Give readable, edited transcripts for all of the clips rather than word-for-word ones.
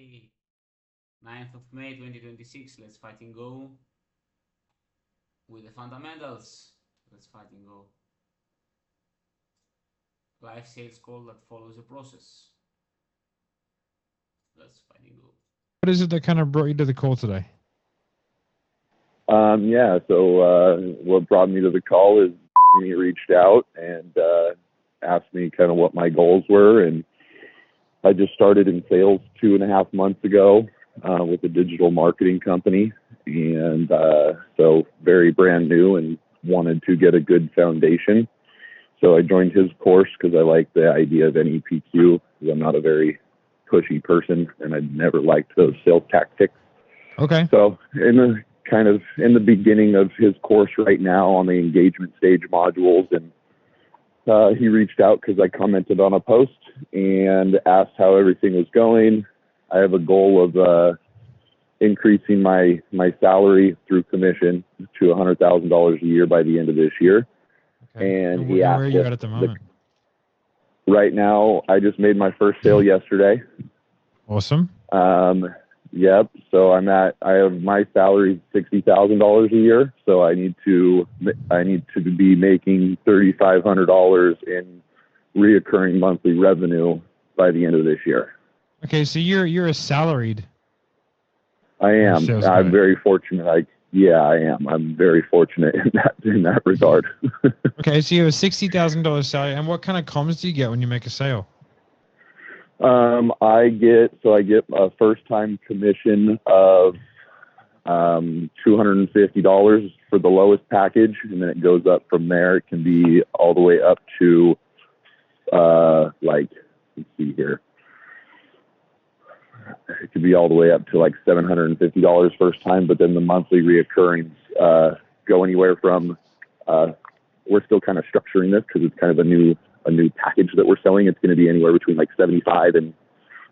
Friday, 9th of May 2026. Let's fighting go with the fundamentals. Let's fighting go. Live sales call that follows the process. Let's fighting go. What is it that kind of brought you to the call today? So what brought me to the call is he reached out and asked me kind of what my goals were. And I just started in sales 2.5 months ago with a digital marketing company. And so very brand new and wanted to get a good foundation. So I joined his course because I like the idea of NEPQ because I'm not a very pushy person and I never liked those sales tactics. Okay. So in the beginning of his course right now on the engagement stage modules, and he reached out because I commented on a post and asked how everything was going. I have a goal of increasing my salary through commission to $100,000 a year by the end of this year. Okay. And he asked where are you at the moment? Right now, I just made my first sale yesterday. Awesome. Yep. So I have my salary $60,000 a year. So I need to be making $3,500 in reoccurring monthly revenue by the end of this year. Okay, so you're a salaried. I am. sales I'm guy. very fortunate. I am. I'm very fortunate in that regard. Okay, so you have a $60,000 salary, and what kind of comms do you get when you make a sale? I get a first time commission of $250 for the lowest package, and then it goes up from there. It can be all the way up to let's see here. It could be all the way up to like $750 first time, but then the monthly reoccurrings go anywhere from we're still kind of structuring this because it's kind of a new package that we're selling. It's going to be anywhere between like $75 and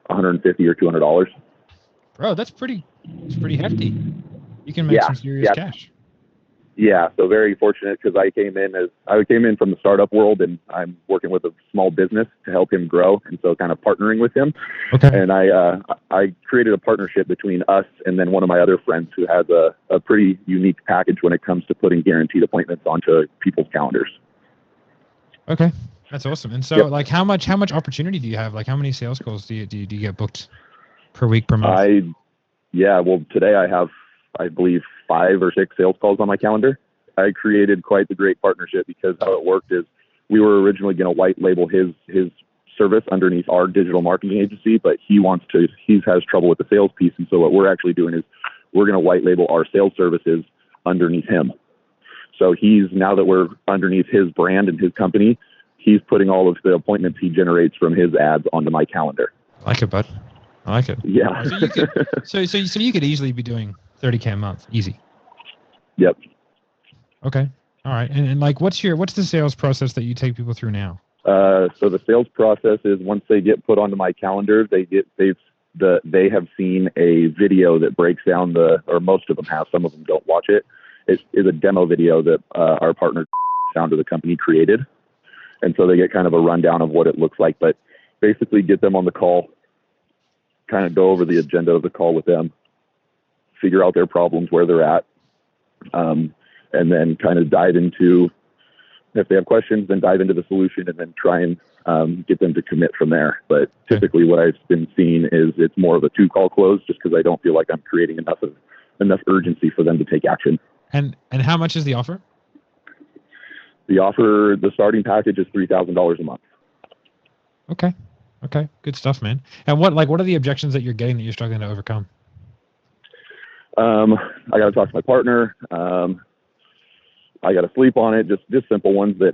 $150 or $200. Bro, that's pretty hefty. You can make some serious cash. Yeah, so very fortunate because I came in from the startup world, and I'm working with a small business to help him grow, and so kind of partnering with him. Okay. And I created a partnership between us and then one of my other friends who has a pretty unique package when it comes to putting guaranteed appointments onto people's calendars. Okay, that's awesome. And so, Yep. like, how much opportunity do you have? Like, how many sales calls do you get booked per week, per month? Well, today I have, I believe, 5 or 6 sales calls on my calendar. I created quite the great partnership because how it worked is we were originally going to white label his service underneath our digital marketing agency, but he has trouble with the sales piece. And so what we're actually doing is we're going to white label our sales services underneath him. So now that we're underneath his brand and his company, he's putting all of the appointments he generates from his ads onto my calendar. I like it, bud. I like it. Yeah. So you could easily be doing $30K a month, easy. Yep. Okay. All right. And like, what's the sales process that you take people through now? So the sales process is once they get put onto my calendar, they have seen a video that breaks down or most of them have, some of them don't watch it. It is a demo video that our partner founder of the company created. And so they get kind of a rundown of what it looks like, but basically get them on the call, kind of go over the agenda of the call with them, figure out their problems, where they're at, and then kind of dive into, if they have questions, then dive into the solution and then try and get them to commit from there. But typically what I've been seeing is it's more of a 2-call close just because I don't feel like I'm creating enough urgency for them to take action. And how much is the offer? The starting package is $3,000 a month. Okay. Good stuff, man. And what are the objections that you're getting that you're struggling to overcome? I got to talk to my partner. I got to sleep on it. Just simple ones that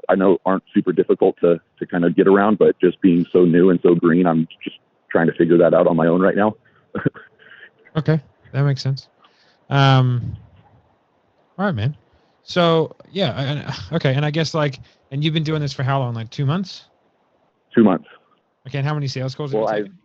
I know aren't super difficult to kind of get around, but just being so new and so green, I'm just trying to figure that out on my own right now. Okay, that makes sense. All right, man. So yeah, okay. And I guess and you've been doing this for how long? Like 2 months? 2 months. Okay, and how many sales calls have you taken?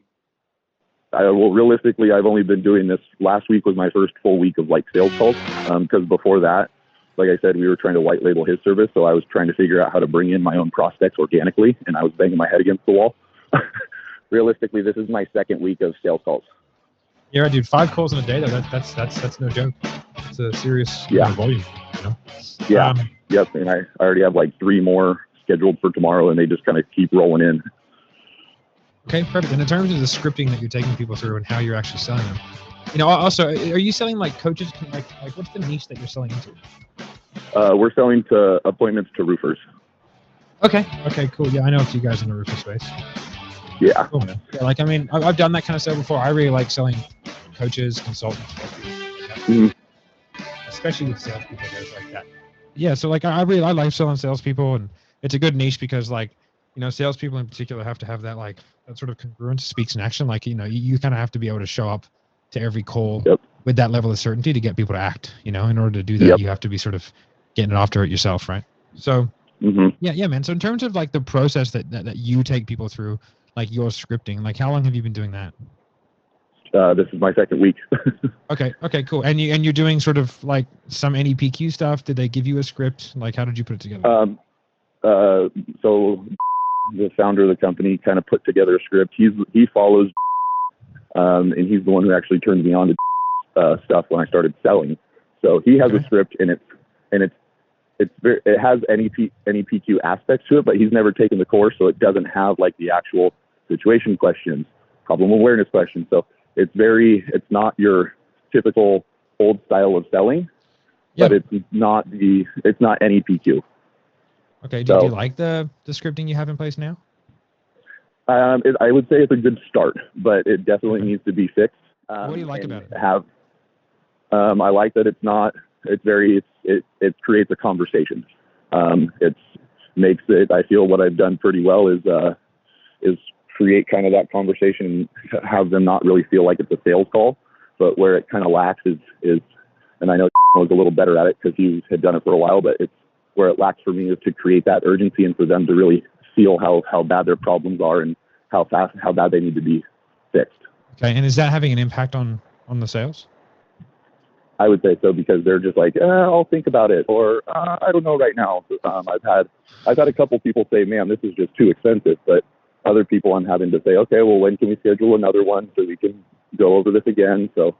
Realistically, I've only been doing this. Last week was my first full week of sales calls. Because before that, like I said, we were trying to white label his service. So I was trying to figure out how to bring in my own prospects organically, and I was banging my head against the wall. Realistically, this is my second week of sales calls. Yeah, dude. 5 calls in a day. That's no joke. It's a serious volume. You know. Yeah. Yep. And I already have like 3 more scheduled for tomorrow, and they just kind of keep rolling in. Okay, perfect. And in terms of the scripting that you're taking people through and how you're actually selling them, you know, also, are you selling like coaches? Like what's the niche that you're selling into? We're selling to appointments to roofers. Okay, cool. Yeah, I know a few guys in the roofing space. Yeah. Cool, man. Yeah, like, I mean, I've done that kind of stuff before. I really like selling coaches, consultants, especially with salespeople, guys like that. Yeah, so like I like selling salespeople, and it's a good niche because, like, you know, salespeople in particular have to have that, like, that sort of congruence, speaks in action. Like, you know, you kind of have to be able to show up to every call with that level of certainty to get people to act. You know, in order to do that, you have to be sort of getting it off to it yourself, right? So yeah, man. So in terms of like the process that you take people through, like your scripting, like how long have you been doing that? This is my 2nd week. Okay, cool. And you're doing sort of like some NEPQ stuff. Did they give you a script? Like, how did you put it together? So the founder of the company kind of put together a script. He follows, and he's the one who actually turned me on to stuff when I started selling. So he has a script, and it has NEPQ aspects to it, but he's never taken the course, so it doesn't have like the actual situation questions, problem awareness questions. So it's not your typical old style of selling, but it's not NEPQ. Okay. Do you like the scripting you have in place now? I would say it's a good start, but it definitely needs to be fixed. What do you like about it? I like that it creates a conversation. It makes it, I feel what I've done pretty well is create kind of that conversation and have them not really feel like it's a sales call, but where it kind of lacks is, and I know was a little better at it because he had done it for a while, but it's where it lacks for me is to create that urgency and for them to really feel how bad their problems are and how bad they need to be fixed. Okay. And is that having an impact on the sales? I would say so, because they're just like, I'll think about it, or I don't know right now. I've had a couple people say, man, this is just too expensive, but other people I'm having to say, okay, well, when can we schedule another one so we can go over this again? So,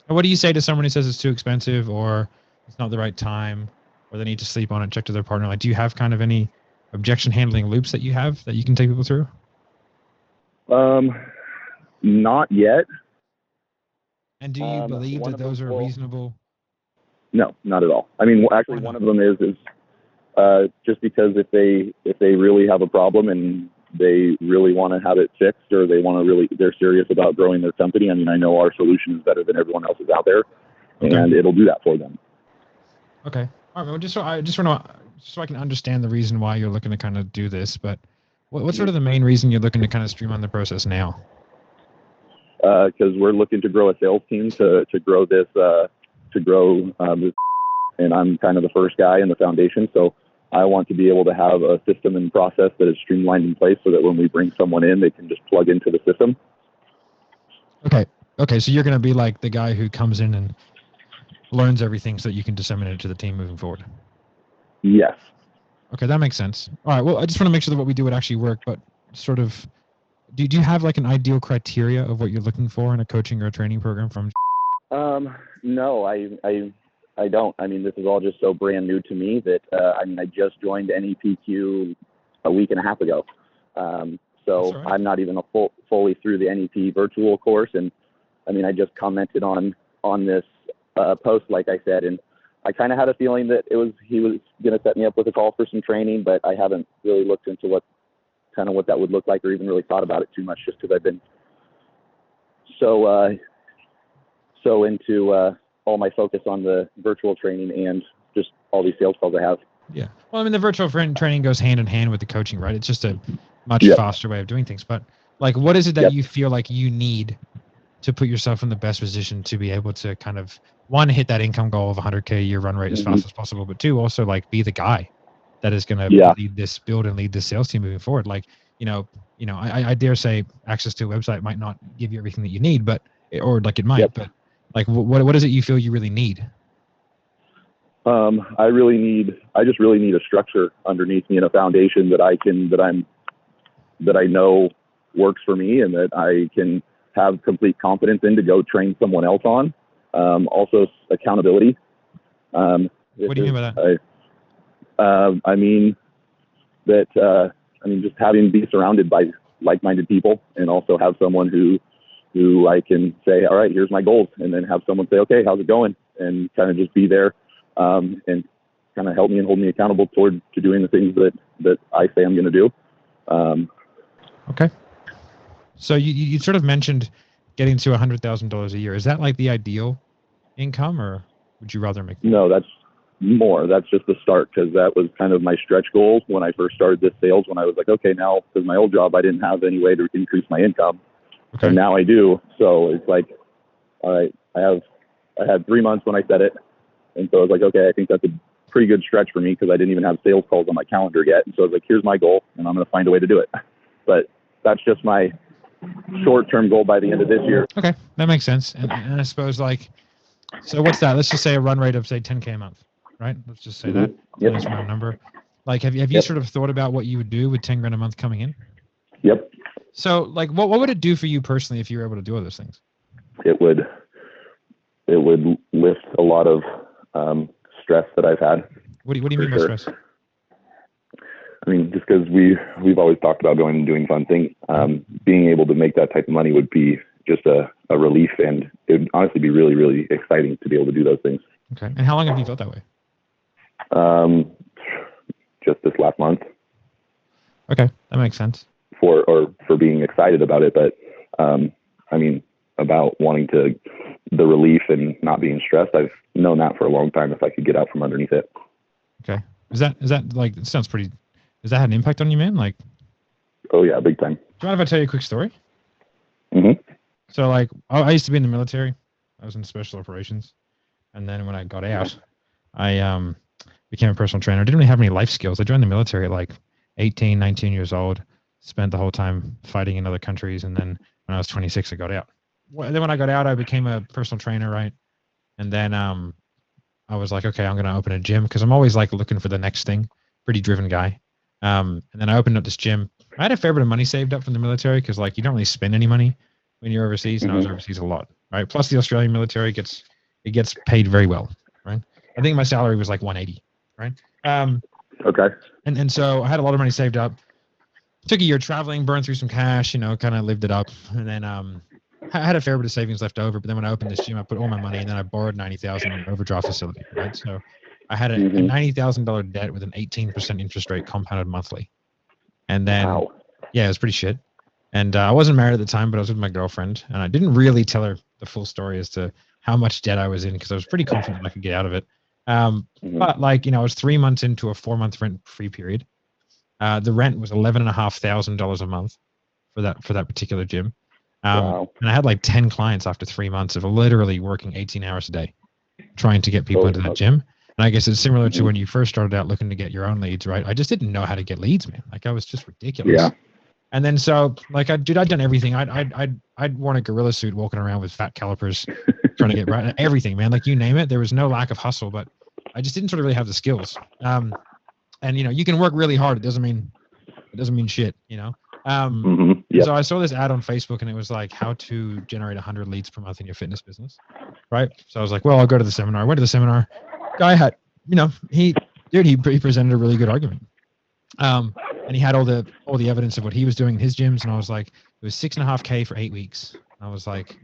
and what do you say to someone who says it's too expensive, or it's not the right time, or they need to sleep on it, check to their partner? Like, do you have kind of any objection handling loops that you have that you can take people through? Not yet. And do you believe that those are reasonable? No, not at all. I mean, actually, one of them is just because if they really have a problem and they really want to have it fixed, or they're serious about growing their company. I mean, I know our solution is better than everyone else's out there, and it'll do that for them. Okay. All right. Well, just so I can understand the reason why you're looking to kind of do this, but what's sort of the main reason you're looking to kind of streamline the process now? Because we're looking to grow a sales team to grow this, and I'm kind of the first guy in the foundation. So I want to be able to have a system and process that is streamlined in place so that when we bring someone in, they can just plug into the system. Okay. So you're going to be like the guy who comes in and learns everything so that you can disseminate it to the team moving forward. Yes. Okay, that makes sense. All right. Well, I just want to make sure that what we do would actually work, but sort of, do you have like an ideal criteria of what you're looking for in a coaching or a training program from? No, I don't. I mean, this is all just so brand new to me that, I just joined NEPQ a week and a half ago. So right. I'm not even fully through the NEP virtual course. And I mean, I just commented on this post, like I said, and I kind of had a feeling that he was going to set me up with a call for some training, but I haven't really looked into what that would look like, or even really thought about it too much, just because I've been so into all my focus on the virtual training and just all these sales calls I have. Yeah. Well, I mean, the virtual training goes hand in hand with the coaching, right? It's just a much faster way of doing things. But like, what is it that you feel like you need to put yourself in the best position to be able to kind of, one, hit that income goal of 100K a year run rate as fast as possible, but two, also like be the guy that is going to lead this sales team moving forward. Like, I dare say access to a website might not give you everything that you need, but it might, but like, what is it you feel you really need? I just really need a structure underneath me and a foundation that I know works for me, and that I can have complete confidence in to go train someone else on. Also accountability. What do you mean by that? I mean that, just be surrounded by like-minded people, and also have someone who I can say, all right, here's my goals, and then have someone say, okay, how's it going? And kind of just be there, and kind of help me and hold me accountable to doing the things that I say I'm going to do. Okay. So you sort of mentioned getting to $100,000 a year. Is that like the ideal income, or would you rather make more? No, that's more. That's just the start, because that was kind of my stretch goal when I first started this sales, when I was like, okay, now, because my old job, I didn't have any way to increase my income. Okay. And now I do. So it's like, all right, I had 3 months when I said it. And so I was like, okay, I think that's a pretty good stretch for me, because I didn't even have sales calls on my calendar yet. And so I was like, here's my goal, and I'm going to find a way to do it. But that's just my short-term goal by the end of this year. Okay, that makes sense. And I suppose, like, so what's that? Let's just say a run rate of, say, 10K a month, right? Let's just say that. Yep. That's my number. Like, have you sort of thought about what you would do with 10 grand a month coming in? Yep. So, like, what would it do for you personally if you were able to do all those things? It would lift a lot of stress that I've had. What do you mean by stress? I mean, just because we've always talked about going and doing fun things. Being able to make that type of money would be just a relief, and it would honestly be really, really exciting to be able to do those things. Okay. And how long have you felt that way? Just this last month. Okay, that makes sense. For being excited about it, but about wanting the relief and not being stressed. I've known that for a long time, if I could get out from underneath it. Okay. Is that like, it sounds pretty, does that have an impact on you, man? Like, oh yeah, big time. Do you mind if I tell you a quick story? Mm-hmm. So, like, I used to be in the military. I was in special operations. And then when I got out, I became a personal trainer. I didn't really have any life skills. I joined the military at like 18, 19 years old, spent the whole time fighting in other countries. And then when I was 26, I got out. Then when I got out, I became a personal trainer, right? And then I was like, okay, I'm going to open a gym, because I'm always like looking for the next thing. Pretty driven guy. And then I opened up this gym. I had a fair bit of money saved up from the military, because like you don't really spend any money when you're overseas, and I was overseas a lot, right? Plus the Australian military gets paid very well, right? I think my salary was like 180, right? Okay. And so I had a lot of money saved up. Took a year traveling, burned through some cash, kind of lived it up, and then I had a fair bit of savings left over. But then when I opened this gym, I put all my money, and then I borrowed $90,000 in an overdraft facility, right? So I had a $90,000 debt with an 18% interest rate compounded monthly, and then yeah, it was pretty shit. And I wasn't married at the time, but I was with my girlfriend, and I didn't really tell her the full story as to how much debt I was in, because I was pretty confident I could get out of it. But like, I was 3 months into a 4-month rent-free period. The rent was $11,500 a month for that particular gym. And I had like 10 clients after 3 months of literally working 18 hours a day, trying to get people into that gym. And I guess it's similar to when you first started out looking to get your own leads, right? I just didn't know how to get leads, man. Like, I was just ridiculous. Yeah. And then so, like, I'd done everything. I'd worn a gorilla suit walking around with fat calipers, trying to get right everything, man. Like, you name it. There was no lack of hustle, but I just didn't sort of really have the skills. And you can work really hard. It doesn't mean shit, So I saw this ad on Facebook, and it was like, how to generate 100 leads per month in your fitness business, right? So I was like, well, I'll go to the seminar. I went to the seminar. Guy had, he presented a really good argument. And he had all the evidence of what he was doing in his gyms, and I was like, it was $6.5K for 8 weeks. And I was like,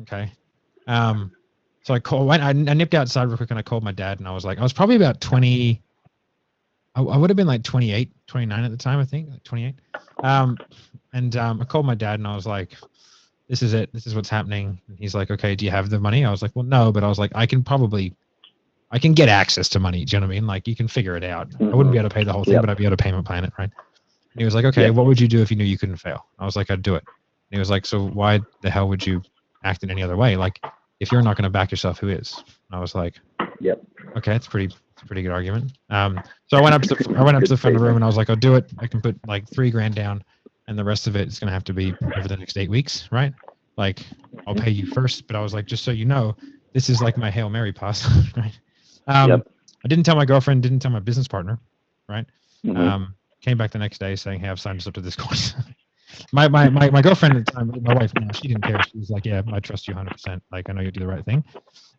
okay. So I nipped outside real quick, and I called my dad, and I was like, I was probably about 20. I would have been like 28, 29 at the time, I think, like 28. I called my dad, and I was like, this is it. This is what's happening. And he's like, okay, do you have the money? I was like, well, no, but I was like, I can get access to money. Do you know what I mean? Like, you can figure it out. I wouldn't be able to pay the whole thing, but I'd be able to payment plan it, right? And he was like, okay, what would you do if you knew you couldn't fail? I was like, I'd do it. And he was like, so why the hell would you act in any other way? Like, if you're not going to back yourself, who is? And I was like, okay, it's a pretty good argument. So I went up to the front of the room, and I was like, I'll do it. I can put like $3,000 down, and the rest of it is going to have to be over the next 8 weeks, right? Like, I'll pay you first, but I was like, just so you know, this is like my Hail Mary pass, right? I didn't tell my girlfriend, didn't tell my business partner, right? Came back the next day saying, hey, I've signed us up to this course. My girlfriend at the time, my wife, she didn't care. She was like, "Yeah, I trust you 100%. Like, I know you'll do the right thing."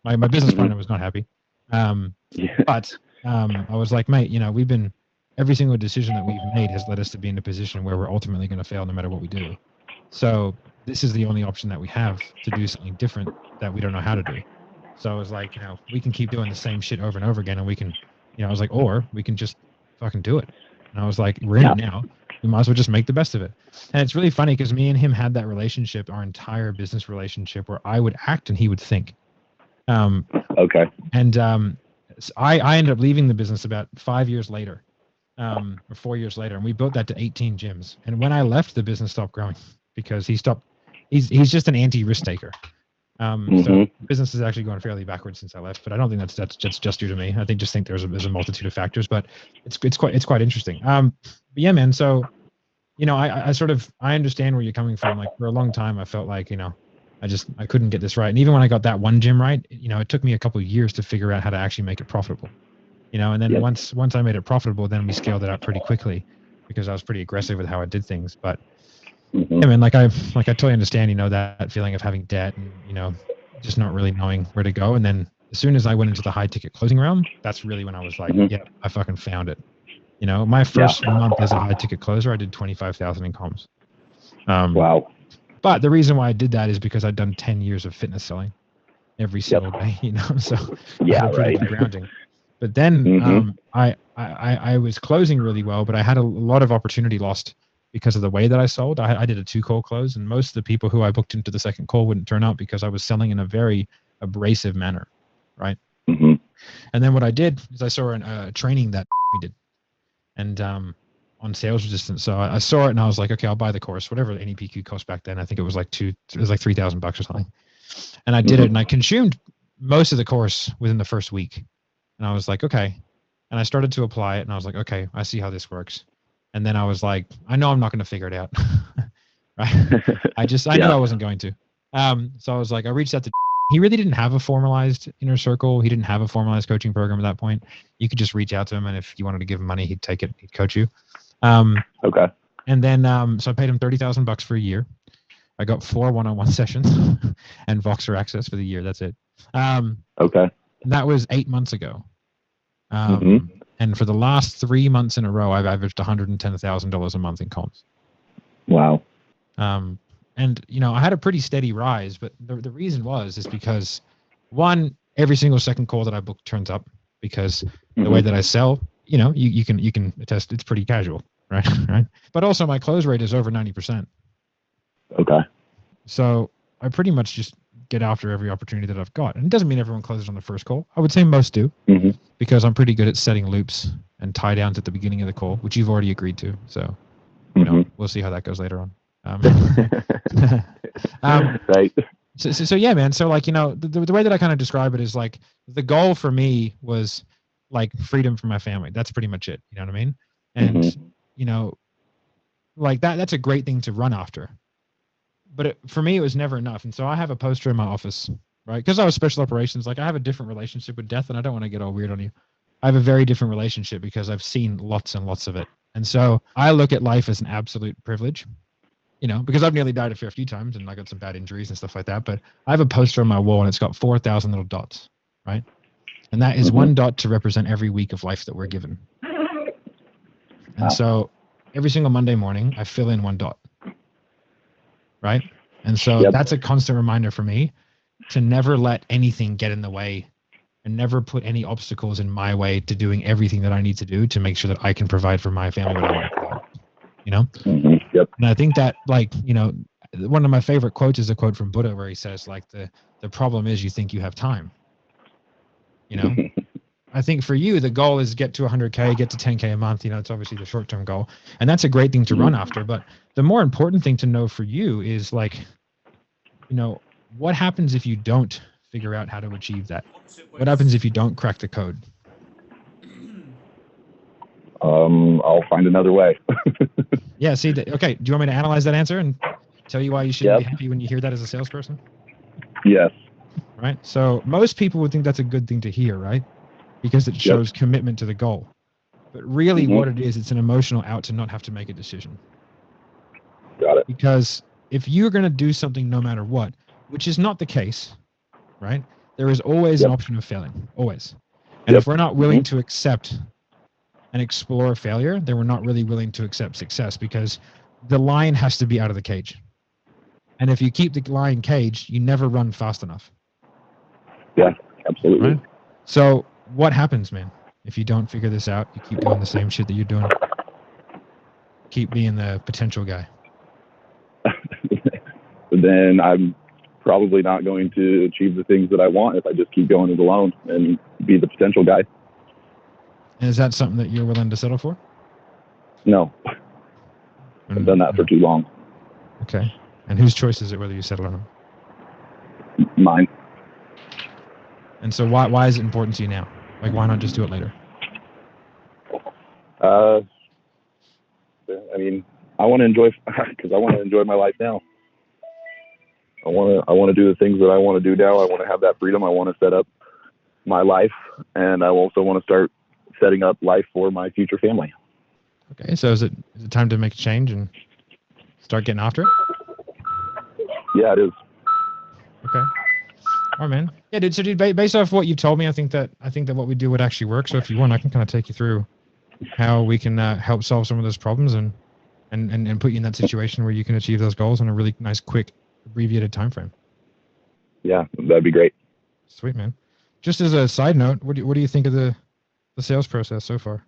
My business partner was not happy, but I was like, "Mate, we've been every single decision that we've made has led us to be in a position where we're ultimately going to fail no matter what we do. So this is the only option that we have to do something different that we don't know how to do." So I was like, we can keep doing the same shit over and over again, and we can, I was like, or we can just fucking do it. And I was like, we're in it now. We might as well just make the best of it. And it's really funny because me and him had that relationship, our entire business relationship, where I would act and he would think. Okay. And I ended up leaving the business about 5 years later, or 4 years later, and we built that to 18 gyms. And when I left, the business stopped growing because he stopped. He's just an anti-risk taker. So business is actually going fairly backwards since I left, but I don't think that's just due to me. I just think there's a multitude of factors, but it's quite interesting. But yeah, man. So, I understand where you're coming from. Like for a long time, I felt like, I couldn't get this right. And even when I got that one gym right, it took me a couple of years to figure out how to actually make it profitable, and then once I made it profitable, then we scaled it up pretty quickly because I was pretty aggressive with how I did things. But yeah, man, I totally understand, that feeling of having debt and, just not really knowing where to go. And then as soon as I went into the high ticket closing realm, that's really when I was like, yeah, I fucking found it. My first month as a high ticket closer, I did 25,000 in comms. Wow. But the reason why I did that is because I'd done 10 years of fitness selling every single day, so I had a pretty good grounding. But then I was closing really well, but I had a lot of opportunity lost because of the way that I sold. I did a 2-call close, and most of the people who I booked into the second call wouldn't turn up because I was selling in a very abrasive manner, right? And then what I did is I saw a training that we did, and on sales resistance. So I saw it and I was like, okay, I'll buy the course, whatever the NEPQ cost back then. I think it was like $3,000 or something. And I did it, and I consumed most of the course within the first week. And I was like, okay. And I started to apply it, and I was like, okay, I see how this works. And then I was like, I know I'm not going to figure it out. Right? I knew I wasn't going to. So I was like, I reached out to, he really didn't have a formalized inner circle. He didn't have a formalized coaching program at that point. You could just reach out to him, and if you wanted to give him money, he'd take it. He'd coach you. Okay. And then, so I paid him $30,000 for a year. I got 4 one-on-one sessions and Voxer access for the year. That's it. Okay. That was 8 months ago. And for the last 3 months in a row, I've averaged $110,000 a month in comms. Wow. And I had a pretty steady rise, but the reason is because one, every single second call that I book turns up because the way that I sell, you can attest it's pretty casual, right? Right. But also my close rate is over 90%. Okay. So I pretty much just get after every opportunity that I've got. And it doesn't mean everyone closes on the first call. I would say most do, because I'm pretty good at setting loops and tie downs at the beginning of the call, which you've already agreed to. So, we'll see how that goes later on. Right. So yeah, man. So the way that I kind of describe it is like the goal for me was like freedom for my family. That's pretty much it. You know what I mean? And like that's a great thing to run after. But for me, it was never enough. And so I have a poster in my office, right? Because I was special operations. Like I have a different relationship with death, and I don't want to get all weird on you. I have a very different relationship because I've seen lots and lots of it. And so I look at life as an absolute privilege, because I've nearly died a fair few times and I got some bad injuries and stuff like that. But I have a poster on my wall, and it's got 4,000 little dots, right? And that is one dot to represent every week of life that we're given. And so every single Monday morning, I fill in one dot. Right. And so that's a constant reminder for me to never let anything get in the way and never put any obstacles in my way to doing everything that I need to do to make sure that I can provide for my family what I want to provide, And I think that one of my favorite quotes is a quote from Buddha where he says like the problem is you think you have time. I think for you, the goal is get to 100K, get to 10K a month. It's obviously the short-term goal, and that's a great thing to run after. But the more important thing to know for you is like, what happens if you don't figure out how to achieve that? What happens if you don't crack the code? I'll find another way. Yeah. See, okay. Do you want me to analyze that answer and tell you why you should be happy when you hear that as a salesperson? Yes. Right. So most people would think that's a good thing to hear, right? Because it shows commitment to the goal. But really what it is, it's an emotional out to not have to make a decision. Got Because if you're going to do something no matter what, which is not the case, right? There is always an option of failing, always. And if we're not willing to accept and explore failure, then we're not really willing to accept success, because the lion has to be out of the cage. And if you keep the lion caged, you never run fast enough. Yeah, absolutely. Right? So what happens, man, if you don't figure this out? You keep doing the same shit that you're doing. Keep being the potential guy. Then I'm probably not going to achieve the things that I want if I just keep going it alone and be the potential guy. And is that something that you're willing to settle for? No. I've done that for too long. Okay. And whose choice is it whether you settle or not? Mine. And so why is it important to you now? Like, why not just do it later? I mean, I want to enjoy, because I want to enjoy my life now. I want to do the things that I want to do now. I want to have that freedom. I want to set up my life, and I also want to start setting up life for my future family. Okay, so is it time to make a change and start getting after it? Yeah, it is. Okay. All right, man. Yeah, dude. So, dude, based off what you've told me, I think that what we do would actually work. So, if you want, I can kind of take you through how we can help solve some of those problems and put you in that situation where you can achieve those goals in a really nice, quick, abbreviated time frame. Yeah, that'd be great. Sweet, man. Just as a side note, what do you think of the sales process so far?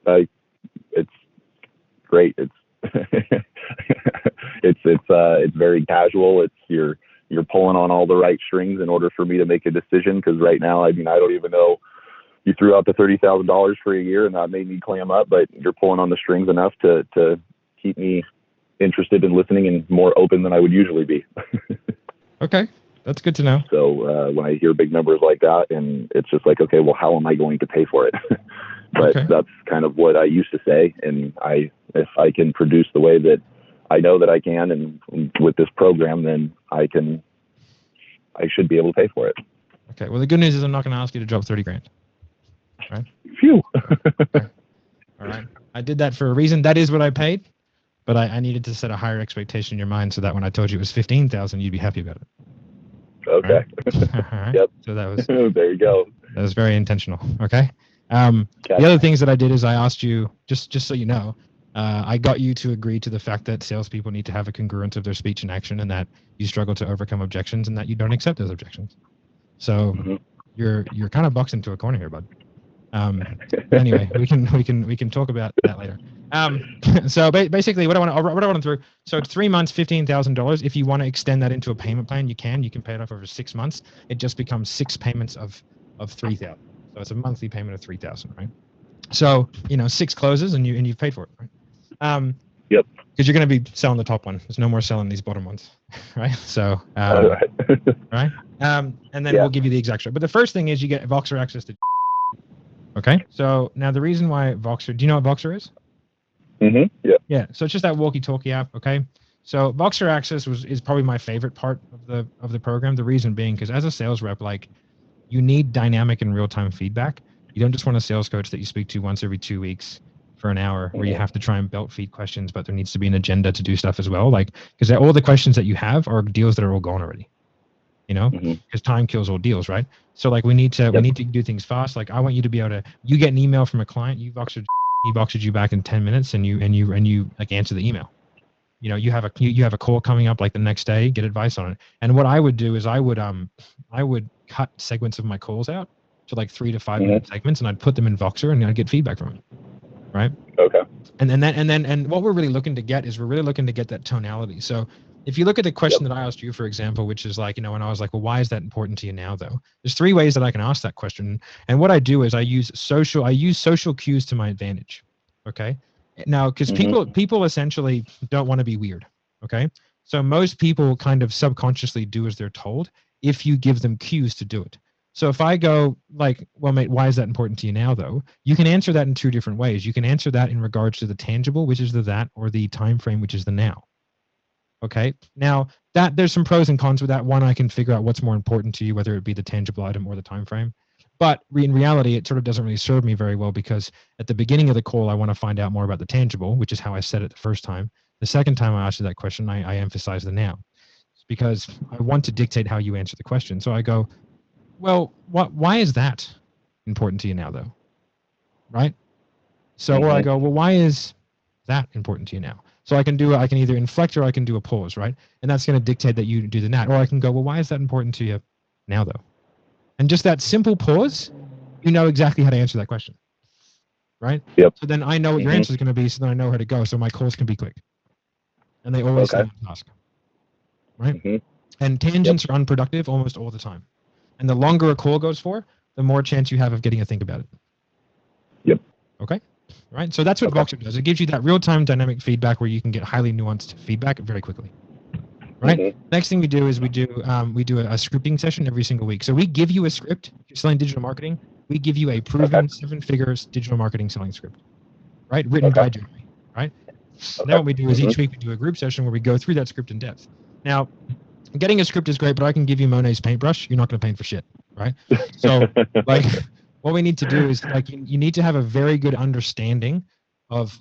It's great. It's it's very casual. It's you're pulling on all the right strings in order for me to make a decision, because right now, I mean, I don't even know. You threw out the $30,000 for a year, and that made me clam up. But you're pulling on the strings enough to keep me interested in listening and more open than I would usually be. Okay, that's good to know. So when I hear big numbers like that, and it's just like, okay, well, how am I going to pay for it? But that's kind of what I used to say. And if I can produce the way that I know that I can, and with this program, then I should be able to pay for it. Okay. Well, the good news is I'm not going to ask you to drop $30,000. Right? Phew. Okay. All right. I did that for a reason. That is what I paid, but I needed to set a higher expectation in your mind so that when I told you it was $15,000, you'd be happy about it. Okay. All right. Yep. So that was there you go. That was very intentional. Okay. The other things that I did is I asked you, just so you know, I got you to agree to the fact that salespeople need to have a congruence of their speech and action, and that you struggle to overcome objections, and that you don't accept those objections. So you're kind of boxed into a corner here, bud. Anyway, we can talk about that later. So basically, what I want through. So it's 3 months, $15,000. If you want to extend that into a payment plan, you can. You can pay it off over 6 months. It just becomes 6 payments of $3,000. So it's a monthly payment of $3,000, right? So 6 closes and you've paid for it, right? Yep. Because you're going to be selling the top one. There's no more selling these bottom ones, right? So, right. And then we'll give you the exact structure. But the first thing is you get Voxer access to. Okay. So now the reason why Voxer, do you know what Voxer is? Yeah. Yeah. So it's just that walkie-talkie app. Okay. So Voxer access is probably my favorite part of the program. The reason being because as a sales rep, like you need dynamic and real-time feedback. You don't just want a sales coach that you speak to once every 2 weeks for an hour where you have to try and belt feed questions, but there needs to be an agenda to do stuff as well. Like, because all the questions that you have are deals that are all gone already, because time kills all deals, right? So like we need to do things fast. Like I want you to be able to, you get an email from a client, he Voxered you back in 10 minutes and you like answer the email. You have a call coming up like the next day, get advice on it. And what I would do is I would cut segments of my calls out to like 3 to 5 minute segments, and I'd put them in Voxer and I'd get feedback from it. Right. Okay. And what we're really looking to get is that tonality. So if you look at the question that I asked you, for example, which is like, when I was like, well, why is that important to you now though? There's 3 ways that I can ask that question. And what I do is I use social cues to my advantage. Okay. Now, because people essentially don't want to be weird. Okay. So most people kind of subconsciously do as they're told if you give them cues to do it. So if I go like, well, mate, why is that important to you now though? You can answer that in 2 different ways. You can answer that in regards to the tangible, which is the that, or the time frame, which is the now. Okay. Now that there's some pros and cons with that. One, I can figure out what's more important to you, whether it be the tangible item or the time frame. But in reality, it sort of doesn't really serve me very well because at the beginning of the call, I want to find out more about the tangible, which is how I said it the first time. The second time I asked you that question, I emphasize the now. It's because I want to dictate how you answer the question. So I go, well, why is that important to you now, though? Right? So, or I go, well, why is that important to you now? So I can either inflect or I can do a pause, right? And that's going to dictate that you do the nat. Or I can go, well, why is that important to you now, though? And just that simple pause, you know exactly how to answer that question, right? Yep. So then I know what your answer is going to be, so then I know where to go. So my calls can be quick, and they always stay on task, right? And tangents are unproductive almost all the time. And the longer a call goes for, the more chance you have of getting a think about it. Yep. Okay. Right. So that's what Voxer does. It gives you that real-time dynamic feedback where you can get highly nuanced feedback very quickly. Right. Next thing we do is we do a scripting session every single week. So we give you a script. If you're selling digital marketing, we give you a proven 7-figure digital marketing selling script, right? Written by Jeremy. Right. Then what we do is each week we do a group session where we go through that script in depth. Now, getting a script is great, but I can give you Monet's paintbrush. You're not going to paint for shit, right? So, like, what we need to do is like you need to have a very good understanding of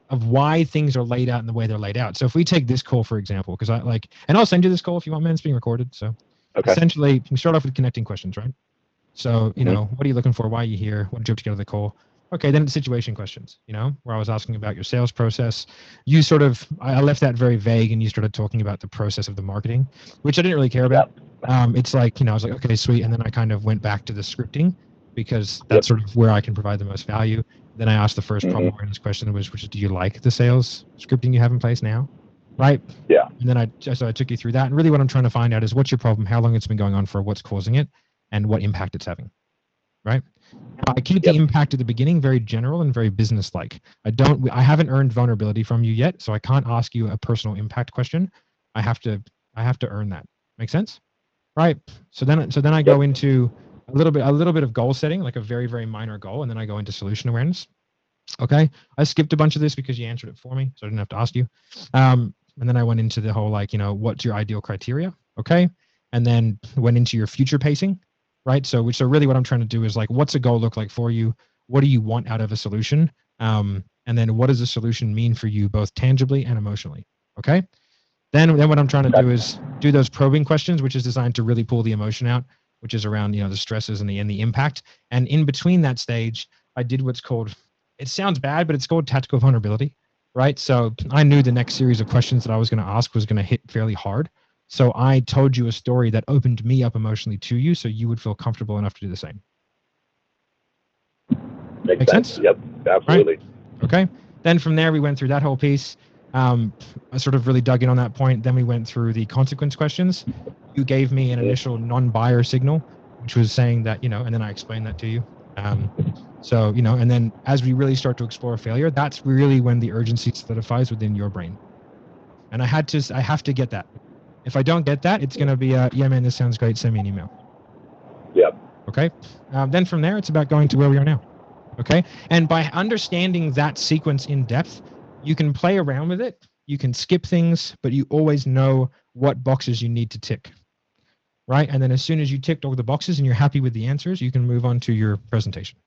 why things are laid out in the way they're laid out. So if we take this call, for example, because and I'll send you this call if you want, man. It's being recorded. So essentially, we start off with connecting questions, right? So, you know, what are you looking for? Why are you here? What did you have to get out of the call? Okay, then it's situation questions, you know, where I was asking about your sales process. You I left that very vague and you started talking about the process of the marketing, which I didn't really care about. It's like, you know, I was like, okay, sweet. And then I kind of went back to the scripting because that's sort of where I can provide the most value. Then I asked the first problem awareness question, which is, do you like the sales scripting you have in place now? Right? Yeah. And then I took you through that. And really what I'm trying to find out is what's your problem, how long it's been going on for, what's causing it, and what impact it's having. Right? I keep the impact at the beginning very general and very business-like. I haven't earned vulnerability from you yet, so I can't ask you a personal impact question. I have to earn that. Make sense? Right. So then I go into a little bit of goal setting, like a very, very minor goal, and then I go into solution awareness. Okay. I skipped a bunch of this because you answered it for me, so I didn't have to ask you. And then I went into the whole, like, you know, what's your ideal criteria? Okay. And then went into your future pacing. Right. So really what I'm trying to do is like, what's a goal look like for you? What do you want out of a solution? And then what does a solution mean for you, both tangibly and emotionally? Okay. Then what I'm trying to do is do those probing questions, which is designed to really pull the emotion out, which is around, you know, the stresses and the impact. And in between that stage, I did what's called, it sounds bad, but it's called tactical vulnerability. Right. So I knew the next series of questions that I was going to ask was going to hit fairly hard. So I told you a story that opened me up emotionally to you so you would feel comfortable enough to do the same. Makes sense? Yep, absolutely. Right? Okay. Then from there, we went through that whole piece. I sort of really dug in on that point. Then we went through the consequence questions. You gave me an initial non-buyer signal, which was saying that, you know, and then I explained that to you. So, you know, and then as we really start to explore failure, that's really when the urgency solidifies within your brain. And I have to get that. If I don't get that, it's going to be, yeah, man, this sounds great. Send me an email. Yep. Okay. Then from there, it's about going to where we are now. Okay. And by understanding that sequence in depth, you can play around with it. You can skip things, but you always know what boxes you need to tick. Right. And then as soon as you ticked all the boxes and you're happy with the answers, you can move on to your presentation.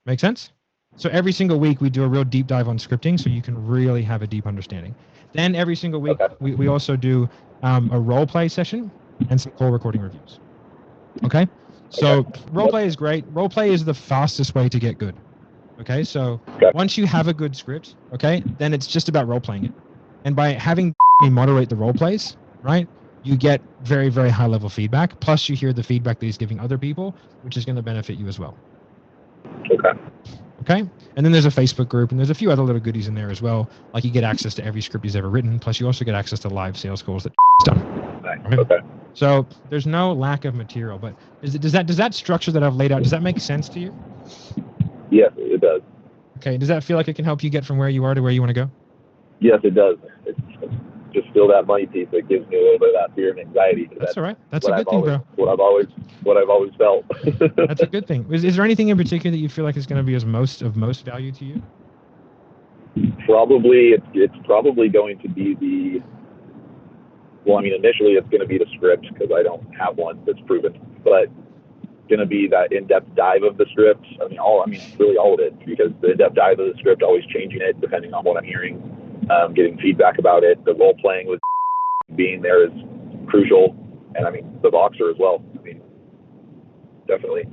Make sense? So every single week we do a real deep dive on scripting so you can really have a deep understanding. Then every single week we also do a role play session and some call recording reviews. Okay? So role play is great. Role play is the fastest way to get good. Okay? So once you have a good script, okay, then it's just about role playing it. And by having me moderate the role plays, right, you get very, very high level feedback. Plus you hear the feedback that he's giving other people, which is going to benefit you as well. Okay. And then there's a Facebook group and there's a few other little goodies in there as well. Like you get access to every script he's ever written. Plus you also get access to live sales calls that he's done. Nice. Right? Okay. So there's no lack of material, but does that structure that I've laid out, does that make sense to you? Yes, it does. Okay. Does that feel like it can help you get from where you are to where you want to go? Yes, it does. It's just still that money piece that gives me a little bit of that fear and anxiety. That's all right. That's a good thing, bro. What I've always felt. That's a good thing. Is there anything in particular that you feel like is going to be of most value to you? Probably, it's probably going to be initially it's going to be the script because I don't have one that's proven, but going to be that in-depth dive of the script. Really all of it, because the in-depth dive of the script, always changing it depending on what I'm hearing. getting feedback about it. The role playing with being there is crucial, and I mean the boxer as well. I mean, definitely.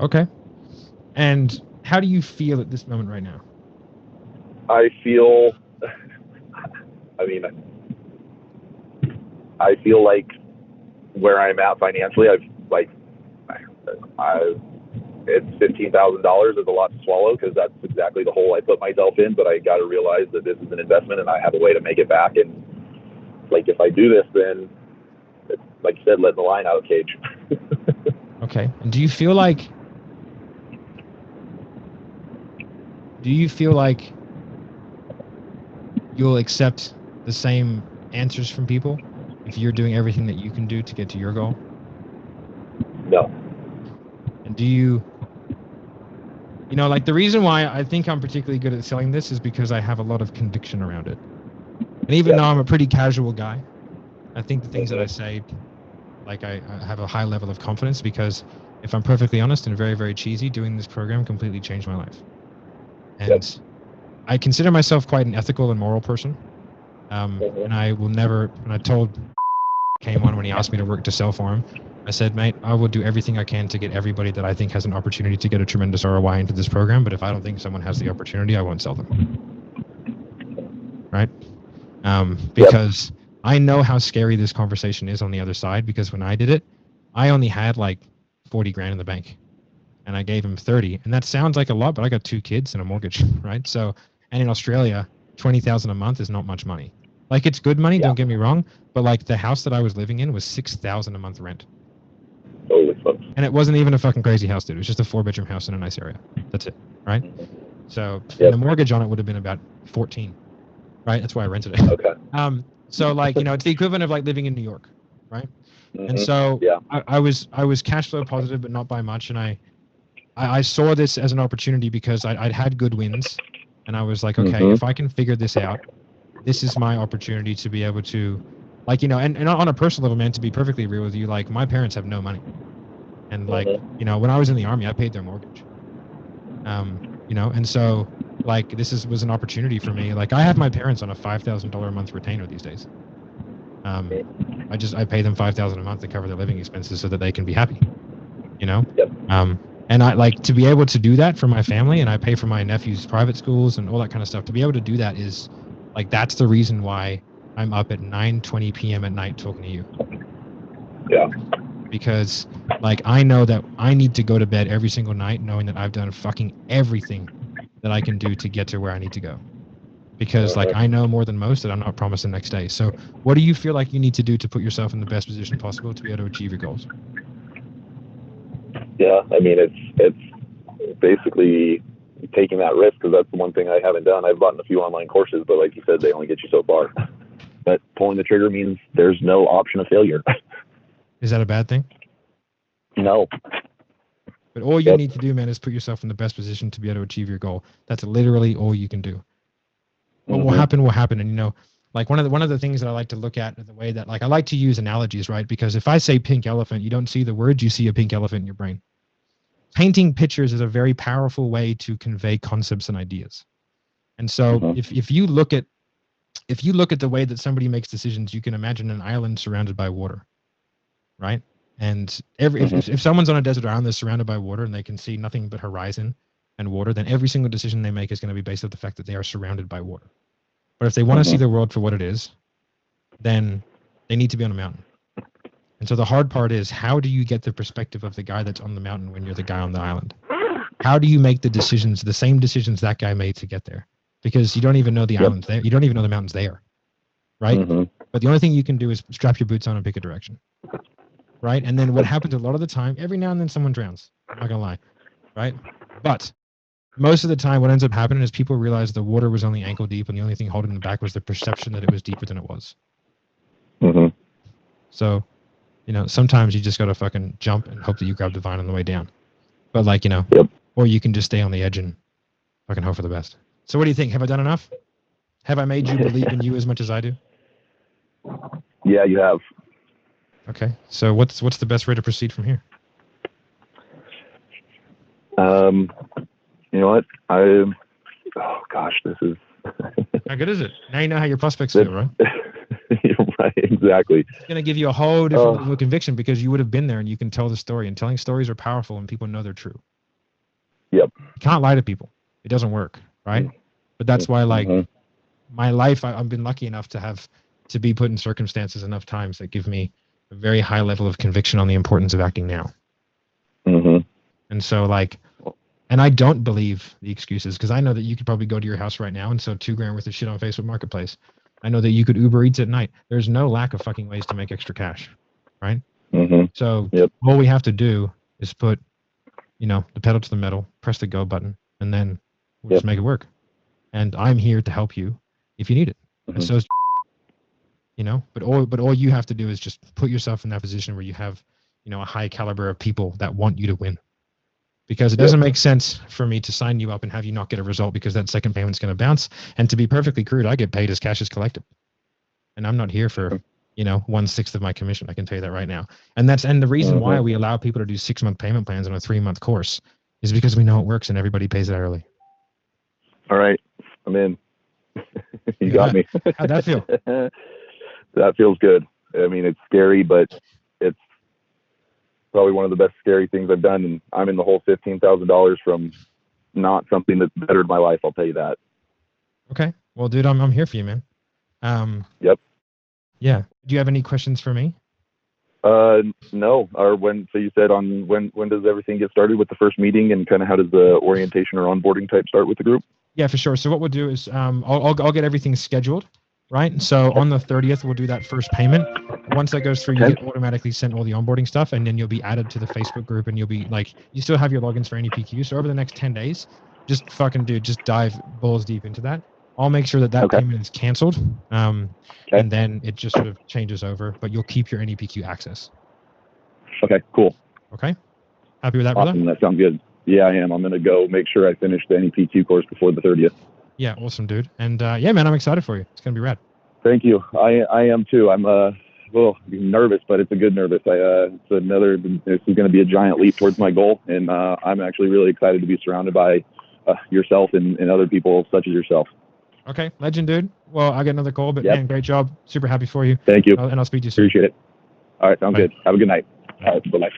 Okay. And how do you feel at this moment right now? I feel, I feel like where I'm at financially, it's $15,000 is a lot to swallow because that's exactly the hole I put myself in. But I got to realize that this is an investment, and I have a way to make it back. And like if I do this, then it's, like you said, letting the line out of the cage. Okay. And do you feel like you'll accept the same answers from people if you're doing everything that you can do to get to your goal? No. And do you like the reason why I think I'm particularly good at selling this is because I have a lot of conviction around it. And even though I'm a pretty casual guy, I think the things that I say, like I have a high level of confidence because if I'm perfectly honest and very, very cheesy, doing this program completely changed my life. And I consider myself quite an ethical and moral person. And I will never, and I told came on when he asked me to work to sell for him, I said, mate, I will do everything I can to get everybody that I think has an opportunity to get a tremendous ROI into this program. But if I don't think someone has the opportunity, I won't sell them. Right? Because I know how scary this conversation is on the other side, because when I did it, I only had like 40 grand in the bank and I gave him 30. And that sounds like a lot, but I got 2 kids and a mortgage, right? So, and in Australia, 20,000 a month is not much money. Like it's good money, don't get me wrong, but like the house that I was living in was 6,000 a month rent. Holy fuck. And it wasn't even a fucking crazy house, dude. It was just a 4-bedroom house in a nice area. That's it, right? So, and the mortgage on it would have been about 14, right? That's why I rented it. Okay. So like, it's the equivalent of like living in New York, right? And so I was cash flow positive, but not by much. And I saw this as an opportunity because I'd had good wins, and I was like, okay, if I can figure this out, this is my opportunity to be able to, like, and on a personal level, man, to be perfectly real with you, like my parents have no money. And like, when I was in the Army, I paid their mortgage. And so like was an opportunity for me. Like I have my parents on a $5,000 a month retainer these days. I pay them $5,000 a month to cover their living expenses so that they can be happy, and I like to be able to do that for my family, and I pay for my nephew's private schools and all that kind of stuff. To be able to do that is like, that's the reason why I'm up at 9:20 p.m. at night talking to you. Yeah. Because like, I know that I need to go to bed every single night knowing that I've done fucking everything that I can do to get to where I need to go. Because like, I know more than most that I'm not promised the next day. So what do you feel like you need to do to put yourself in the best position possible to be able to achieve your goals? Yeah, I mean, it's basically taking that risk, because that's the one thing I haven't done. I've bought a few online courses, but like you said, they only get you so far. But pulling the trigger means there's no option of failure. Is that a bad thing? No. But all you need to do, man, is put yourself in the best position to be able to achieve your goal. That's literally all you can do. What will happen will happen. And like one of the things that I like to look at, the way that, like, I like to use analogies, right? Because if I say pink elephant, you don't see the words, you see a pink elephant in your brain. Painting pictures is a very powerful way to convey concepts and ideas. And so if you look at the way that somebody makes decisions, you can imagine an island surrounded by water, right? And if someone's on a desert island that's surrounded by water and they can see nothing but horizon and water, then every single decision they make is going to be based on the fact that they are surrounded by water. But if they want to see the world for what it is, then they need to be on a mountain. And so the hard part is, how do you get the perspective of the guy that's on the mountain when you're the guy on the island? How do you make the decisions, the same decisions that guy made to get there? Because you don't even know the island's there. You don't even know the mountain's there, right? But the only thing you can do is strap your boots on and pick a direction, right? And then what happens a lot of the time, every now and then someone drowns. I'm not going to lie, right? But most of the time, what ends up happening is people realize the water was only ankle deep, and the only thing holding them back was the perception that it was deeper than it was. So, sometimes you just got to fucking jump and hope that you grab the vine on the way down. But like, or you can just stay on the edge and fucking hope for the best. So what do you think? Have I done enough? Have I made you believe in you as much as I do? Yeah, you have. Okay. So what's the best way to proceed from here? You know what? Oh gosh, this is How good is it? Now you know how your prospects feel, right? Right, exactly. It's going to give you a whole different level of conviction because you would have been there and you can tell the story. And telling stories are powerful and people know they're true. Yep. You can't lie to people. It doesn't work, right? But that's why, like, my life, I've been lucky enough to be put in circumstances enough times that give me a very high level of conviction on the importance of acting now. And so, like, and I don't believe the excuses because I know that you could probably go to your house right now and sell $2,000 worth of shit on Facebook Marketplace. I know that you could Uber Eats at night. There's no lack of fucking ways to make extra cash, right? So all we have to do is put, the pedal to the metal, press the go button, and then we'll just make it work. And I'm here to help you if you need it. And so, but all you have to do is just put yourself in that position where you have, a high caliber of people that want you to win. Because it doesn't make sense for me to sign you up and have you not get a result because that second payment's going to bounce. And to be perfectly crude, I get paid as cash is collected. And I'm not here for, 1/6 of my commission. I can tell you that right now. And the reason why we allow people to do 6-month payment plans on a 3-month course is because we know it works and everybody pays it early. All right. I'm in. You got me. How'd that feel? That feels good. I mean, it's scary, but it's probably one of the best scary things I've done. And I'm in the whole $15,000 from not something that's bettered my life. I'll tell you that. Okay. Well, dude, I'm here for you, man. Yep. Yeah. Do you have any questions for me? No. Or so you said when does everything get started with the first meeting and kind of how does the orientation or onboarding type start with the group? Yeah, for sure. So what we'll do is I'll get everything scheduled, right? So on the 30th, we'll do that first payment. Once that goes through, you get automatically sent all the onboarding stuff, and then you'll be added to the Facebook group, and you'll be like, you still have your logins for any PQ. So over the next 10 days, just dive balls deep into that. I'll make sure that payment is canceled, and then it just sort of changes over, but you'll keep your NEPQ access. Okay, cool. Okay. Happy with that, awesome, brother? That sounds good. Yeah, I am. I'm going to go make sure I finish the NEPQ course before the 30th. Yeah, awesome, dude. And yeah, man, I'm excited for you. It's going to be rad. Thank you. I am too. I'm nervous, but it's a good nervous. This is going to be a giant leap towards my goal. And I'm actually really excited to be surrounded by yourself and other people such as yourself. Okay, legend, dude. Well, I got another call, but man, great job. Super happy for you. Thank you. And I'll speak to you soon. Appreciate it. All right, sounds good. Have a good night. All right, bye-bye.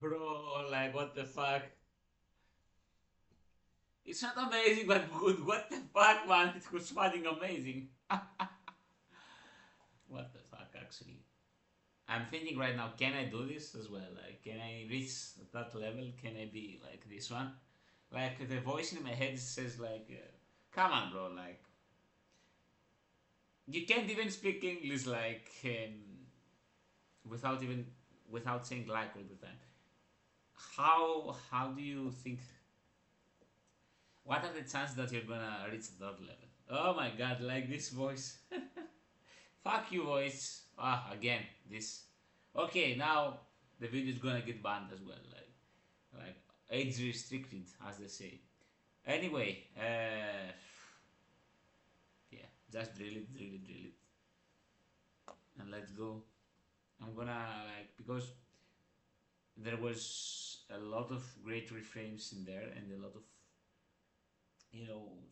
Bro, like, what the fuck? It's not amazing, but good. What the fuck, man? It was fucking amazing. What the fuck, actually? I'm thinking right now, can I do this as well? Like, can I reach that level? Can I be like this one? Like, the voice in my head says, like, come on, bro, like, you can't even speak English, like, without saying like all the time. How do you think, what are the chances that you're gonna reach that level? Oh my god, like this voice. Fuck you, voice. Again, this. Okay, now the video is gonna get banned as well, like age restricted, as they say. Anyway, yeah, just drill it, and let's go. I'm gonna, like, because there was a lot of great reframes in there and a lot of,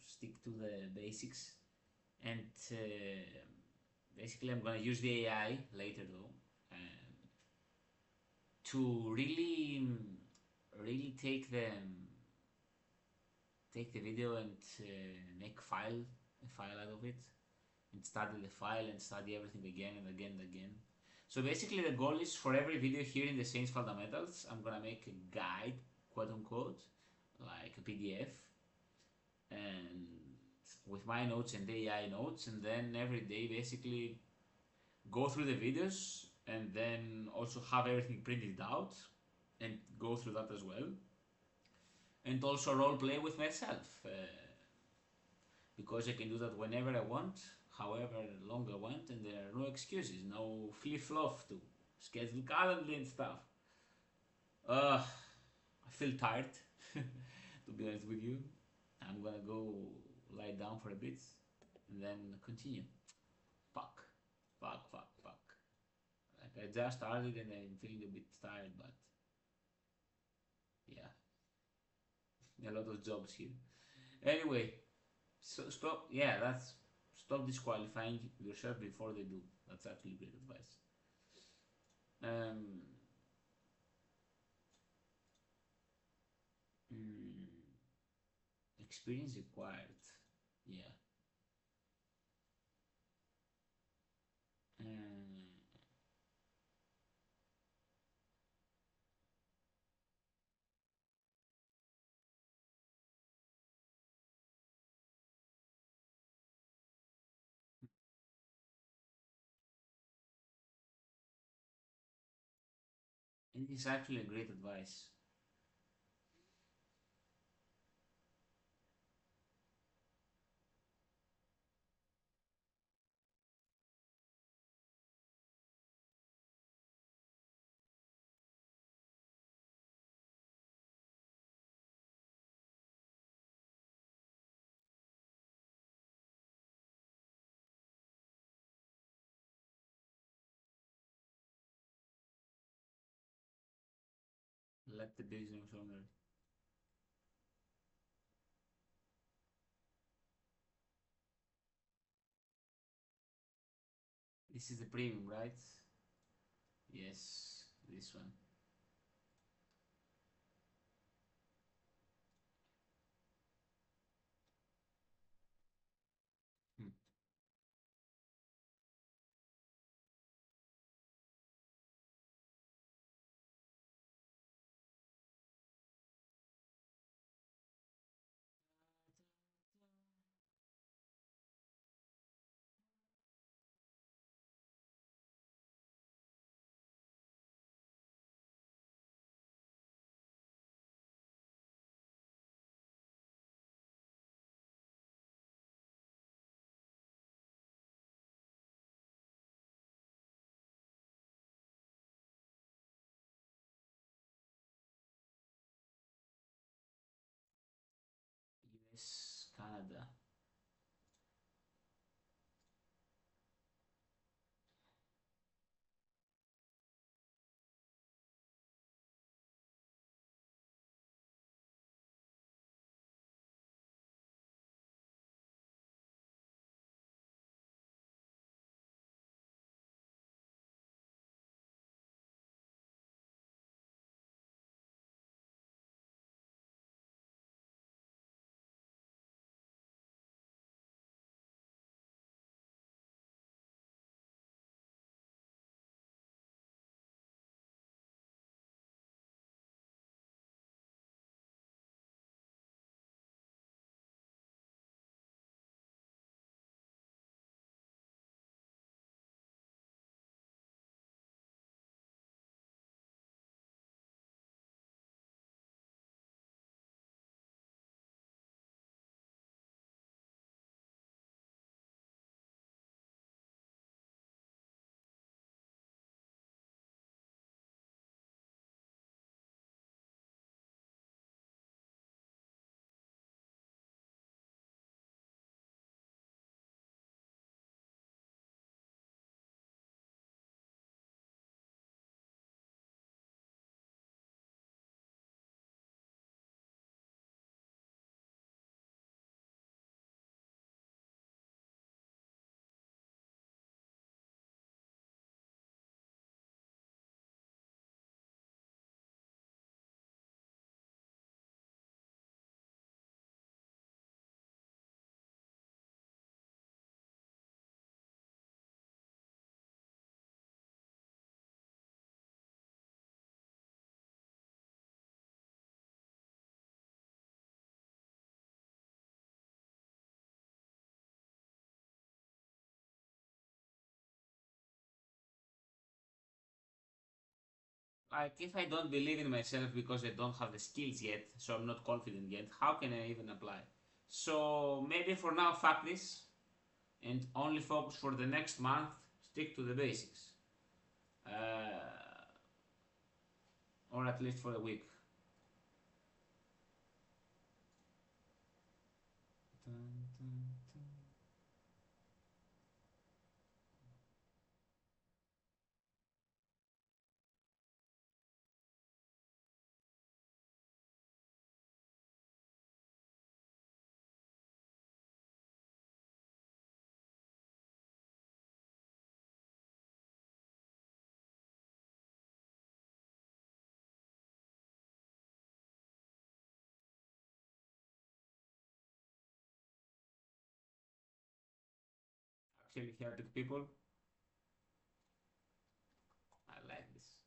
stick to the basics, and basically I'm gonna use the AI later though, to really take the video and make a file out of it, and study the file and study everything again and again and again. So basically the goal is, for every video here in the Saints Fundamentals, I'm gonna make a guide, quote unquote, like a PDF, and with my notes and the AI notes, and then every day basically go through the videos, and then also have everything printed out and go through that as well, and also role play with myself, because I can do that whenever I want, however long I want, and there are no excuses, no flip-flop to schedule Calendly and stuff. I feel tired, to be honest with you. I'm gonna go lie down for a bit and then continue. Fuck. Like, I just started and I'm feeling a bit tired, but yeah. A lot of jobs here. Anyway, so stop. Yeah, that's stop disqualifying yourself before they do. That's actually great advice. Um, mm, Experience required. Yeah. Um, it is actually a great advice. Let the business owner. This is the premium, right? Yes, this one. Hmm. US, Canada. Like, if I don't believe in myself because I don't have the skills yet, so I'm not confident yet, how can I even apply? So maybe for now, fuck this and only focus for the next month, stick to the basics. Or at least for a week. Dun, dun, dun. actually helping people. I like this.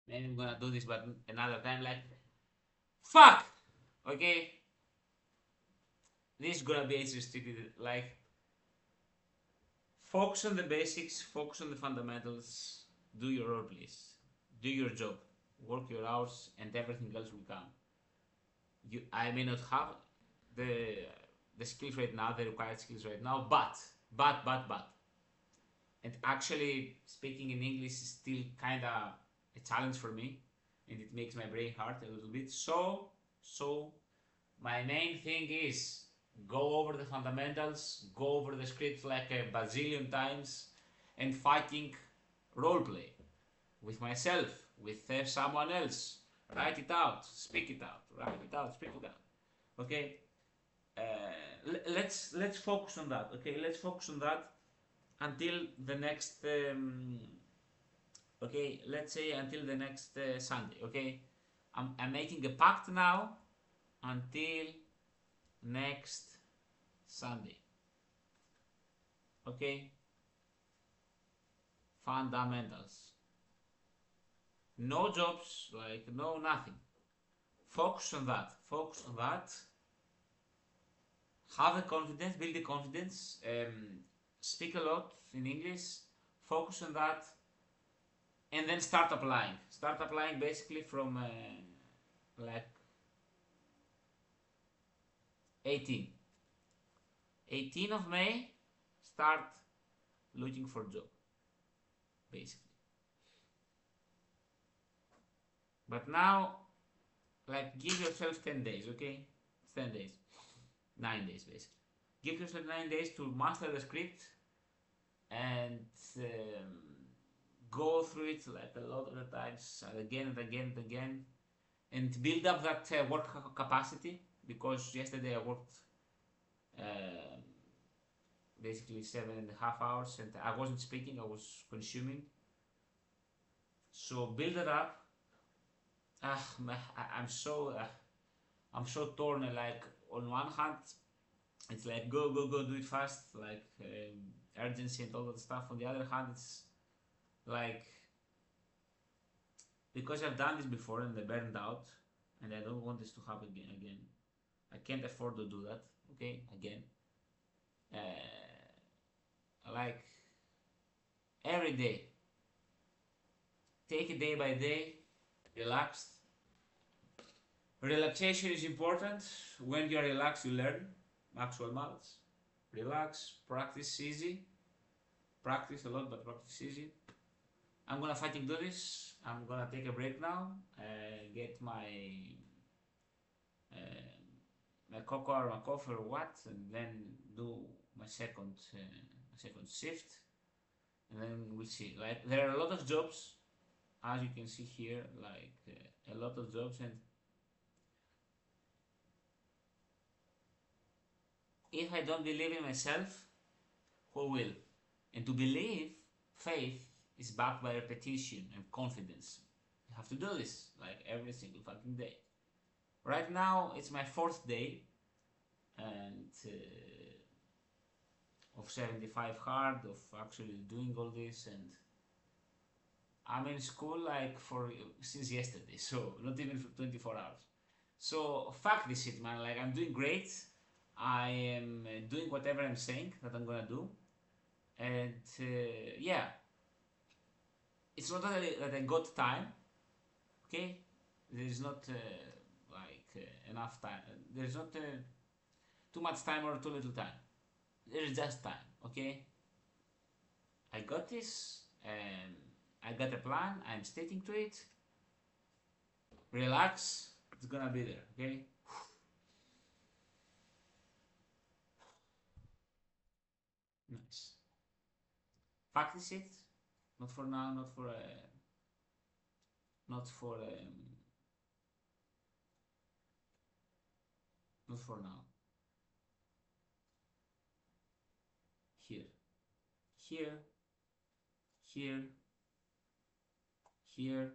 Maybe I'm gonna do this, but another time. Like, fuck. Okay, this is gonna be age restricted. Like, focus on the basics, focus on the fundamentals, do your role, please. Do your job, work your hours, and everything else will come. I may not have the the skills right now, the required skills right now, but, and actually speaking in English is still kind of a challenge for me, and it makes my brain hurt a little bit. So my main thing is go over the fundamentals, go over the script like a bazillion times, and fighting role play with myself, with someone else. Write it out, speak it out, write it out, speak it out. Okay, let's focus on that. Okay, let's focus on that until the next. Okay, let's say until the next Sunday. Okay, I'm making a pact now until next Sunday. Okay, fundamentals. No jobs, like no nothing. Focus on that. Focus on that. Have a confidence, build the confidence. Speak a lot in English. Focus on that, and then start applying. Start applying basically from like 18. 18 of May. Start looking for job, basically. But now, like, give yourself 10 days, okay? 10 days. 9 days, basically. Give yourself 9 days to master the script and go through it like a lot of the times, again and again and again, and build up that work capacity, because yesterday I worked uh, basically 7.5 hours and I wasn't speaking, I was consuming. So build it up. I'm so torn. Like, on one hand, it's like go do it fast, like urgency and all that stuff. On the other hand, it's like, because I've done this before and I burned out, and I don't want this to happen again. I can't afford to do that. Okay, again. Like, every day, take it day by day, relaxed. Relaxation is important. When you are relaxed, you learn. Maxwell Maltz. Relax, practice easy. Practice a lot, but practice easy. I'm gonna fighting do this. I'm gonna take a break now. Get my my cocoa or my coffee or what, and then do my second shift, and then we'll see. Like, there are a lot of jobs, as you can see here, like a lot of jobs, and if I don't believe in myself, who will? And to believe, faith is backed by repetition and confidence. You have to do this like every single fucking day. Right now, it's my 4th day, and of 75 hard, of actually doing all this, and I'm in school like for since yesterday, so not even for 24 hours. So fuck this shit, man. Like I'm doing great. I am doing whatever I'm saying that I'm gonna do, and yeah, it's not that I got time. Okay, there is not enough time. There is not too much time or too little time. There is just time. Okay, I got this. I got a plan. I'm sticking to it. Relax. It's gonna be there. Okay. Nice. Practice it. Not for now. Not for. Not for. Not for now. Here. Here. Here. Here.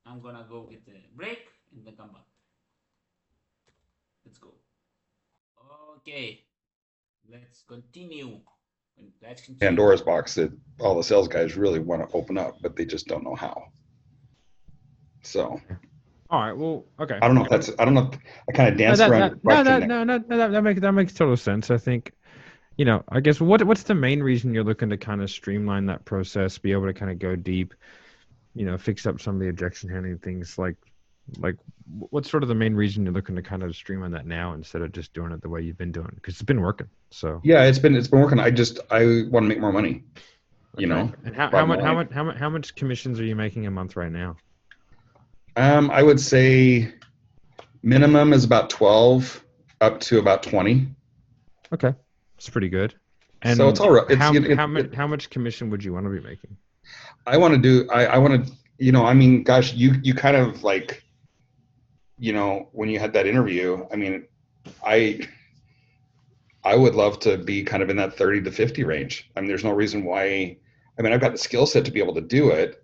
I'm gonna go get a break and then come back. Let's go. Okay. Let's continue. Let's continue. Pandora's box that all the sales guys really want to open up, but they just don't know how. So. All right. Well, okay. I don't know if that's. I don't know. If I kind of danced around your question. That makes total sense. I think, I guess what's the main reason you're looking to kind of streamline that process, be able to kind of go deep, fix up some of the objection handling things, like what's sort of the main reason you're looking to kind of streamline that now instead of just doing it the way you've been doing, because it's been working. So yeah, it's been working. I want to make more money. Okay. And how much commissions are you making a month right now? I would say minimum is about 12 up to about 20. Okay. It's pretty good. And so it's all right. How much commission would you want to be making? I want to do, I want to, I mean, gosh, you kind of like, when you had that interview, I mean, I would love to be kind of in that 30 to 50 range. I mean, there's no reason why, I've got the skill set to be able to do it.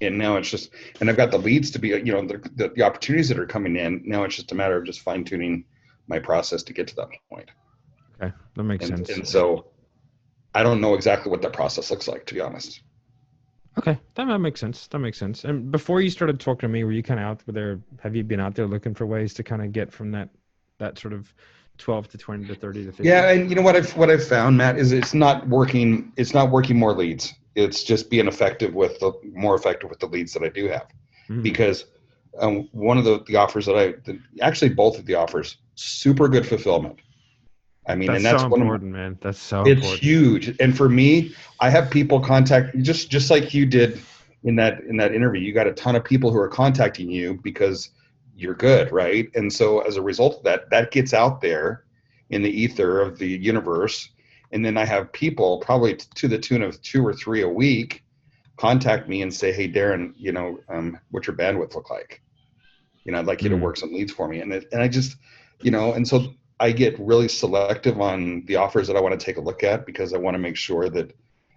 And now it's just, and I've got the leads to be, the opportunities that are coming in. Now it's just a matter of just fine tuning my process to get to that point. Okay, that makes sense. And so I don't know exactly what that process looks like, to be honest. Okay, that makes sense. That makes sense. And before you started talking to me, were you kind of out there? Have you been out there looking for ways to kind of get from that sort of 12 to 20 to 30 to 50? Yeah, and what I've found, Matt, is it's not working more leads. It's just being more effective with the leads that I do have. Mm-hmm. Because one of the offers actually both of the offers, super good fulfillment. That's so important, man. That's so important. It's huge. And for me, I have people contact just like you did in that interview. You got a ton of people who are contacting you because you're good, right? And so as a result of that gets out there in the ether of the universe. And then I have people probably to the tune of 2 or 3 a week contact me and say, "Hey, Darren, what's your bandwidth look like? I'd like you to work some leads for me." And I just, and so I get really selective on the offers that I want to take a look at, because I want to make sure that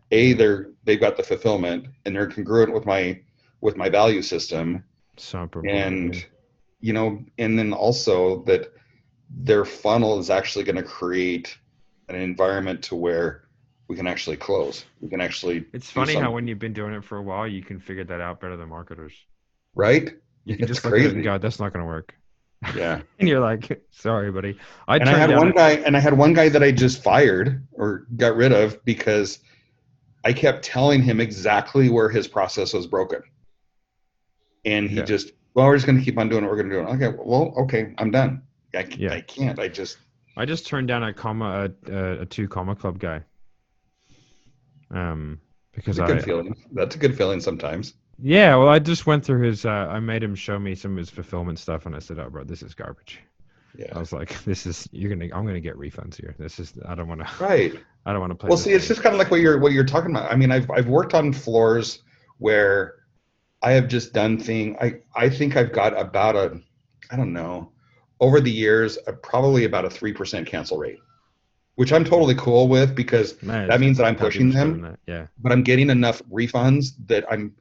they've got the fulfillment and they're congruent with my value system. And and then also that their funnel is actually going to create an environment to where we can actually close. We can actually. It's funny how when you've been doing it for a while, you can figure that out better than marketers. Right? You can just look at it and go, "That's not going to work." Yeah. And you're like, "Sorry, buddy." I had one guy that I just fired or got rid of because I kept telling him exactly where his process was broken. And he just, we're just going to keep on doing what we're going to do. Okay, I'm done. I can't. I just turned down a 2 comma club guy. Because that's a good feeling sometimes. Yeah, well, I just went through his. I made him show me some of his fulfillment stuff, and I said, "Oh, bro, this is garbage." Yeah. I was like, I'm gonna get refunds here. I don't want to. Right. I don't want to play. Well, see, it's just kind of like what you're talking about. I mean, I've worked on floors where I have just done things. I think I've got about I don't know, over the years, probably about a 3% cancel rate, which I'm totally cool with, because that means that I'm pushing them. Yeah. But I'm getting enough refunds that I'm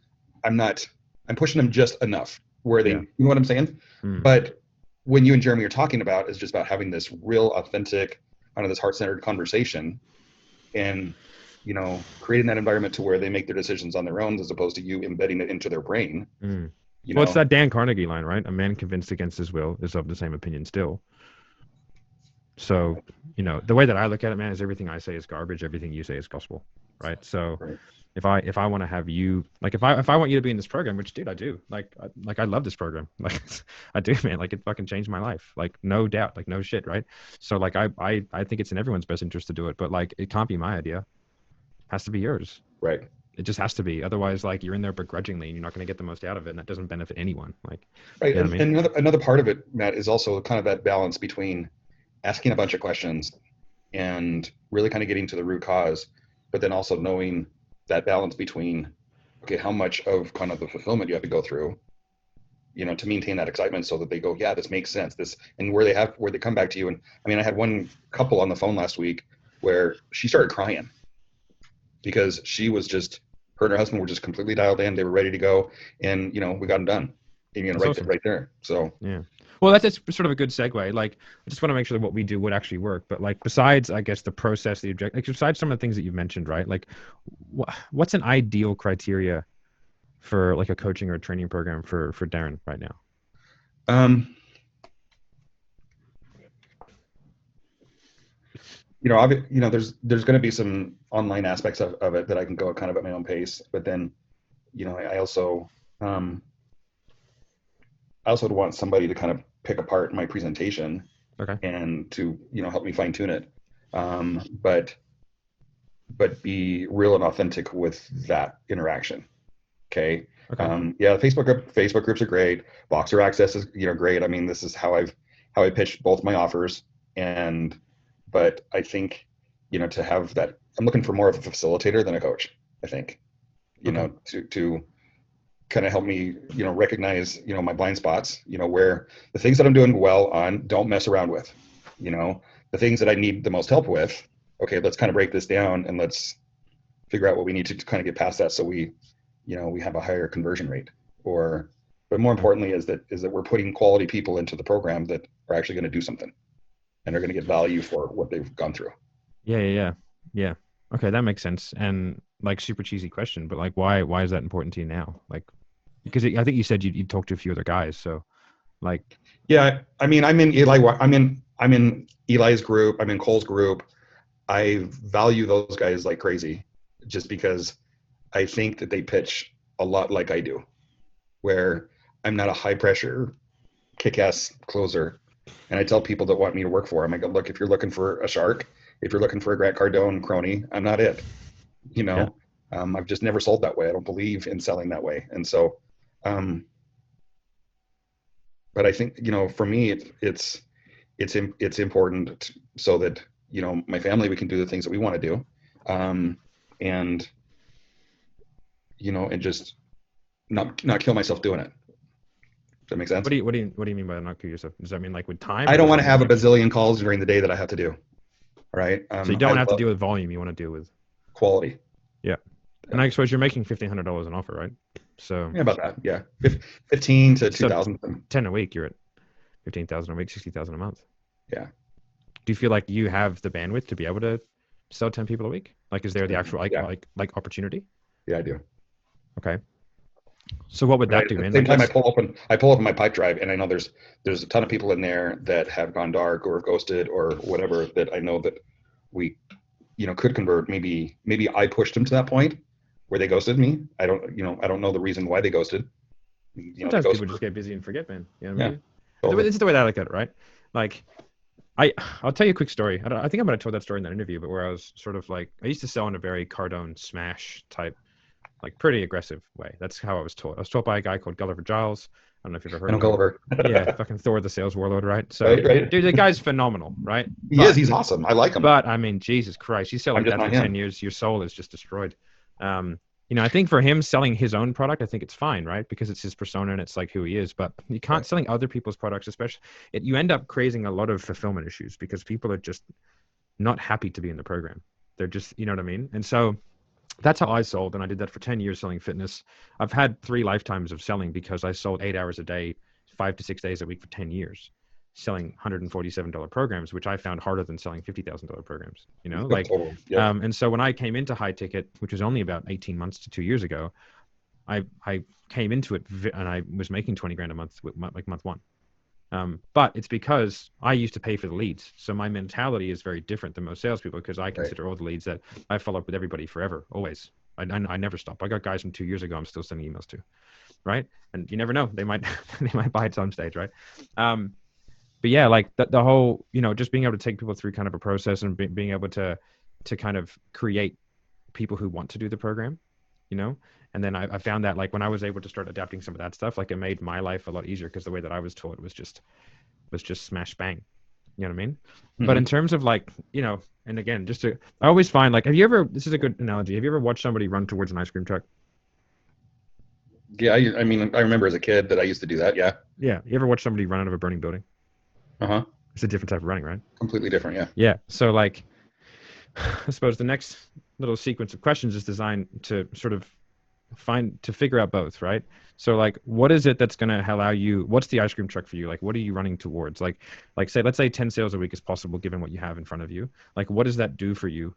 pushing them just enough where they, you know what I'm saying? But when you and Jeremy are talking about is just about having this real authentic, kind of this heart-centered conversation. and, you know, creating that environment to where they make their decisions on their own as opposed to you embedding it into their brain. Mm. You Well, know? it's that Dan Carnegie line, right? A man convinced against his will is of the same opinion still. So, you know, the way that I look at it, man, is everything I say is garbage. Everything you say is gospel, right? So Right. if I want to have you, like, if I want you to be in this program, which, dude, I do, like I love this program. Like, I do, man. Like, it fucking changed my life. Like, no doubt, like, no shit, right? So, like, I think it's in everyone's best interest to do it, but, like, it can't be my idea. It has to be yours. Right. It just has to be. Otherwise, like, you're in there begrudgingly and you're not going to get the most out of it, and that doesn't benefit anyone. Like, Right. You know what I And mean? another part of it, Matt, is also kind of that balance between asking a bunch of questions and really kind of getting to the root cause, but then also knowing that balance between, okay, how much of kind of the fulfillment you have to go through, you know, to maintain that excitement so that they go, yeah, this makes sense. This, and where they come back to you. And I mean, I had one couple on the phone last week where she started crying because she was just, her and her husband were just completely dialed in. They were ready to go. And, you know, we got them done. And, you know, That's awesome. right there. So, Yeah. Well, that's sort of a good segue. Like, I just want to make sure that what we do would actually work. But, like, besides, I guess, the process, the object, like, besides some of the things that you've mentioned, right? Like, what's an ideal criteria for, like, a coaching or a training program for Darren right now? you know, there's going to be some online aspects of it that I can go kind of at my own pace, but then, you know, I also would want somebody to kind of pick apart my presentation, Okay. and to, you know, help me fine tune it, but be real and authentic with that interaction. Okay. Okay. Yeah, Facebook groups are great. Boxer Access is, you know, great. I mean, this is how I pitched both my offers, but I think, you know, to have that, I'm looking for more of a facilitator than a coach. I think, you Okay. know, to kind of help me, you know, recognize, you know, my blind spots, you know, where the things that I'm doing well on, don't mess around with, you know, the things that I need the most help with. Okay, let's kind of break this down and let's figure out what we need to kind of get past that, so we, you know, we have a higher conversion rate. But more importantly is that we're putting quality people into the program that are actually going to do something and are going to get value for what they've gone through. Yeah. Okay, that makes sense. And, like, super cheesy question, but, like, why is that important to you now? Like, because I think you said you talked to a few other guys, so, like. Yeah, I mean, I'm in Eli's group. I'm in Cole's group. I value those guys like crazy, just because I think that they pitch a lot like I do, where I'm not a high pressure, kick-ass closer. And I tell people that want me to work for them, I go, look, if you're looking for a shark, if you're looking for a Grant Cardone crony, I'm not it. You know, yeah. I've just never sold that way. I don't believe in selling that way. And so, but I think, you know, for me, it's important so that, you know, my family, we can do the things that we want to do. And, you know, and just not kill myself doing it. Does that make sense? What do you mean by not kill yourself? Does that mean, like, with time? I don't want to have a bazillion calls during the day that I have to do. Right. So you don't have to deal with volume. You want to deal with quality. Yeah. And I suppose you're making $1,500 an offer, right? So yeah, about that. Yeah. 15 to 2,000. 10 a week. You're at 15,000 a week, 60,000 a month. Yeah. Do you feel like you have the bandwidth to be able to sell 10 people a week? Like, is there the actual like opportunity? Yeah, I do. Okay. So what would that do? At the same time, I pull open my pipe drive, and I know there's a ton of people in there that have gone dark or ghosted or whatever, that I know that we, you know, could convert. Maybe I pushed them to that point where they ghosted me. I don't know the reason why they ghosted. Sometimes people just get busy and forget, man. You know what I mean? Totally. This is the way that I look at it, right? Like, I'll tell you a quick story. I think I might have told that story in that interview, but where I was sort of like, I used to sell in a very Cardone smash type, like, pretty aggressive way. That's how I was taught. I was taught by a guy called Gulliver Giles. I don't know if you've ever heard of him. Gulliver. Yeah, fucking Thor the sales warlord, right? So, right. Dude, the guy's phenomenal, right? He's awesome. I like him. But, I mean, Jesus Christ, you sell like that for 10 years, your soul is just destroyed. You know, I think for him selling his own product, I think it's fine, right? Because it's his persona and it's like who he is. But you can't selling other people's products, especially, you end up creating a lot of fulfillment issues because people are just not happy to be in the program. They're just, you know what I mean? And so that's how I sold. And I did that for 10 years selling fitness. I've had 3 lifetimes of selling because I sold 8 hours a day, 5 to 6 days a week for 10 years. selling $147 programs, which I found harder than selling $50,000 programs, you know, Totally. Yep. and so when I came into high ticket, which was only about 18 months to 2 years ago, I came into it and I was making 20 grand a month with like month one. But it's because I used to pay for the leads. So my mentality is very different than most salespeople, because I consider all the leads that I follow up with everybody forever, always. I never stop. I got guys from 2 years ago I'm still sending emails to, right? And you never know, they might they might buy at some stage, right? But yeah, like the whole, you know, just being able to take people through kind of a process and being able to kind of create people who want to do the program, you know. And then I found that, like, when I was able to start adapting some of that stuff, like, it made my life a lot easier, because the way that I was taught was just smash bang. You know what I mean? Mm-hmm. But in terms of, like, you know, and again, I always find, like, this is a good analogy. Have you ever watched somebody run towards an ice cream truck? Yeah, I mean, I remember as a kid that I used to do that. Yeah. Yeah. You ever watch somebody run out of a burning building? Uh-huh. It's a different type of running, right? Completely different, yeah. Yeah. So, like, I suppose the next little sequence of questions is designed to sort of figure out both, right? So, like, what is it that's going to allow you, what's the ice cream truck for you? Like, what are you running towards? Like let's say 10 sales a week is possible given what you have in front of you. Like, what does that do for you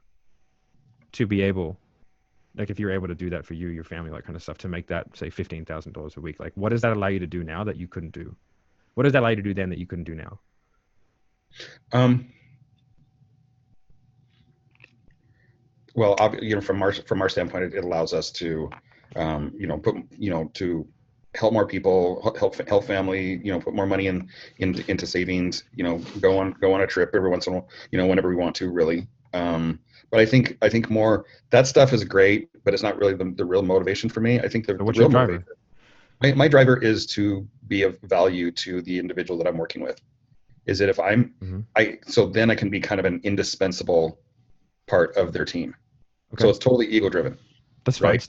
to be able, like, if you're able to do that for you, your family, that kind of stuff, to make that, say, $15,000 a week? Like, what does that allow you to do now that you couldn't do? What does that allow you to do then that you couldn't do now? Well, you know, from our standpoint, it allows us to, you know, to help more people, help family, you know, put more money into savings, you know, go on a trip every once in a while, you know, whenever we want to, really. But I think more, that stuff is great, but it's not really the real motivation for me. I think the what's real your driver? My driver is to be of value to the individual that I'm working with. Is that if so then I can be kind of an indispensable part of their team. Okay. So it's totally ego driven. That's right. It's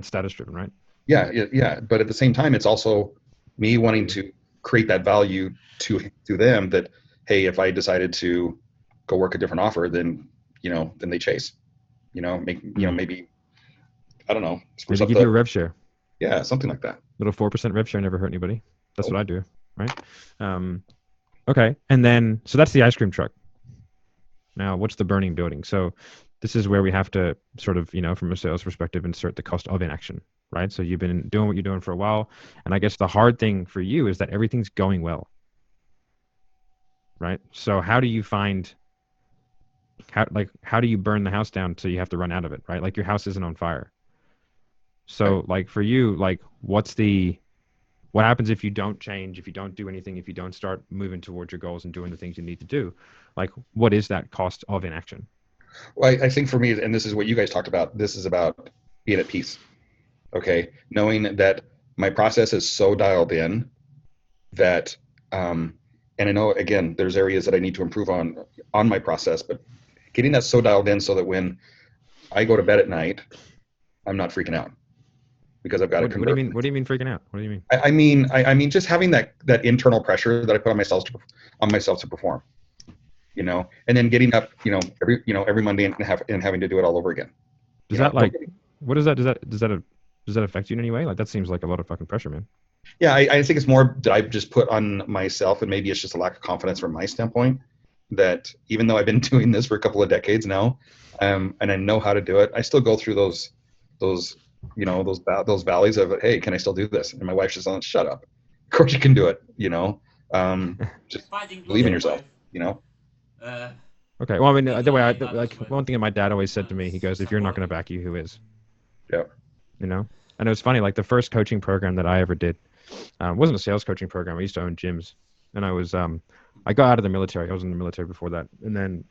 status driven, right? Yeah. But at the same time, it's also me wanting to create that value to them, that, hey, if I decided to go work a different offer, then, you know, then they chase, you know, maybe, I don't know. Maybe give you a rev share. Yeah, something like that. Little 4% rev share never hurt anybody. That's what I do, right? Okay, and then, so that's the ice cream truck. Now, what's the burning building? So this is where we have to sort of, you know, from a sales perspective, insert the cost of inaction, right? So you've been doing what you're doing for a while, and I guess the hard thing for you is that everything's going well, right? So how do you find, how do you burn the house down so you have to run out of it, right? Like, your house isn't on fire. So, like, for you, like, what happens if you don't change, if you don't do anything, if you don't start moving towards your goals and doing the things you need to do? Like, what is that cost of inaction? Well, I think for me, and this is what you guys talked about, this is about being at peace. Okay. Knowing that my process is so dialed in that, and I know, again, there's areas that I need to improve on my process, but getting that so dialed in so that when I go to bed at night, I'm not freaking out. Because I've got to convert. What do you mean freaking out? What do you mean? I mean just having that internal pressure that I put on myself to perform, you know, and then getting up, every Monday and having to do it all over again. Does that, like, what is that? Does that affect you in any way? Like, that seems like a lot of fucking pressure, man. Yeah, I think it's more that I just put on myself, and maybe it's just a lack of confidence from my standpoint, that even though I've been doing this for a couple of decades now, and I know how to do it, I still go through those you know, those valleys of, hey, can I still do this? And my wife's just on, shut up. Of course you can do it, you know. Just believe in yourself, you know. Okay. Well, I mean, the way like, one thing that my dad always said to me, he goes, if you're not going to back you, who is? Yeah. You know? And it was funny, like, the first coaching program that I ever did wasn't a sales coaching program. I used to own gyms. And I was, I got out of the military. I was in the military before that. And then,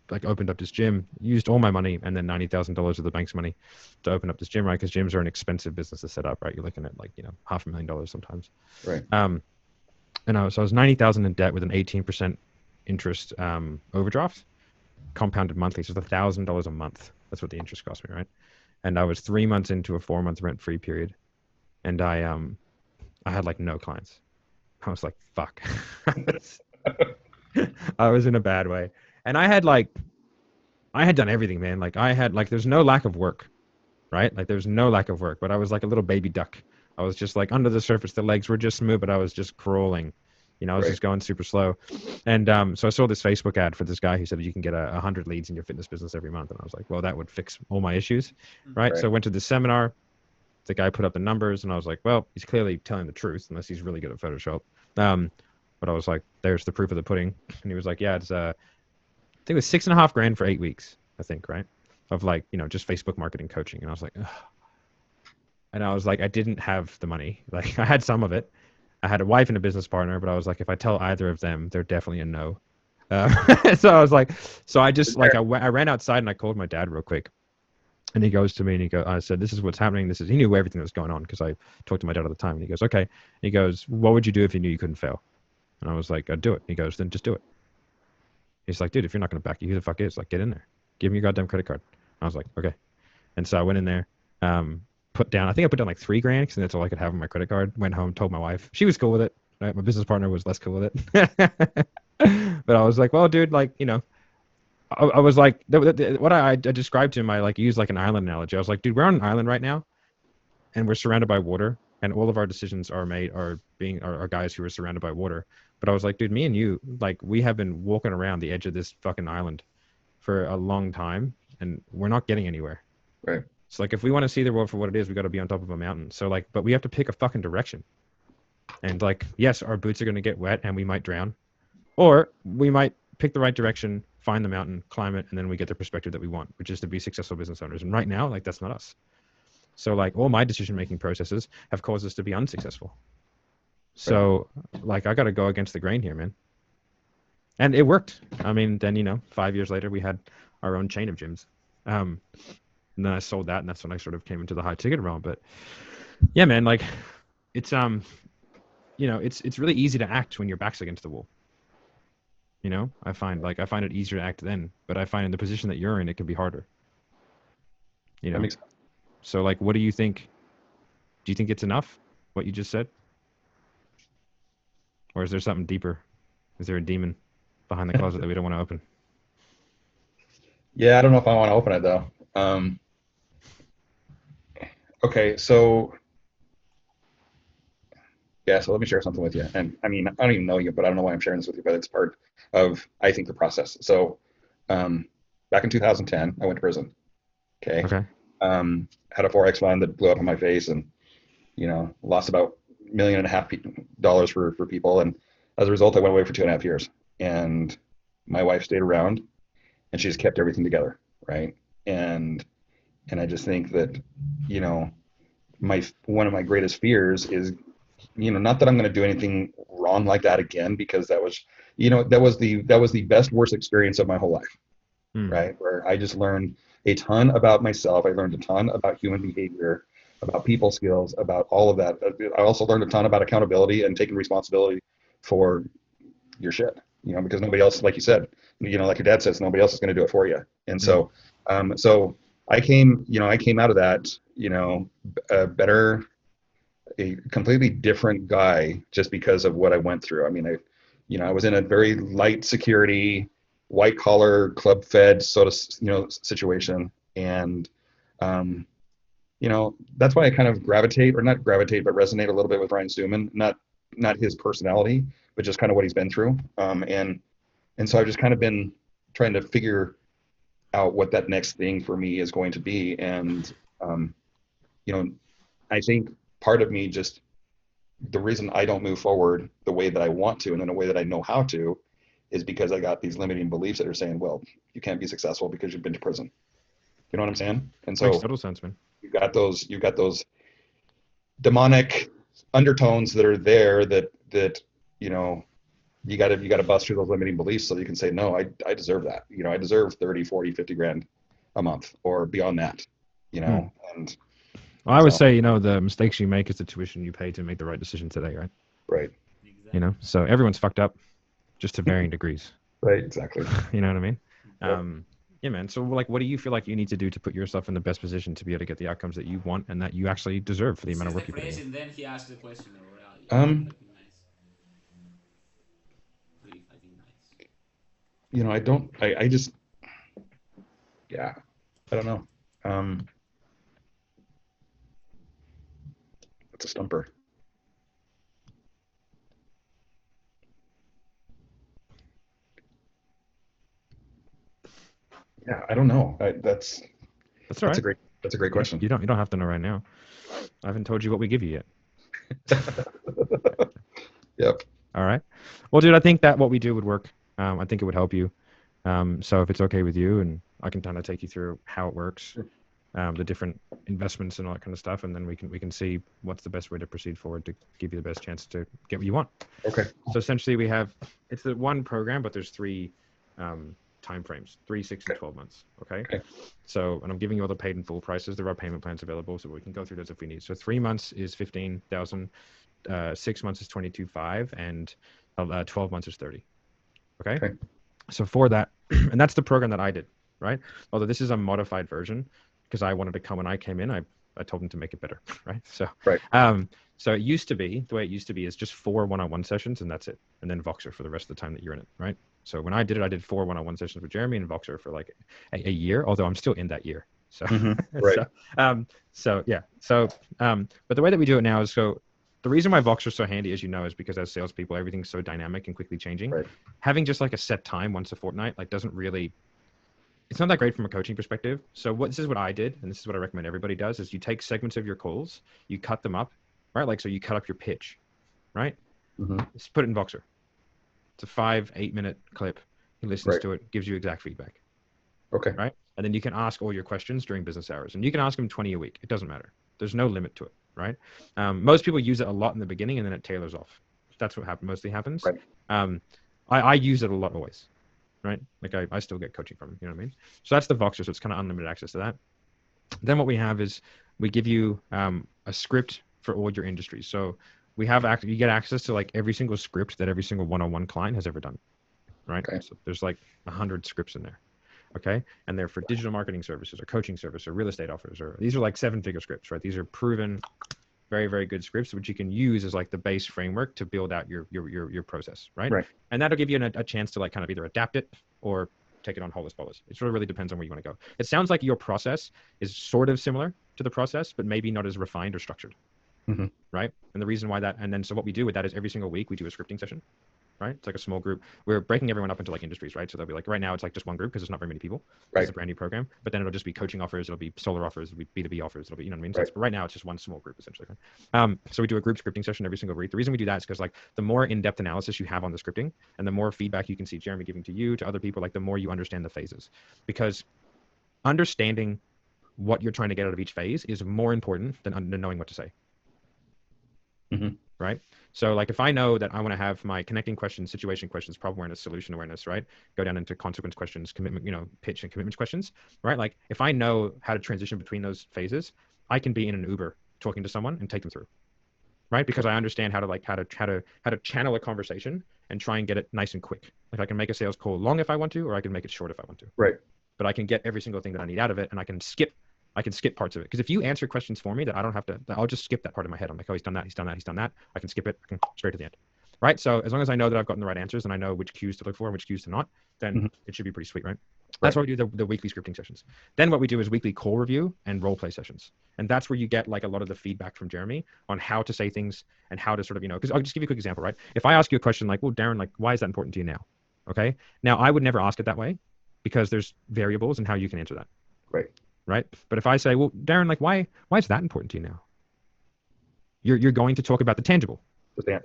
like, opened up this gym, used all my money and then $90,000 of the bank's money to open up this gym, right? Because gyms are an expensive business to set up, right? You're looking at, like, you know, $500,000 sometimes. Right. And I was $90,000 in debt with an 18% interest overdraft, compounded monthly. So it's $1,000 a month. That's what the interest cost me, right? And I was 3 months into a 4-month rent-free period, and I had, like, no clients. I was like, fuck. I was in a bad way. And I had done everything, man. Like, there's no lack of work, right? Like, there's no lack of work, but I was like a little baby duck. I was just, like, under the surface. The legs were just smooth, but I was just crawling I was just going super slow. And so I saw this Facebook ad for this guy who said you can get 100 leads in your fitness business every month. And I was like, well, that would fix all my issues, right? So I went to this seminar. The guy put up the numbers, and I was like, well, he's clearly telling the truth, unless he's really good at Photoshop. But I was like, there's the proof of the pudding. And he was like, yeah, it's I think it was $6,500 for 8 weeks, I think, right? Of like, just Facebook marketing coaching. And I was like, ugh. And I was like, I didn't have the money. Like, I had some of it. I had a wife and a business partner, but I was like, if I tell either of them, they're definitely a no. So I was like, I just like, I ran outside and I called my dad real quick. And he goes to me and I said, this is what's happening. He knew everything that was going on because I talked to my dad all the time. And he goes, okay. And he goes, what would you do if you knew you couldn't fail? And I was like, I'd do it. He goes, then just do it. He's like, dude, if you're not going to back you, who the fuck is? Like, get in there. Give me your goddamn credit card. I was like, okay. And so I went in there, I think I put down like $3,000 because that's all I could have on my credit card. Went home, told my wife. She was cool with it. Right? My business partner was less cool with it. But I was like, well, dude, like, I was like, what I described to him, I used like an island analogy. I was like, dude, we're on an island right now, and we're surrounded by water, and all of our decisions are guys who are surrounded by water. But I was like, dude, me and you, like, we have been walking around the edge of this fucking island for a long time, and we're not getting anywhere. Right. So like, if we want to see the world for what it is, we got to be on top of a mountain. So like, but we have to pick a fucking direction. And like, yes, our boots are going to get wet and we might drown, or we might pick the right direction, find the mountain, climb it, and then we get the perspective that we want, which is to be successful business owners. And right now, like, that's not us. So like, all my decision-making processes have caused us to be unsuccessful. So like, I got to go against the grain here, man. And it worked. I mean, then, 5 years later, we had our own chain of gyms. And then I sold that, and that's when I sort of came into the high ticket realm. But yeah, man, like, it's it's really easy to act when your back's against the wall. I find it easier to act then, but I find in the position that you're in, it can be harder. That makes sense. So like, what do you think? Do you think it's enough, what you just said? Or is there something deeper? Is there a demon behind the closet that we don't want to open? Yeah, I don't know if I want to open it though. Okay, so let me share something with you. And I mean, I don't even know you, but I don't know why I'm sharing this with you, but it's part of, I think, the process. So back in 2010, I went to prison. Okay. Had a Forex fund that blew up in my face, and, lost about $1.5 million for people. And as a result, I went away for 2.5 years. And my wife stayed around, and she just kept everything together. Right. And I just think that, one of my greatest fears is, not that I'm going to do anything wrong like that again, because that was the best, worst experience of my whole life. Right. Where I just learned a ton about myself. I learned a ton about human behavior, about people skills, about all of that. I also learned a ton about accountability and taking responsibility for your shit, because nobody else, like you said, like your dad says, nobody else is going to do it for you. And so, so I came out of that, a completely different guy just because of what I went through. I mean, I was in a very light security, white collar, club fed sort of, situation. And, that's why I kind of not gravitate, but resonate a little bit with Ryan Stewman, not his personality, but just kind of what he's been through. And so I've just kind of been trying to figure out what that next thing for me is going to be. And, I think part of me, just the reason I don't move forward the way that I want to, and in a way that I know how to, is because I got these limiting beliefs that are saying, well, you can't be successful because you've been to prison. You know what I'm saying? And so makes total sense, man. You've got those demonic undertones that are there that you got to bust through those limiting beliefs so you can say, no, I deserve that. I deserve 30, 40, 50 grand a month or beyond that, and I would say, the mistakes you make is the tuition you pay to make the right decision today, right? Right. Exactly. So everyone's fucked up, just to varying degrees. Right, exactly. You know what I mean? Yep. Yeah, man. So like, what do you feel like you need to do to put yourself in the best position to be able to get the outcomes that you want and that you actually deserve for the amount of work you put in? And then he asked the question overall. I just, yeah, I don't know. It's a stumper. I don't know. That's all right. That's a great question. You don't have to know right now. I haven't told you what we give you yet. Yep. All right. Well, dude, I think that what we do would work. I think it would help you. So if it's okay with you, and I can kind of take you through how it works, the different investments and all that kind of stuff, and then we can see what's the best way to proceed forward to give you the best chance to get what you want. Okay. So essentially, it's the one program, but there's 3 time frames: 3, 6, and 12 months. Okay. So, and I'm giving you all the paid in full prices. There are payment plans available, so we can go through those if we need. So 3 months is 15,000, 6 months is 22,500, and 12 months is 30. Okay. So for that, and that's the program that I did, right? Although this is a modified version, because I wanted to come when I came in, I told them to make it better, right? So, so it used to be, the way it used to be is just 4 one-on-one sessions, and that's it. And then Voxer for the rest of the time that you're in it, right? So when I did it, I did 4 one-on-one sessions with Jeremy and Voxer for like a year, although I'm still in that year. So, but the way that we do it now is, so the reason why Voxer is so handy, as you know, is because as salespeople, everything's so dynamic and quickly changing. Right. Having just like a set time once a fortnight, like doesn't really, it's not that great from a coaching perspective. So this is what I did, and this is what I recommend everybody does, is you take segments of your calls, you cut them up, right? Like, so you cut up your pitch, right? Just put it in Voxer. It's a 5-8 minute clip. He listens to it, gives you exact feedback. Okay. Right? And then you can ask all your questions during business hours, and you can ask them 20 a week. It doesn't matter. There's no limit to it, right? Most people use it a lot in the beginning, and then it tailors off. That's what mostly happens. Right. I use it a lot always, right? Like I still get coaching from it, you know what I mean? So that's the Voxer, so it's kind of unlimited access to that. Then what we have is we give you a script for all your industries. So we have you get access to like every single script that every single one-on-one client has ever done, right? Okay. So there's like 100 scripts in there. Okay. And they're for digital marketing services or coaching service or real estate offers, or these are like 7-figure scripts, right? These are proven, very, very good scripts, which you can use as like the base framework to build out your process, right? Right. And that'll give you a chance to like kind of either adapt it or take it on holus bolus. It sort of really depends on where you want to go. It sounds like your process is sort of similar to the process, but maybe not as refined or structured. Right. And the reason why that, and then so what we do with that is every single week we do a scripting session. Right? It's like a small group. We're breaking everyone up into like industries, right? So they'll be like, right now it's like just one group because there's not very many people. Right. It's a brand new program, but then it'll just be coaching offers, it'll be solar offers, it'll be B2B offers, it'll be, you know what I mean? So but right now it's just one small group essentially. Right? So we do a group scripting session every single week. The reason we do that is because like the more in-depth analysis you have on the scripting and the more feedback you can see Jeremy giving to you, to other people, like the more you understand the phases. Because understanding what you're trying to get out of each phase is more important than knowing what to say. Right? So like if I know that I want to have my connecting questions, situation questions, problem awareness, solution awareness, right? Go down into consequence questions, commitment, pitch and commitment questions, right? Like if I know how to transition between those phases, I can be in an Uber talking to someone and take them through, right? Because I understand how to channel a conversation and try and get it nice and quick. Like I can make a sales call long if I want to, or I can make it short if I want to. Right. But I can get every single thing that I need out of it, and I can skip parts of it. Because if you answer questions for me that I don't have to, I'll just skip that part of my head. I'm like, oh, he's done that. I can skip it. I can straight to the end. Right? So as long as I know that I've gotten the right answers and I know which cues to look for and which cues to not, then it should be pretty sweet, right? That's why we do the weekly scripting sessions. Then what we do is weekly call review and role play sessions. And that's where you get like a lot of the feedback from Jeremy on how to say things and how to sort of, because I'll just give you a quick example, right? If I ask you a question like, well, Darren, like, why is that important to you now? Okay. Now I would never ask it that way because there's variables in how you can answer that. Right? But if I say, well, Darren, like, why is that important to you now? You're going to talk about the tangible.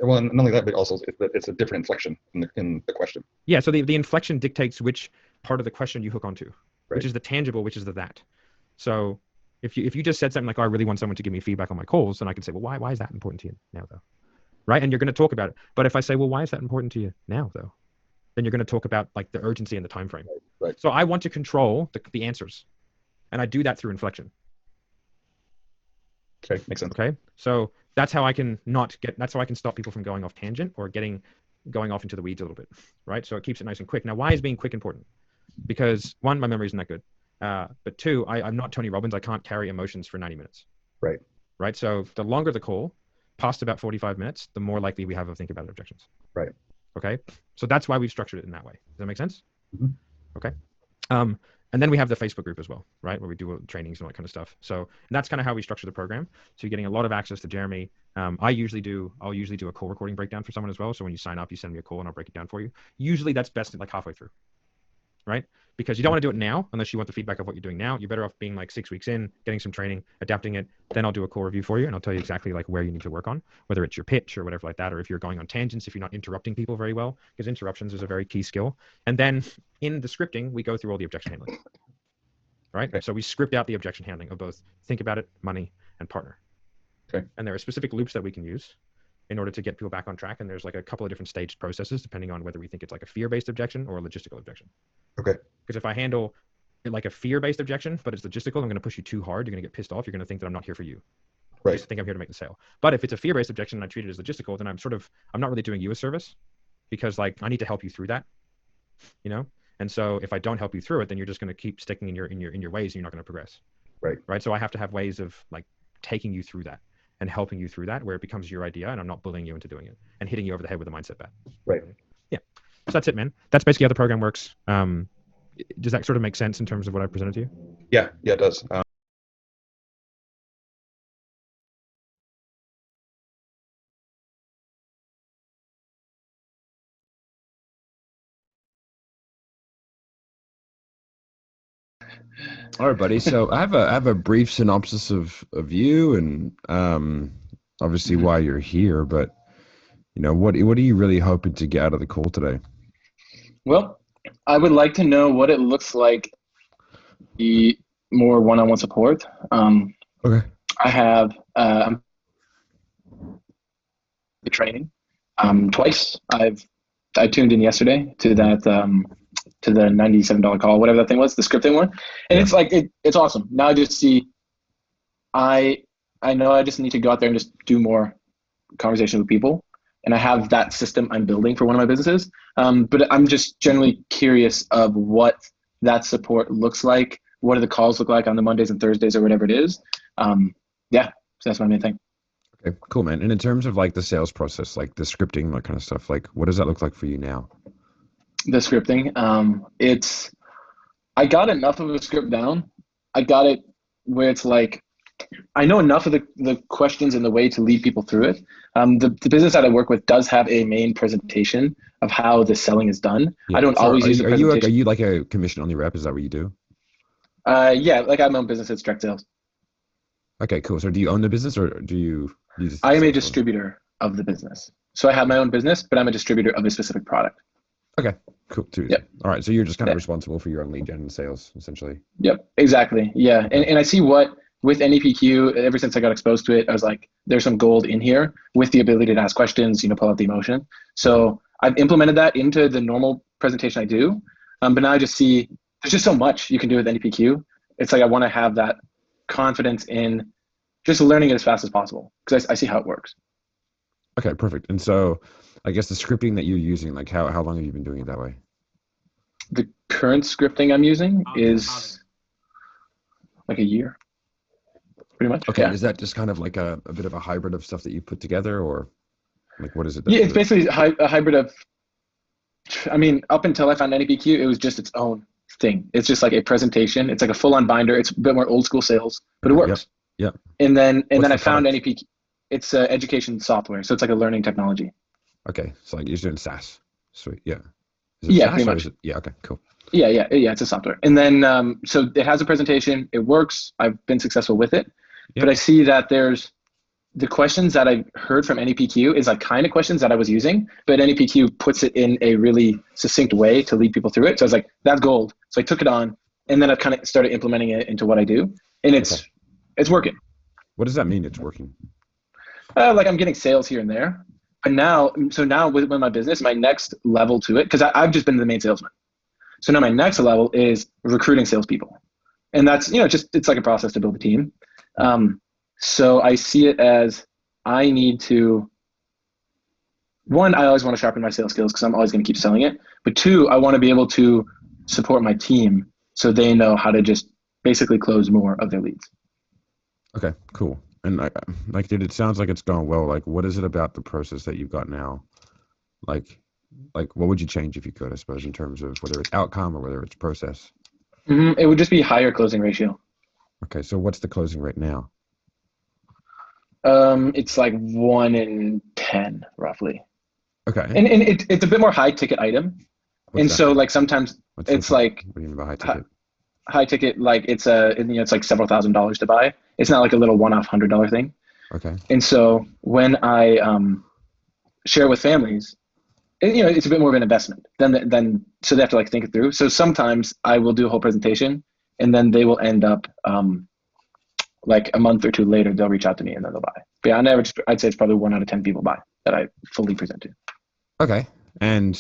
Well, not only that, but also it's a different inflection in the question. Yeah, so the inflection dictates which part of the question you hook onto, which is the tangible, which is the that. So if you just said something like, oh, I really want someone to give me feedback on my calls, then I can say, well, why is that important to you now, though? Right? And you're going to talk about it. But if I say, well, why is that important to you now, though? Then you're going to talk about like the urgency and the time frame. Right. So I want to control the answers. And I do that through inflection. Okay, makes sense. Okay, so that's how I can that's how I can stop people from going off tangent or going off into the weeds a little bit, right? So it keeps it nice and quick. Now, why is being quick important? Because one, my memory isn't that good. But two, I'm not Tony Robbins. I can't carry emotions for 90 minutes. Right. Right. So the longer the call, past about 45 minutes, the more likely we have of thinking about objections. Right. Okay. So that's why we've structured it in that way. Does that make sense? Okay. And then we have the Facebook group as well, right? Where we do trainings and all that kind of stuff. So and that's kind of how we structure the program. So you're getting a lot of access to Jeremy. I'll usually do a call recording breakdown for someone as well. So when you sign up, you send me a call and I'll break it down for you. Usually that's best like halfway through, right? because you don't want to do it now unless you want the feedback of what you're doing now. You're better off being like 6 weeks in, getting some training, adapting it. Then I'll do a core review for you, and I'll tell you exactly like where you need to work on, whether it's your pitch or whatever like that, or if you're going on tangents, if you're not interrupting people very well, because interruptions is a very key skill. And then in the scripting, we go through all the objection handling, right? Okay. So we script out the objection handling of both think about it, money, and partner. Okay. And there are specific loops that we can use in order to get people back on track. And there's like a couple of different staged processes depending on whether we think it's like a fear-based objection or a logistical objection. Okay. Because if I handle it like a fear-based objection, but it's logistical, I'm going to push you too hard. You're going to get pissed off. You're going to think that I'm not here for you. Right. You just think I'm here to make the sale. But if it's a fear-based objection and I treat it as logistical, then I'm not really doing you a service, because like I need to help you through that, you know? And so if I don't help you through it, then you're just going to keep sticking in your ways and you're not going to progress. Right. Right. So I have to have ways of like taking you through that and helping you through that, where it becomes your idea and I'm not bullying you into doing it and hitting you over the head with a mindset bat. Right. Yeah. So that's it, man. That's basically how the program works. Does that sort of make sense in terms of what I presented to you? Yeah, it does. All right, buddy. So I have a brief synopsis of you and obviously why you're here, but you know, what are you really hoping to get out of the call today? Well, I would like to know what it looks like, the more one-on-one support. Okay. I have the training twice. I tuned in yesterday to that to the $97 call, whatever that thing was, the scripting one, and it's like it's awesome. Now I just see, I know I just need to go out there and just do more conversation with people, and I have that system I'm building for one of my businesses. But I'm just generally curious of what that support looks like. What do the calls look like on the Mondays and Thursdays or whatever it is? Yeah, so that's my main thing. Okay, cool, man. And in terms of like the sales process, like the scripting, that kind of stuff, like what does that look like for you now? The scripting, I got enough of a script down. I got it where it's like, I know enough of the questions and the way to lead people through it. The business that I work with does have a main presentation of how the selling is done. Yeah. I don't always use the presentation. Are you like a commission only rep? Is that what you do? Yeah, like I have my own business. It's direct sales. Okay, cool. So do you own the business or do you just I am a distributor of the business. So I have my own business, but I'm a distributor of a specific product. Okay, cool. Yep. All right, so you're just kind of responsible for your own lead gen and sales, essentially. Yep, exactly. Yeah, and I see what, with NEPQ, ever since I got exposed to it, I was like, there's some gold in here with the ability to ask questions, pull out the emotion. So I've implemented that into the normal presentation I do, but now I just see there's just so much you can do with NEPQ. It's like I want to have that confidence in just learning it as fast as possible, because I see how it works. Okay, perfect. And so I guess the scripting that you're using, like how long have you been doing it that way? The current scripting I'm using is like a year, pretty much. Okay, yeah. Is that just kind of like a bit of a hybrid of stuff that you put together, or like what is it? Yeah, it's basically a hybrid of, up until I found NEPQ, it was just its own thing. It's just like a presentation. It's like a full-on binder. It's a bit more old school sales, but it works. Yep. And then I found NEPQ. It's education software, so it's like a learning technology. Okay, so like you're doing SaaS. Sweet, yeah. Yeah, pretty much. Yeah, okay, cool. Yeah, it's a software. And then, so it has a presentation. It works. I've been successful with it. Yep. But I see that there's the questions that I heard from NEPQ is like kind of questions that I was using, but NEPQ puts it in a really succinct way to lead people through it. So I was like, that's gold. So I took it on, and then I've kind of started implementing it into what I do, and it's working. What does that mean? It's working? Like I'm getting sales here and there. And now with my business, my next level to it, because I've just been the main salesman. So now my next level is recruiting salespeople. And that's, it's like a process to build a team. So I see it as I need to, one, I always want to sharpen my sales skills because I'm always going to keep selling it. But two, I want to be able to support my team so they know how to just basically close more of their leads. Okay, cool. And dude, it sounds like it's going well. Like, what is it about the process that you've got now? Like what would you change if you could, I suppose, in terms of whether it's outcome or whether it's process? It would just be higher closing ratio. Okay, so what's the closing rate now? It's like 1 in 10, roughly. Okay. And it's a bit more high ticket item. What's that? So like sometimes It's like what do you mean by high ticket? High ticket, like it's it's like several $1,000s to buy. It's not like a little one-off $100 thing. Okay. And so when I share with families, it's a bit more of an investment than so they have to like think it through. So sometimes I will do a whole presentation, and then they will end up like a month or two later, they'll reach out to me and then they'll buy. But yeah, on average, I'd say it's probably 1 out of 10 people buy that I fully present to. Okay. And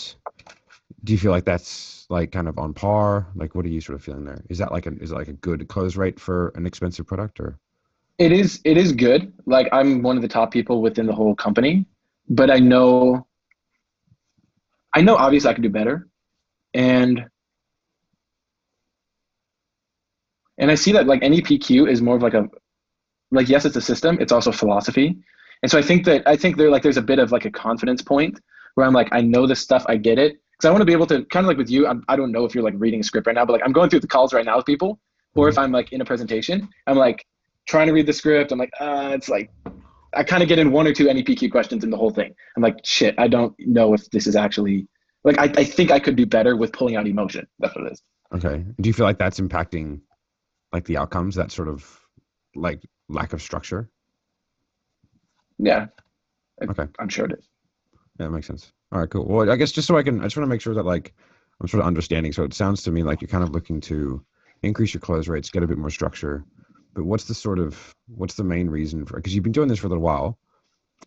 do you feel like that's like kind of on par? Like, what are you sort of feeling there? Is it like a good close rate for an expensive product, or? It is good. Like, I'm one of the top people within the whole company, but I know obviously I can do better. And I see that like NEPQ is more of like, yes, it's a system. It's also philosophy. And so I think there's a bit of like a confidence point where I'm like, I know this stuff, I get it. Because I want to be able to kind of like with you, I don't know if you're like reading a script right now, but like I'm going through the calls right now with people, or if I'm like in a presentation, I'm like trying to read the script. I'm like, it's like, I kind of get in 1 or 2 NEPQ questions in the whole thing. I'm like, shit, I don't know if this is actually, like, I think I could do better with pulling out emotion. That's what it is. Okay. Do you feel like that's impacting like the outcomes, that sort of like lack of structure? Yeah. Okay. I'm sure it is. Yeah, that makes sense. All right, cool. Well, I guess just so I just want to make sure that like I'm sort of understanding. So it sounds to me like you're kind of looking to increase your close rates, get a bit more structure. But what's the main reason for, because you've been doing this for a little while,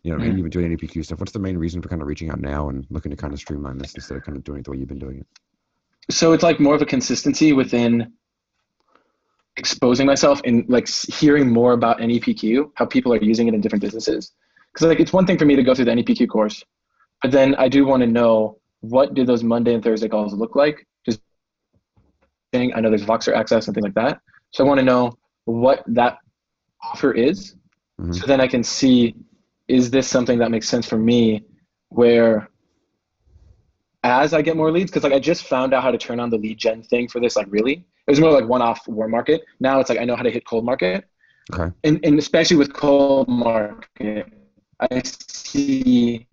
you know, and you've been doing NEPQ stuff. What's the main reason for kind of reaching out now and looking to kind of streamline this instead of kind of doing it the way you've been doing it? So it's like more of a consistency within exposing myself and like hearing more about NEPQ, how people are using it in different businesses. Because like it's one thing for me to go through the NEPQ course, but then I do want to know, what do those Monday and Thursday calls look like? Just saying, I know there's Voxer access and things like that. So I want to know what that offer is. Mm-hmm. So then I can see, is this something that makes sense for me, where as I get more leads, because like I just found out how to turn on the lead gen thing for this, like really. It was more like one-off warm market. Now it's like I know how to hit cold market. Okay. And especially with cold market, I see.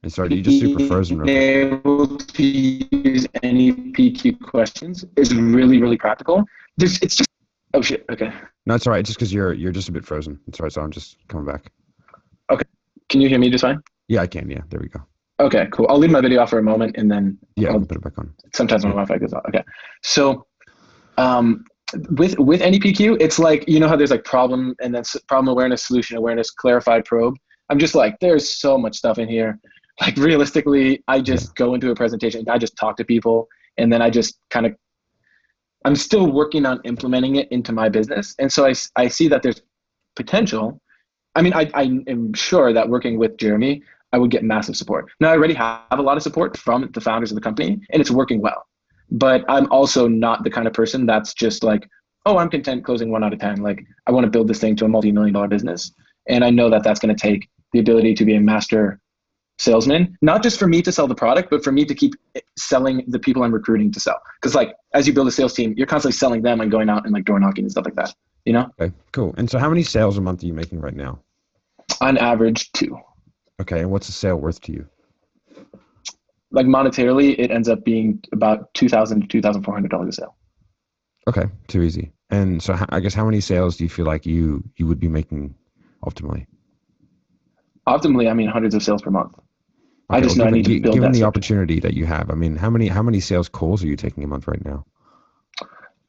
And sorry, you just super frozen real quick. Able to use any PQ questions is really, really practical. It's just, oh shit, okay. No, it's all right. Just because you're just a bit frozen. It's all right. So I'm just coming back. Okay. Can you hear me just fine? Yeah, I can. Yeah, there we go. Okay, cool. I'll leave my video off for a moment and then I'll put it back on. Sometimes my Wi-Fi goes out. Okay. So with NEPQ, it's like, you know how there's like problem and then problem awareness, solution awareness, clarified, probe. I'm just like, there's so much stuff in here. Like realistically, I just go into a presentation, I just talk to people, and then I just kind of, I'm still working on implementing it into my business. And so I see that there's potential. I mean, I am sure that working with Jeremy, I would get massive support. Now I already have a lot of support from the founders of the company, and it's working well. But I'm also not the kind of person that's just like, oh, I'm content closing 1 out of 10. Like, I want to build this thing to a multi-million-dollar business. And I know that that's going to take the ability to be a master salesman, not just for me to sell the product, but for me to keep selling the people I'm recruiting to sell. Because like, as you build a sales team, you're constantly selling them and going out and like door knocking and stuff like that, you know? Okay, cool. And so how many sales a month are you making right now? On average, 2. Okay, and what's a sale worth to you? Like monetarily, it ends up being about $2,000 to $2,400 a sale. Okay, too easy. And so I guess how many sales do you feel like you would be making optimally? Optimally, I mean hundreds of sales per month. Okay, I just know I need to build given that the opportunity that you have. I mean, how many sales calls are you taking a month right now?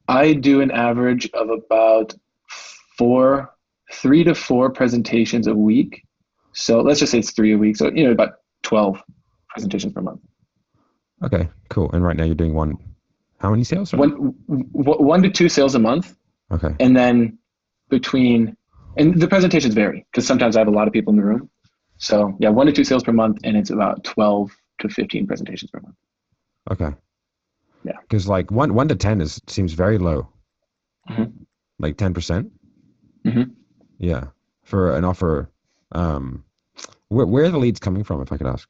I do an average of about 3 to 4 presentations a week. So let's just say it's 3 a week. So, about 12 presentations per month. Okay, cool. And right now you're doing how many sales? Right? 1 to 2 sales a month. Okay. And then and the presentations vary because sometimes I have a lot of people in the room. So yeah, 1 to 2 sales per month, and it's about 12 to 15 presentations per month. Okay. Yeah. Because like 1 to 10 seems very low. Mm-hmm. Like 10%. Mm-hmm. Yeah. For an offer, where are the leads coming from, if I could ask?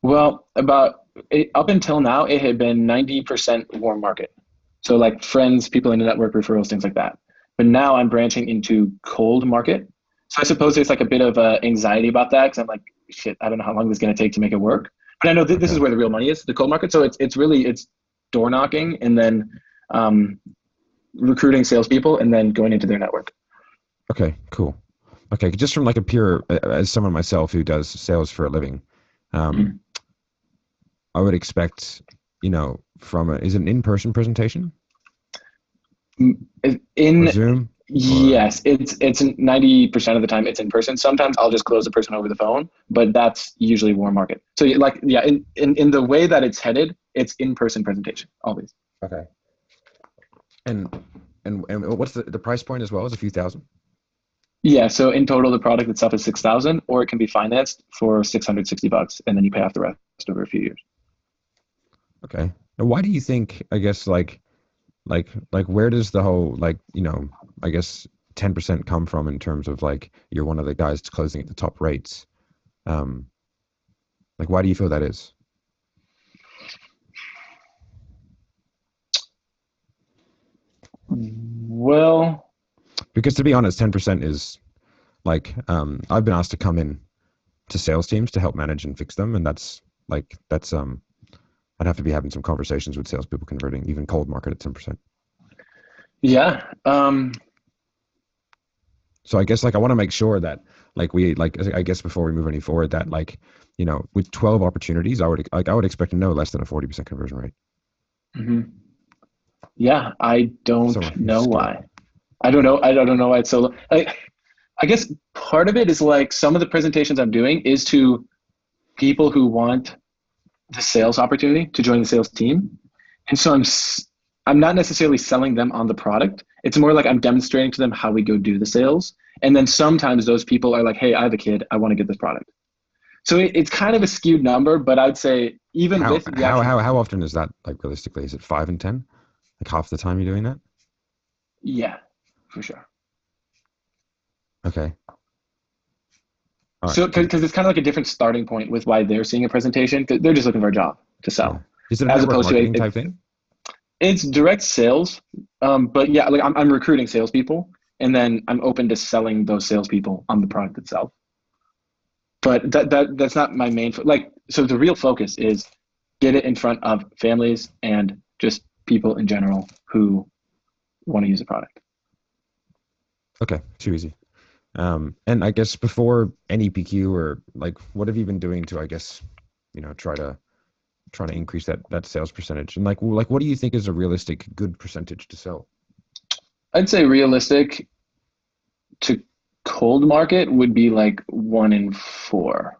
Well, up until now, it had been 90% warm market. So like friends, people in the network, referrals, things like that. But now I'm branching into cold market. So I suppose there's like a bit of anxiety about that because I'm like, shit, I don't know how long this is going to take to make it work. But I know this is where the real money is, the cold market. So it's door knocking and then recruiting salespeople and then going into their network. Okay, cool. Okay, just from like a pure, as someone myself who does sales for a living, I would expect, is it an in-person presentation? In or Zoom? Yes, it's 90% of the time it's in person. Sometimes I'll just close the person over the phone, but that's usually warm market. So in the way that it's headed, it's in-person presentation always. Okay. And what's the price point as well? Is a few thousand? Yeah, so in total the product itself is 6,000, or it can be financed for $660, and then you pay off the rest over a few years. Okay. Now, why do you think, I guess, like where does the whole, I guess 10% come from in terms of like you're one of the guys closing at the top rates? Why do you feel that is? Well, because to be honest, 10% is like, I've been asked to come in to sales teams to help manage and fix them. And that's I'd have to be having some conversations with salespeople converting even cold market at 10%. Yeah. So I guess I want to make sure that I guess before we move any forward that with 12 opportunities, I would expect no less than a 40% conversion rate. Mm-hmm. Yeah, I don't know why. I don't know why it's so low. I guess part of it is some of the presentations I'm doing is to people who want the sales opportunity to join the sales team. And so I'm not necessarily selling them on the product. It's more like I'm demonstrating to them how we go do the sales. And then sometimes those people are like, hey, I have a kid, I want to get this product. So it's kind of a skewed number, but I'd say even how often is that, realistically? Is it 5 and 10? Half the time you're doing that? Yeah, for sure. Okay. Right. So because it's kind of like a different starting point with why they're seeing a presentation. They're just looking for a job to sell. Yeah. Is it a network marketing type thing? It's direct sales, but yeah, I'm recruiting salespeople, and then I'm open to selling those salespeople on the product itself. But that's not my main. So the real focus is get it in front of families and just people in general who want to use the product. Okay, too easy. And I guess before any PQ, or what have you been doing to, I guess, try to increase that sales percentage? And what do you think is a realistic good percentage to sell? I'd say realistic to cold market would be 1 in 4.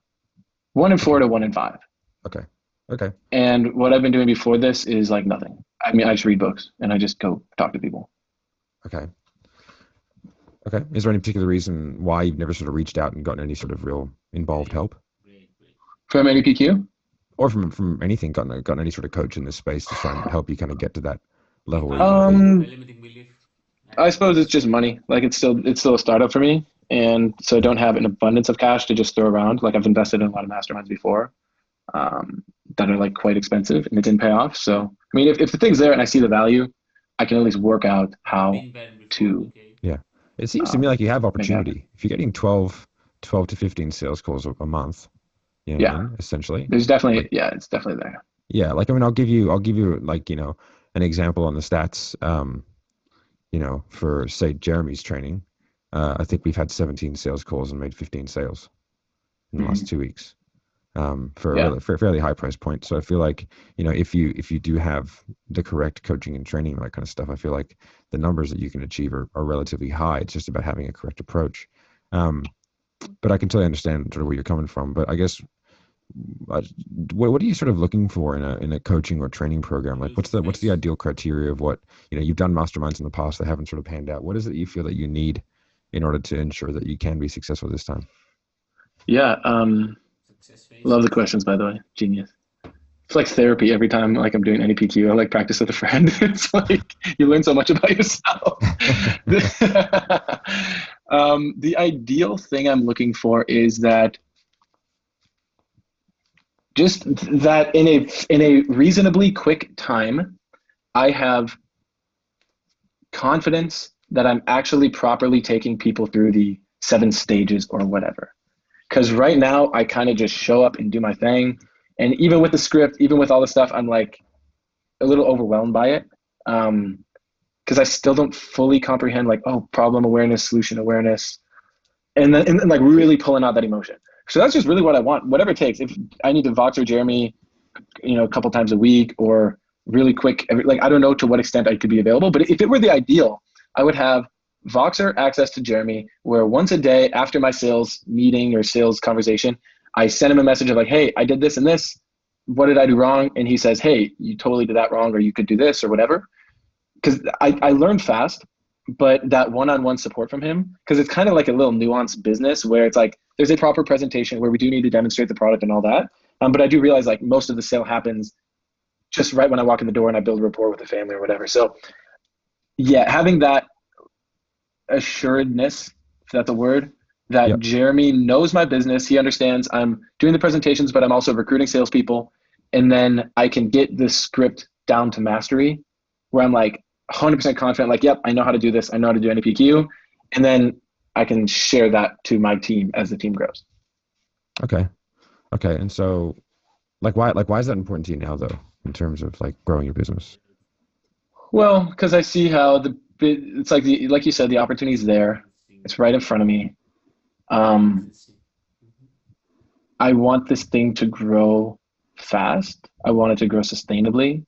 1 in 4 to 1 in 5. Okay. And what I've been doing before this is nothing. I mean, I just read books and I just go talk to people. Okay. Is there any particular reason why you've never sort of reached out and gotten any sort of real involved help? From any PQ? Or from anything, gotten any sort of coach in this space to try and help you kind of get to that level where you want to be? I suppose it's just money. It's still a startup for me, and so I don't have an abundance of cash to just throw around. I've invested in a lot of masterminds before that are quite expensive, and it didn't pay off. So I mean, if the thing's there and I see the value, I can at least work out how to. Yeah, it seems to me like you have opportunity. If you're getting 12 to 15 sales calls a month, what I mean, essentially. There's definitely it's definitely there. Yeah, I mean, I'll give you an example on the stats. For say Jeremy's training, I think we've had 17 sales calls and made 15 sales in the last 2 weeks, for a fairly high price point. So I feel like, if you do have the correct coaching and training and that kind of stuff, I feel like the numbers that you can achieve are relatively high. It's just about having a correct approach. But I can totally understand sort of where you're coming from. But I guess, what are you sort of looking for in a coaching or training program? What's the ideal criteria of what, you've done masterminds in the past that haven't sort of panned out? What is it you feel that you need in order to ensure that you can be successful this time? Yeah. Love the questions, by the way. Genius. It's like therapy every time I'm doing any PQ. I practice with a friend. It's you learn so much about yourself. The ideal thing I'm looking for is that just that in a reasonably quick time, I have confidence that I'm actually properly taking people through the 7 stages or whatever. Because right now I kind of just show up and do my thing, And even with the script, even with all the stuff, I'm like a little overwhelmed by it. Because I still don't fully comprehend like, oh, problem awareness, solution awareness, and then and like really pulling out that emotion. So that's just really what I want, whatever it takes. If I need to Voxer Jeremy, a couple times a week or really quick, like I don't know to what extent I could be available, but if it were the ideal, I would have Voxer access to Jeremy, where once a day after my sales meeting or sales conversation, I send him a message of like, hey, I did this and this. What did I do wrong? And he says, hey, you totally did that wrong, or you could do this or whatever. Because I learned fast, but that one-on-one support from him, because it's kind of like a little nuanced business where it's like there's a proper presentation where we do need to demonstrate the product and all that. But I do realize like most of the sale happens just right when I walk in the door and I build a rapport with the family or whatever. So yeah, having that assuredness, if that's a word, that Yep. Jeremy knows my business. He understands I'm doing the presentations, but I'm also recruiting salespeople. And then I can get this script down to mastery where I'm like 100% confident, like, yep, I know how to do this. I know how to do NPQ. And then I can share that to my team as the team grows. Okay. And so, why is that important to you now, though, in terms of like growing your business? Well, because I see how it's like like you said, the opportunity is there. It's right in front of me. I want this thing to grow fast. I want it to grow sustainably.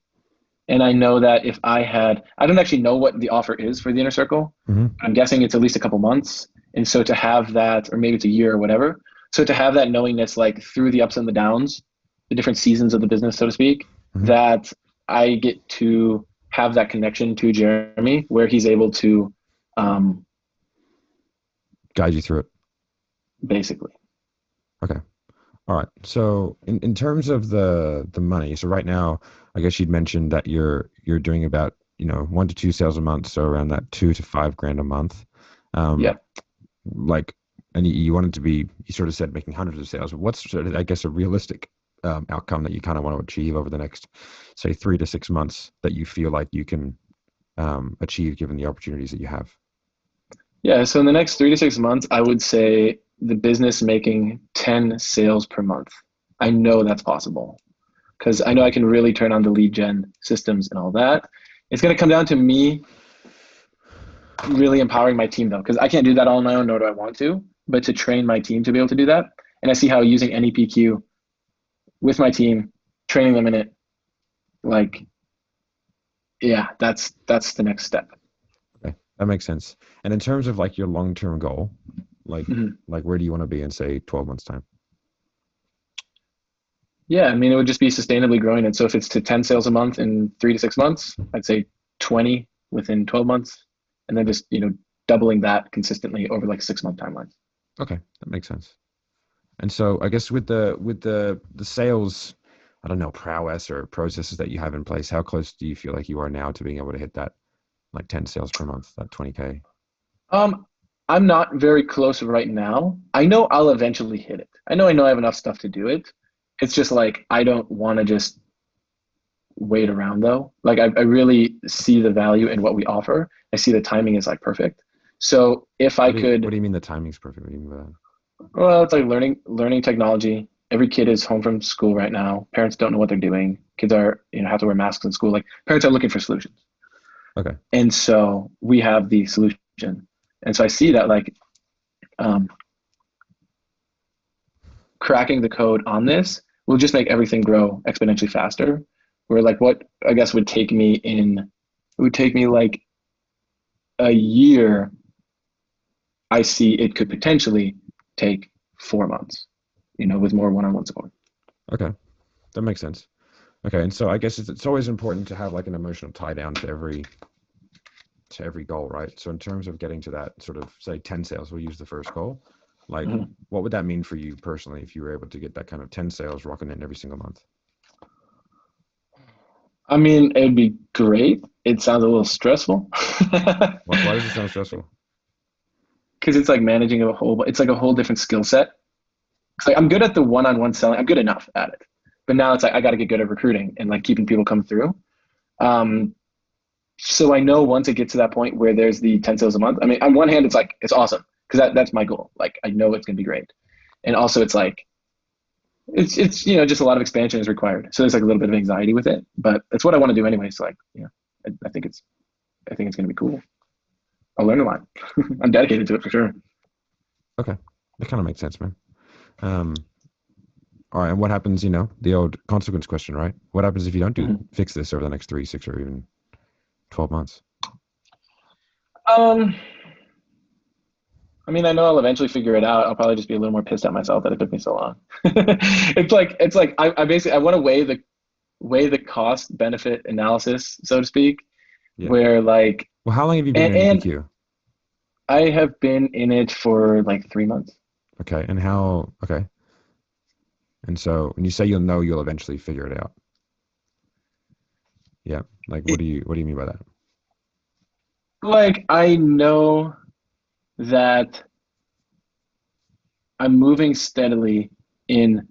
And I know that if I don't actually know what the offer is for the Inner Circle. Mm-hmm. I'm guessing it's at least a couple months. And so to have that, or maybe it's a year or whatever. So to have that knowingness, like through the ups and the downs, the different seasons of the business, so to speak, Mm-hmm. that I get to have that connection to Jeremy where he's able to Guide you through it. basically. Okay. All right. So in terms of the money, so right now, I guess you'd mentioned that you're doing about 1 to 2 sales a month, so around that $2,000 to $5,000 a month. Yeah. Like, and you wanted to be, you sort of said making hundreds of sales. What's sort of, I guess, a realistic outcome that you kind of want to achieve over the next, say, 3 to 6 months that you feel like you can achieve given the opportunities that you have? Yeah. So in the next 3 to 6 months, I would say the business making 10 sales per month. I know that's possible because I know I can really turn on the lead gen systems and all that. It's going to come down to me really empowering my team though, because I can't do that all on my own, nor do I want to, but to train my team to be able to do that. And I see how using NEPQ with my team, training them in it, like, yeah, that's the next step. Okay, that makes sense. And in terms of like your long-term goal, like where do you want to be in, say, 12 months time? Yeah, I mean, it would just be sustainably growing it. So if it's to 10 sales a month in 3 to 6 months, I'd say 20 within 12 months, and then just doubling that consistently over like 6-month timelines. Okay, that makes sense. And so I guess with the sales, I don't know, prowess or processes that you have in place, how close do you feel like you are now to being able to hit that like 10 sales per month, that 20K? I'm not very close right now. I know I'll eventually hit it. I know I have enough stuff to do it. It's just like I don't want to just wait around though. Like I really see the value in what we offer. I see the timing is like perfect. So if I could, what do you mean the timing's perfect? What do you mean by that? well, it's like learning technology. Every kid is home from school right now. Parents don't know what they're doing. Kids are have to wear masks in school. Like parents are looking for solutions. Okay. And so we have the solution. And so I see that like cracking the code on this will just make everything grow exponentially faster. Where like what I guess would take me like a year, I see it could potentially take 4 months, with more one-on-one support. Okay, that makes sense. Okay, and so I guess it's always important to have like an emotional tie down to every goal, right? So in terms of getting to that sort of, say, 10 sales, we'll use the first goal. Like, what would that mean for you personally if you were able to get that kind of 10 sales rocking in every single month? I mean, it'd be great. It sounds a little stressful. Why does it sound stressful? Because it's like managing it's like a whole different skill set. It's like I'm good at the one-on-one selling. I'm good enough at it. But now it's like I got to get good at recruiting and like keeping people come through. So I know once it gets to that point where there's the 10 sales a month, I mean, on one hand, it's awesome because that's my goal. Like I know it's going to be great. And also it's like, it's just a lot of expansion is required. So there's like a little bit of anxiety with it, but it's what I want to do anyway. So like, I think it's going to be cool. I'll learn a lot. I'm dedicated to it for sure. Okay, that kind of makes sense, man. All right, and what happens? The old consequence question, right? What happens if you don't fix this over the next 3, 6, or even 12 months? I mean, I know I'll eventually figure it out. I'll probably just be a little more pissed at myself that it took me so long. It's like I basically I want to weigh the cost benefit analysis, so to speak, Yeah. where like. Well, how long have you been in PQ? I have been in it for like 3 months. Okay, and how? Okay, and so when you say you'll eventually figure it out. Yeah, like what do you mean by that? Like I know that I'm moving steadily in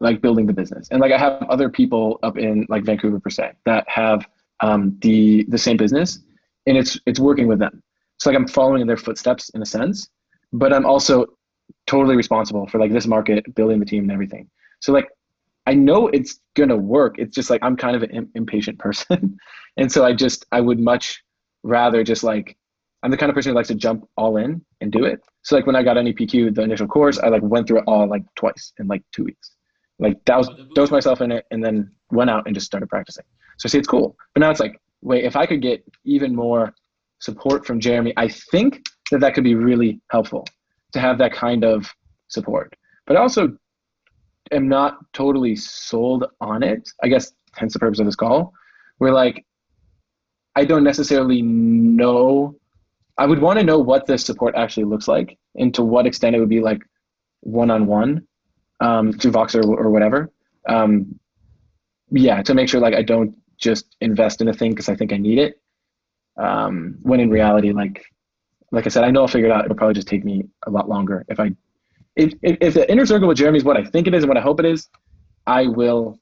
like building the business, and like I have other people up in like Vancouver per se that have the same business, and it's working with them. So like I'm following in their footsteps in a sense, but I'm also totally responsible for like this market, building the team and everything. So like I know it's gonna work. It's just like I'm kind of an impatient person, and so I would much rather just like I'm the kind of person who likes to jump all in and do it. So like when I got NEPQ, the initial course, I like went through it all like twice in like 2 weeks. Like dosed myself in it and then went out and just started practicing. So see, it's cool. But now it's like, wait, if I could get even more support from Jeremy, I think that could be really helpful to have that kind of support. But I also am not totally sold on it. I guess hence the purpose of this call. Where like I don't necessarily know. I would want to know what the support actually looks like and to what extent it would be like one-on-one through Voxer or whatever. To make sure like I don't just invest in a thing because I think I need it. When in reality, like I said, I know I'll figure it out. It'll probably just take me a lot longer. If the inner circle with Jeremy is what I think it is and what I hope it is, I will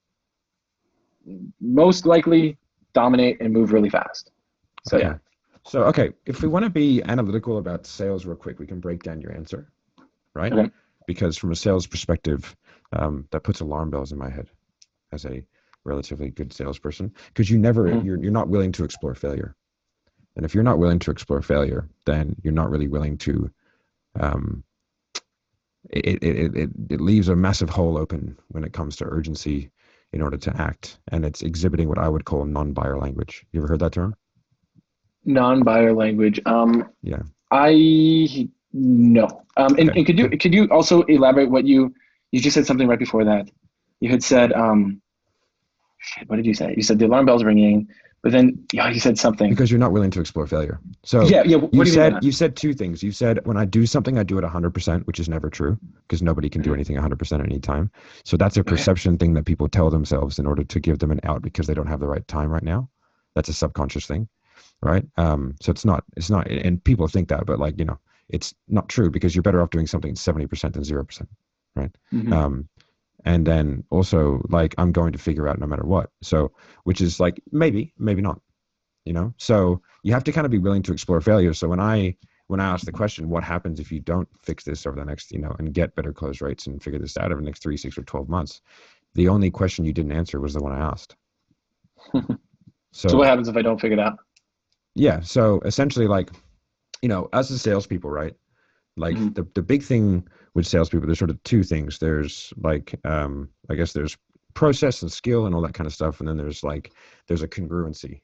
most likely dominate and move really fast. So okay. So if we want to be analytical about sales real quick, we can break down your answer, right? Okay. Because from a sales perspective, that puts alarm bells in my head as a relatively good salesperson, because you're not willing to explore failure. And if you're not willing to explore failure, then you're not really willing to it leaves a massive hole open when it comes to urgency in order to act, and it's exhibiting what I would call non-buyer language. You ever heard that term? Non-buyer language. Yeah. I no. And could you also elaborate what you just said something right before that? You had said what did you say? You said the alarm bell's ringing, but then you said something. Because you're not willing to explore failure. So yeah. What do you mean? You said two things. You said when I do something, I do it 100%, which is never true because nobody can do anything 100% at any time. So that's a perception thing that people tell themselves in order to give them an out because they don't have the right time right now. That's a subconscious thing, right? So it's not, and people think that, but like it's not true because you're better off doing something 70% than 0%, right? Mm-hmm. And then also like I'm going to figure out no matter what. So which is like maybe not, so you have to kind of be willing to explore failure. So when I ask the question, what happens if you don't fix this over the next, and get better close rates and figure this out over the next 3, 6, or 12 months, the only question you didn't answer was the one I asked. So what happens if I don't figure it out? Yeah. So essentially like, as a salespeople, right? Like the big thing with salespeople, there's sort of two things. There's like, I guess there's process and skill and all that kind of stuff. And then there's a congruency,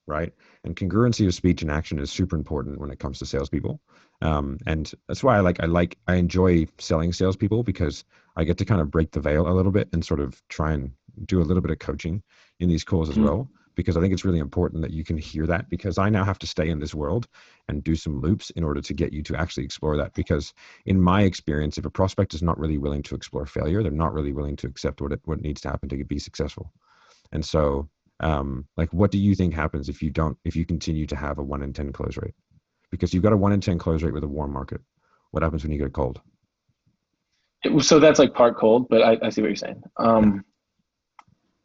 right? And congruency of speech and action is super important when it comes to salespeople. And that's why I enjoy selling salespeople because I get to kind of break the veil a little bit and sort of try and do a little bit of coaching in these calls as well. Because I think it's really important that you can hear that because I now have to stay in this world and do some loops in order to get you to actually explore that. Because in my experience, if a prospect is not really willing to explore failure, they're not really willing to accept what needs to happen to be successful. And so, like, what do you think happens if you continue to have a 1 in 10 close rate? Because you've got a 1 in 10 close rate with a warm market. What happens when you get cold? So that's like part cold, but I see what you're saying.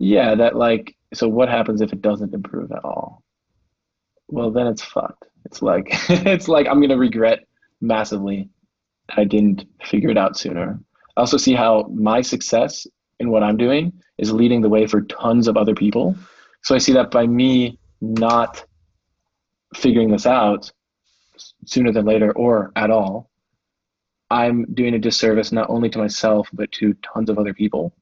Yeah, that like, so what happens if it doesn't improve at all? Well, then it's fucked. It's like I'm gonna regret massively that I didn't figure it out sooner. also see how my success in what I'm doing is leading the way for tons of other people. So I see that by me not figuring this out sooner than later or at all, I'm doing a disservice not only to myself, but to tons of other people.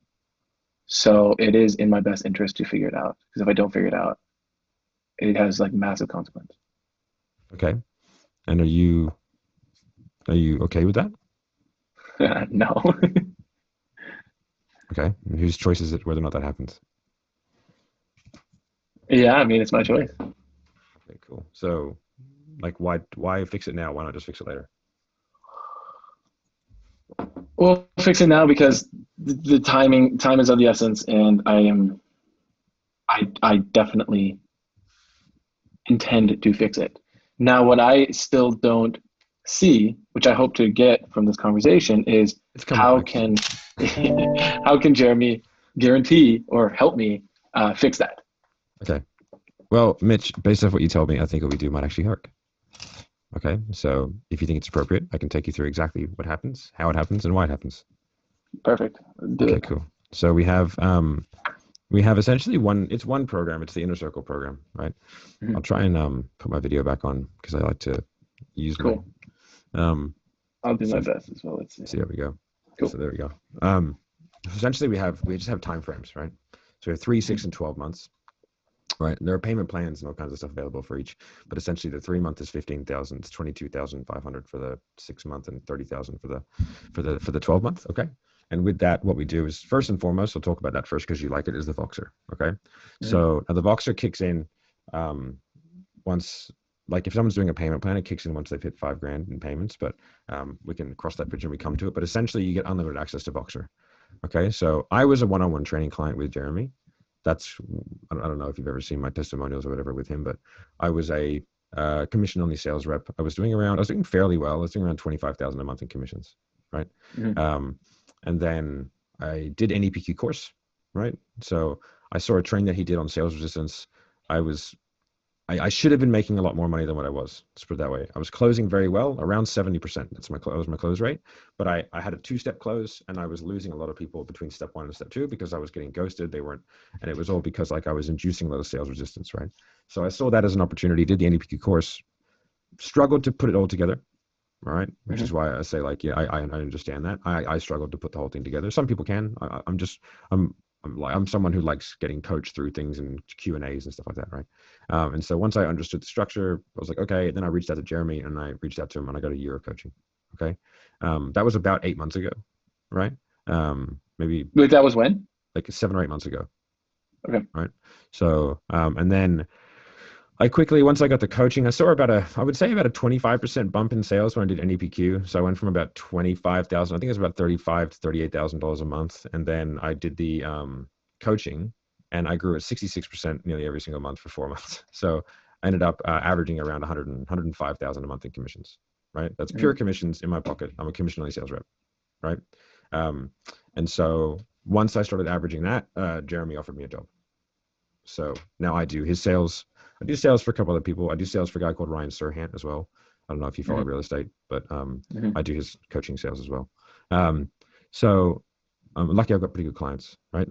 So it is in my best interest to figure it out. Because if I don't figure it out, it has like massive consequence. Okay. And are you okay with that? No. Okay. And whose choice is it whether or not that happens? Yeah, I mean, it's my choice. Okay, cool. So, like, why fix it now? Why not just fix it later? We'll fix it now because the time is of the essence, and I definitely intend to fix it. Now, what I still don't see, which I hope to get from this conversation, is how can how can Jeremy guarantee or help me fix that? Okay. Well, Mitch, based off what you told me, I think what we do might actually work. Okay. So if you think it's appropriate, I can take you through exactly what happens, how it happens, and why it happens. Perfect. Do it. Cool. So we have essentially one program. It's the Inner Circle program, right? Mhm. I'll try and put my video back on because I like to use Cool. I'll do my best as well. Let's see. There we go. Cool. So there we go. Essentially we just have time frames, right? So we have 3, 6, and 12 months. Right. And there are payment plans and all kinds of stuff available for each. But essentially the 3 month is 15,000, it's 22,500 for the 6 month and 30,000 for the 12 month. Okay. And with that, what we do is first and foremost, we'll talk about that first because you like it, is the Voxer. Okay. So now the Voxer kicks in once, like if someone's doing a payment plan, it kicks in once they've hit $5,000 in payments, but we can cross that bridge when we come to it. But essentially you get unlimited access to Voxer. Okay. So I was a one-on-one training client with Jeremy. That's, I don't know if you've ever seen my testimonials or whatever with him, but I was a commission only sales rep. I was doing fairly well. I was doing around 25,000 a month in commissions. Right. And then I did an EPQ course. Right. So I saw a training that he did on sales resistance. I should have been making a lot more money than what I was. Let's put it that way. I was closing very well, around 70%. That was my close rate. But I had a 2-step close, and I was losing a lot of people between step 1 and step 2 because I was getting ghosted. They weren't, and it was all because like I was inducing a lot of sales resistance, right? So I saw that as an opportunity. Did the NEPQ course, struggled to put it all together. All right, which is why I say like, yeah, I understand that. I struggled to put the whole thing together. Some people can. I'm someone who likes getting coached through things and Q&As and stuff like that, right? And so once I understood the structure, I was like, okay. Then I reached out to Jeremy and I reached out to him and I got a year of coaching. Okay, that was about 8 months ago, right? Maybe. Wait, that was when? Like 7 or 8 months ago. Okay. Right. So and then I quickly, once I got the coaching, I saw I would say about a 25% bump in sales when I did NEPQ. So I went from about 25,000, I think it was about $35,000 to $38,000 a month. And then I did the coaching and I grew at 66% nearly every single month for 4 months. So I ended up averaging around 105,000 a month in commissions, right? That's pure commissions in my pocket. I'm a commission only sales rep, right? And so once I started averaging that, Jeremy offered me a job. So now I do his sales. I do sales for a couple other people. I do sales for a guy called Ryan Serhant as well. I don't know if you follow real estate, but I do his coaching sales as well. So I'm lucky I've got pretty good clients, right?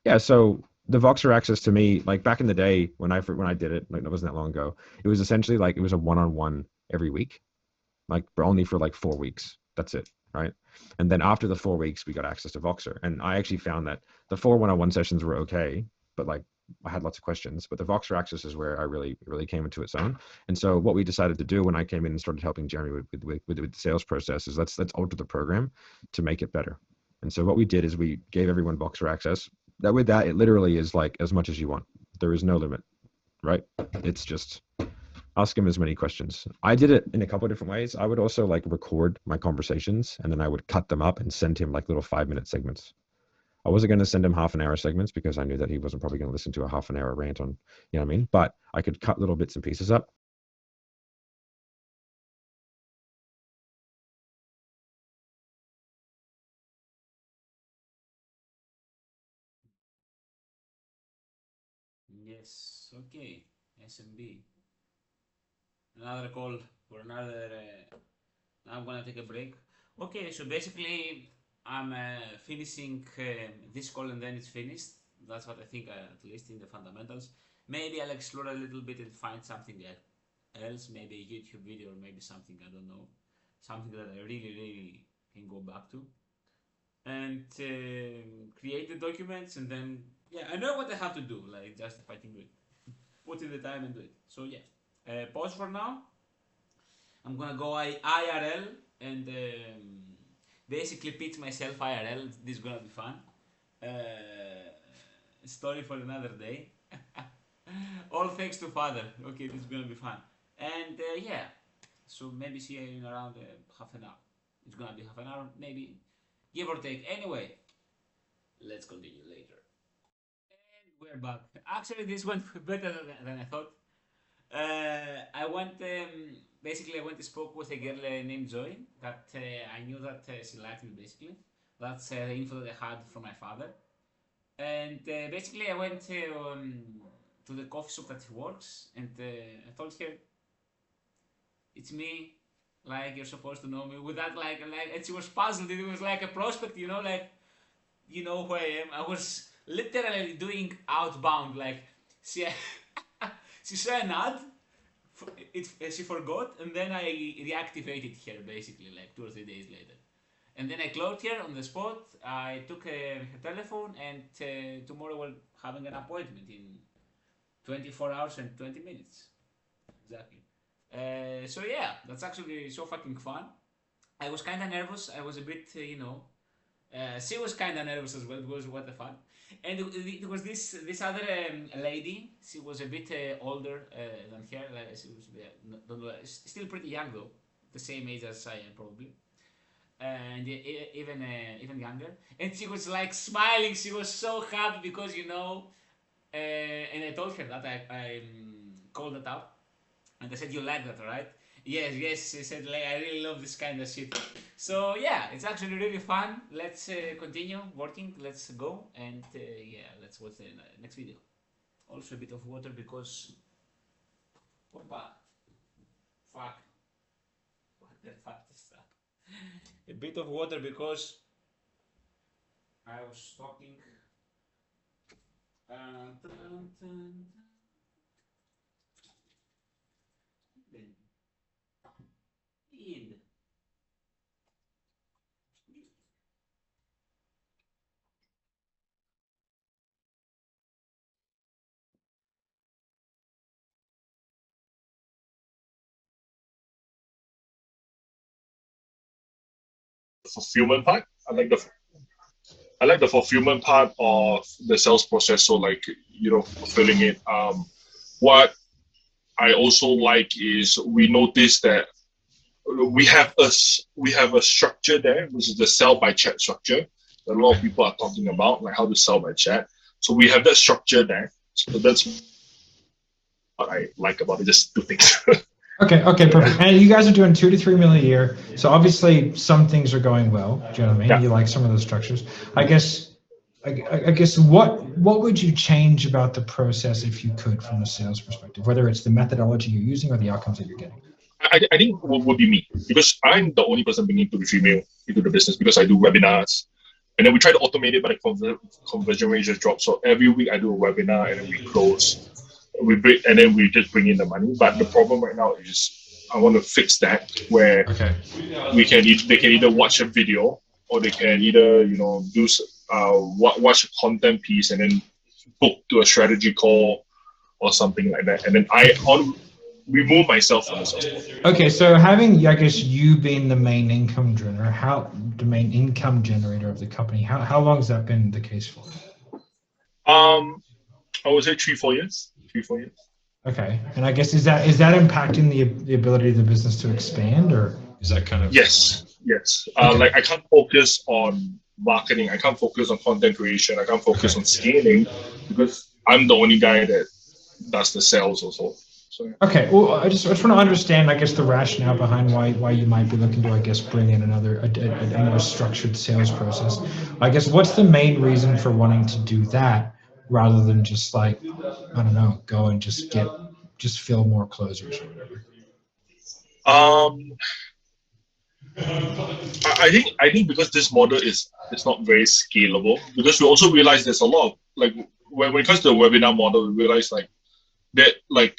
Yeah. So the Voxer access to me, like back in the day when I did it, like it wasn't that long ago, it was essentially like it was a one-on-one every week, like only for like 4 weeks. That's it, right? And then after the 4 weeks, we got access to Voxer, and I actually found that the 4 one-on-one sessions were okay, but like I had lots of questions, but the Voxer access is where I really came into its own. And so what we decided to do when I came in and started helping Jeremy with the sales process is let's alter the program to make it better. And so what we did is we gave everyone Voxer access. That with that, it literally is like as much as you want. There is no limit, right? It's just ask him as many questions. I did it in a couple of different ways. I would also like record my conversations and then I would cut them up and send him like little 5-minute segments. I wasn't going to send him half-an-hour segments because I knew that he wasn't probably going to listen to a half-an-hour rant on, you know what I mean? But I could cut little bits and pieces up. Yes, okay. SMB. Another call for another. Now I'm gonna take a break. Okay, so basically, I'm finishing this call and then it's finished. That's what I think, at least in the fundamentals. Maybe I'll explore a little bit and find something else, maybe a YouTube video or maybe something, I don't know, something that I really can go back to. And create the documents and then, yeah, I know what I have to do, like just if I can do it. Put in the time and do it. So, yeah, pause for now. I'm gonna go IRL and basically pitch myself IRL. This is gonna be fun. Story for another day. All thanks to father. Okay, this is gonna be fun. And yeah, so maybe see you in around half an hour. It's gonna be half an hour, maybe, give or take. Anyway, let's continue later. And we're back. Actually, this went better than I thought. I went basically I went and spoke with a girl named Joy that I knew that she liked me basically. That's the info that I had from my father. And basically I went to the coffee shop that he works and I told her it's me, like you're supposed to know me. With that like and she was puzzled. It was like a prospect, like you know who I am. I was literally doing outbound like she she saw an ad she forgot, and then I reactivated her basically like 2 or 3 days later. And then I closed her on the spot. I took her telephone, and tomorrow we're having an appointment in 24 hours and 20 minutes. Exactly. So yeah, that's actually so fucking fun. I was kind of nervous. I was a bit, she was kind of nervous as well because what the fuck. And it was this other lady. She was a bit older than her. She was don't know, still pretty young though, the same age as I am probably, and even younger. And she was like smiling. She was so happy because and I told her that I called it out, and I said, "You like that, right?" Yes, yes. She said, like, "I really love this kind of shit." So yeah, it's actually really fun. Let's continue working. Let's go and yeah, let's watch the next video. Also a bit of water because, opa, fuck, what the fuck is that? A bit of water because I was talking. Dun, dun, dun, dun. In. Fulfillment part. I like the fulfillment part of the sales process. So like fulfilling it. What I also like is we notice that we have a structure there, which is the sell by chat structure. That a lot of people are talking about, like how to sell by chat. So we have that structure there. So that's what I like about it. Just two things. Okay, perfect. And you guys are doing 2 to 3 million a year. So obviously some things are going well. Do you know what I mean? Yeah. You like some of those structures. I guess what would you change about the process if you could from a sales perspective, whether it's the methodology you're using or the outcomes that you're getting? I think would be me because I'm the only person bringing to the female into the business because I do webinars and then we try to automate it, but the conversion rate just drops. So every week I do a webinar and then we close, we break, and then we just bring in the money. But the problem right now is I want to fix that where they can either watch a video or they can either do watch a content piece and then book to a strategy call or something like that, and then remove myself from the sales call. Okay, so having, I guess, you being the main income generator, the main income generator of the company, how long has that been the case for? I would say 3-4 years. 3-4 years. Okay, and I guess is that impacting the ability of the business to expand, or is that kind of? Yes. Okay. Like I can't focus on marketing. I can't focus on content creation. I can't focus on scaling because I'm the only guy that does the sales also. So, okay, well, I just want to understand, I guess, the rationale behind why you might be looking to, I guess, bring in a more structured sales process. I guess what's the main reason for wanting to do that rather than just like, I don't know, go and just fill more closers or whatever? Um, I think because this model is not very scalable, because we also realize there's a lot of like when it comes to the webinar model, we realize like that like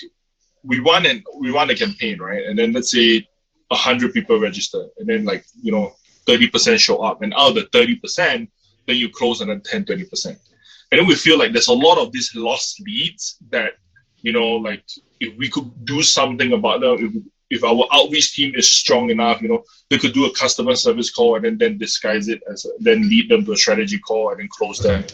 we run a campaign, right? And then let's say 100 people register, and then 30% show up, and out of the 30%, then you close another 10-20%. And then we feel like there's a lot of these lost leads that, like if we could do something about them, if our outreach team is strong enough, they could do a customer service call and then disguise it then lead them to a strategy call and then close them,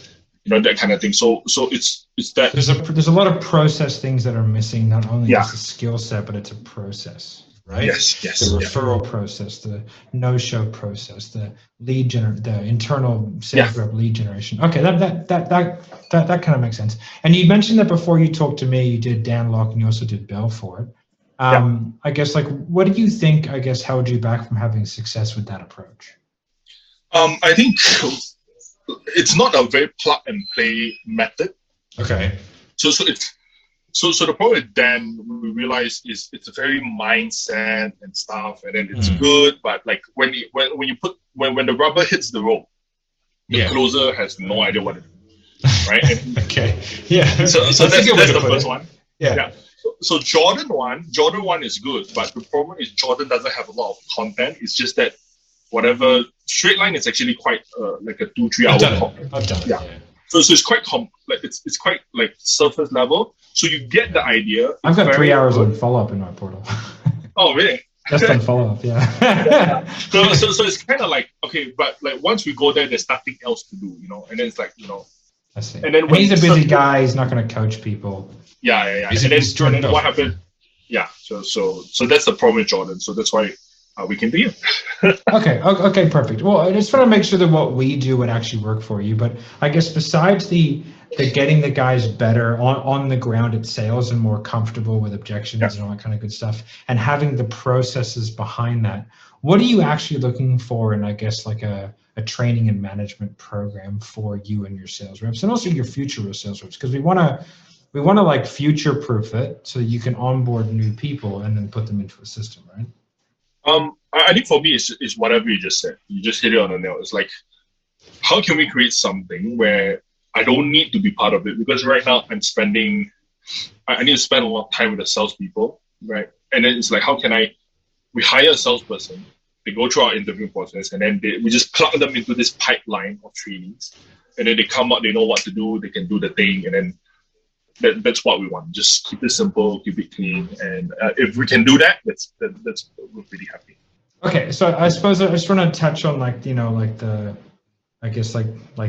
that kind of thing. So it's that there's a lot of process things that are missing, not only just a skill set, but it's a process. Right? Yes. The referral process, the no-show process, the the internal sales rep lead generation. Okay, that kind of makes sense. And you mentioned that before you talked to me, you did Dan Locke and you also did Belfort. I guess what do you think? I guess held you back from having success with that approach? I think it's not a very plug and play method. Okay. So the problem with Dan, we realize is it's a very mindset and stuff, and then it's good, but like when the rubber hits the road, the closer has no idea what to do, right? And okay. Yeah. So that's the first one. Yeah. So Jordan one is good, but the problem is Jordan doesn't have a lot of content. It's just that whatever straight line is actually quite like a 2-3 hour. I've done it. Yeah. So it's quite it's quite like surface level. So you get the idea. I've got 3 hours on follow up in my portal. Oh really? Just on follow up, yeah. So it's kind of like okay, but like once we go there, there's nothing else to do, and then it's like I see. And then when he's a busy guy, he's not going to coach people. Yeah. And then what happened? Yeah. So that's the problem with Jordan. So that's why we came to you. Okay, perfect. Well, I just want to make sure that what we do would actually work for you. But I guess besides the getting the guys better on the ground at sales and more comfortable with objections and all that kind of good stuff, and having the processes behind that, what are you actually looking for in, I guess, like a training and management program for you and your sales reps, and also your future sales reps? Because we want to like future proof it so you can onboard new people and then put them into a system, right? I think for me, it's whatever you just said. You just hit it on the nail. It's like, how can we create something where I don't need to be part of it? Because right now I need to spend a lot of time with the salespeople, right? And then it's like, how can we hire a salesperson, they go through our interview process, and then we just plug them into this pipeline of trainings, and then they come out, they know what to do, they can do the thing, and then that's what we want. Just keep it simple, keep it clean, and if we can do that, that's we're pretty happy. Okay, so I suppose I just want to touch on the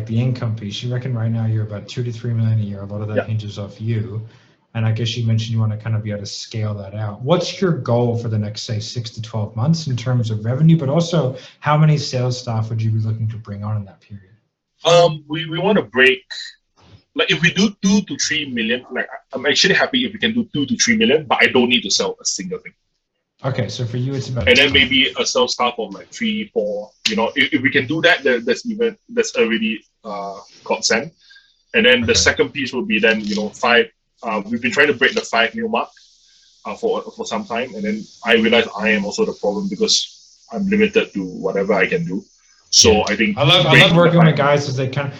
income piece. You reckon right now you're about 2 to 3 million a year. A lot of that hinges off you, and I guess you mentioned you want to kind of be able to scale that out. What's your goal for the next, say, 6 to 12 months in terms of revenue, but also how many sales staff would you be looking to bring on in that period? We want to break. Like if we do 2 to 3 million, like I'm actually happy if we can do 2 to 3 million, but I don't need to sell a single thing. Okay, so for you it's about. And then maybe a sales staff of like 3, 4. If we can do that, that's already godsend. And then the second piece would be then 5. We've been trying to break the 5 mil mark for some time, and then I realized I am also the problem because I'm limited to whatever I can do. So I think I love working with guys as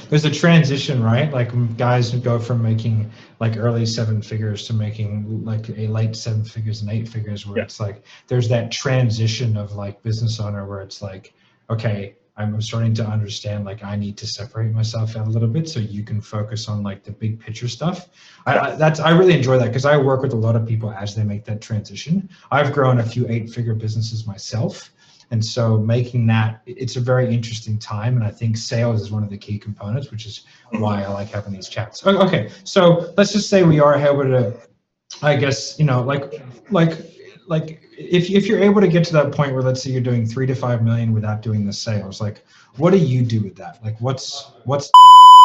there's a transition, right? Like guys who go from making like early 7 figures to making like a late 7 figures and 8 figures, where it's like there's that transition of like business owner where it's like, okay, I'm starting to understand like I need to separate myself out a little bit so you can focus on like the big picture stuff. I really enjoy that because I work with a lot of people as they make that transition. I've grown a few 8-figure businesses myself. And so making that, it's a very interesting time. And I think sales is one of the key components, which is why I like having these chats. Okay, so let's just say we are able to, I guess, if you're able to get to that point where, let's say you're doing 3 to 5 million without doing the sales, like what do you do with that? Like what's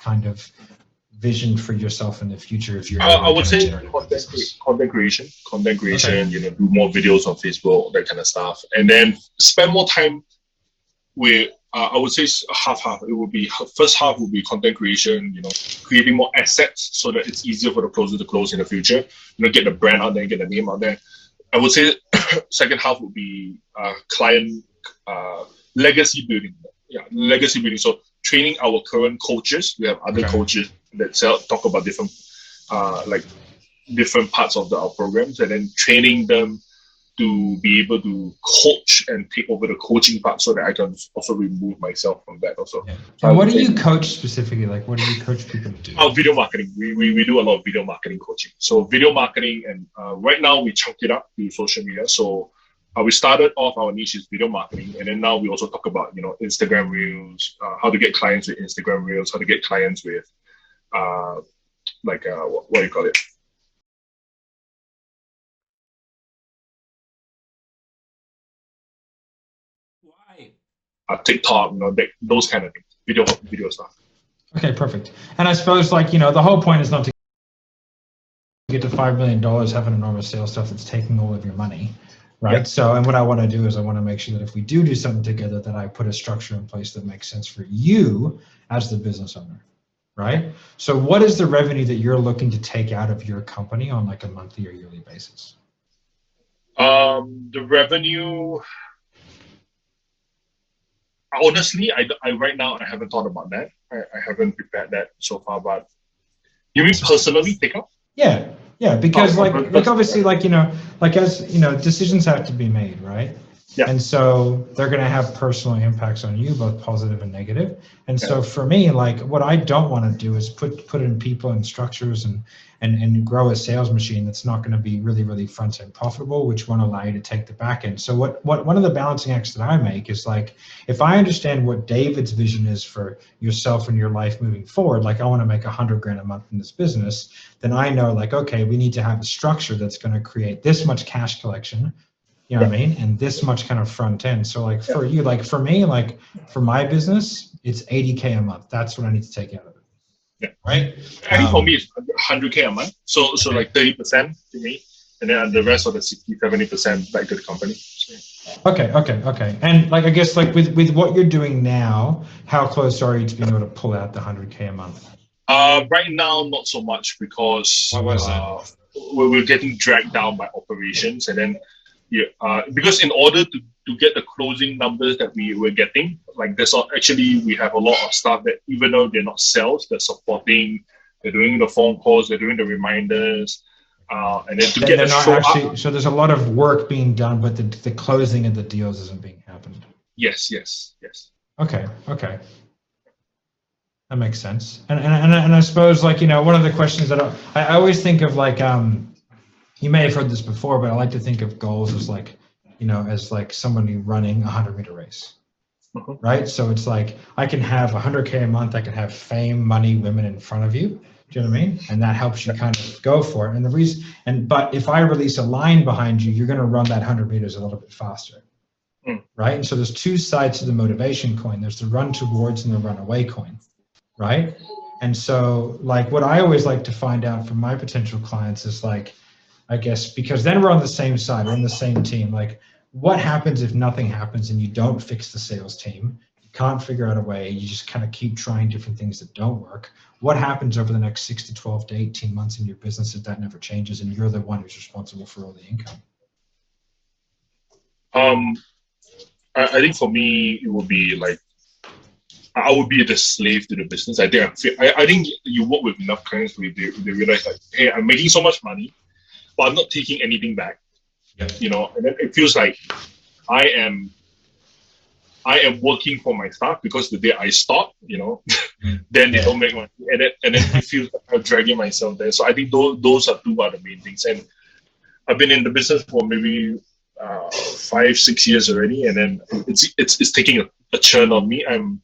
kind of vision for yourself in the future if you're I would say content creation, do more videos on Facebook, that kind of stuff, and then spend more time with I would say half. It would be first half would be content creation, creating more assets so that it's easier for the closer to close in the future, get the brand out there, get the name out there. I would say second half would be client legacy building. Yeah, legacy building. So training our current coaches. We have other coaches that talk about different different parts of our programs, and then training them to be able to coach and take over the coaching part so that I can also remove myself from that also. Yeah. And what do you coach specifically? Like, what do you coach people to do? Video marketing. We do a lot of video marketing coaching. So video marketing, and right now we chunk it up to social media. So we started off, our niche is video marketing, and then now we also talk about, Instagram Reels, how to get clients with Instagram Reels, how to get clients with what do you call it? TikTok, those kind of things, video stuff. Okay, perfect. And I suppose, the whole point is not to get to $5 million, having enormous sales stuff that's taking all of your money, right? Yeah. So, and what I want to do is I want to make sure that if we do something together, that I put a structure in place that makes sense for you as the business owner, right? So what is the revenue that you're looking to take out of your company on like a monthly or yearly basis? The revenue... Honestly, I right now I haven't thought about that. I haven't prepared that so far. But you mean personally take up? Yeah, because obviously decisions have to be made, right? Yeah. And so they're going to have personal impacts on you, both positive and negative. And so for me, what I don't want to do is put in people and structures and grow a sales machine that's not going to be really, really front end profitable, which won't allow you to take the back end. So what one of the balancing acts that I make is if I understand what David's vision is for yourself and your life moving forward, I want to make $100,000 a month in this business, then I know okay, we need to have a structure that's going to create this much cash collection. You know what I mean? And this much kind of front end. So for you, for me, for my business, it's $80K a month. That's what I need to take out of it. Yeah. Right? I think for me, it's $100K a month. So 30% to me, and then the rest of the 60-70% back to the company. So. Okay. And I guess with what you're doing now, how close are you to being able to pull out the $100K a month? Right now, not so much, because we're getting dragged down by operations, and then because in order to get the closing numbers that we were getting, we have a lot of staff that, even though they're not sales, they're supporting, they're doing the phone calls, they're doing the reminders, and then to get the show up. So there's a lot of work being done, but the closing of the deals isn't being happened. Yes. Okay. That makes sense. And I suppose one of the questions that I always think of you may have heard this before, but I like to think of goals as as somebody running a 100-meter race, right? So it's I can have $100K a month, I can have fame, money, women in front of you. Do you know what I mean? And that helps you kind of go for it. And the reason, but if I release a line behind you, you're going to run that 100 meters a little bit faster, right? And so there's two sides to the motivation coin. There's the run towards and the run away coin, right? And so what I always like to find out from my potential clients is I guess, because then we're on the same side, we're on the same team. What happens if nothing happens and you don't fix the sales team? You can't figure out a way. You just kind of keep trying different things that don't work. What happens over the next 6 to 12 to 18 months in your business if that never changes and you're the one who's responsible for all the income? I think for me, it would be I would be the slave to the business. I think you work with enough clients where they realize hey, I'm making so much money, but I'm not taking anything back. Yeah. And then it feels like I am working for my staff, because the day I stop, then they don't make money, and then it feels like I'm dragging myself there. So I think those are two of the main things. And I've been in the business for maybe 5-6 years already, and then it's taking a churn on me. I'm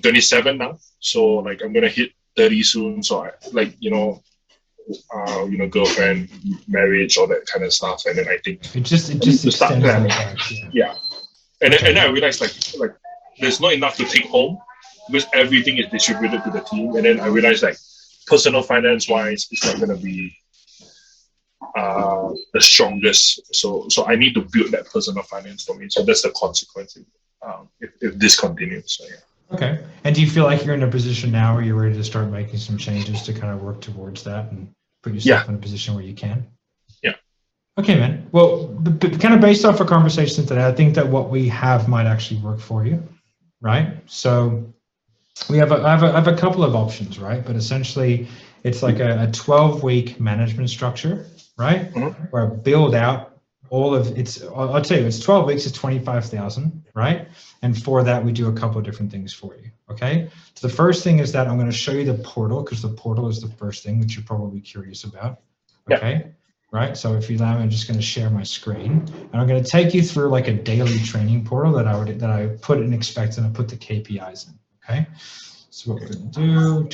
27 now, so I'm gonna hit 30 soon. So girlfriend, marriage, all that kind of stuff, and then I think it just extends that. Yeah. And then I realized there's not enough to take home, because everything is distributed to the team. And then I realized personal finance wise, it's not gonna be the strongest. So I need to build that personal finance for me. So that's the consequence if this continues. So yeah. Okay. And do you feel like you're in a position now where you're ready to start making some changes to kind of work towards that and put yourself in a position where you can? Yeah. Okay, man. Well, kind of based off our conversation today, I think that what we have might actually work for you, right? So I have a couple of options, right? But essentially, it's like a 12-week management structure, right? Mm-hmm. Where I build out all of it's. I'll tell you, it's 12 weeks, it's 25,000, right? And for that, we do a couple of different things for you. Okay. So the first thing is that I'm going to show you the portal because the portal is the first thing which you're probably curious about. Okay. Yeah. Right. So if you allow me, I'm just going to share my screen and I'm going to take you through like a daily training portal that I put and expect and I put the KPIs in. Okay. So what we're going to do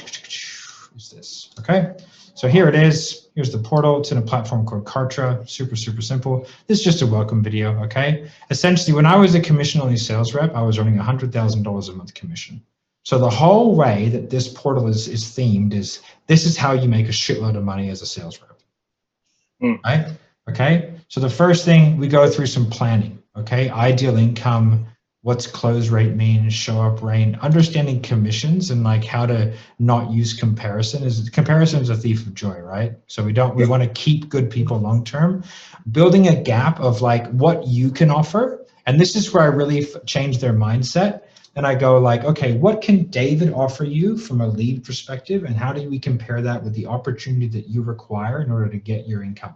is this. Okay. So here it is. Here's the portal. It's in a platform called Kartra. Super, super simple. This is just a welcome video. Okay. Essentially, when I was a commission-only sales rep, I was earning $100,000 a month commission. So the whole way that this portal is themed is this is how you make a shitload of money as a sales rep. Right? Okay. So the first thing, we go through some planning. Okay. Ideal income, what's close rate mean, show up rate, understanding commissions and like how to not use comparison is a thief of joy, right? So we want to keep good people long term, building a gap of like what you can offer. And this is where I really change their mindset. And I go like, okay, what can David offer you from a lead perspective? And how do we compare that with the opportunity that you require in order to get your income?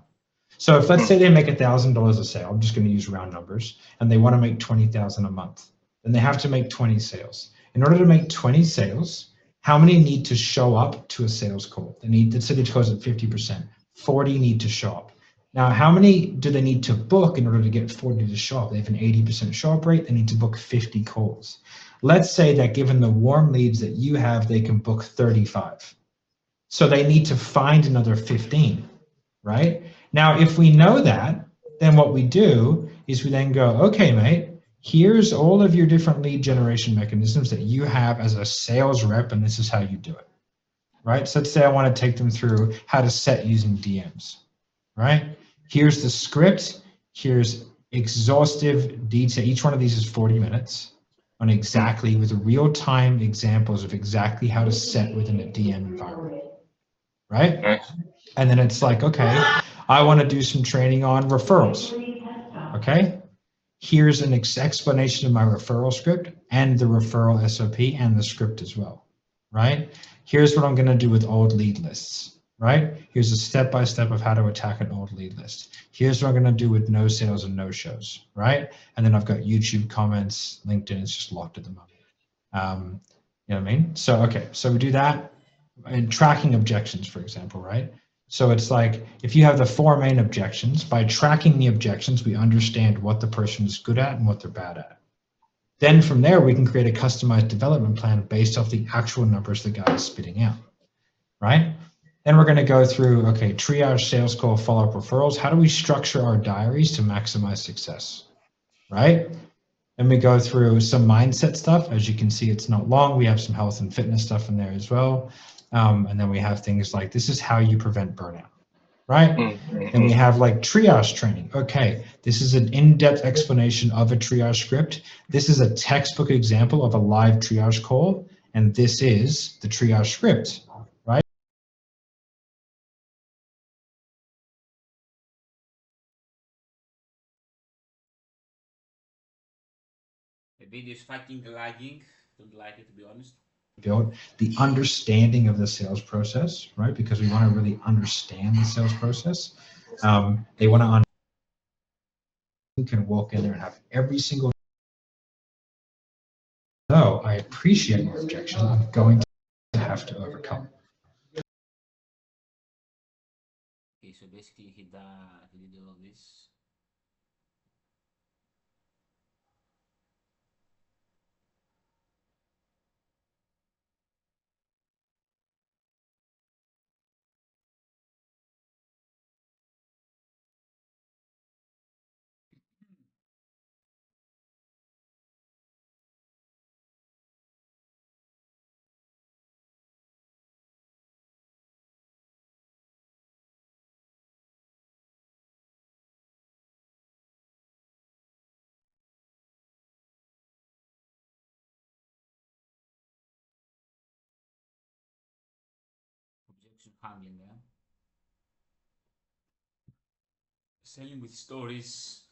So if let's say they make $1,000 a sale, I'm just going to use round numbers, and they want to make 20,000 a month, then they have to make 20 sales. In order to make 20 sales, how many need to show up to a sales call? They need, the city close at 50%, 40 need to show up. Now, how many do they need to book in order to get 40 to show up? They have an 80% show up rate, they need to book 50 calls. Let's say that given the warm leads that you have, they can book 35. So they need to find another 15, right? Now, if we know that, then what we do is we then go, okay, mate, here's all of your different lead generation mechanisms that you have as a sales rep, and this is how you do it, right? So let's say I want to take them through how to set using DMs, right? Here's the script. Here's exhaustive detail. Each one of these is 40 minutes on exactly with real-time examples of exactly how to set within a DM environment, right? Nice. And then it's like, okay, I want to do some training on referrals. Okay, here's an explanation of my referral script and the referral SOP and the script as well, right? Here's what I'm going to do with old lead lists, right? Here's a step-by-step of how to attack an old lead list. Here's what I'm going to do with no sales and no shows, right? And then I've got YouTube comments, LinkedIn is just locked at the moment. You know what I mean? So, okay, so we do that and tracking objections, for example, right? So it's like if you have the 4 main objections, by tracking the objections, we understand what the person is good at and what they're bad at. Then from there, we can create a customized development plan based off the actual numbers the guy is spitting out, right? Then we're going to go through, okay, triage, sales call, follow-up referrals. How do we structure our diaries to maximize success, right? And we go through some mindset stuff. As you can see, it's not long. We have some health and fitness stuff in there as well. And then we have things like, this is how you prevent burnout, right? Mm-hmm. And we have like triage training. Okay, this is an in-depth explanation of a triage script. This is a textbook example of a live triage call. And this is the triage script, right? The video is fucking lagging. Don't like it, to be honest. Build the understanding of the sales process, right? Because we want to really understand the sales process. They want to you can walk in there and have every single. So I appreciate your objection. I'm going to have to overcome. Okay, so basically he did all this. Objection handling, yeah. selling with stories.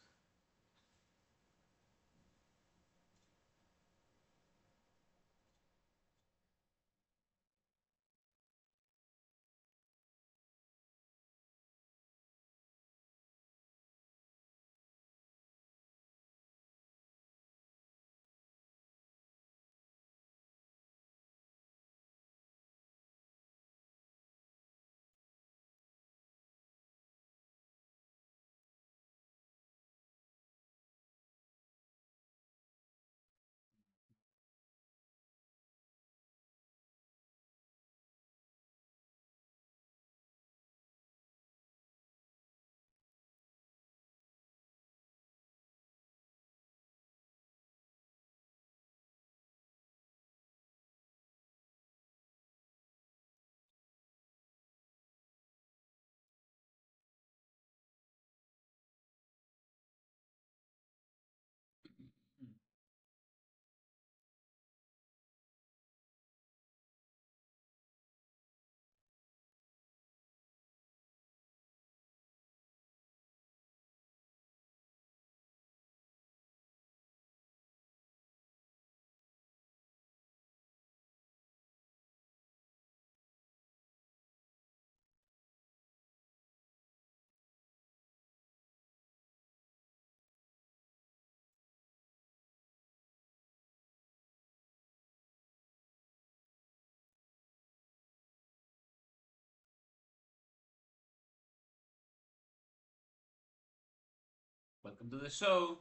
Welcome to the show.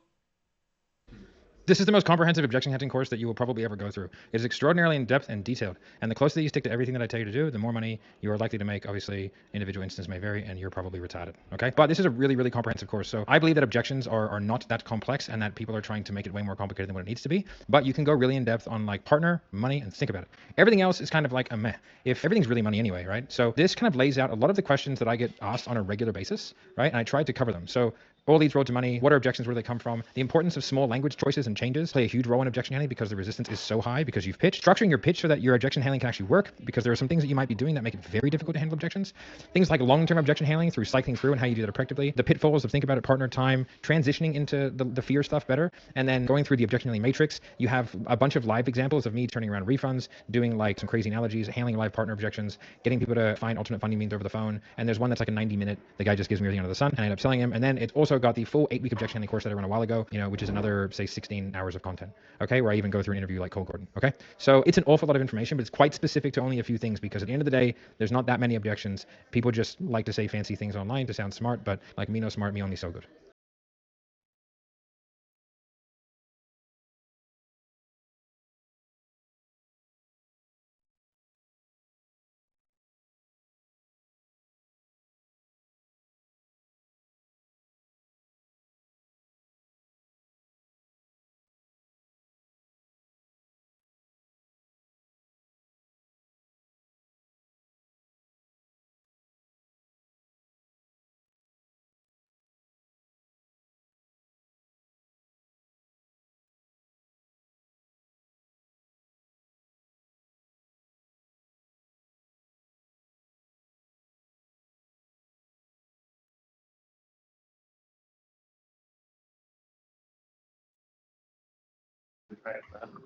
This is the most comprehensive objection handling course that you will probably ever go through. It is extraordinarily in depth and detailed. And the closer that you stick to everything that I tell you to do, the more money you are likely to make. Obviously, individual instances may vary, and you're probably retarded. Okay? But this is a really, really comprehensive course. So I believe that objections are not that complex, and that people are trying to make it way more complicated than what it needs to be. But you can go really in depth on like partner, money, and think about it. Everything else is kind of like a meh. If everything's really money anyway, right? So this kind of lays out a lot of the questions that I get asked on a regular basis, right? And I tried to cover them. So all leads road to money. What are objections? Where do they come from? The importance of small language choices and changes play a huge role in objection handling because the resistance is so high because you've pitched. Structuring your pitch so that your objection handling can actually work because there are some things that you might be doing that make it very difficult to handle objections. Things like long-term objection handling through cycling through and how you do that effectively. The pitfalls of think about it, partner, time, transitioning into the fear stuff better, and then going through the objection handling matrix. You have a bunch of live examples of me turning around refunds, doing like some crazy analogies, handling live partner objections, getting people to find alternate funding means over the phone. And there's one that's like a 90-minute. The guy just gives me everything under the sun, and I end up selling him. And then it's also got the full 8-week objection handling course that I ran a while ago, which is another, say, 16 hours of content, okay, where I even go through an interview like Cole Gordon, okay? So it's an awful lot of information, but it's quite specific to only a few things because at the end of the day, there's not that many objections. People just like to say fancy things online to sound smart, but like me no smart, me only so good.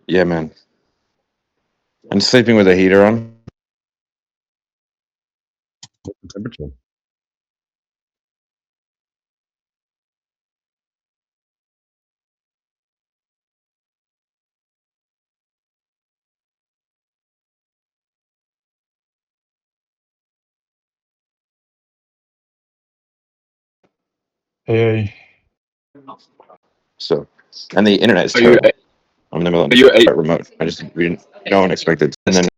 Yeah, man. And sleeping with a heater on. What's the temperature? Hey. So, and the internet is Are you terrible. I'm in the middle of remote. No one expected. And then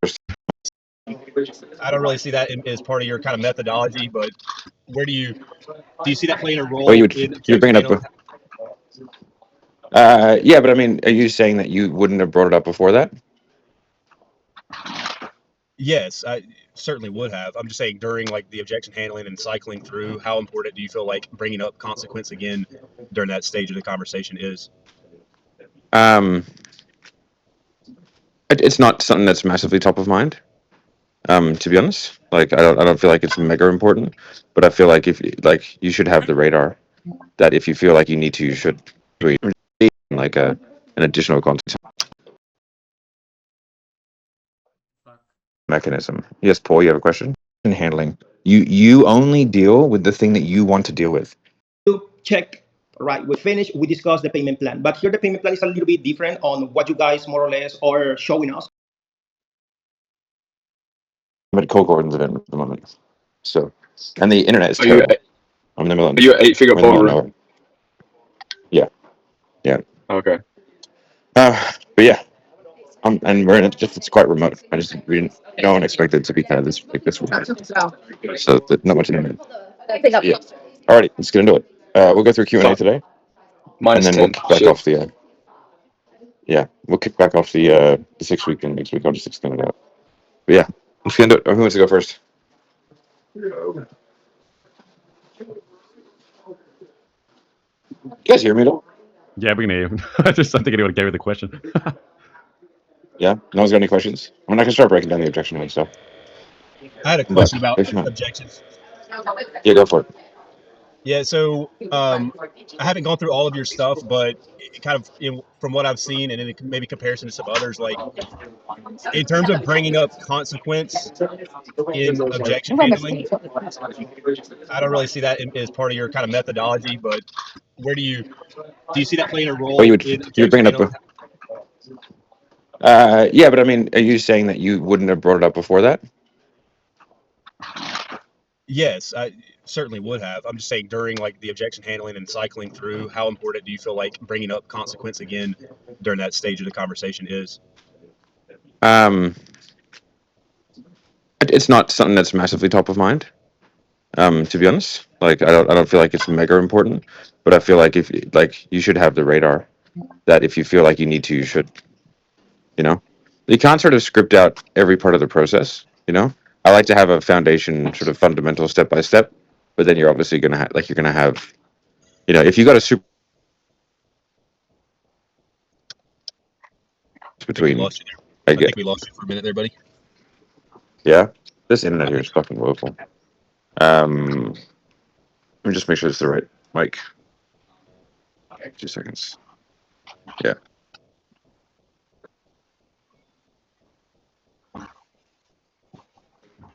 I don't really see that as part of your kind of methodology, but where do you see that playing a role well, in you bring objection it up. handling? Yeah, but I mean, are you saying that you wouldn't have brought it up before that? Yes, I certainly would have. I'm just saying during like the objection handling and cycling through, how important do you feel like bringing up consequence again during that stage of the conversation is? It's not something that's massively top of mind. To be honest, like I don't feel like it's mega important, but I feel like if like you should have the radar. that if you feel like you need to, you should do it, like an additional content mechanism. Yes, Paul, you have a question? Handling. You only deal with the thing that you want to deal with. To check, right, we finished, we discussed the payment plan, but here the payment plan is a little bit different on what you guys more or less are showing us. I'm at Cole Gordon's event at the moment. So, and the internet is Are you terrible. I'm in the middle of, are you an 8-figure I'm in the middle of forward? nowhere. Yeah. Yeah. Okay. But yeah, and we're in it. Just it's quite remote. We didn't. No one expected it to be kind of this like this. So not much internet. Yeah. Alrighty, let's get into it. We'll go through Q&A today, and Minus then we'll 10. kick back Shit. off the. Yeah, we'll kick back off the 6 week, and next week I'll just extend it out. But yeah, let's get into it. Who wants to go first? You guys hear me at all? Yeah, we can hear you. I just don't think anyone gave me the question. Yeah, no one's got any questions. I'm not gonna start breaking down the objection and stuff. I had a But question about if not, objections. yeah, go for it. Yeah, so I haven't gone through all of your stuff, but it kind of from what I've seen and in maybe comparison to some others, like in terms of bringing up consequence in objection handling, I don't really see that as part of your kind of methodology. But where do you see that playing a Well, role in you would objection bring it handling? up. Yeah, but I mean, are you saying that you wouldn't have brought it up before that? Yes, I certainly would have. I'm just saying during like the objection handling and cycling through, how important do you feel like bringing up consequence again during that stage of the conversation is? It's not something that's massively top of mind. To be honest, like I don't feel like it's mega important, but I feel like if like you should have the radar that if you feel like you need to, you should. You know, you can't sort of script out every part of the process. You know, I like to have a foundation, sort of fundamental, step by step. But then you're obviously gonna you're gonna have, you know, if you got a super I think we between, lost you there. I I think get, we lost you for a minute there, buddy. yeah, this internet I here think is fucking woeful. Let me just make sure it's the right mic. 2 seconds. Yeah.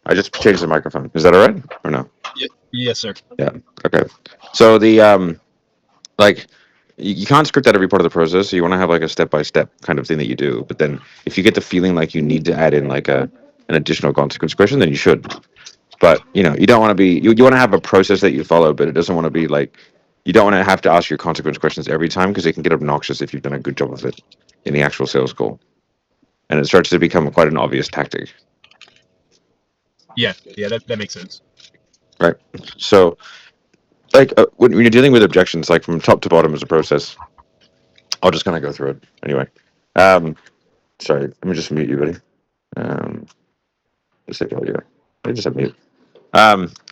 I just changed the microphone. Is that all right or no? yes, sir. Yeah. Okay. So the like you can't script out every part of the process. So you want to have like a step by step kind of thing that you do. But then if you get the feeling like you need to add in like an additional consequence question, then you should. But you know, you don't want to be you want to have a process that you follow, but it doesn't want to be like you don't want to have to ask your consequence questions every time because it can get obnoxious if you've done a good job of it in the actual sales call, and it starts to become quite an obvious tactic, Yeah, that makes sense. right? So like when you're dealing with objections, like from top to bottom as a process, I'll just kind of go through it anyway. Um, sorry, let me just mute you, buddy. Just take audio. I just have mute.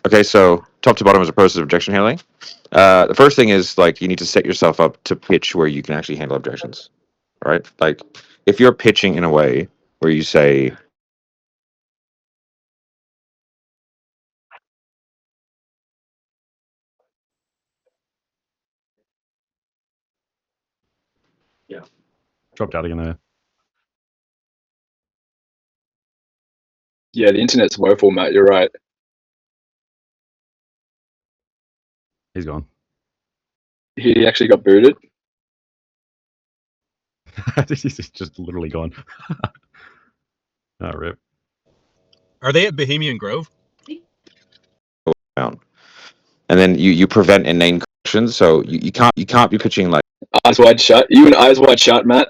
Okay, so top to bottom is a process of objection handling. The first thing is like you need to set yourself up to pitch where you can actually handle objections, right? Like if you're pitching in a way where you say, Dropped out again there. Yeah, the internet's woeful, Matt. You're right. He's gone. He actually got booted. He's just literally gone. Oh, rip. Are they at Bohemian Grove? down, and then you prevent inane questions. So you can't be pitching like Eyes wide shut. You and eyes wide shut, Matt.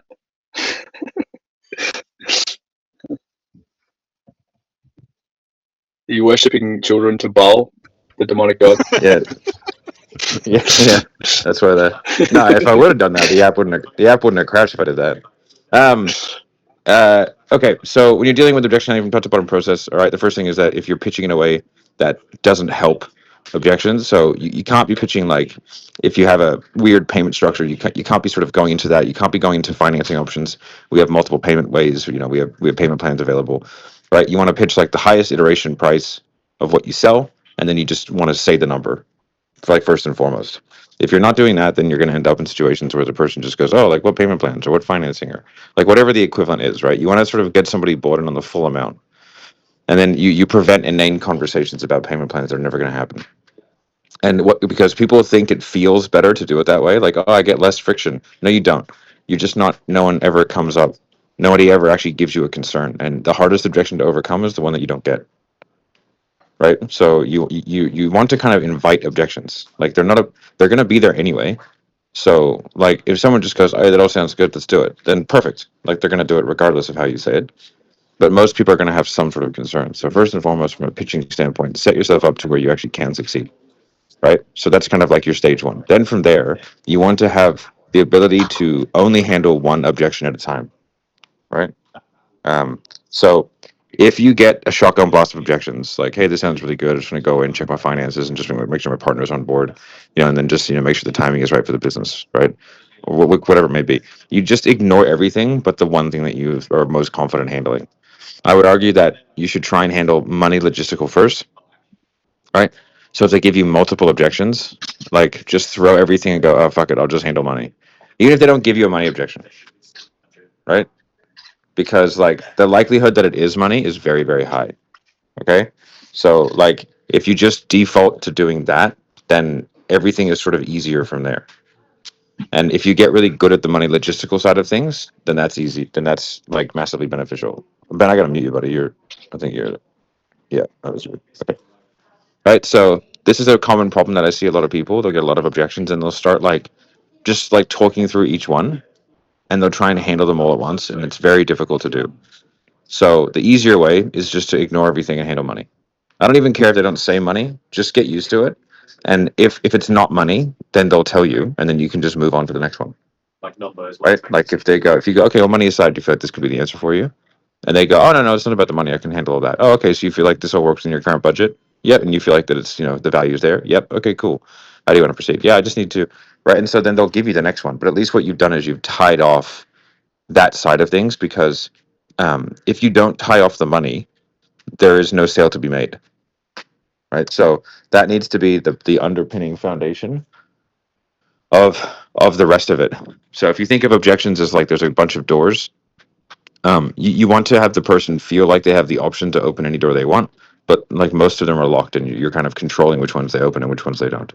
Are you worshipping children to Baal, the demonic god? yeah. Yeah, that's why no. If I would have done that, the app wouldn't have crashed if I did that. Um, okay, so when you're dealing with objection handling from top to bottom process, all right, the first thing is that if you're pitching in a way that doesn't help objections, so you can't be pitching like if you have a weird payment structure, you can't be sort of going into that. You can't be going into financing options. We have multiple payment ways. You know, we have payment plans available, right? You want to pitch like the highest iteration price of what you sell, and then you just want to say the number like first and foremost. If you're not doing that, then you're going to end up in situations where the person just goes, oh, like what payment plans or what financing or like whatever the equivalent is, right? You want to sort of get somebody bought in on the full amount. And then you prevent inane conversations about payment plans that are never going to happen. And what, because people think it feels better to do it that way, like, oh, I get less friction. No, you don't. You're just not, no one ever comes up. Nobody ever actually gives you a concern. And the hardest objection to overcome is the one that you don't get. Right? So you want to kind of invite objections. Like they're gonna be there anyway. So like if someone just goes, "Hey, that all sounds good, let's do it," then perfect. Like they're gonna do it regardless of how you say it. But most people are gonna have some sort of concern. So first and foremost, from a pitching standpoint, set yourself up to where you actually can succeed. Right? So that's kind of like your stage one. Then from there, you want to have the ability to only handle one objection at a time. Right? So if you get a shotgun blast of objections, like, hey, this sounds really good, I'm just going to go in, check my finances, and just make sure my partner's on board, and then just make sure the timing is right for the business, right? Or whatever it may be. You just ignore everything but the one thing that you are most confident handling. I would argue that you should try and handle money logistical first, right? So if they give you multiple objections, like just throw everything and go, oh, fuck it, I'll just handle money. Even if they don't give you a money objection, right? Because like the likelihood that it is money is very, very high. Okay. So like if you just default to doing that, then everything is sort of easier from there. And if you get really good at the money logistical side of things, then that's easy. Then that's like massively beneficial. Ben, I gotta mute you, buddy. I think you're, yeah, that was good. Okay. Right. So this is a common problem that I see a lot of people. They'll get a lot of objections and they'll start like just like talking through each one and they'll try and handle them all at once. And it's very difficult to do. So the easier way is just to ignore everything and handle money. I don't even care if they don't say money. Just get used to it. And if it's not money, then they'll tell you, and then you can just move on to the next one. Right? Like if you go, okay, well, money aside, do you feel like this could be the answer for you? And they go, oh no, it's not about the money. I can handle all that. Oh, okay, so you feel like this all works in your current budget? Yep. And you feel like that it's the value's there? Yep. Okay, cool. How do you want to proceed? Yeah, I just need to. Right. And so then they'll give you the next one. But at least what you've done is you've tied off that side of things because if you don't tie off the money, there is no sale to be made. Right. So that needs to be the underpinning foundation of the rest of it. So if you think of objections as like there's a bunch of doors, you want to have the person feel like they have the option to open any door they want, but like most of them are locked and you're kind of controlling which ones they open and which ones they don't.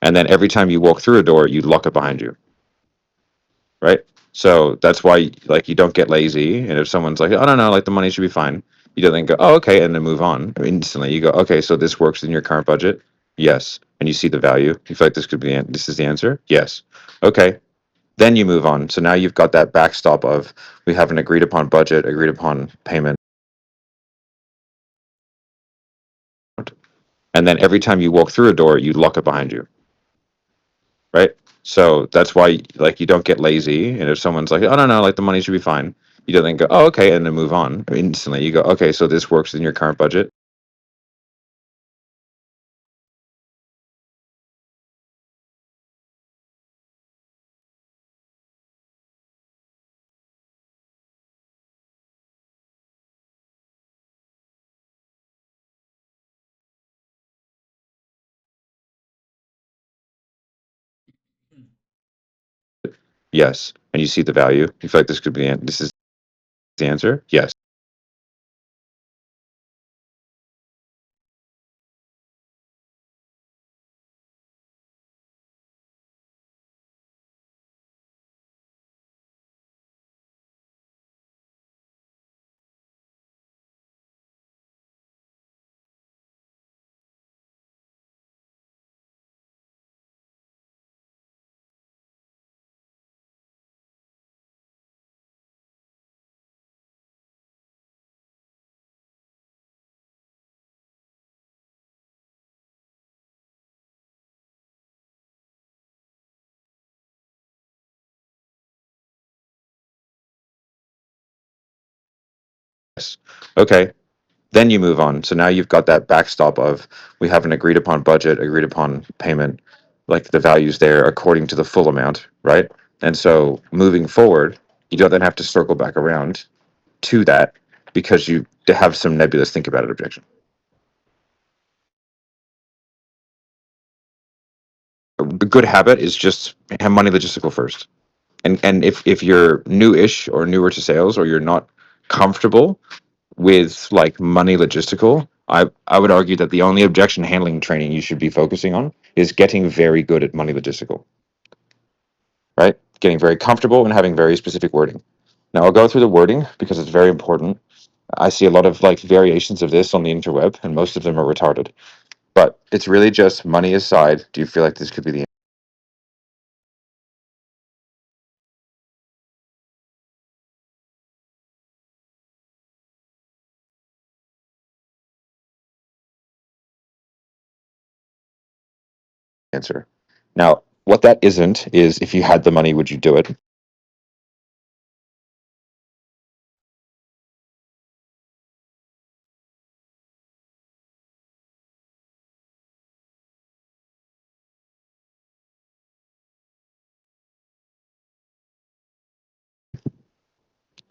And then every time you walk through a door, you lock it behind you. Right? So that's why like you don't get lazy. And if someone's like, oh no, like the money should be fine, you don't then go, oh okay, and then move on. Instantly you go, okay, so this works in your current budget? Yes. And you see the value. You feel like this could be this is the answer? Yes. Okay. Then you move on. So now you've got that backstop of we have an agreed upon budget, agreed upon payment. And then every time you walk through a door, you lock it behind you. Right? So that's why like you don't get lazy. And if someone's like, oh no, like the money should be fine, you don't then go, oh okay, and then move on. Instantly you go, okay, so this works in your current budget. Yes. And you see the value. You feel like this could be this is the answer? Yes. Yes. Okay. Then you move on. So now you've got that backstop of we have an agreed upon budget, agreed upon payment, like the values there according to the full amount, right? And so moving forward, you don't then have to circle back around to that because you have some nebulous think about it objection. good habit is just have money logistical first. And if you're new-ish or newer to sales, or you're not comfortable with like money logistical, I would argue that the only objection handling training you should be focusing on is getting very good at money logistical, right? Getting very comfortable and having very specific wording. Now I'll go through the wording because it's very important. I see a lot of like variations of this on the interweb, and most of them are retarded. But it's really just money aside. Do you feel like this could be the answer? Now, what that isn't is if you had the money, would you do it?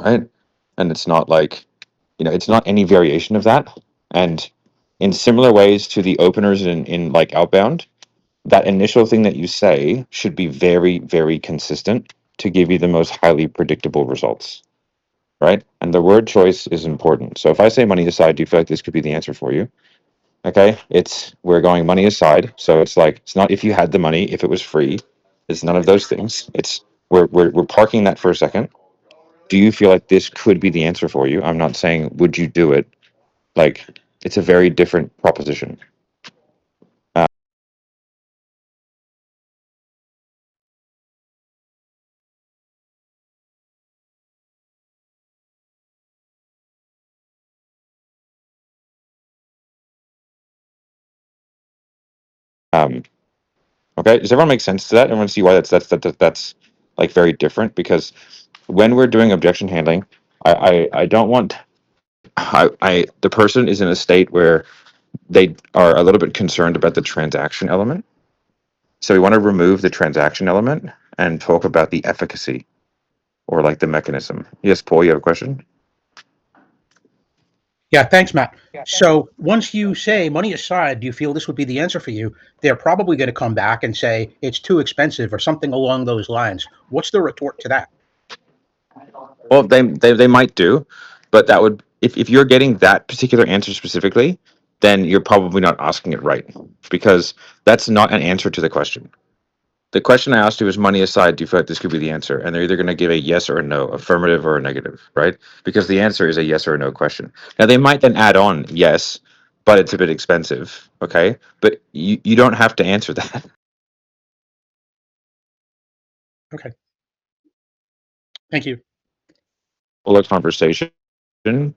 Right? And it's not like, it's not any variation of that. And in similar ways to the openers in like outbound, that initial thing that you say should be very, very consistent to give you the most highly predictable results. Right? And the word choice is important. So if I say money aside, do you feel like this could be the answer for you? Okay, we're going money aside. So it's like, it's not if you had the money, if it was free. It's none of those things. It's we're parking that for a second. Do you feel like this could be the answer for you? I'm not saying would you do it. Like, it's a very different proposition. Uh, um, okay, does everyone make sense to that? Everyone see why that's like very different? Because when we're doing objection handling, I don't want the person is in a state where they are a little bit concerned about the transaction element. So we want to remove the transaction element and talk about the efficacy or like the mechanism. Yes, Paul, you have a question? Yeah, thanks, Matt. So once you say money aside, do you feel this would be the answer for you? They're probably going to come back and say it's too expensive or something along those lines. What's the retort to that? Well, they might do, but that would if you're getting that particular answer specifically, then you're probably not asking it right because that's not an answer to the question. The question I asked you was money aside, do you feel like this could be the answer? And they're either going to give a yes or a no, affirmative or a negative, right? Because the answer is a yes or a no question. Now they might then add on yes, but it's a bit expensive, okay? But you don't have to answer that. Okay. Thank you. Full of conversation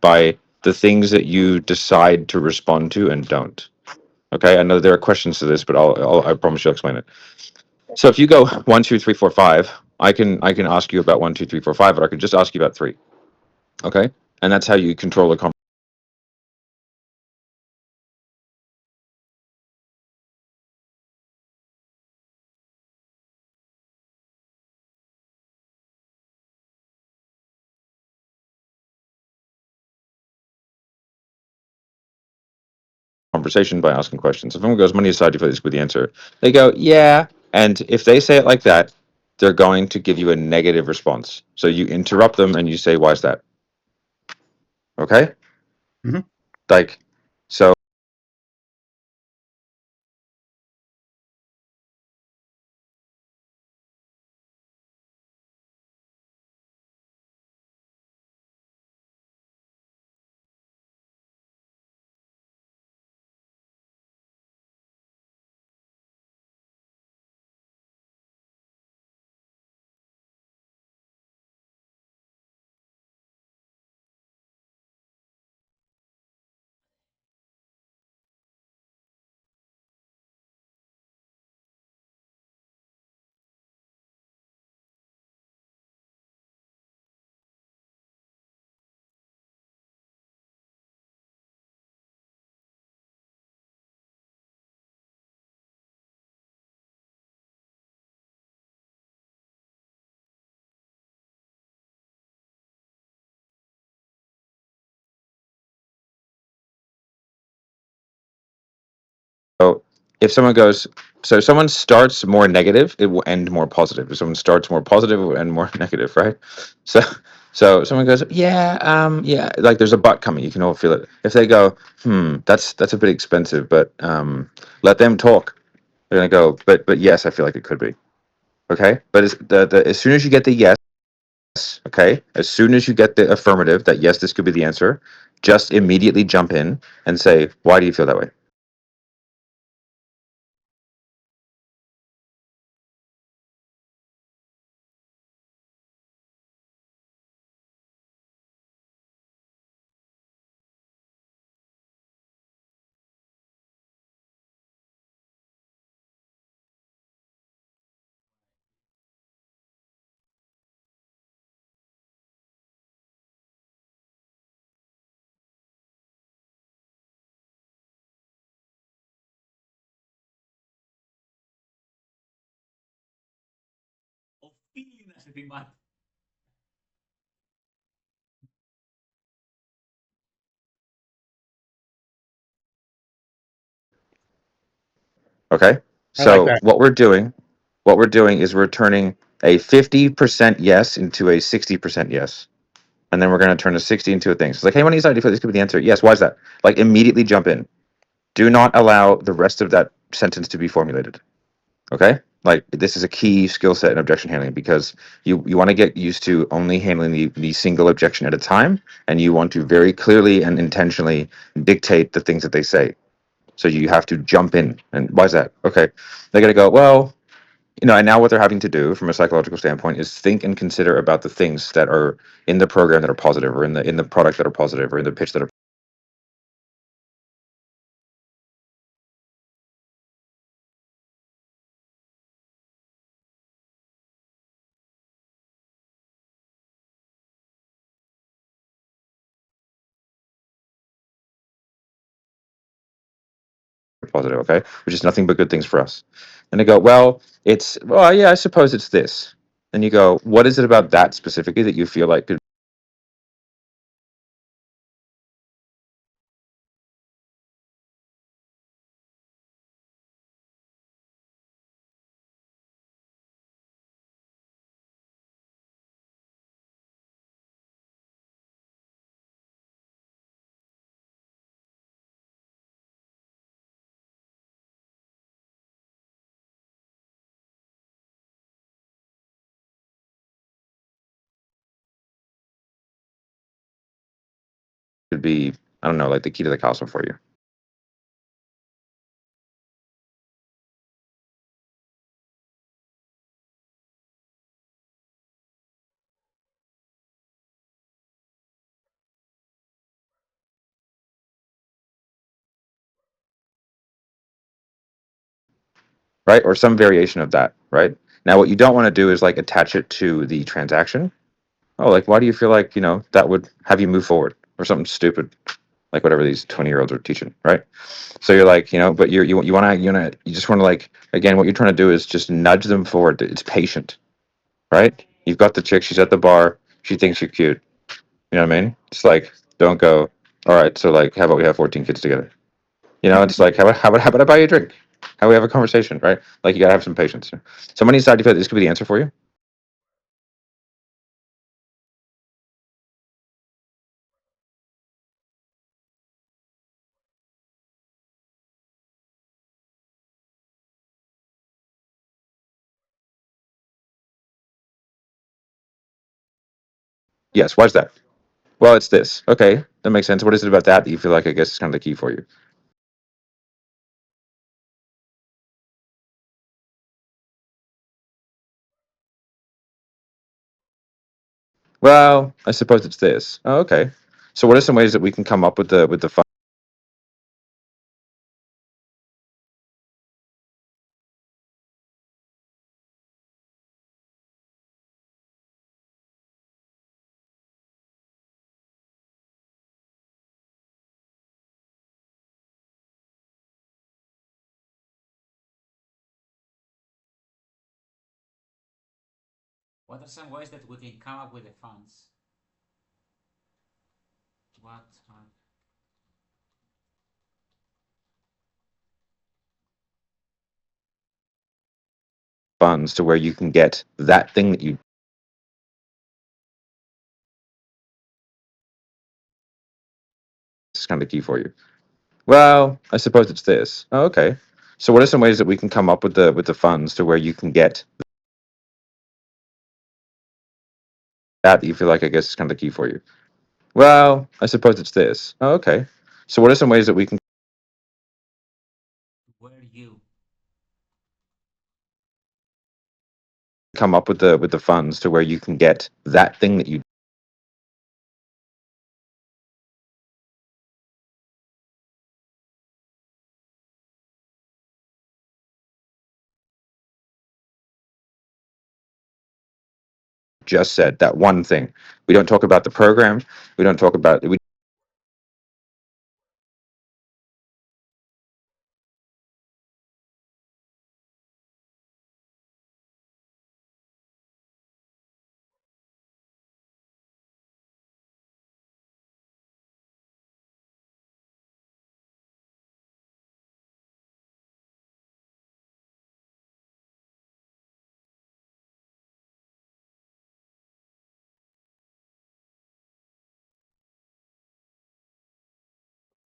by the things that you decide to respond to and don't. Okay, I know there are questions to this, but I promise you'll explain it. So if you go 1, 2, 3, 4, 5, I can ask you about 1, 2, 3, 4, 5, but I could just ask you about 3. Okay, and that's how you control the conversation by asking questions. If someone goes money aside, do you feel this could be the answer? They go yeah, and if they say it like that, they're going to give you a negative response. So you interrupt them and you say, "Why is that?" Okay, Mhm. like so. So if someone goes So if someone starts more negative, it will end more positive. If someone starts more positive, it will end more negative, right? So someone goes, yeah, like there's a butt coming. You can all feel it. If they go, that's a bit expensive, but let them talk. They're gonna go, but yes, I feel like it could be. Okay, but as soon as you get the yes, okay, as soon as you get the affirmative that yes, this could be the answer, just immediately jump in and say, why do you feel that way? Opinas de Matt. Okay, I like so that. what we're doing is we're turning a 50% yes into a 60% yes. And then we're going to turn a 60 into a thing. So it's like, hey, when you decide this could be the answer, yes, why is that? Like, immediately jump in. Do not allow the rest of that sentence to be formulated. Okay? Like, this is a key skill set in objection handling because you want to get used to only handling the single objection at a time, and you want to very clearly and intentionally dictate the things that they say. So you have to jump in. And why is that? Okay. They're going to go, well, and now what they're having to do from a psychological standpoint is think and consider about the things that are in the program that are positive, or in the product that are positive, or in the pitch that are positive, okay? Which is nothing but good things for us. And they go, well, yeah, I suppose it's this. And you go, what is it about that specifically that you feel like could be, I don't know, like the key to the castle for you? Right? Or some variation of that, right? Now, what you don't want to do is like attach it to the transaction. Oh, like, why do you feel like, that would have you move forward or something stupid, like whatever these 20-year-olds are teaching, right? So you're like, but you just want to, like, again, what you're trying to do is just nudge them forward. It's patient, right? You've got the chick, she's at the bar, she thinks you're cute. You know what I mean? It's like, don't go, all right, so like, how about we have 14 kids together? It's like, how about I buy you a drink? How about we have a conversation, right? Like, you gotta have some patience. Somebody decide if this could be the answer for you? Yes, why is that? Well, it's this. Okay, that makes sense. What is it about that you feel like, I guess, is kind of the key for you? Well, I suppose it's this. Oh, okay. So what are some ways that we can come up with the fun? What are some ways that we can come up with the funds? What are funds to where you can get that thing that you is kind of key for you. Well, I suppose it's this. Oh, okay. So what are some ways that we can come up with the funds to where you can get that you feel like I guess is kind of key for you? Well, I suppose it's this. Oh, okay. So what are some ways that we can Where you? come up with the funds to where you can get that thing that you just said, that one thing? We don't talk about the program. We don't talk about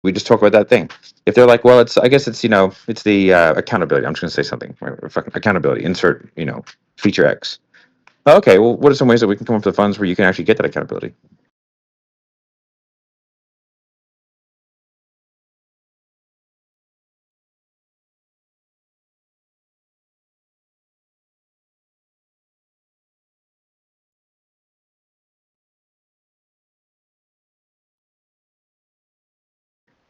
we just talk about that thing. If they're like, well, it's I guess it's it's the accountability. I'm just gonna say something. Fucking accountability. Insert feature X. Oh, okay. Well, what are some ways that we can come up with funds where you can actually get that accountability?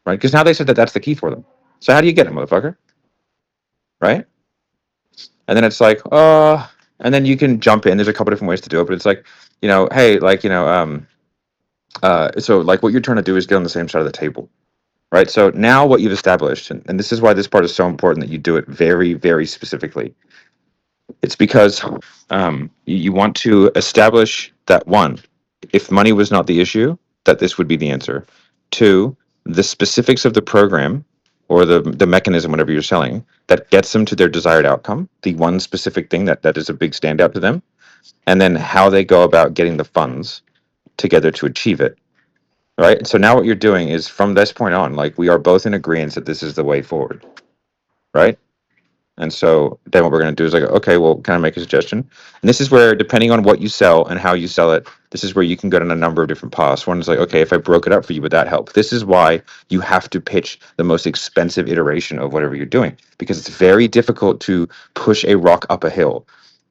Right? Because now they said that that's the key for them. So how do you get it, motherfucker? Right? And then it's like, and then you can jump in. There's a couple different ways to do it, but it's like, hey, like, so like what you're trying to do is get on the same side of the table, right? So now what you've established, and this is why this part is so important that you do it very, very specifically. It's because you want to establish that one, if money was not the issue, that this would be the answer. Two, the specifics of the program or the mechanism, whatever you're selling, that gets them to their desired outcome, the one specific thing that is a big standout to them, and then how they go about getting the funds together to achieve it. Right. So now what you're doing is from this point on, like we are both in agreement that this is the way forward. Right. And so then what we're going to do is like, okay, well, can I make a suggestion? And this is where, depending on what you sell and how you sell it, this is where you can go down a number of different paths. One is like, okay, if I broke it up for you, would that help? This is why you have to pitch the most expensive iteration of whatever you're doing, because it's very difficult to push a rock up a hill.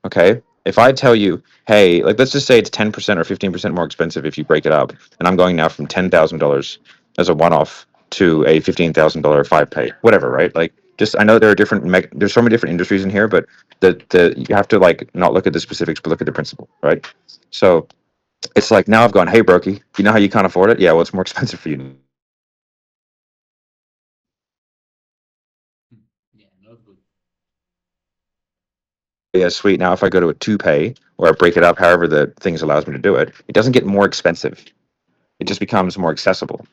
Okay. If I tell you, hey, like let's just say it's 10% or 15% more expensive if you break it up, and I'm going now from $10,000 as a one-off to a $15,000 five pay, whatever, right? Like, just I know there are there's so many different industries in here, but the you have to like not look at the specifics, but look at the principle, right? So it's like now I've gone, hey, Brokey, you know how you can't afford it? Yeah, well, it's more expensive for you. Yeah, not good. Yeah, sweet. Now if I go to a two pay or I break it up, however the things allows me to do it, it doesn't get more expensive. It just becomes more accessible.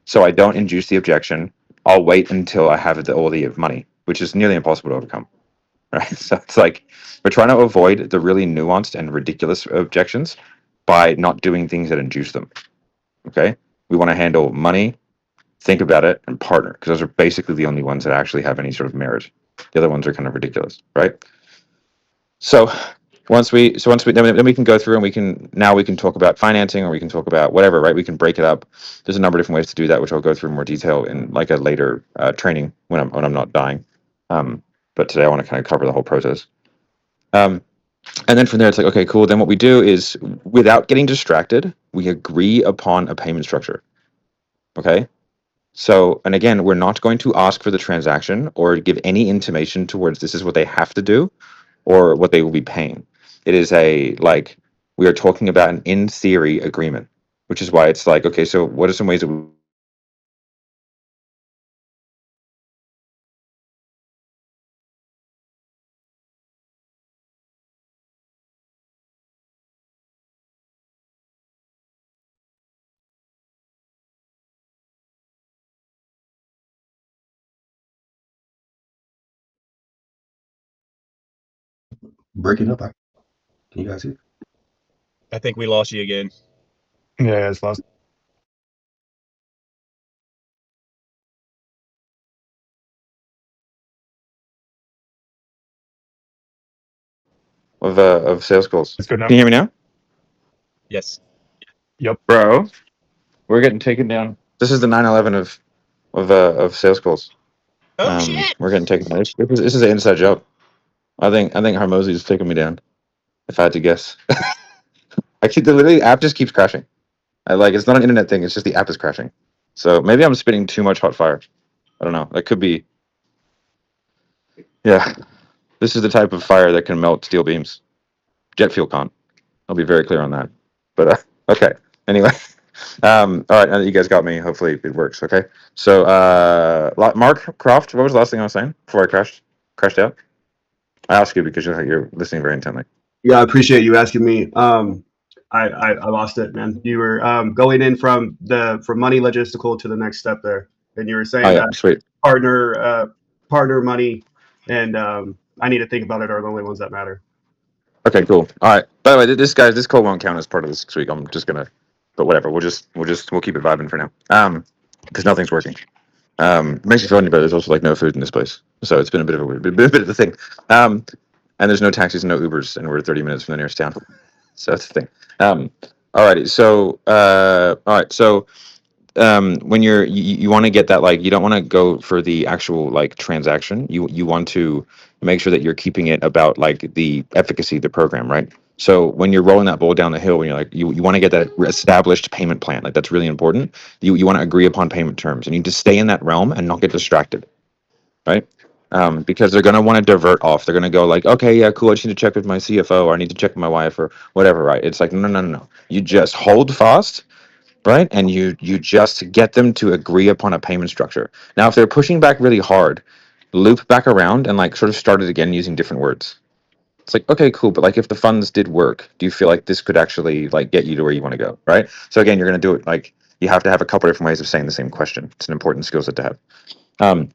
So I don't induce the objection. I'll wait until I have all the money, which is nearly impossible to overcome. Right? So it's like we're trying to avoid the really nuanced and ridiculous objections by not doing things that induce them. Okay? We want to handle money, think about it, and partner, because those are basically the only ones that actually have any sort of merit. The other ones are kind of ridiculous, right? So once we then we can go through and we can talk about financing, or we can talk about whatever, right? We can break it up. There's a number of different ways to do that, which I'll go through in more detail in like a later training when I'm not dying. But today I want to kind of cover the whole process. Um, and then from there, it's like, okay, cool. Then what we do is, without getting distracted, we agree upon a payment structure. Okay. So, and again, we're not going to ask for the transaction or give any intimation towards this is what they have to do or what they will be paying. It is we are talking about an in theory agreement, which is why it's like, okay, so what are some ways that breaking up. Can you guys hear? I think we lost you again. Yeah, it's lost. Of sales calls. It's good now. Can you hear me now? Yes. Yep. Bro, we're getting taken down. This is the 9/11 of sales calls. Oh shit! We're getting taken down. This is an inside job. I think Harmozy is taking me down. If I had to guess, actually, the app just keeps crashing. It's not an internet thing. It's just the app is crashing. So maybe I'm spitting too much hot fire. I don't know. That could be. Yeah, this is the type of fire that can melt steel beams. Jet fuel can't. I'll be very clear on that. But okay. Anyway, all right. Now that you guys got me, hopefully it works. Okay. So, Mark Croft, what was the last thing I was saying before I crashed out? I asked you because you're listening very intently. Yeah, I appreciate you asking me. I lost it, man. You were going in from money logistical to the next step there, and you were Oh saying yeah, that sweet. partner money, and I need to think about it are the only ones that matter. Okay, cool. All right. By the way, this call won't count as part of this week. I'm just gonna, but whatever. We'll keep it vibing for now. Because nothing's working. Makes me feel funny, but there's also like no food in this place, so it's been a bit of a weird, bit of a thing. And there's no taxis and no Ubers, and we're 30 minutes from the nearest town, so that's the thing. Alrighty. So, all right. So, when you want to get that, like, you don't want to go for the actual like transaction. You want to make sure that you're keeping it about like the efficacy of the program, right? So when you're rolling that ball down the hill, when you're like, you want to get that established payment plan, like that's really important. You want to agree upon payment terms, and you need to stay in that realm and not get distracted, right? Because they're going to want to divert off. They're going to go like, okay, yeah, cool. I just need to check with my CFO, or I need to check with my wife, or whatever, right? It's like, no. You just hold fast, right? And you just get them to agree upon a payment structure. Now, if they're pushing back really hard, loop back around and like sort of start it again using different words. It's like, okay, cool, but like if the funds did work, do you feel like this could actually like get you to where you want to go, right? So again, you're going to do it like you have to have a couple different ways of saying the same question. It's an important skill set to have.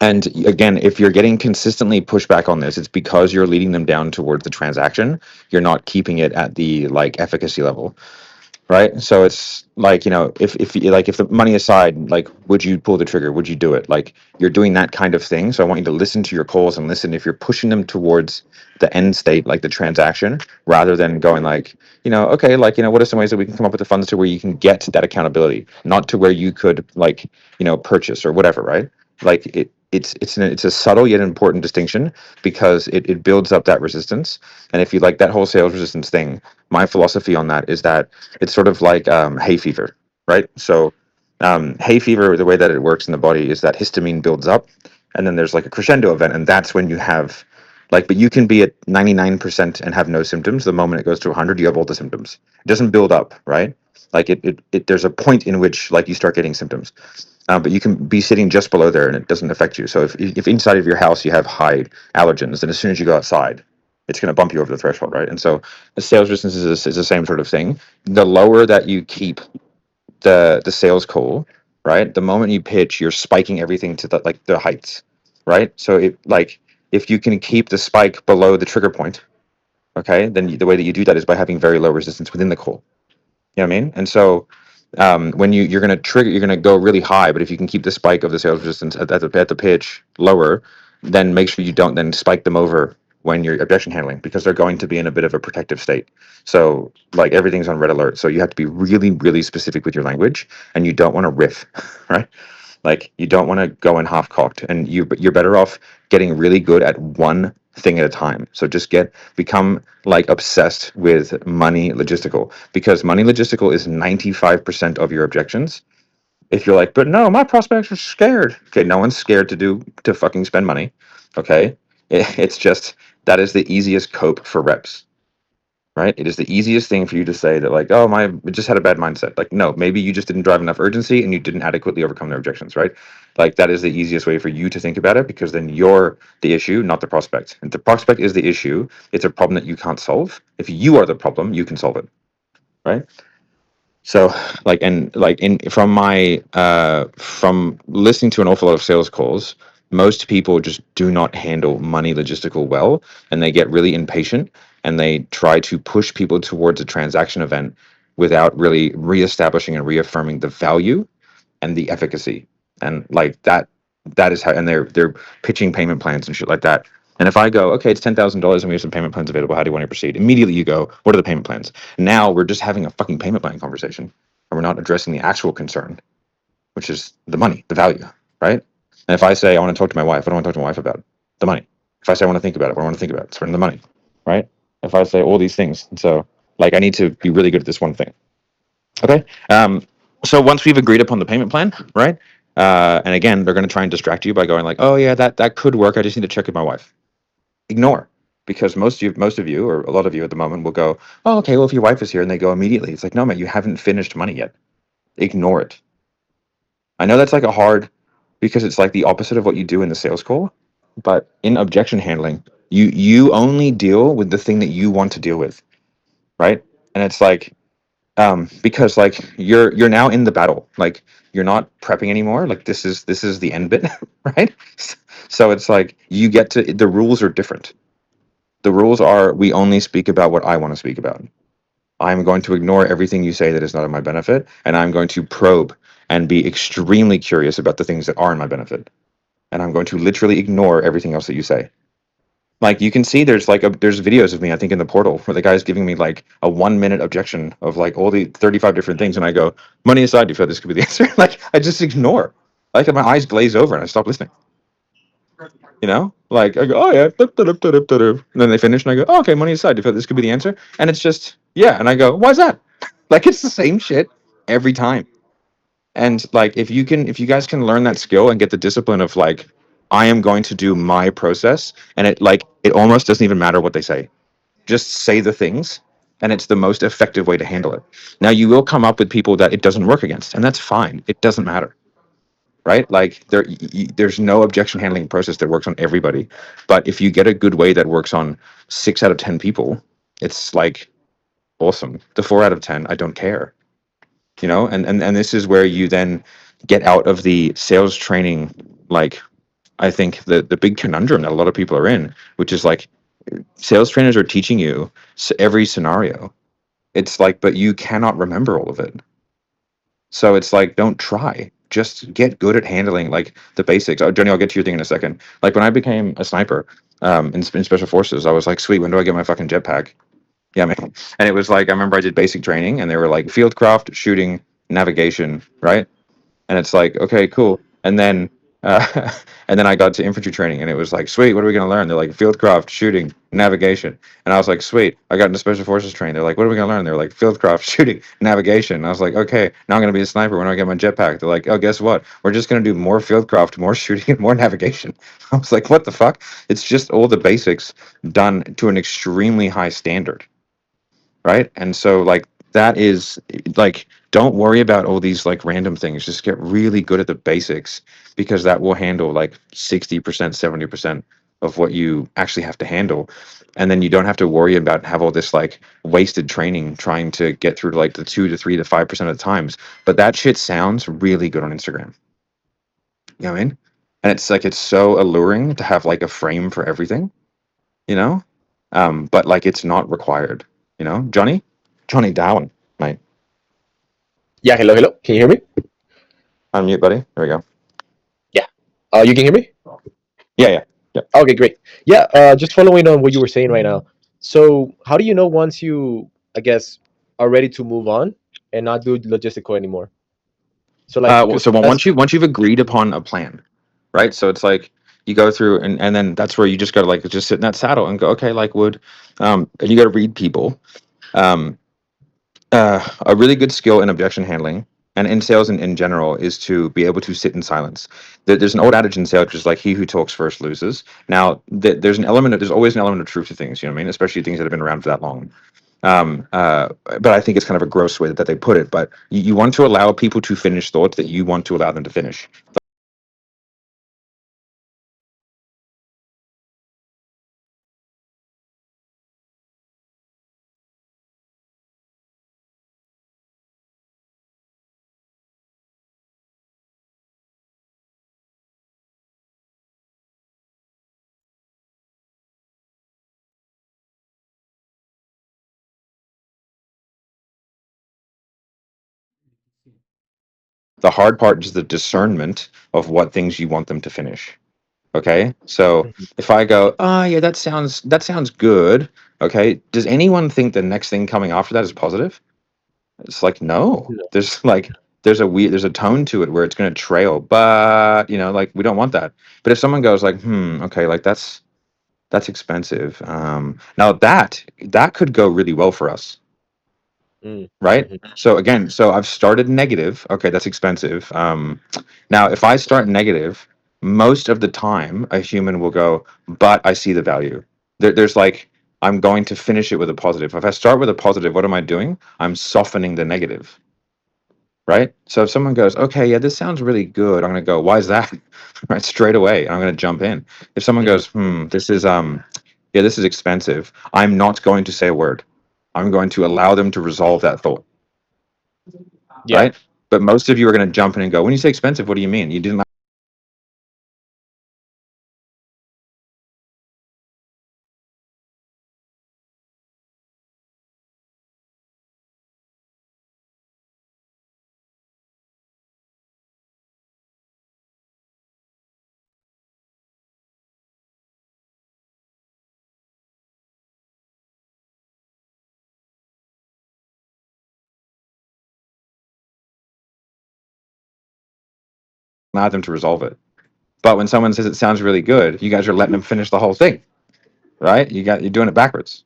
And again, if you're getting consistently pushback on this, it's because you're leading them down towards the transaction. You're not keeping it at the like efficacy level, right? So it's like, if like if the money aside, like, would you pull the trigger? Would you do it? Like, you're doing that kind of thing. So I want you to listen to your calls and listen if you're pushing them towards the end state, like the transaction, rather than going like, okay, like, what are some ways that we can come up with the funds to where you can get that accountability, not to where you could like, purchase or whatever, right? Like it's a subtle yet important distinction because it builds up that resistance. And if you like that whole sales resistance thing, my philosophy on that is that it's sort of like hay fever, right? So hay fever, the way that it works in the body is that histamine builds up, and then there's like a crescendo event, and that's when you have like, but you can be at 99% and have no symptoms. The moment it goes to 100, you have all the symptoms. It doesn't build up, right? Like there's a point in which like you start getting symptoms. But you can be sitting just below there and it doesn't affect you. So if inside of your house you have high allergens, then as soon as you go outside, it's going to bump you over the threshold, right? And so the sales resistance is the same sort of thing. The lower that you keep the sales call, right? The moment you pitch, you're spiking everything to the heights, right? So if you can keep the spike below the trigger point, okay, then the way that you do that is by having very low resistance within the call. You know what I mean? And so when you're going to trigger, you're going to go really high, but if you can keep the spike of the sales resistance at the pitch lower, then make sure you don't then spike them over when you're objection handling, because they're going to be in a bit of a protective state. So like everything's on red alert. So you have to be really, really specific with your language, and you don't want to riff, right? Like you don't want to go in half cocked, and you're better off getting really good at one thing at a time. So just become like obsessed with money logistical, because money logistical is 95% of your objections. If you're like, but no, my prospects are scared. Okay, no one's scared to fucking spend money. Okay, it's just that is the easiest cope for reps, right? It is the easiest thing for you to say that like, oh, I just had a bad mindset. Like, no, maybe you just didn't drive enough urgency and you didn't adequately overcome their objections, right? Like that is the easiest way for you to think about it, because then you're the issue, not the prospect. And the prospect is the issue. It's a problem that you can't solve. If you are the problem, you can solve it, right? So like, and like from listening to an awful lot of sales calls, most people just do not handle money logistical well, and they get really impatient and they try to push people towards a transaction event without really reestablishing and reaffirming the value and the efficacy. And like that is how, and they're pitching payment plans and shit like that. And if I go, okay, it's $10,000 and we have some payment plans available, how do you want to proceed? Immediately you go, what are the payment plans? Now we're just having a fucking payment plan conversation, and we're not addressing the actual concern, which is the money, the value, right? And if I say I want to talk to my wife, what do I want to talk to my wife about? The money. If I say I want to think about it, what do I want to think about? Spending the money, right? If I say all these things, and so like I need to be really good at this one thing. Okay. So once we've agreed upon the payment plan, right? And again, they're going to try and distract you by going like, "Oh yeah, that could work. I just need to check with my wife." Ignore, because most of you, or a lot of you at the moment, will go, "Oh, okay. Well, if your wife is here," and they go immediately. It's like, no, mate, you haven't finished money yet. Ignore it. I know that's like a hard, because it's like the opposite of what you do in the sales call, but in objection handling, you only deal with the thing that you want to deal with, right? And it's like, because like you're now in the battle, like you're not prepping anymore, like this is the end bit, right? So it's like you get to, the rules are different. The rules are, we only speak about what I want to speak about. I'm going to ignore everything you say that is not in my benefit, and I'm going to probe and be extremely curious about the things that are in my benefit, and I'm going to literally ignore everything else that you say. Like you can see, there's like there's videos of me, I think, in the portal where the guy's giving me like a 1 minute objection of like all the 35 different things, and I go, money aside, do you feel this could be the answer? Like I just ignore, like my eyes glaze over and I stop listening. You know, like I go, oh yeah, and then they finish and I go, oh, okay, money aside, do you feel this could be the answer? And it's just, yeah, and I go, why is that? Like it's the same shit every time. And like if you guys can learn that skill and get the discipline of like, I am going to do my process, and it almost doesn't even matter what they say. Just say the things, and it's the most effective way to handle it. Now you will come up with people that it doesn't work against, and that's fine. It doesn't matter, right? Like there's no objection handling process that works on everybody, but if you get a good way that works on 6 out of 10 people, it's like awesome. The 4 out of 10, I don't care, you know. And this is where you then get out of the sales training, like I think the big conundrum that a lot of people are in, which is like sales trainers are teaching you every scenario. It's like, but you cannot remember all of it. So it's like, don't try. Just get good at handling like the basics. Oh, Johnny, I'll get to your thing in a second. Like when I became a sniper in special forces, I was like, sweet, when do I get my fucking jetpack? Yeah, man. And it was like, I remember I did basic training, and they were like fieldcraft, shooting, navigation, right? And it's like, okay, cool. And then uh, and then I got to infantry training, and it was like, sweet, what are we gonna learn? They're like fieldcraft, shooting, navigation. And I was like, sweet. I got into special forces training. They're like, what are we gonna learn? They're like fieldcraft, shooting, navigation. And I was like, okay, now I'm gonna be a sniper when I get my jetpack. They're like, oh, guess what? We're just gonna do more fieldcraft, more shooting, and more navigation. I was like, what the fuck? It's just all the basics done to an extremely high standard, right? And so like that is like, don't worry about all these like random things. Just get really good at the basics, because that will handle like 60%, 70% of what you actually have to handle. And then you don't have to worry about have all this like wasted training trying to get through like the 2 to 3 to 5% of the times. But that shit sounds really good on Instagram. You know what I mean? And it's like, it's so alluring to have like a frame for everything, you know? But like it's not required, you know? Johnny Darwin, mate. Yeah, hello, hello. Can you hear me? Unmute, buddy. There we go. Yeah. You can hear me? Yeah, yeah, yeah. Okay, great. Yeah, just following on what you were saying right now. So, how do you know once you, I guess, are ready to move on and not do logistical anymore? So, like, because So that's once you've agreed upon a plan, right? So it's like you go through, and then that's where you just gotta like just sit in that saddle and go, okay, like and you gotta read people. Um, a really good skill in objection handling and in sales in general is to be able to sit in silence. There's an old adage in sales, which is like, he who talks first loses. Now, there's always an element of truth to things, you know what I mean? Especially things that have been around for that long. But I think it's kind of a gross way that they put it. But you want to allow people to finish thoughts that you want to allow them to finish. The hard part is the discernment of what things you want them to finish. Okay, so if I go, oh yeah, that sounds good. Okay, does anyone think the next thing coming after that is positive? It's like no. No. There's a tone to it where it's going to trail, but like we don't want that. But if someone goes like, okay, like that's expensive. Now that could go really well for us, Mm. right? Mhm. So again, so I've started negative. Okay, that's expensive. Now if I start negative, most of the time a human will go, but I see the value. There's like I'm going to finish it with a positive. If I start with a positive, what am I doing? I'm softening the negative, right? So if someone goes, okay, yeah, this sounds really good, I'm gonna go, why is that? Right, straight away, I'm gonna jump in. If someone goes, this is yeah, this is expensive, I'm not going to say a word. I'm going to allow them to resolve that thought, Yeah. right? But most of you are gonna jump in and go, when you say expensive, what do you mean? You didn't allow them to resolve it. But when someone says it sounds really good, you guys are letting them finish the whole thing, right? You're doing it backwards.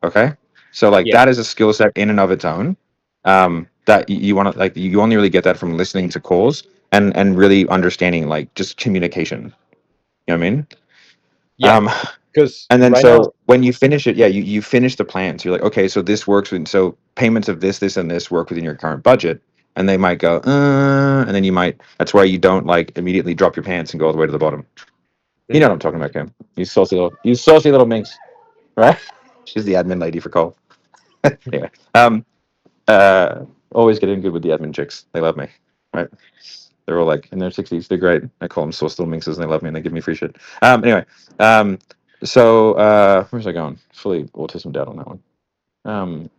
Okay, so like Yeah. that is a skill set in and of its own. That you want to like you only really get that from listening to calls and really understanding like just communication. You know what I mean? Yeah. Um, Because and then right now, so when you finish it, yeah, you finish the plan. So you're like, okay, so this works with so payments of this, and this work within your current budget. And they might go, and then you might. That's why you don't like immediately drop your pants and go all the way to the bottom. You know what I'm talking about, Kim? You saucy little minx, right? She's the admin lady for Cole. Anyway, always getting good with the admin chicks. They love me, right? They're all like in their 60s. They're great. I call them sauce little minxes, and they love me, and they give me free shit. Anyway, so where's I going? Fully autism out on that one.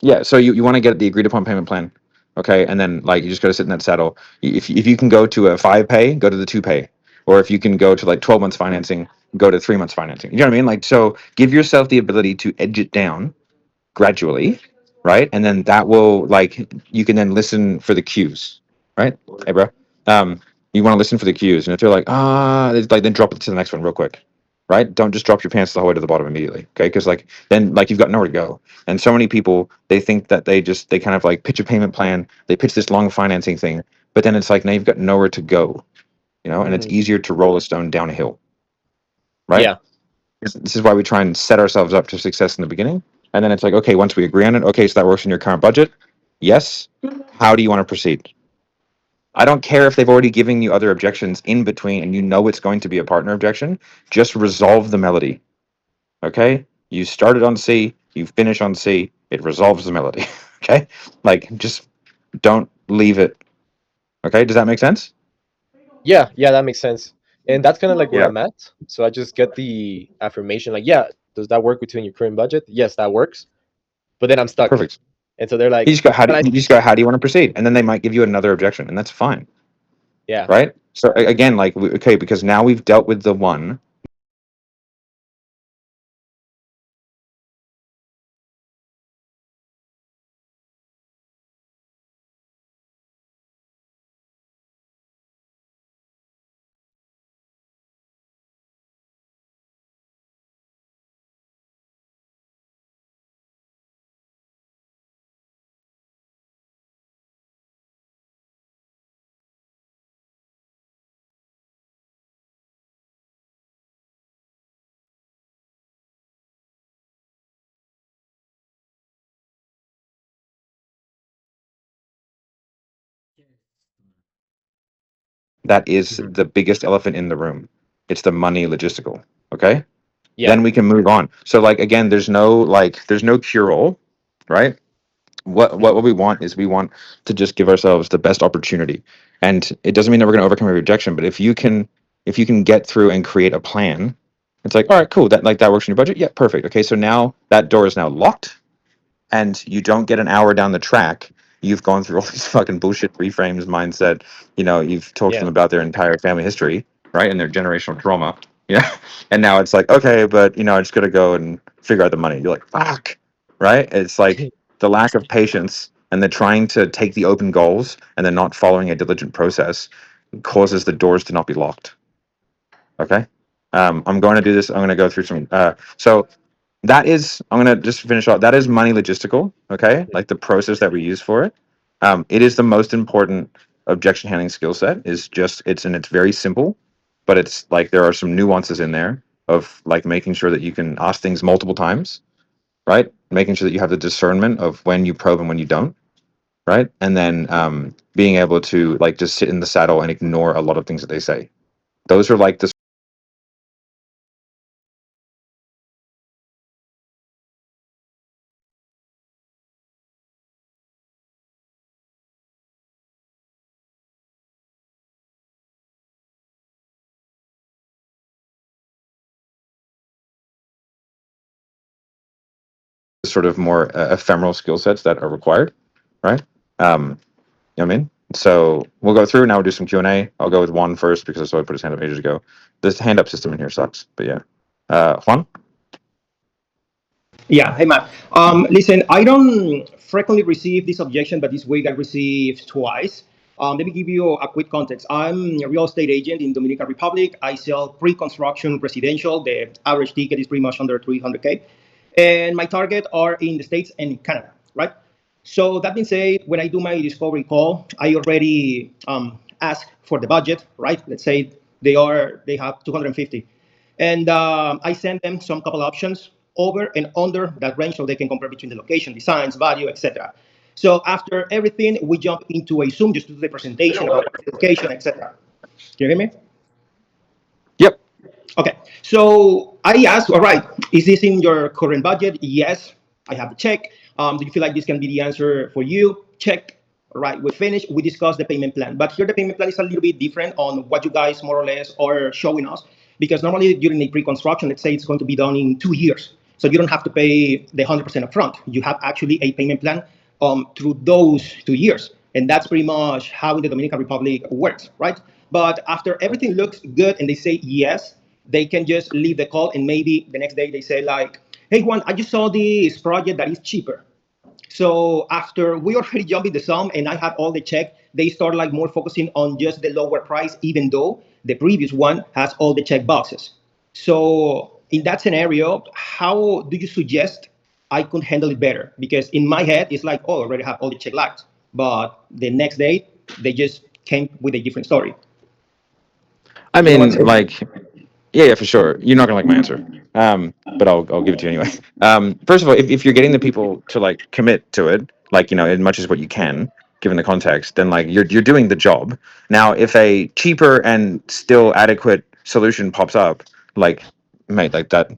Yeah, so you want to get the agreed upon payment plan, okay, and then like you just got to sit in that saddle. If you can go to a 5 pay, go to the 2 pay, or if you can go to like 12 months financing, go to 3 months financing. You know what I mean? Like so, give yourself the ability to edge it down gradually, right? And then that will like you can then listen for the cues, right? Hey, bro. Um, you want to listen for the cues, and if they're like it's like then drop it to the next one real quick, right? Don't just drop your pants the whole way to the bottom immediately, okay? Because like then like you've got nowhere to go. And so many people they think that they kind of like pitch a payment plan, they pitch this long financing thing, but then it's like now you've got nowhere to go, and it's easier to roll a stone down a hill, right? yeah. This is why we try and set ourselves up for success in the beginning. And then it's like, okay, once we agree on it, okay, so that works in your current budget. Yes. How do you want to proceed? I don't care if they've already given you other objections in between and you know it's going to be a partner objection. Just resolve the melody. Okay? You started on C, you finish on C, it resolves the melody. Okay? Like, just don't leave it. Okay? Does that make sense? Yeah. Yeah. That makes sense. And that's kind of like where Yeah. I'm at. So I just get the affirmation, like, yeah, does that work between your current budget? Yes, that works. But then I'm stuck. Perfect. And so they're You like, just go, can I? you just go, how do you want to proceed? And then they might give you another objection, and that's fine. Yeah. Right? So again, like okay, because now we've dealt with the one. That is Mhm. the biggest elephant in the room. It's the money logistical. Okay, Yeah. then we can move on. So like again, there's no cure all, right? What we want is we want to just give ourselves the best opportunity, and it doesn't mean that we're going to overcome a rejection. But if you can get through and create a plan, it's like all right, cool. That works in your budget. Yeah, perfect. Okay, so now that door is now locked, and you don't get an hour down the track you've gone through all these fucking bullshit reframes mindset. You've talked to them about their entire family history, right, and their generational trauma. Yeah, and now it's like, okay, but I just got to go and figure out the money. You're like, fuck, right? It's like the lack of patience and the trying to take the open goals and then not following a diligent process causes the doors to not be locked. Okay. I'm going to do this. I'm going to go through some. So that is, I'm going to just finish off. That is money logistical. Okay. Like the process that we use for it. It is the most important objection handling skill set. It's very simple, but it's like there are some nuances in there of like making sure that you can ask things multiple times, right? Making sure that you have the discernment of when you probe and when you don't, right? And then being able to like just sit in the saddle and ignore a lot of things that they say. Those are like the sort of more ephemeral skill sets that are required, right? You know what I mean? So we'll go through now. We'll do some Q&A. I'll go with Juan first because I saw I put his hand up ages ago. This hand up system in here sucks, but yeah. Juan? Yeah, hey Matt. Listen, I don't frequently receive this objection, but this week I received twice. Let me give you a quick context. I'm a real estate agent in Dominican Republic. I sell pre-construction residential. The average ticket is pretty much under 300K. And my target are in the States and in Canada, right? So that being said, when I do my discovery call, I already ask for the budget, right? Let's say they have 250, and I send them some couple options over and under that range so they can compare between the location, designs, value, etc. So after everything, we jump into a Zoom just to do the presentation about the location, etc. Can you hear me? Yep. Okay, so I asked, all right, is this in your current budget? Yes, I have to check. Do you feel like this can be the answer for you? Check. All right, we finished. We discussed the payment plan, but here the payment plan is a little bit different on what you guys more or less are showing us, because normally during a pre-construction, let's say it's going to be done in 2 years. So you don't have to pay the 100% upfront. You have actually a payment plan through those 2 years. And that's pretty much how the Dominican Republic works, right? But after everything looks good and they say yes, they can just leave the call and maybe the next day they say like, hey Juan, I just saw this project that is cheaper. So after we already jump in the sum and I have all the check, they start like more focusing on just the lower price, even though the previous one has all the check boxes. So in that scenario, how do you suggest I could handle it better? Because in my head, it's like, oh, I already have all the check locked. But the next day, they just came with a different story. I You know what mean, I'm saying? like, yeah, for sure. You're not gonna like my answer, but I'll give it to you anyway. First of all, if you're getting the people to like commit to it, like as much as what you can, given the context, then like you're doing the job. Now, if a cheaper and still adequate solution pops up, like, mate, like that,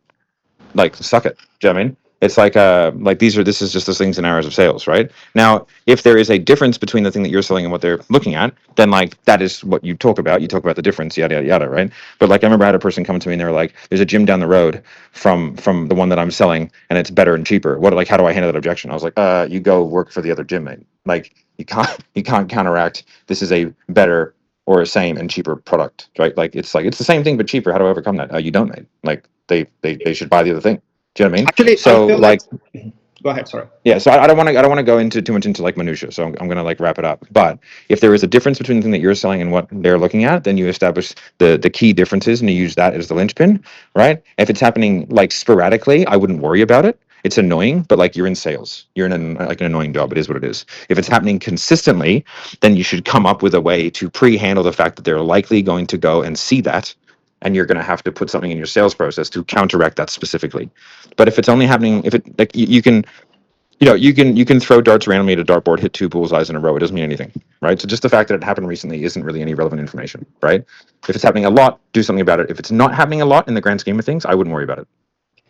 like suck it. Do you know what I mean? It's like this is just the things and hours of sales, right? Now, if there is a difference between the thing that you're selling and what they're looking at, then like that is what you talk about. You talk about the difference, yada yada yada, right? But like I remember I had a person come to me and they were like, "There's a gym down the road from the one that I'm selling, and it's better and cheaper. What how do I handle that objection?" I was like, you go work for the other gym, mate. Like you can't counteract. This is a better or a same and cheaper product, right? Like it's the same thing but cheaper. How do I overcome that? You don't, mate. Like they should buy the other thing. Do you know what I mean? Actually, I So feel like, like go ahead, sorry. yeah, so I don't want to go into too much into like minutia. So I'm gonna like wrap it up. But if there is a difference between the thing that you're selling and what they're looking at, then you establish the key differences and you use that as the linchpin, right? If it's happening like sporadically, I wouldn't worry about it. It's annoying, but like you're in sales, you're in like an annoying job. It is what it is. If it's happening consistently, then you should come up with a way to pre-handle the fact that they're likely going to go and see that, and you're going to have to put something in your sales process to counteract that specifically. But if it's only happening, if it like you can you can throw darts randomly at a dartboard, hit two bullseyes in a row. It doesn't mean anything, right? So just the fact that it happened recently isn't really any relevant information, right? If it's happening a lot, do something about it. If it's not happening a lot in the grand scheme of things, I wouldn't worry about it.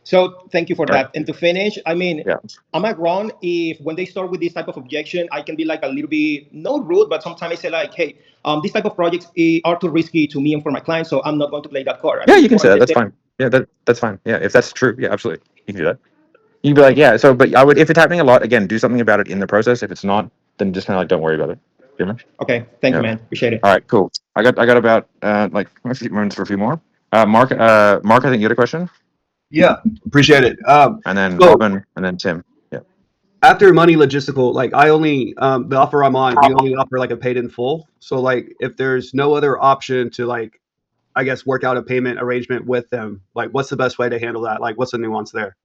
So thank you for Right? that. And to finish, I mean, Yeah. am I wrong if when they start with this type of objection, I can be like a little bit not rude, but sometimes I say like, hey, this type of projects are too risky to me and for my clients, so I'm not going to play that card. I Yeah, mean, you can or say that. let That's them. fine. Yeah, that's fine. Yeah, if that's true, yeah, absolutely, you can do that. You'd be like, yeah. So, but I would, if it's happening a lot, again, do something about it in the process. If it's not, then just kind of like don't worry about it. Hear me? Okay, thank you, Yeah. man. Appreciate it. All right, cool. I got about like a few minutes for a few more. Mark, I think you had a question, Yeah, appreciate it. and then So Robin, and then Tim. Yeah. after money logistical, like I only the offer I'm on, we only offer like a paid in full. So like if there's no other option to like, I guess, work out a payment arrangement with them, like what's the best way to handle that? Like what's the nuance there?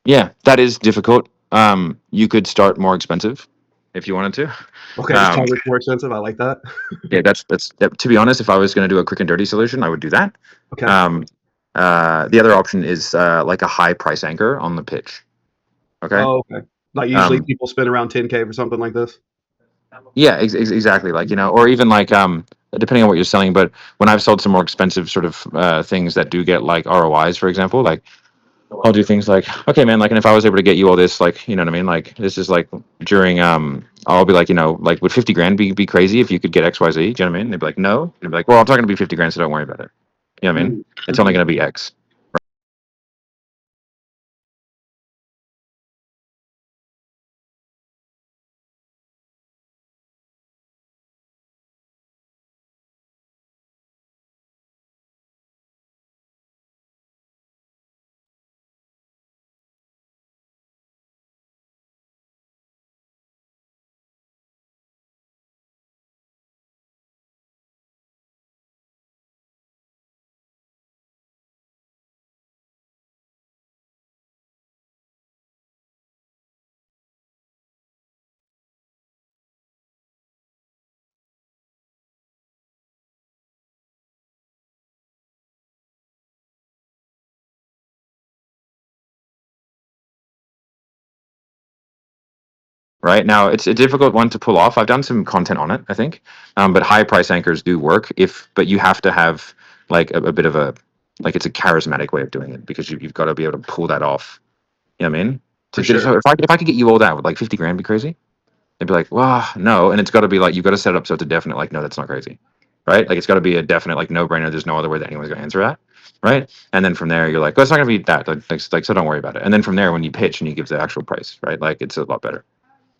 Yeah, that is difficult. You could start more expensive if you wanted to. Okay, just Um, charge it more expensive. I like that. yeah, to be honest, if I was going to do a quick and dirty solution, I would do that. Okay. The other option is like a high price anchor on the pitch. Okay. Oh, okay. Like usually people spend around 10K for something like this. Yeah, exactly. Like, or even like, depending on what you're selling. But when I've sold some more expensive sort of things that do get like ROIs, for example, like I'll do things like, okay, man, like, and if I was able to get you all this, like, you know what I mean? Like, this is like during, I'll be like, like, would 50 grand be crazy if you could get X, Y, Z? Do you know what I mean? They'd be like, no. And they'd be like, well, it's not going to be 50 grand, so don't worry about it. You know what I mean? It's only going to be X. Right now, it's a difficult one to pull off. I've done some content on it, I think, but high price anchors do work. But you have to have like a bit of a, like, it's a charismatic way of doing it because you've got to be able to pull that off. You know what I mean? For So sure. if I could get you all that, would like 50 grand be crazy? They'd be like, well, no. And it's got to be like, you've got to set it up so it's a definite, like, no, that's not crazy. Right? Like, it's got to be a definite, like, no brainer. There's no other way that anyone's going to answer that. Right? And then from there, you're like, well, it's not going to be that. Like, so don't worry about it. And then from there, when you pitch and you give the actual price, right? Like, it's a lot better.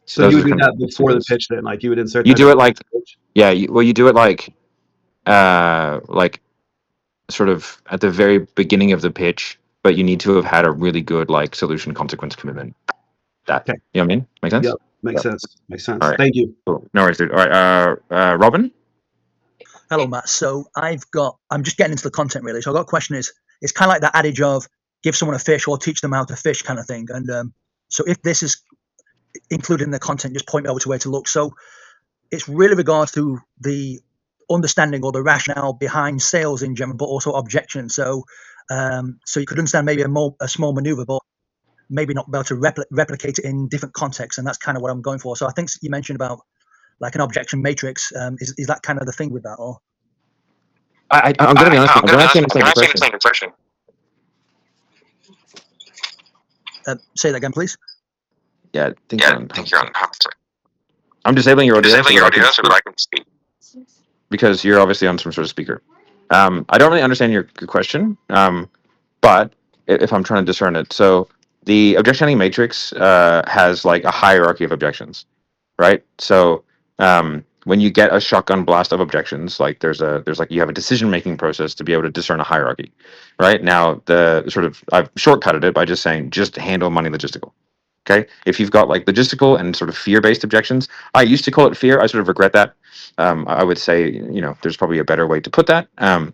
So Those you are would do kind of that before the pitch then? Like you would insert you that do in it like, the pitch? yeah, you do it like sort of at the very beginning of the pitch, but you need to have had a really good like solution consequence commitment. That, Okay. you know what I mean? Make sense? Yep. Makes Yep. sense. Makes sense. All right. Thank you. Cool. No worries, dude. All right. Robin. Hello, Matt. So I'm just getting into the content really. So I've got a question it's kind of like that adage of give someone a fish or teach them how to fish kind of thing. And so if this is included in the content, just point me over to where to look. So it's really regards to the understanding or the rationale behind sales in general, but also objection. So you could understand maybe a small maneuver, but maybe not be able to replicate it in different contexts. And that's kind of what I'm going for. So I think you mentioned about like an objection matrix. Is that kind of the thing with that? Or I'm gonna be honest. I don't actually understand your question. say that again, please. Yeah, I think you're on. I'm disabling your audio so that I can speak because you're obviously on some sort of speaker. I don't really understand your question, but if I'm trying to discern it, so the objection handling matrix has like a hierarchy of objections, right? So when you get a shotgun blast of objections, like there's like you have a decision making process to be able to discern a hierarchy, right? Now the sort of I've shortcutted it by just saying just handle money logistical. Okay. If you've got like logistical and sort of fear-based objections, I used to call it fear. I sort of regret that. I would say, there's probably a better way to put that.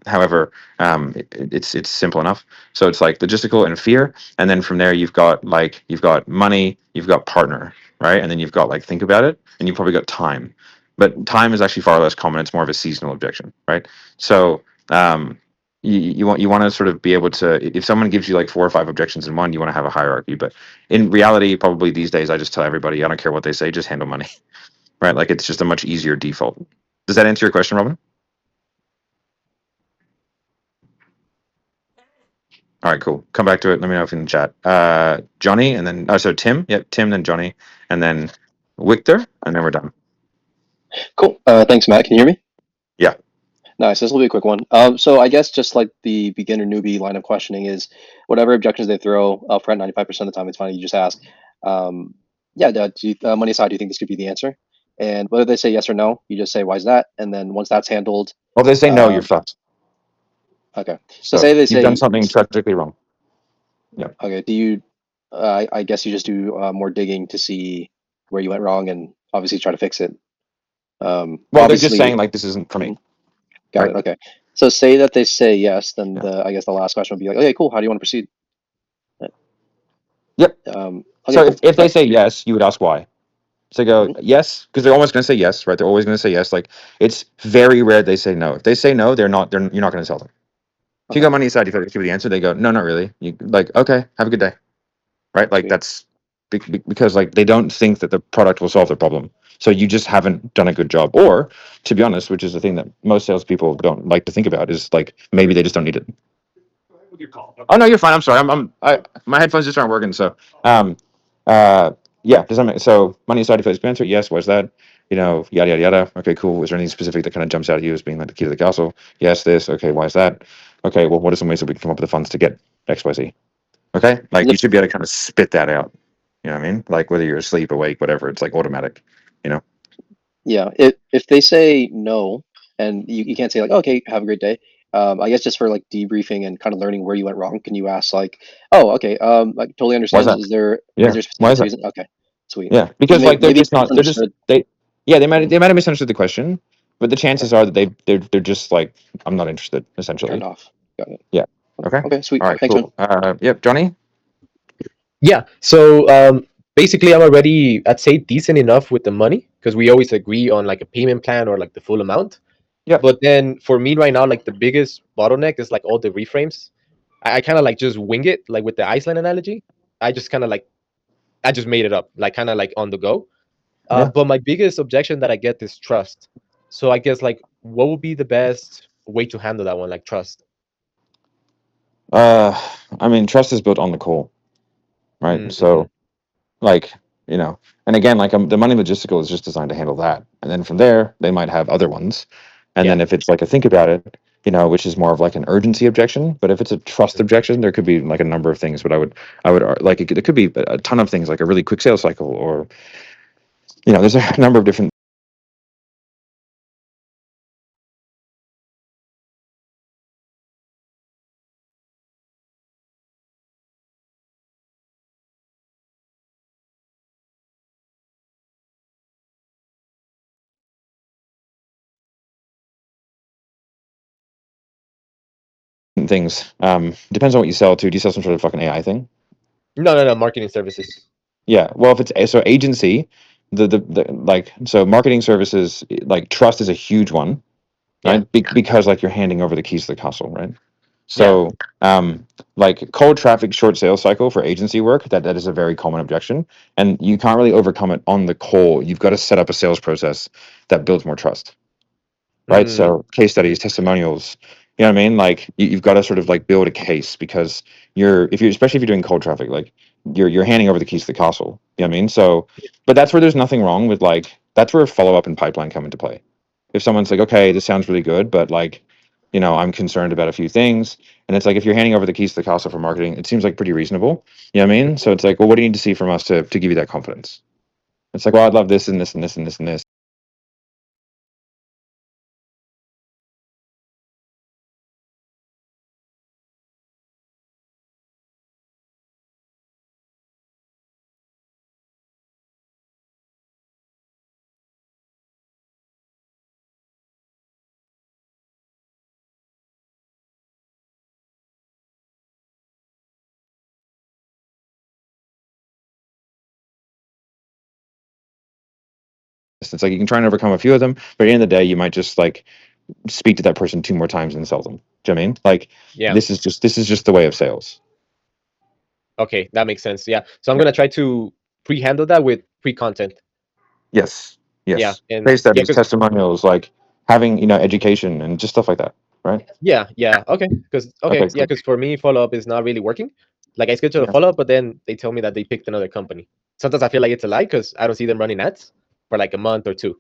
However, it's simple enough. So it's like logistical and fear, and then from there you've got money, you've got partner, right, and then you've got like think about it, and you've probably got time. But time is actually far less common. It's more of a seasonal objection, right? So you want to sort of be able to, if someone gives you like 4 or 5 objections in one, you want to have a hierarchy. But in reality, probably these days, I just tell everybody, I don't care what they say, just handle money, right? Like it's just a much easier default. Does that answer your question, Robin? All right, cool. Come back to it. Let me know if in the chat. Johnny, and then so Tim. Yep, Tim, then Johnny, and then Victor, and then we're done. Cool. Thanks, Matt. Can you hear me? Yeah. Nice. This will be a quick one. So I guess just like the beginner newbie line of questioning is whatever objections they throw up front, 95% of the time, it's fine. You just ask. Yeah, money aside, do you think this could be the answer? and whether they say yes or no, you just say why is that, and then once that's handled, Well, if they say no, you're fucked. Okay. So So say they you've say done something tragically wrong. Yeah. Okay. Do you? I guess you just do more digging to see where you went wrong and obviously try to fix it. Well, they're just Obviously, saying like this isn't for me. got Right. it. Okay. So say that they say yes, then Yeah. I guess the last question would be like, okay, cool. How do you want to proceed? Yep. Okay, So cool. if they say yes, you would ask why. So go Mhm. yes, because they're always going to say yes, right? They're always going to say yes. Like it's very rare they say no. If they say no, they're not. You're not going to sell them. If you Okay. go money aside, if you give the answer, they go no, not really. You like okay, have a good day, right? Like Sweet. that's because like they don't think that the product will solve their problem. So you just haven't done a good job. Or to be honest, which is the thing that most salespeople don't like to think about, is like maybe they just don't need it. Oh no, you're fine. I'm sorry. My headphones just aren't working. So yeah. Does that make so? Money aside, if you answer, yes. What's that? You know, yada yada yada. Okay, cool. Is there anything specific that kind of jumps out at you as being like the key to the castle? Yes, this. Okay, why is that? Okay, well, what are some ways that we can come up with the funds to get X, Y, Z? Okay, like Yep. you should be able to kind of spit that out. You know what I mean? Like whether you're asleep, awake, whatever, it's like automatic. You know? Yeah. If they say no, and you can't say like, okay, have a great day. I guess just for like debriefing and kind of learning where you went wrong, can you ask like, oh, okay, like totally Why is understand. that? Is Yeah. there a Why is specific that? reason? Okay, sweet. Yeah, Because because like they're maybe just not. They're just misunderstood. they. Yeah, they might have misunderstood the question, but the chances are that they're just like I'm not interested. Turned Essentially. off. Got it. Yeah. Okay. Okay, sweet. All right. Thanks, man. Cool. Yep. Johnny. Yeah. So basically, I'm already, I'd say, decent enough with the money because we always agree on like a payment plan or like the full amount. Yep. But then for me right now, like the biggest bottleneck is like all the reframes. I kind of like just wing it, like with the Iceland analogy. I just kind of like I just made it up, like kind of like on the go. Yeah. But my biggest objection that I get is trust. So I guess like what would be the best way to handle that one, like trust? I mean, trust is built on the call, right? Mm-hmm. So like and again, like the money logistical is just designed to handle that, and then from there they might have other ones, and Yeah. then if it's like a think about it, which is more of like an urgency objection, but if it's a trust Mhm. objection, there could be like a number of things. But I would like it could be a ton of things, like a really quick sales cycle, or there's a number of different things. Depends on what you sell to. Do you sell some sort of fucking AI thing? No, marketing services. Yeah. Well, if it's so agency, the like so marketing services, like trust is a huge one, Yeah. right? Because like you're handing over the keys to the castle, right? Yeah. So, like cold traffic, short sales cycle for agency work, that is a very common objection, and you can't really overcome it on the call. You've got to set up a sales process that builds more trust, right? Mm. So, case Mhm. studies, testimonials, you know what I mean? Like you've got to sort of like build a case because if you're especially if you're doing cold traffic, like you're handing over the keys to the castle. You know what I mean? So, but that's where there's nothing wrong with like that's where follow up and pipeline come into play. If someone's like, okay, this sounds really good, but like, I'm concerned about a few things, and it's like if you're handing over the keys to the castle for marketing, it seems like pretty reasonable. You know what I mean? So it's like, well, what do you need to see from us to give you that confidence? It's like, well, I'd love this and this and this and this and this. It's like you can try and overcome a few of them, but at the end of the day, you might just like speak to that person two more times and sell them. Do you know what I mean? Like Yeah. this is just the way of sales. Okay, that makes sense. Yeah. So I'm Yeah. gonna try to pre-handle that with pre-content. Yes. Yeah, Yes. and Case yeah, studies, because testimonials, like having education and just stuff like that. Right. yeah, okay, Okay. yeah, Cool. because for me follow up is not really working. Like I schedule a Yeah. follow up, but then they tell me that they picked another company. Sometimes I feel like it's a lie because I don't see them running ads for like a month or two.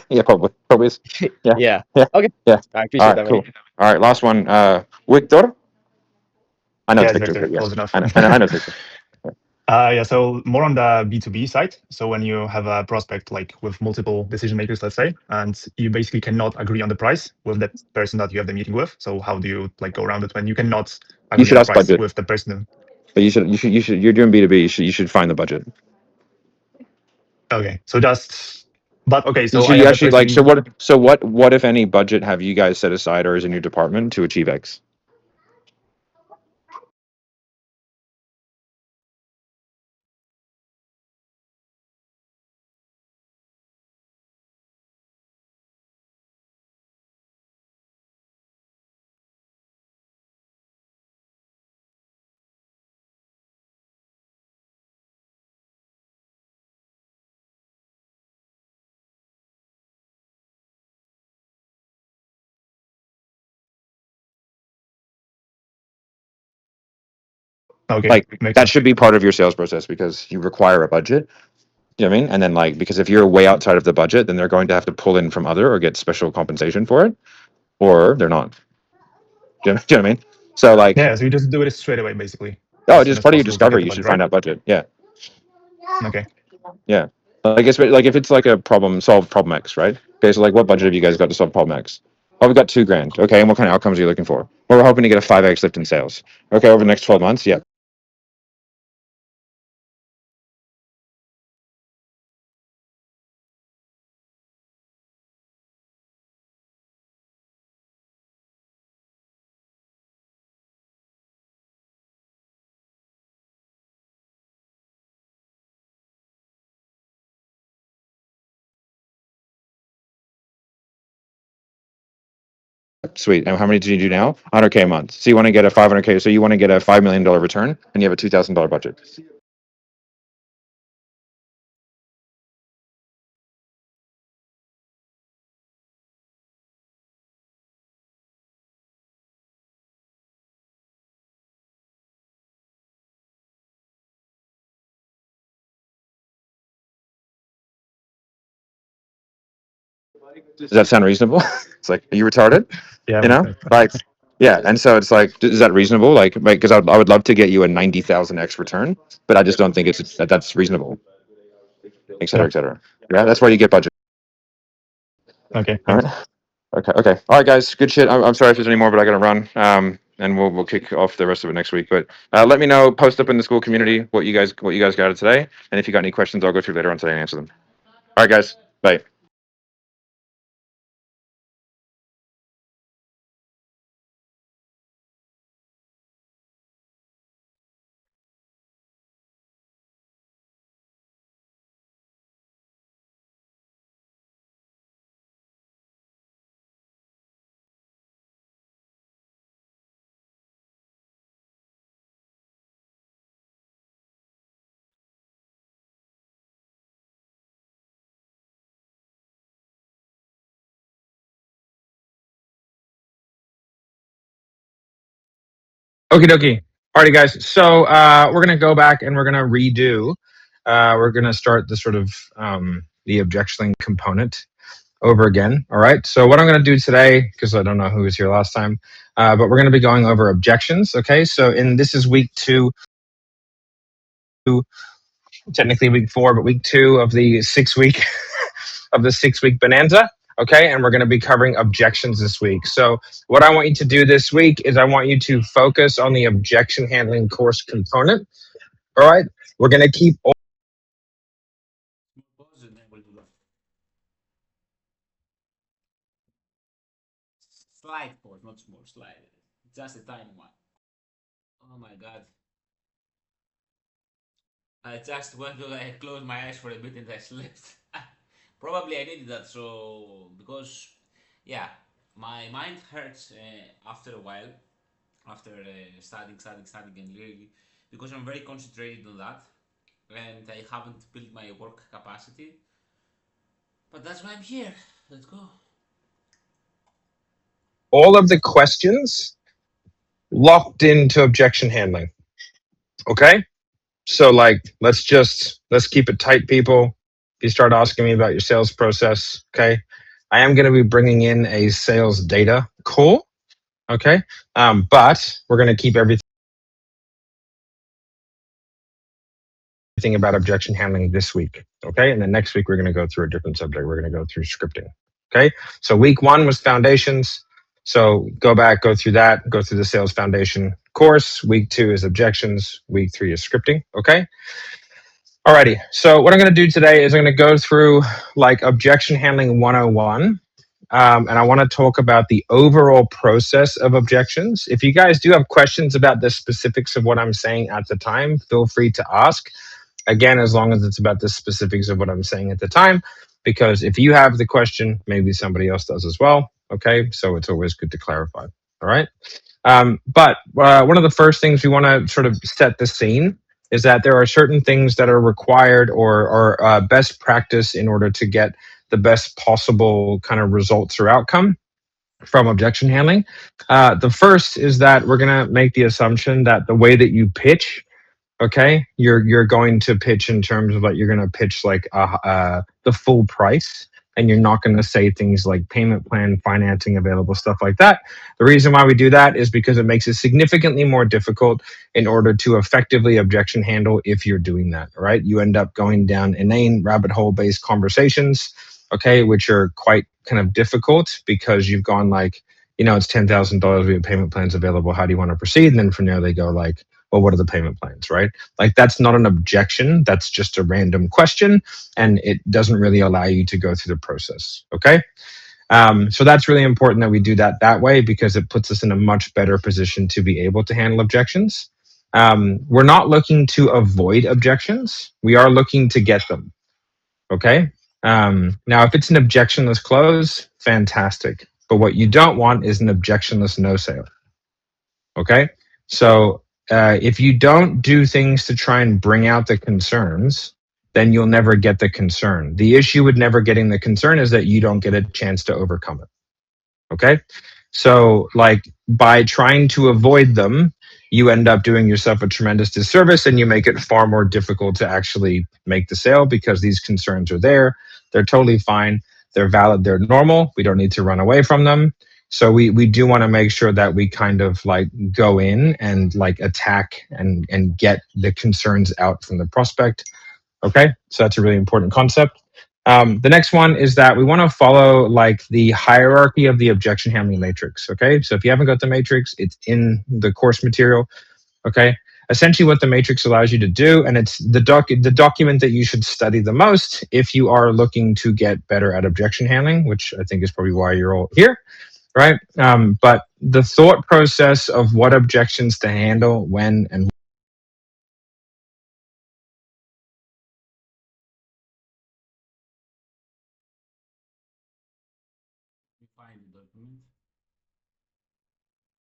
Yeah. Probably is. Yeah. Yeah. Yeah. Okay. Yeah. I All appreciate right. that, Cool. man. All right. Last one. Victor. I know Yeah, it's it's Victor, Victor. but yeah, Close enough. I know it's Victor. Yeah, so more on the B2B side. So when you have a prospect like with multiple decision makers, let's say, and you basically cannot agree on the price with that person that you have the meeting with. So how do you like go around it when you cannot You agree should on the ask price budget, with the person? but you're doing B2B. You should find the budget. Okay, so just, but okay, You so should I have the actually like, person. what if any budget have you guys set aside or is in your department to achieve X? Okay, Like makes that sense. should be part of your sales process because you require a budget. You know what I mean? And then like, because if you're way outside of the budget, then they're going to have to pull in from other or get special compensation for it, or they're not. Do you know what I mean? So like, Yeah, so you just do it straight away, basically, oh, as soon just as part of your possible to get discovery. the You budget, should right? find out budget. Yeah. Okay. Yeah. I guess like if it's like a solve problem X, right? Okay. So like what budget have you guys got to solve problem X? Oh, we've got $2,000. Okay. And what kind of outcomes are you looking for? Well, we're hoping to get a 5X lift in sales. Okay. Over the next 12 months. Yeah. Sweet. And how many do you do now? 100K a month. So you want to get a 500K. So you want to get a $5 million return and you have a $2,000 budget. Does that sound reasonable? It's like, are you retarded? Yeah, You makes know, sense. like, yeah. And so it's like, is that reasonable? Like, because I would love to get you a 90,000X return, but I just don't think that's reasonable, et cetera, Yeah. et cetera. Yeah. That's why you get budget. Okay, All thanks. right. Okay. Okay. All right, guys. Good shit. I'm sorry if there's any more, but I got to run. And we'll kick off the rest of it next week. But let me know, post up in the school community what you guys got out of today. And if you got any questions, I'll go through later on today and answer them. All right, guys. Bye. Okie dokie. Alrighty, guys. So we're gonna go back and we're gonna redo. We're gonna start the sort of the objection component over again. All right. So what I'm gonna do today, because I don't know who was here last time, but we're gonna be going over objections. Okay. So this is week 2, technically week 4, but week 2 of the 6-week of the 6-week bonanza. Okay, and we're going to be covering objections this week. So what I want you to do this week is I want you to focus on the objection handling course component. All right, we're going to keep. Pause and then we'll do that. Slide pause, not small slide. Just a tiny one. Oh my god. I just went to close my eyes for a bit and I slept. Probably I needed that, so because yeah, my mind hurts after a while, after studying, and really because I'm very concentrated on that, and I haven't built my work capacity. But that's why I'm here. Let's go. All of the questions locked into objection handling. Okay, so like let's keep it tight, people. If you start asking me about your sales process, okay, I am going to be bringing in a sales data call. Okay, but we're going to keep everything everything about objection handling this week. Okay. And then next week, we're going to go through a different subject. We're going to go through scripting. Okay. So week 1 was foundations. So go back, go through that, go through the sales foundation course. Week 2 is objections. Week 3 is scripting. Okay. Alrighty. So what I'm going to do today is I'm going to go through like objection handling 101. And I want to talk about the overall process of objections. If you guys do have questions about the specifics of what I'm saying at the time, feel free to ask. Again, as long as it's about the specifics of what I'm saying at the time, because if you have the question, maybe somebody else does as well. Okay, so it's always good to clarify. All right. But one of the first things we want to sort of set the scene is that there are certain things that are required or best practice in order to get the best possible kind of results or outcome from objection handling. The first is that we're going to make the assumption that the way that you pitch, okay, you're going to pitch in terms of like you're going to pitch like the full price, and you're not going to say things like payment plan, financing available, stuff like that. The reason why we do that is because it makes it significantly more difficult in order to effectively objection handle if you're doing that, right? You end up going down inane rabbit hole based conversations, okay, which are quite kind of difficult because you've gone like, you know, it's $10,000, we have payment plans available, how do you want to proceed? And then from there they go like, well, what are the payment plans, right? Like that's not an objection. That's just a random question, and it doesn't really allow you to go through the process. Okay. So that's really important that we do that way because it puts us in a much better position to be able to handle objections. We're not looking to avoid objections. We are looking to get them. Okay. Now, if it's an objectionless close, fantastic. But what you don't want is an objectionless no sale. Okay. So if you don't do things to try and bring out the concerns, then you'll never get the concern. The issue with never getting the concern is that you don't get a chance to overcome it. Okay. So, like, by trying to avoid them, you end up doing yourself a tremendous disservice and you make it far more difficult to actually make the sale because these concerns are there. They're totally fine. They're valid. They're normal. We don't need to run away from them. So we do want to make sure that we kind of like go in and like attack and get the concerns out from the prospect. Okay, so that's a really important concept. The next one is that we want to follow like the hierarchy of the objection handling matrix. Okay, so if you haven't got the matrix, it's in the course material. Okay, essentially what the matrix allows you to do, and it's the document that you should study the most if you are looking to get better at objection handling, which I think is probably why you're all here, right? But the thought process of what objections to handle, when, and Find the document.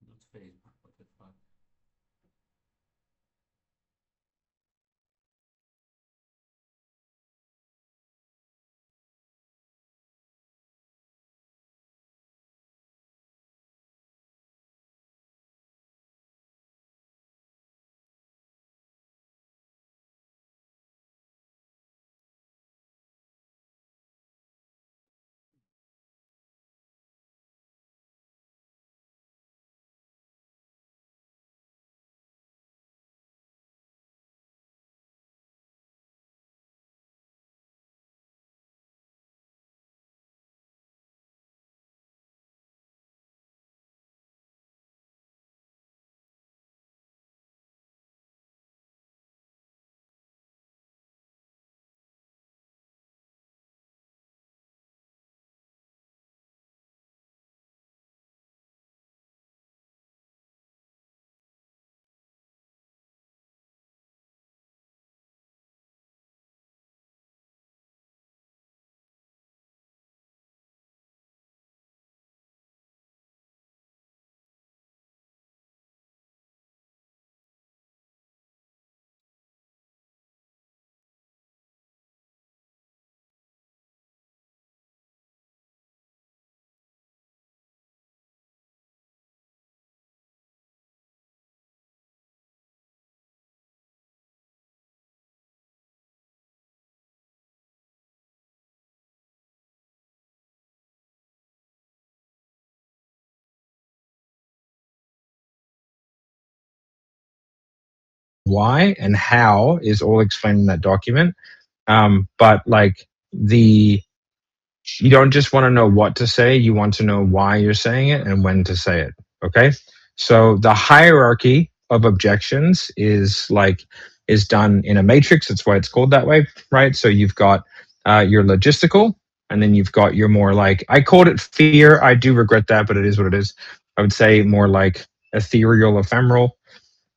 Not Facebook, what the fuck? why and how is all explained in that document. But like you don't just want to know what to say, you want to know why you're saying it and when to say it. Okay. So the hierarchy of objections is done in a matrix. That's why it's called that way, right? So you've got your logistical, and then you've got your more like, I called it fear. I do regret that, but it is what it is. I would say more like ethereal, ephemeral,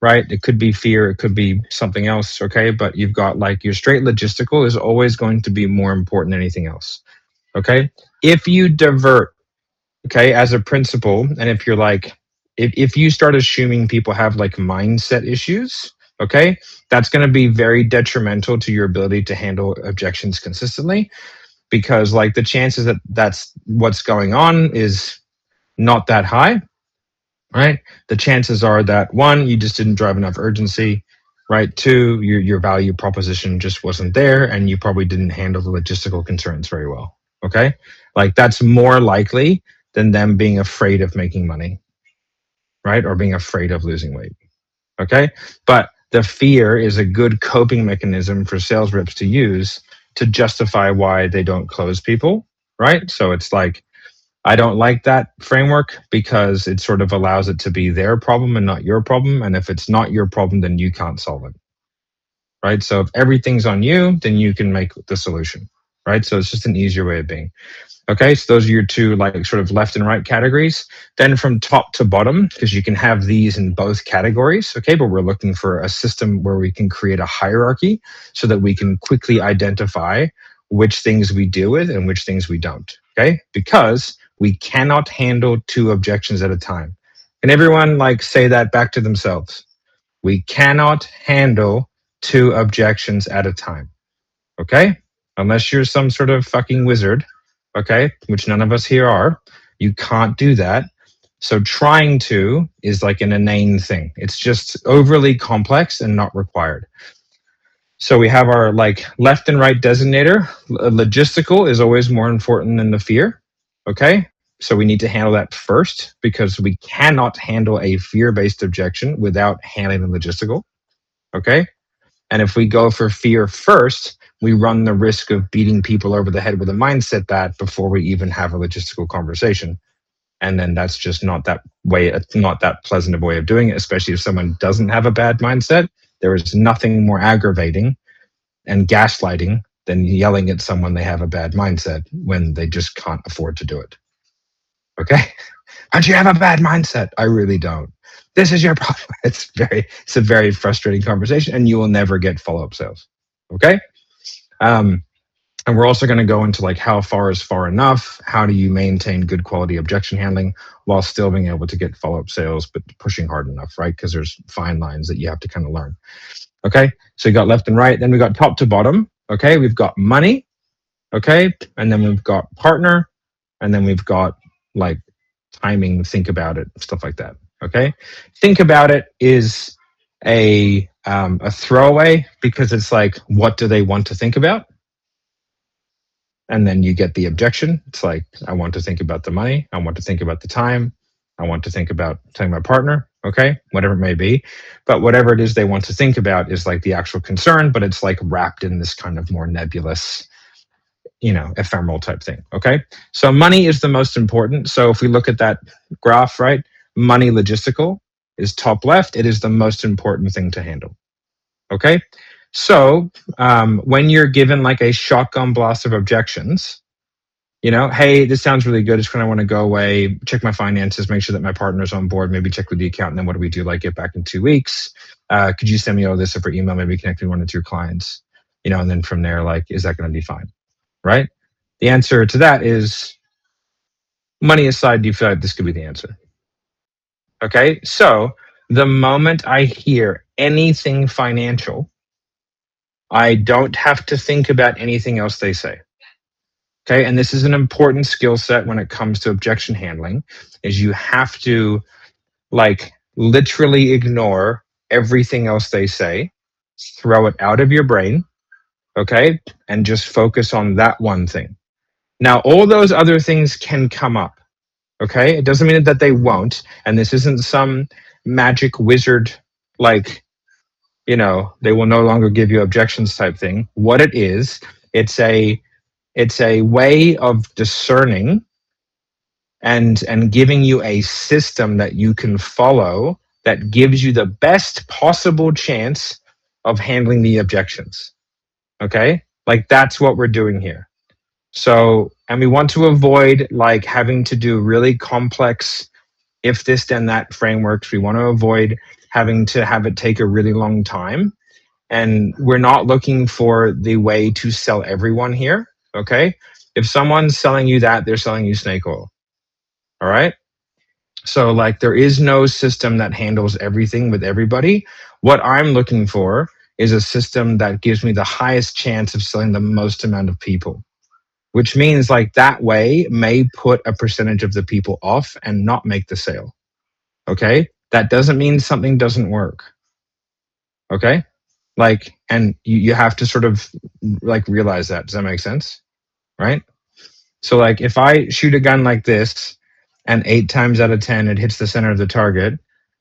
right? It could be fear, it could be something else, okay? But you've got like your straight logistical is always going to be more important than anything else, okay? If you divert, okay, as a principle, and if you're like, if you start assuming people have like mindset issues, okay, that's going to be very detrimental to your ability to handle objections consistently, because like the chances that that's what's going on is not that high, right? The chances are that one, you just didn't drive enough urgency, right? Two, your value proposition just wasn't there, and you probably didn't handle the logistical concerns very well. Okay, like that's more likely than them being afraid of making money, right? Or being afraid of losing weight. Okay, but the fear is a good coping mechanism for sales reps to use to justify why they don't close people, right? So it's like, I don't like that framework because it sort of allows it to be their problem and not your problem. And if it's not your problem, then you can't solve it, right? So if everything's on you, then you can make the solution, right? So it's just an easier way of being. Okay, so those are your two like sort of left and right categories. Then from top to bottom, because you can have these in both categories, okay, but we're looking for a system where we can create a hierarchy so that we can quickly identify which things we deal with and which things we don't, okay? Because we cannot handle two objections at a time. Can everyone like say that back to themselves? We cannot handle two objections at a time, okay? Unless you're some sort of fucking wizard, okay, which none of us here are, you can't do that. So trying to is like an inane thing. It's just overly complex and not required. So we have our like left and right designator. Logistical is always more important than the fear, okay? So we need to handle that first because we cannot handle a fear-based objection without handling the logistical, okay? And if we go for fear first, we run the risk of beating people over the head with a mindset bat before we even have a logistical conversation. And then that's just not that way, not that pleasant of a way of doing it, especially if someone doesn't have a bad mindset. There is nothing more aggravating and gaslighting than yelling at someone they have a bad mindset when they just can't afford to do it. Okay? Don't you have a bad mindset? I really don't. This is your problem. It's a very frustrating conversation, and you will never get follow-up sales. Okay? And we're also going to go into like how far is far enough? How do you maintain good quality objection handling while still being able to get follow-up sales, but pushing hard enough, right? Because there's fine lines that you have to kind of learn. Okay, so you got left and right. Then we got top to bottom. Okay, we've got money. Okay, and then we've got partner, and then we've got like timing, think about it, stuff like that. Okay, think about it is a throwaway because it's like, what do they want to think about? And then you get the objection. It's like, I want to think about the money. I want to think about the time. I want to think about telling my partner, okay, whatever it may be. But whatever it is they want to think about is like the actual concern, but it's like wrapped in this kind of more nebulous, ephemeral type thing, okay? So money is the most important. So if we look at that graph, right, money logistical is top left. It is the most important thing to handle, okay? So when you're given like a shotgun blast of objections, hey, this sounds really good. It's going to want to go away, check my finances, make sure that my partner's on board, maybe check with the accountant. And then what do we do? Like get back in 2 weeks. Could you send me all this over email? Maybe connect me one or two clients, and then from there, like, is that going to be fine? Right? The answer to that is money aside, do you feel like this could be the answer? Okay. So the moment I hear anything financial, I don't have to think about anything else they say. Okay, and this is an important skill set when it comes to objection handling, is you have to like literally ignore everything else they say, throw it out of your brain, okay, and just focus on that one thing. Now, all those other things can come up, okay? It doesn't mean that they won't, and this isn't some magic wizard like they will no longer give you objections type thing. What it is, it's a way of discerning and giving you a system that you can follow that gives you the best possible chance of handling the objections. Okay? Like that's what we're doing here. So, and we want to avoid like having to do really complex if this then that frameworks. We want to avoid having to have it take a really long time. And we're not looking for the way to sell everyone here. Okay? If someone's selling you that, they're selling you snake oil. All right? So like there is no system that handles everything with everybody. What I'm looking for is a system that gives me the highest chance of selling the most amount of people, which means like that way may put a percentage of the people off and not make the sale. Okay? That doesn't mean something doesn't work. Okay? Like, and you have to sort of like realize that. Does that make sense? Right? So like if I shoot a gun like this and 8 times out of 10 it hits the center of the target,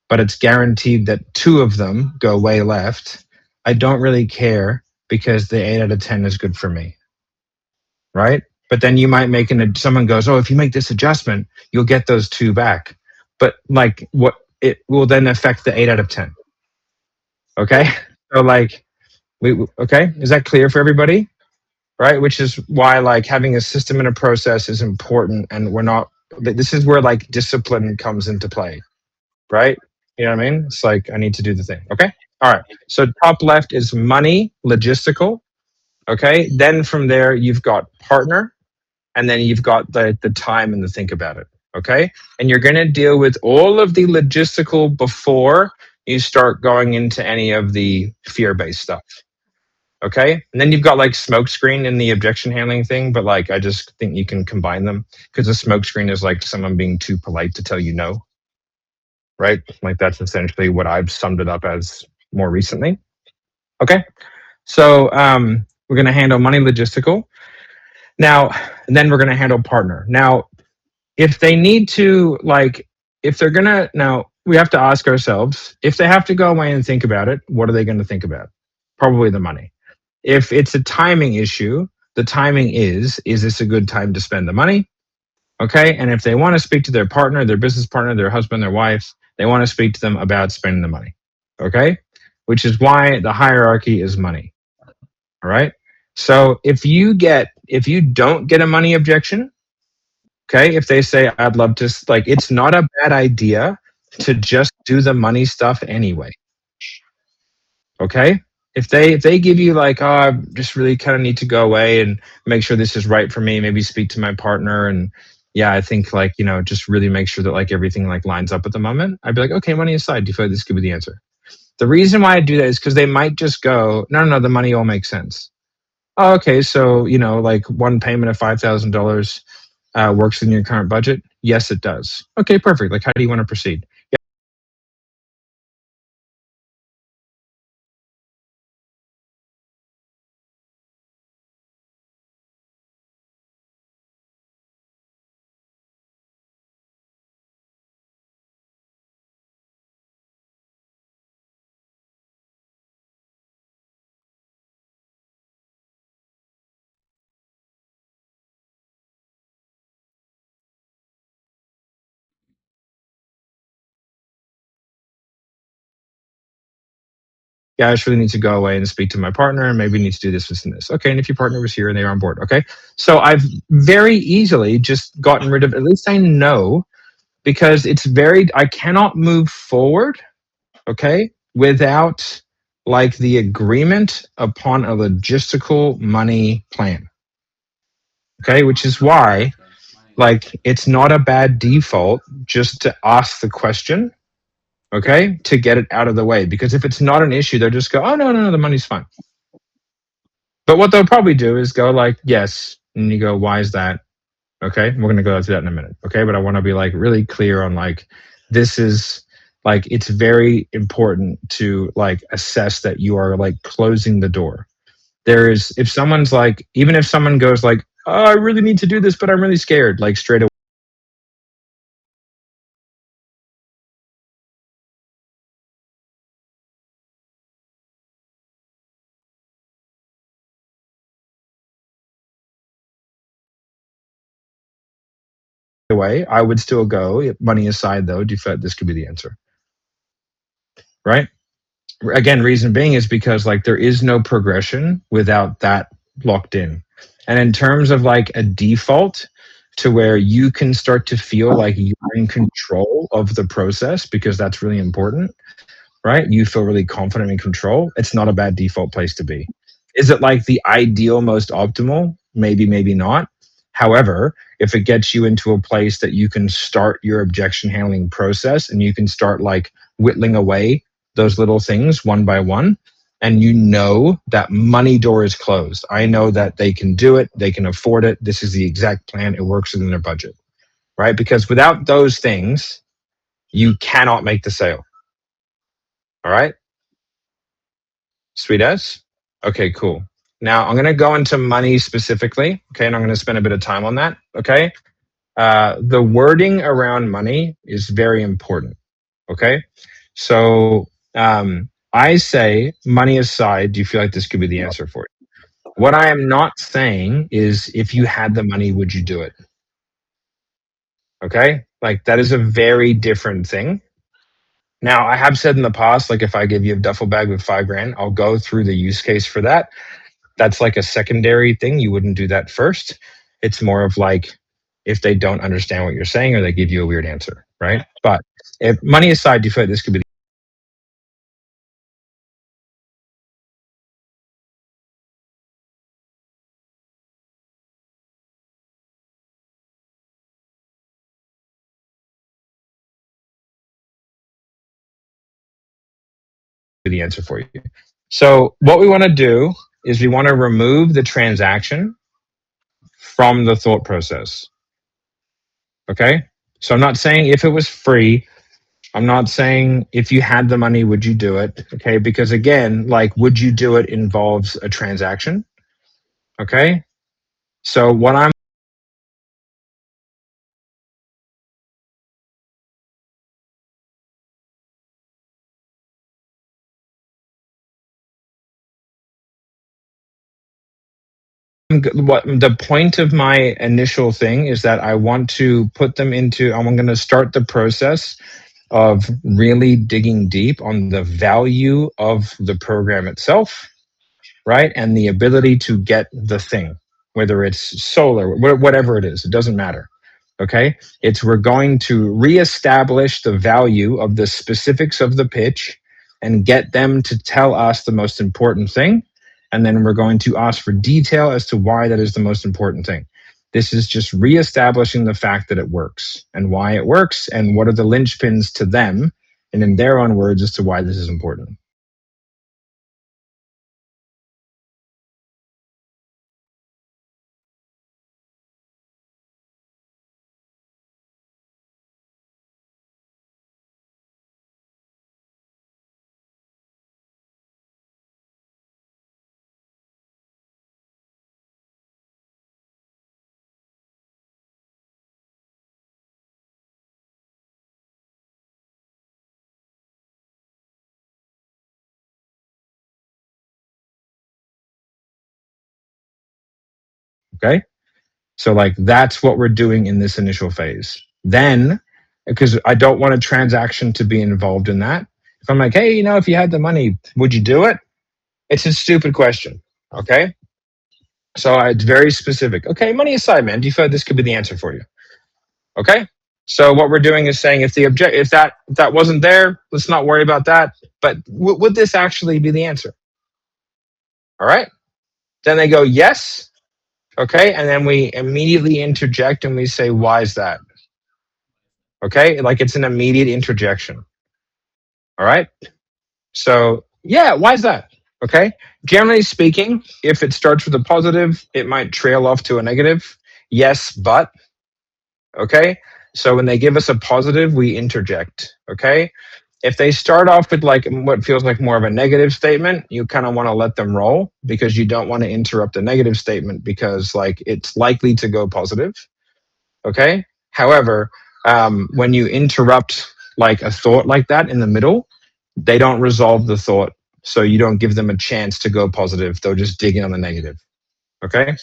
but it's guaranteed that 2 of them go way left, I don't really care because the 8 out of 10 is good for me. Right? But then you might make someone goes, "Oh, if you make this adjustment, you'll get those 2 back." But like what it will then affect the 8 out of 10. Okay? So like okay, is that clear for everybody? Right? Which is why like having a system and a process is important, and this is where like discipline comes into play, right? You know what I mean? It's like I need to do the thing. Okay. All right. So top left is money, logistical. Okay. Then from there you've got partner, and then you've got the time and the think about it. Okay. And you're going to deal with all of the logistical before you start going into any of the fear-based stuff. Okay. And then you've got like smoke screen in the objection handling thing, but like I just think you can combine them because a smoke screen is like someone being too polite to tell you no. Right? Like that's essentially what I've summed it up as more recently. Okay. So we're gonna handle money logistical. Now, and then we're gonna handle partner. Now, if they need to like if they're gonna now we have to ask ourselves, if they have to go away and think about it, what are they gonna think about? Probably the money. If it's a timing issue, the timing is this a good time to spend the money? Okay. And if they want to speak to their partner, their business partner, their husband, their wife, they want to speak to them about spending the money. Okay. Which is why the hierarchy is money. All right. So if you don't get a money objection, okay, if they say, I'd love to, like, it's not a bad idea to just do the money stuff anyway. Okay. If they give you like, oh, I just really kind of need to go away and make sure this is right for me, maybe speak to my partner, and yeah, I think like, just really make sure that like everything like lines up at the moment. I'd be like, okay, money aside, do you feel like this could be the answer? The reason why I do that is because they might just go, no, the money all makes sense. Oh, okay, so like one payment of $5,000 works in your current budget. Yes, it does. Okay, perfect. Like, how do you want to proceed? Yeah, I just really need to go away and speak to my partner, and maybe need to do this, and this. Okay, and if your partner was here and they are on board, okay. So I've very easily just gotten rid of, at least I know, because I cannot move forward, okay, without like the agreement upon a logistical money plan. Okay, which is why like it's not a bad default just to ask the question, okay, to get it out of the way. Because if it's not an issue, they'll just go, oh, no, the money's fine. But what they'll probably do is go like, yes. And you go, why is that? Okay. We're going to go through that in a minute. Okay. But I want to be like really clear on like, this is like, it's very important to like assess that you are like closing the door. If someone's like, even if someone goes like, oh, I really need to do this, but I'm really scared, like straight away. away, I would still go money aside though. Do you feel like this could be the answer? Right? Again, reason being is because like there is no progression without that locked in. And in terms of like a default to where you can start to feel like you're in control of the process, because that's really important, right? You feel really confident in control. It's not a bad default place to be. Is it like the ideal, most optimal? Maybe, maybe not. However, if it gets you into a place that you can start your objection handling process and you can start like whittling away those little things one by one, and you know that money door is closed. I know that they can do it, they can afford it. This is the exact plan. It works within their budget, right? Because without those things, you cannot make the sale. All right. Sweet as? Okay, cool. Now I'm going to go into money specifically. Okay. And I'm going to spend a bit of time on that. Okay. The wording around money is very important. Okay. So I say, money aside, do you feel like this could be the answer for you? What I am not saying is, if you had the money, would you do it? Okay. Like that is a very different thing. Now, I have said in the past, like if I give you a duffel bag with $5,000, I'll go through the use case for that. That's like a secondary thing. You wouldn't do that first. It's more of like if they don't understand what you're saying or they give you a weird answer, right? But if money aside, do you feel like this could be the answer for you? So what we want to do is we want to remove the transaction from the thought process. Okay. So I'm not saying if it was free. I'm not saying if you had the money, would you do it? Okay. Because again, like, would you do it involves a transaction. Okay. So what I'm what the point of my initial thing is that I want to put them into, I'm going to start the process of really digging deep on the value of the program itself, right? And the ability to get the thing, whether it's solar, whatever it is, it doesn't matter. Okay. It's we're going to reestablish the value of the specifics of the pitch and get them to tell us the most important thing. And then we're going to ask for detail as to why that is the most important thing. This is just reestablishing the fact that it works and why it works and what are the linchpins to them and in their own words as to why this is important. Okay. So like that's what we're doing in this initial phase. Then, because I don't want a transaction to be involved in that. If I'm like, hey, you know, if you had the money, would you do it? It's a stupid question. Okay. So it's very specific. Okay, money aside, man, do you feel like this could be the answer for you? Okay. So what we're doing is saying if that wasn't there, let's not worry about that. But would this actually be the answer? All right. Then they go, yes. Okay. And then we immediately interject and we say, why is that? Okay. Like it's an immediate interjection. All right. So, yeah, why is that? Okay. Generally speaking, if it starts with a positive, it might trail off to a negative. Yes, but. Okay. So when they give us a positive, we interject. Okay. If they start off with like what feels like more of a negative statement, you kind of want to let them roll because you don't want to interrupt the negative statement because like it's likely to go positive. Okay. However, when you interrupt like a thought like that in the middle, they don't resolve the thought. So you don't give them a chance to go positive. They'll just dig in on the negative. Okay.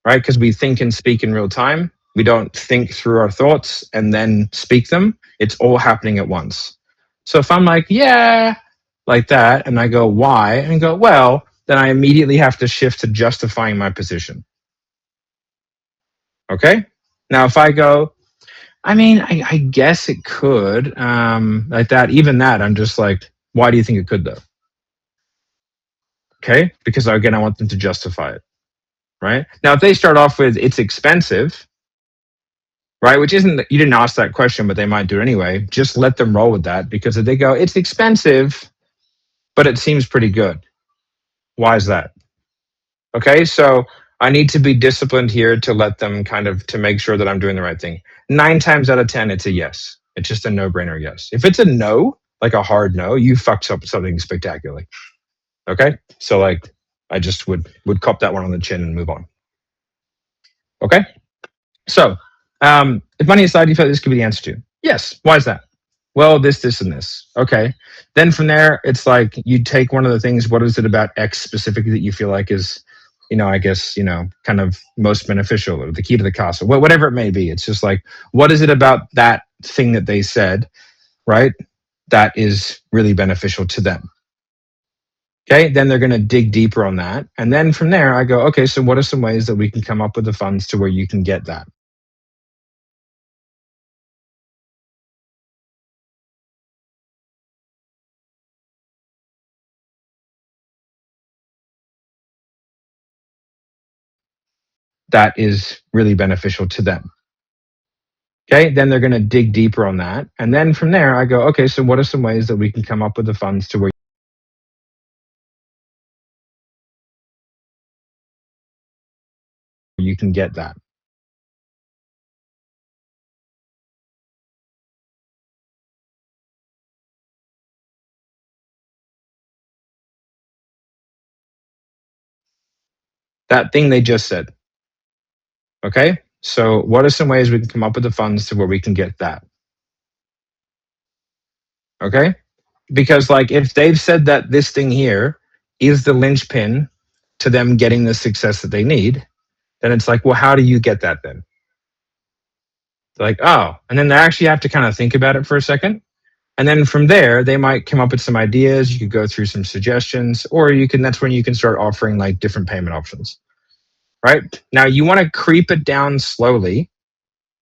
Right. Because we think and speak in real time. We don't think through our thoughts and then speak them. It's all happening at once. So if I'm like, yeah, like that, and I go, why? And go, well, then I immediately have to shift to justifying my position. Okay? Now, if I go, I mean, I guess it could, like that, even that, I'm just like, why do you think it could though? Okay? Because again, I want them to justify it. Right? Now, if they start off with, it's expensive, right? Which isn't, you didn't ask that question, but they might do it anyway. Just let them roll with that, because if they go, it's expensive, but it seems pretty good. Why is that? Okay, so I need to be disciplined here to let them kind of, to make sure that I'm doing the right thing. 9 times out of 10, it's a yes. It's just a no-brainer yes. If it's a no, like a hard no, you fucked up something spectacularly. Okay, so like I just would cop that one on the chin and move on. Okay, so if money aside, you feel like this could be the answer to? Yes. Why is that? Well, this, and this. Okay. Then from there, it's like you take one of the things, what is it about X specifically that you feel like is, I guess, kind of most beneficial, or the key to the castle, whatever it may be. It's just like, what is it about that thing that they said, right, that is really beneficial to them? Okay. Then they're going to dig deeper on that. And then from there, I go, okay, so what are some ways that we can come up with the funds to where you can get that? That is really beneficial to them. Okay, then they're going to dig deeper on that. And then from there, I go, okay, so what are some ways that we can come up with the funds to where you can get that? That thing they just said. Okay, so what are some ways we can come up with the funds to where we can get that? Okay, because like if they've said that this thing here is the linchpin to them getting the success that they need, then it's like, well, how do you get that then? They're like, oh, and then they actually have to kind of think about it for a second. And then from there, they might come up with some ideas. You could go through some suggestions, or that's when you can start offering like different payment options. Right? Now you want to creep it down slowly.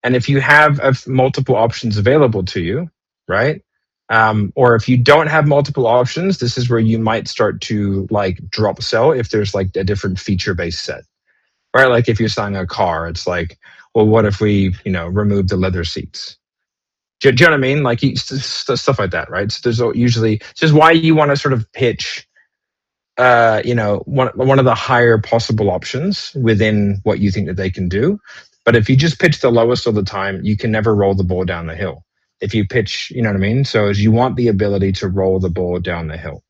And if you have multiple options available to you, right? Or if you don't have multiple options, this is where you might start to like drop sell if there's like a different feature based set, right? Like if you're selling a car, it's like, well, what if we, remove the leather seats? Do you know what I mean? Like stuff like that, right? So there's usually, it's just why you want to sort of pitch, one of the higher possible options within what you think that they can do. But if you just pitch the lowest all the time, you can never roll the ball down the hill. If you pitch, you know what I mean? So you want the ability to roll the ball down the hill.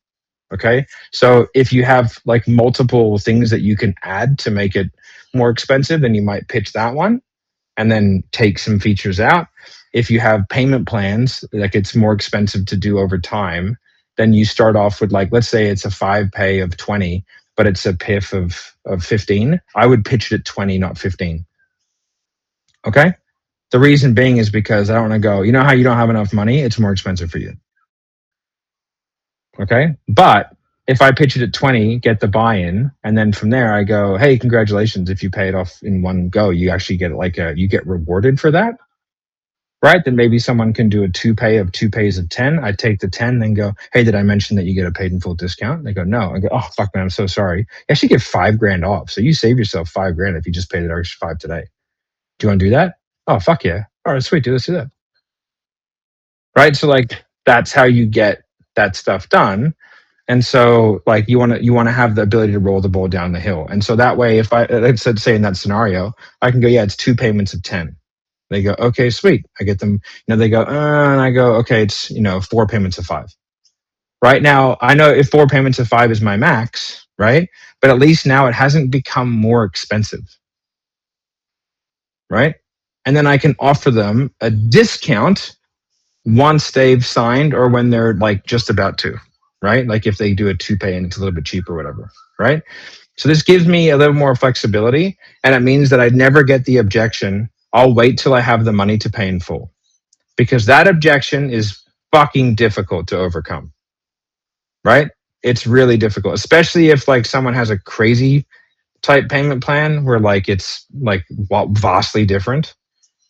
Okay. So if you have like multiple things that you can add to make it more expensive, then you might pitch that one and then take some features out. If you have payment plans, like it's more expensive to do over time, then you start off with like, let's say it's a 5 pay of 20, but it's a PIF of 15. I would pitch it at 20, not 15. Okay. The reason being is because I don't want to go, you know how you don't have enough money? It's more expensive for you. Okay. But if I pitch it at 20, get the buy-in, and then from there I go, hey, congratulations. If you pay it off in one go, you actually get you get rewarded for that. Right? Then maybe someone can do a 2 pay of 2 pays of 10. I take the 10, then go, hey, did I mention that you get a paid in full discount? They go, no. I go, oh, fuck, man, I'm so sorry. You actually get $5,000 off. So you save yourself $5,000 if you just paid an extra 5 today. Do you want to do that? Oh, fuck yeah. All right, sweet. Let's do that. Right? So like, that's how you get that stuff done. And so like you want to have the ability to roll the ball down the hill. And so that way, if let's say in that scenario, I can go, yeah, it's 2 payments of 10. They go, okay, sweet. I get them. They go, and I go, okay, it's 4 payments of 5. Right now, I know if 4 payments of 5 is my max, right? But at least now it hasn't become more expensive, right? And then I can offer them a discount once they've signed or when they're like just about to, right? Like if they do a 2 pay and it's a little bit cheaper, whatever, right? So this gives me a little more flexibility, and it means that I never get the objection I'll wait till I have the money to pay in full. Because that objection is fucking difficult to overcome, right? It's really difficult, especially if like someone has a crazy type payment plan where like it's like vastly different,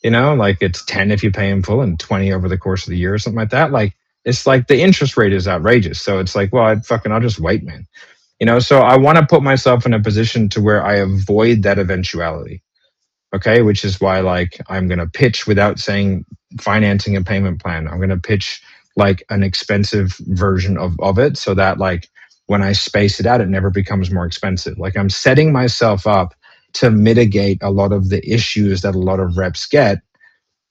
you know, like it's 10 if you pay in full and 20 over the course of the year or something like that. Like it's like the interest rate is outrageous. So it's like, well, I'll just wait, man. You know, so I want to put myself in a position to where I avoid that eventuality. Okay, which is why like I'm going to pitch without saying financing a payment plan. I'm going to pitch like an expensive version of it so that like when I space it out, it never becomes more expensive. Like I'm setting myself up to mitigate a lot of the issues that a lot of reps get,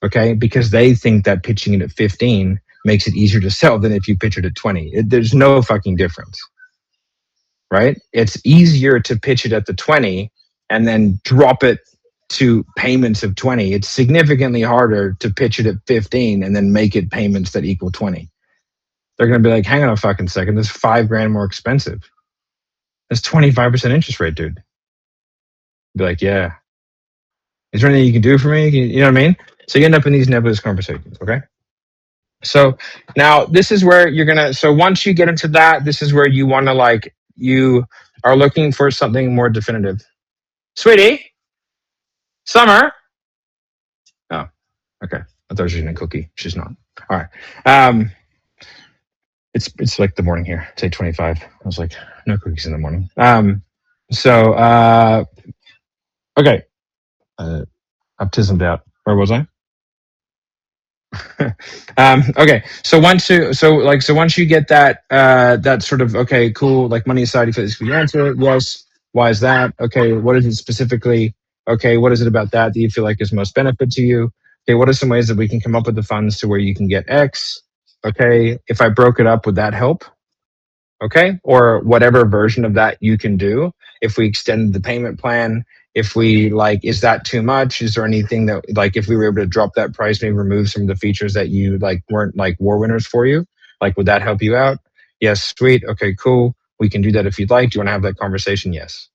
okay, because they think that pitching it at 15 makes it easier to sell than if you pitch it at 20. There's no fucking difference, right? It's easier to pitch it at the 20 and then drop it to payments of 20. It's significantly harder to pitch it at 15 and then make it payments that equal 20. They're going to be like, hang on a fucking second, this is $5,000 more expensive. That's 25% interest rate, dude. Be like, yeah. Is there anything you can do for me? You know what I mean? So you end up in these nebulous conversations, okay? So now this is where you're going to, so once you get into that, this is where you want to like, you are looking for something more definitive. Sweetie? Summer? Oh, okay. I thought she was eating a cookie. She's not. All right. It's like the morning here. It's 8:25. I was like, no cookies in the morning. Okay. Baptismed out. Where was I? Okay. So once you get that that sort of okay, cool, like money aside, you feel this could answer. Yes. Why is that? Okay. What is it specifically? Okay. What is it about that you feel like is most benefit to you? Okay. What are some ways that we can come up with the funds to where you can get X? Okay. If I broke it up, would that help? Okay. Or whatever version of that you can do. If we extended the payment plan, if we like, is that too much? Is there anything that like, if we were able to drop that price, maybe remove some of the features that you like weren't like war winners for you? Like, would that help you out? Yes. Sweet. Okay, cool. We can do that if you'd like. Do you want to have that conversation? Yes.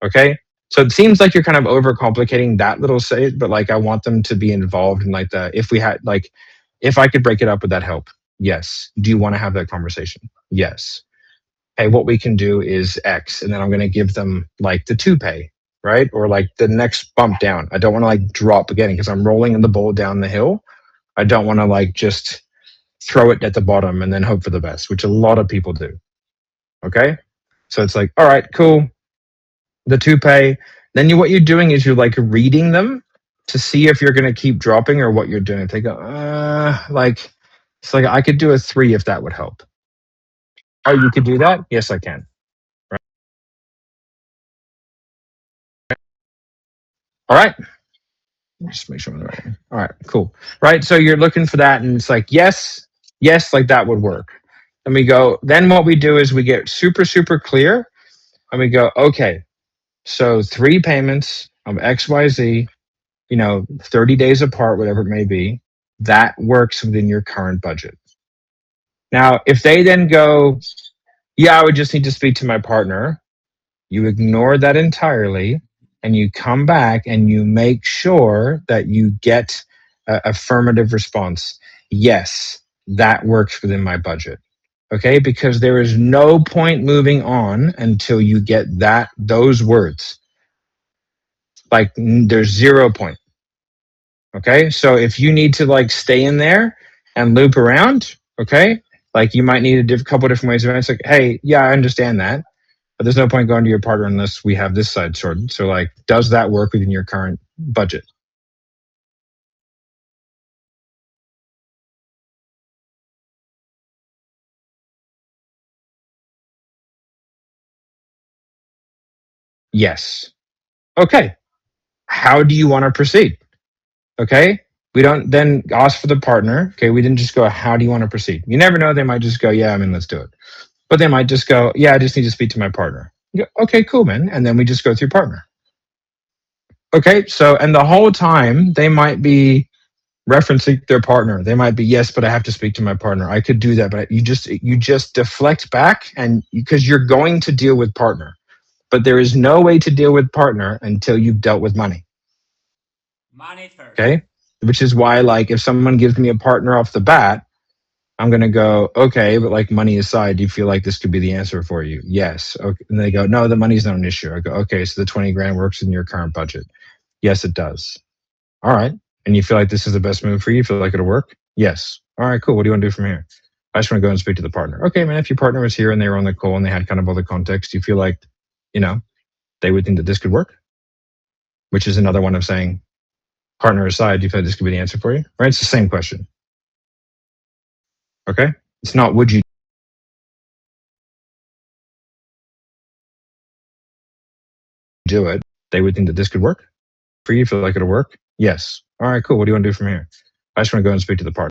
Okay. So it seems like you're kind of overcomplicating that little say, but like, I want them to be involved in like the, if we had like, if I could break it up, would that help? Yes. Do you want to have that conversation? Yes. Hey, what we can do is X, and then I'm going to give them like the 2-pay, right? Or like the next bump down. I don't want to like drop again because I'm rolling in the bowl down the hill. I don't want to like just throw it at the bottom and then hope for the best, which a lot of people do. Okay. So it's like, all right, cool. The 2-pay. Then what you're doing is you're like reading them to see if you're going to keep dropping or what you're doing. If they go, like, it's like, I could do a 3 if that would help. Oh, you could do that? Yes, I can. Right. All right. Just make sure I'm the right one. All right, cool. Right. So you're looking for that, and it's like, yes, like that would work. And we go, then what we do is we get super, super clear, and we go, okay, so 3 payments of XYZ, 30 days apart, whatever it may be, that works within your current budget. Now, if they then go, yeah, I would just need to speak to my partner, you ignore that entirely and you come back and you make sure that you get an affirmative response. Yes, that works within my budget. Okay, because there is no point moving on until you get those words. Like there's 0 point. Okay, so if you need to like stay in there and loop around, okay, like you might need a couple different ways of answering. Like, hey, yeah, I understand that, but there's no point going to your partner unless we have this side sorted. So like, does that work within your current budget? Yes. Okay. How do you want to proceed? Okay. We don't then ask for the partner. Okay. We didn't just go, how do you want to proceed? You never know. They might just go, yeah, let's do it. But they might just go, yeah, I just need to speak to my partner. You go, okay, cool, man. And then we just go through partner. Okay. So, and the whole time they might be referencing their partner. They might be, yes, but I have to speak to my partner. I could do that, but you just deflect back, and because you're going to deal with partner, but there is no way to deal with partner until you've dealt with money. Money first. Okay. Which is why, like, if someone gives me a partner off the bat, I'm going to go, okay, but like money aside, do you feel like this could be the answer for you? Yes. Okay. And they go, no, the money's not an issue. I go, okay, so the 20 grand works in your current budget. Yes, it does. All right. And you feel like this is the best move for you? You feel like it'll work? Yes. All right, cool. What do you want to do from here? I just want to go and speak to the partner. Okay, man, if your partner was here and they were on the call and they had kind of all the context, you feel like, you know, they would think that this could work? Which is another one of saying, partner aside, do you feel like this could be the answer for you? Right? It's the same question. Okay? It's not would you do it? They would think that this could work for you. Feel like it'll work? Yes. All right, cool. What do you want to do from here? I just want to go and speak to the partner.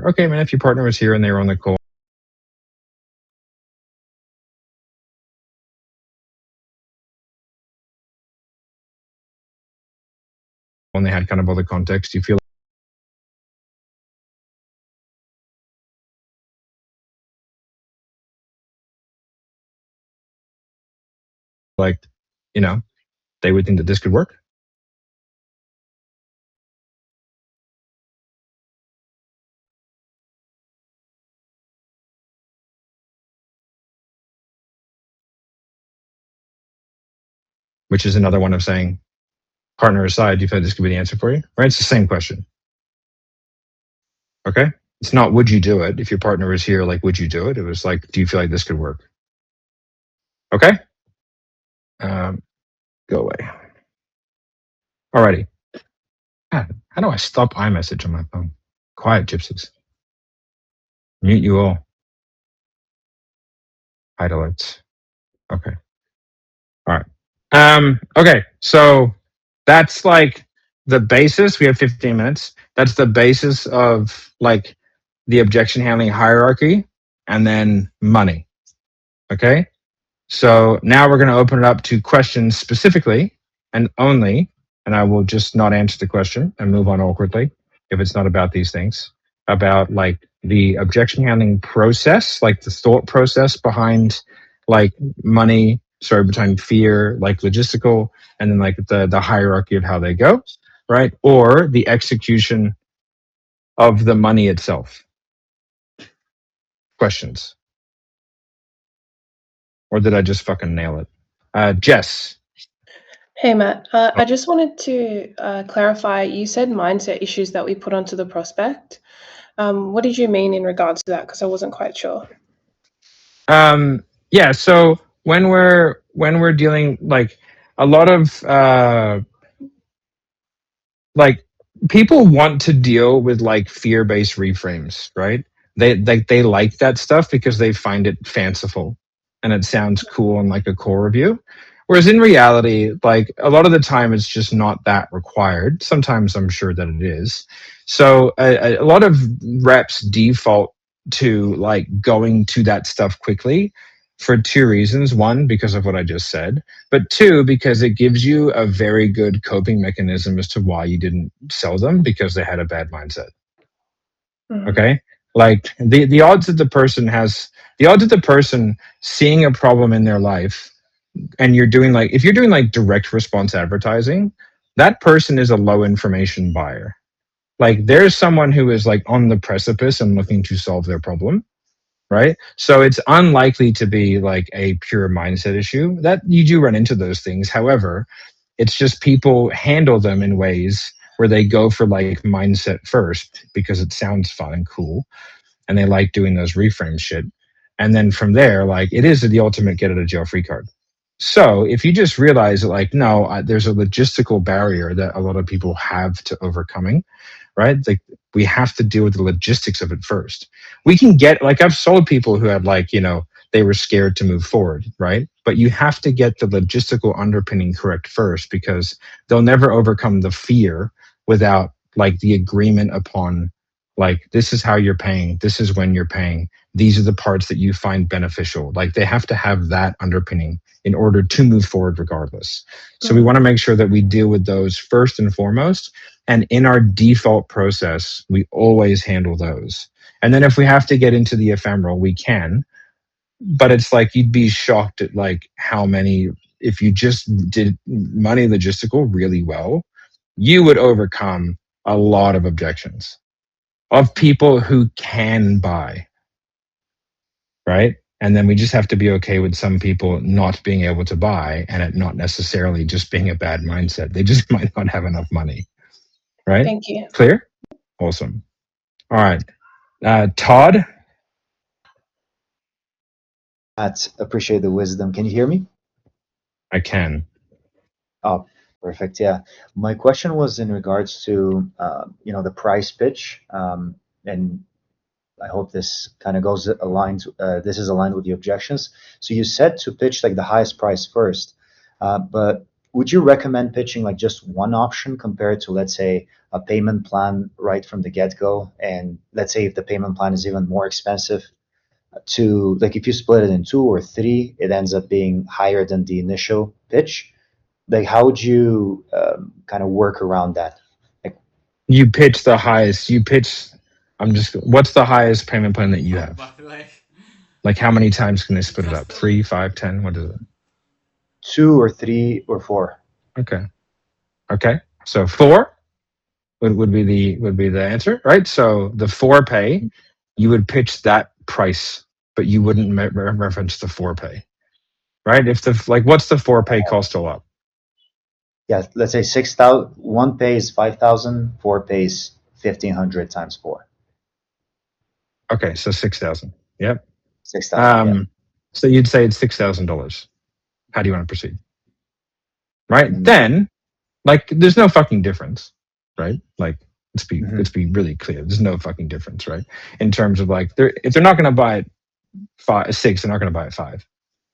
Okay, man, if your partner was here and they were on the call and they had kind of all the context, you feel like, you know, they would think that this could work? Which is another one of saying, partner aside, do you feel like this could be the answer for you? Right? It's the same question. Okay? It's not would you do it? If your partner was here, like, would you do it? It was like, do you feel like this could work? Okay? Go away. Alrighty. God, how do I stop iMessage on my phone? Quiet, gypsies. Mute you all. Hide alerts. Okay. All right. Okay. So that's like the basis. We have 15 minutes. That's the basis of like the objection handling hierarchy and then money. Okay. So now we're going to open it up to questions specifically and only, and I will just not answer the question and move on awkwardly if it's not about these things, about like the objection handling process, like the thought process behind like money, sorry, behind fear, like logistical, and then like the hierarchy of how they go, right? Or the execution of the money itself. Questions? Or did I just fucking nail it? Jess. Hey, Matt. I just wanted to clarify. You said mindset issues that we put onto the prospect. What did you mean in regards to that? Because I wasn't quite sure. Yeah. So when we're dealing like a lot of like people want to deal with like fear-based reframes, right? They like that stuff because they find it fanciful and it sounds cool in like a core review. Whereas in reality, like a lot of the time, it's just not that required. Sometimes I'm sure that it is. So a lot of reps default to like going to that stuff quickly for two reasons. One, because of what I just said, but two, because it gives you a very good coping mechanism as to why you didn't sell them because they had a bad mindset. Mhm. Okay. Like the odds that the person seeing a problem in their life and you're doing like, if you're doing like direct response advertising, that person is a low information buyer. Like there's someone who is like on the precipice and looking to solve their problem. Right. So it's unlikely to be like a pure mindset issue. That you do run into those things. However, it's just people handle them in ways where they go for like mindset first because it sounds fun and cool and they like doing those reframe shit. And then from there, like it is the ultimate get out of jail free card. So if you just realize that like, no, there's a logistical barrier that a lot of people have to overcoming, right? Like we have to deal with the logistics of it first. We can get like I've sold people who had like, you know, they were scared to move forward, right? But you have to get the logistical underpinning correct first because they'll never overcome the fear without like the agreement upon Like, this is how you're paying. This is when you're paying. These are the parts that you find beneficial. Like, they have to have that underpinning in order to move forward regardless. So we want to make sure that we deal with those first and foremost. And in our default process, we always handle those. And then if we have to get into the ephemeral, we can. But it's like, you'd be shocked at like how many, if you just did money logistical really well, you would overcome a lot of objections of people who can buy, right? And then we just have to be okay with some people not being able to buy, and it not necessarily just being a bad mindset. They just might not have enough money, right? Thank you. Clear? Awesome. All right. Todd? Appreciate the wisdom. Can you hear me? I can. Oh, perfect. Yeah. My question was in regards to, the price pitch. And I hope this kind of goes aligned. This is aligned with the objections. So you said to pitch like the highest price first, but would you recommend pitching like just one option compared to, let's say, a payment plan right from the get-go? And let's say if the payment plan is even more expensive, to like if you split it in two or three, it ends up being higher than the initial pitch. Like, how would you kind of work around that? Like, You pitch the highest. What's the highest payment plan that you have? Like, how many times can they split it up? 3, 5, 10? What is it? 2 or 3 or 4. Okay. So 4 would be the answer, right? So the 4 pay, you would pitch that price, but you wouldn't reference the 4 pay, right? What's the 4 pay cost a lot? Yeah, let's say 6,000. One pays 5,000. 4 pays 1,500 times 4. Okay, so 6,000. Yep. 6,000. Yeah. So you'd say it's $6,000. How do you want to proceed? Right? Then, like, there's no fucking difference, right? Like, let's be really clear. There's no fucking difference, right? In terms of like, if they're not going to buy it 6, they're not going to buy it 5,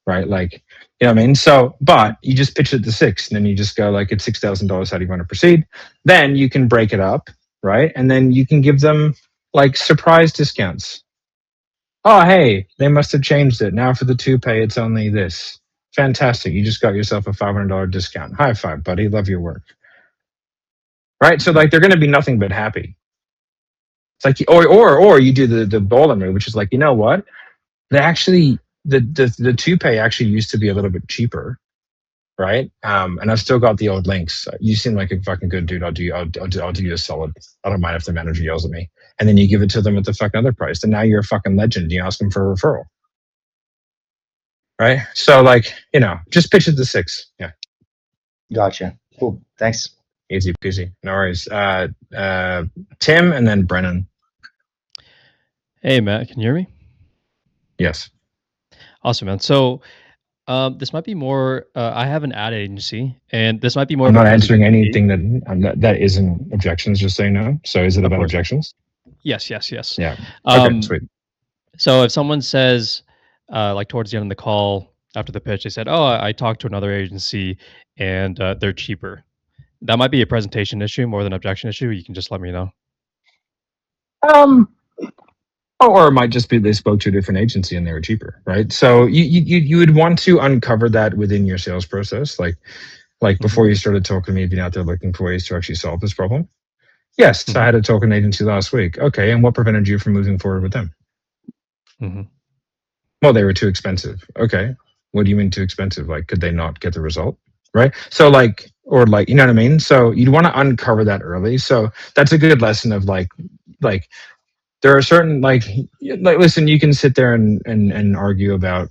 right? Like, you know what I mean? So, but you just pitch it to 6, and then you just go like, it's $6,000. How do you want to proceed? Then you can break it up, right? And then you can give them like surprise discounts. Oh, hey, they must have changed it. Now for the 2 pay, it's only this. Fantastic. You just got yourself a $500 discount. High five, buddy. Love your work. Right? So like, they're going to be nothing but happy. It's like, or you do the baller move, which is like, you know what? The 2 pay actually used to be a little bit cheaper. Right? And I've still got the old links. You seem like a fucking good dude. I'll do you a solid. I don't mind if the manager yells at me. And then you give it to them at the fucking other price. And now you're a fucking legend. You ask them for a referral. Right? So like, just pitch it to 6. Yeah. Gotcha. Cool. Thanks. Easy peasy. No worries. Tim and then Brennan. Hey Matt, can you hear me? Yes. Awesome, man. So this might be more. I have an ad agency, and this might be more. I'm of not a answering anything that isn't objections. Just saying no. So is it about objections? Yes. Yeah. Okay. Sweet. So if someone says, like towards the end of the call after the pitch, they said, "Oh, I talked to another agency, and they're cheaper." That might be a presentation issue more than an objection issue. You can just let me know. Or it might just be they spoke to a different agency and they were cheaper, right? So you would want to uncover that within your sales process, like before you started talking to me, being out there looking for ways to actually solve this problem. Yes, I had a token agency last week. Okay, and what prevented you from moving forward with them? Well, they were too expensive. Okay, what do you mean too expensive? Like, could they not get the result? Right? So like, or like, you know what I mean? So you'd want to uncover that early. So that's a good lesson of like there are certain like listen, you can sit there and argue about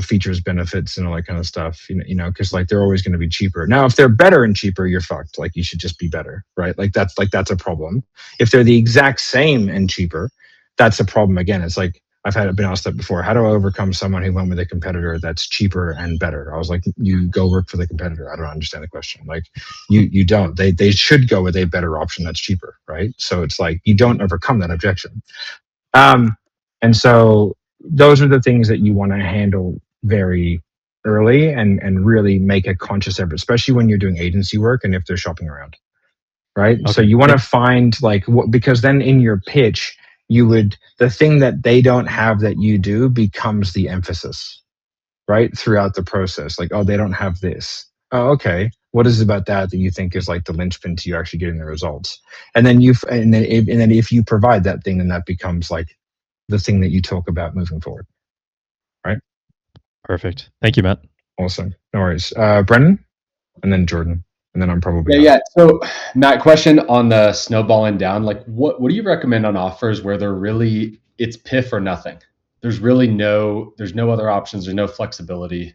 features, benefits, and all that kind of stuff, because like they're always going to be cheaper. Now if they're better and cheaper, you're fucked. Like you should just be better, right? Like that's a problem. If they're the exact same and cheaper, that's a problem again. It's like I've been asked that before. How do I overcome someone who went with a competitor that's cheaper and better? I was like, you go work for the competitor. I don't understand the question. Like you don't. They should go with a better option that's cheaper, right? So it's like you don't overcome that objection. And so those are the things that you want to handle very early and really make a conscious effort, especially when you're doing agency work and if they're shopping around. right? So Okay. you want to find like because then in your pitch, the thing that they don't have that you do becomes the emphasis, right? Throughout the process. Like, oh, they don't have this. Oh, okay. What is it about that you think is like the linchpin to you actually getting the results? And then if you provide that thing, then that becomes like the thing that you talk about moving forward. Right? Perfect. Thank you, Matt. Awesome. No worries. Brendan and then Jordan. And then I'm probably Yeah. So Matt, question on the snowballing down. Like what do you recommend on offers where they're really it's piff or nothing? There's really there's no other options, there's no flexibility.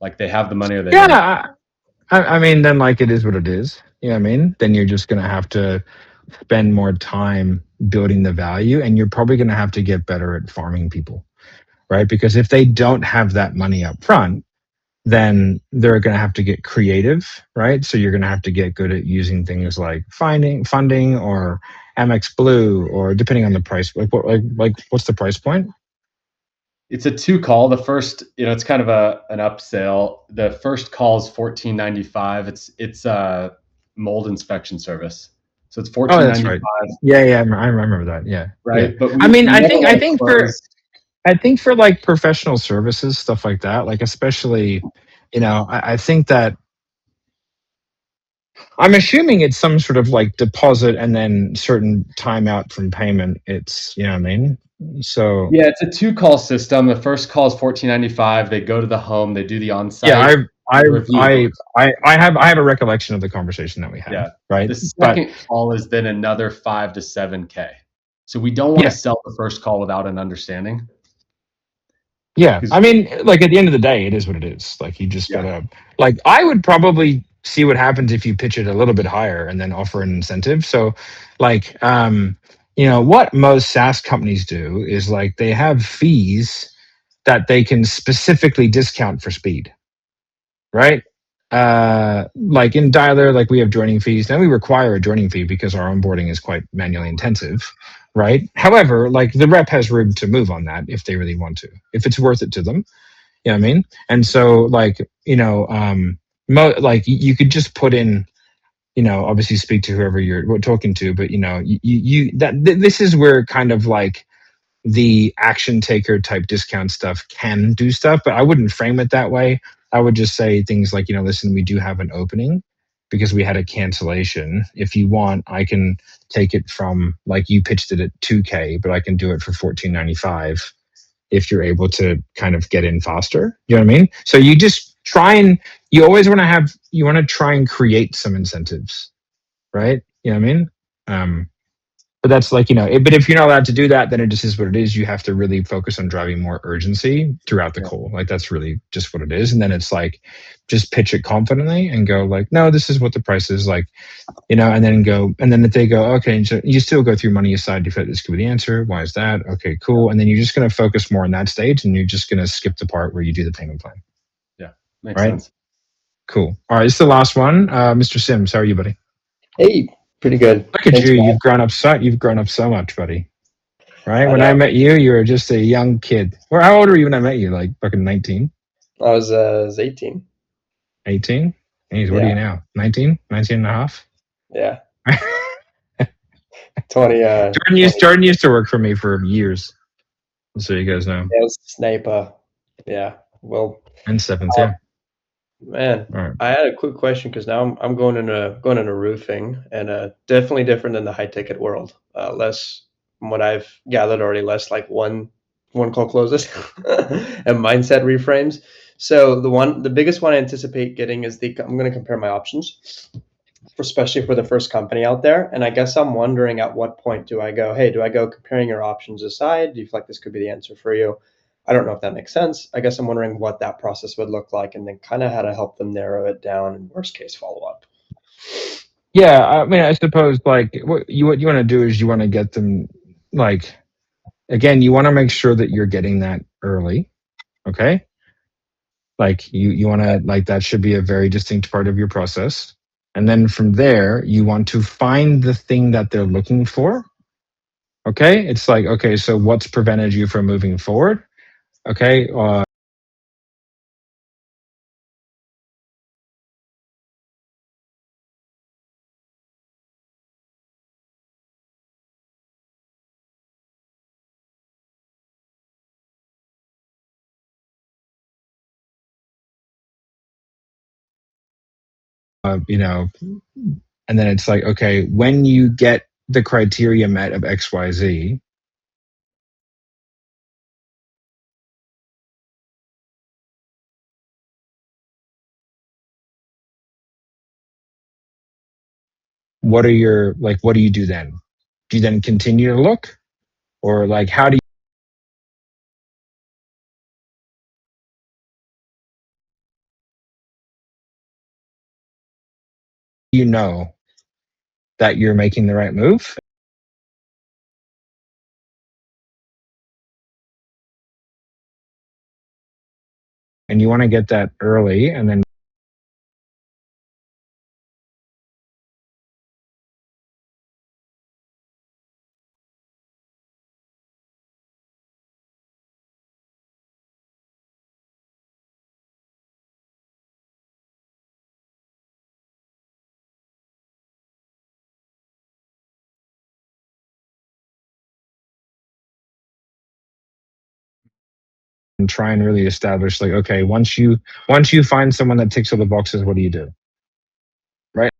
Like they have the money or they don't. Yeah. I mean, then like it is what it is. You know what I mean? Then you're just gonna have to spend more time building the value, and you're probably gonna have to get better at farming people, right? Because if they don't have that money up front, then they're going to have to get creative, right? So you're going to have to get good at using things like funding or Amex Blue, or depending on the price. Like what's the price point? It's a 2 call. The first, it's kind of an upsell. The first call is $14.95. It's a mold inspection service. So it's Oh, that's $14.95. right. Yeah, I remember that. Yeah, Right. yeah. But I mean, we I never want to think close. for like professional services, stuff like that, like especially, I think that I'm assuming it's some sort of like deposit and then certain timeout from payment. It's, you know what I mean? So Yeah, it's a 2 call system. The first call is $14.95. They go to the home, they do the yeah, on-site review. I have a recollection of the conversation that we had, Yeah. right? The But second call is then another 5 to 7K. So we don't want to yeah, sell the first call without an understanding. yeah. 'Cause- I mean, like at the end of the day, it is what it is. Like you just Yeah. gotta like I would probably see what happens if you pitch it a little bit higher and then offer an incentive. So like what most SaaS companies do is like they have fees that they can specifically discount for speed, right? Like in Dialer, like we have joining fees. Now we require a joining fee because our onboarding is quite manually intensive, right? However, like the rep has room to move on that if they really want to, if it's worth it to them. You know what I mean? And so like, like you could just put in, obviously speak to whoever you're talking to, but this is where kind of like the action taker type discount stuff can do stuff, but I wouldn't frame it that way. I would just say things like, listen, we do have an opening because we had a cancellation. If you want, I can take it from like you pitched it at 2K, but I can do it for $14.95 if you're able to kind of get in faster. You know what I mean? So you just you always want to try and create some incentives, right? You know what I mean? But that's like, but if you're not allowed to do that, then it just is what it is. You have to really focus on driving more urgency throughout the call. Like that's really just what it is. And then it's like, just pitch it confidently and go like, no, this is what the price is like, and then if they go, okay, so you still go through money aside, you feel like this could be the answer. Why is that? Okay, cool. And then you're just going to focus more on that stage and you're just going to skip the part where you do the payment plan. Yeah. Makes Right? sense. Cool. All right. This is the last one. Mr. Sims, how are you, buddy? Hey, pretty good. Look at Thanks, you. Matt. You've grown up so much, buddy. Right? I When I know. met you, you were just a young kid. Or how old were you when I met you? Like fucking 19? I was 18. 18? Jeez, what are Yeah. you now? 19? 19 and a half? Yeah. 20. Jordan used to work for me for years. So you guys know. Yeah, it was Sniper. Yeah. Well. And seventh, yeah. Man, All right. I had a quick question because now I'm going into roofing and definitely different than the high ticket world. Less, from what I've gathered already, less like one call closes and mindset reframes. So the biggest one I anticipate getting is I'm going to compare my options, especially for the first company out there. And I guess I'm wondering at what point do I go, hey, do I go comparing your options aside? Do you feel like this could be the answer for you? I don't know if that makes sense. I guess I'm wondering what that process would look like and then kind of how to help them narrow it down and worst case follow up. Yeah, I mean, I suppose like what you want to do is you want to get them like again, you want to make sure that you're getting that early. Okay? Like you want to like that should be a very distinct part of your process. And then from there, you want to find the thing that they're looking for. Okay? It's like, okay, so what's prevented you from moving forward? Okay? you know, and then it's like, okay, when you get the criteria met of XYZ, what are your, like, what do you do then? Do you then continue to look, or like, how do you know that you're making the right move? And you want to get that early, and then try and really establish, like, okay, once you find someone that ticks all the boxes, what do you do? Right?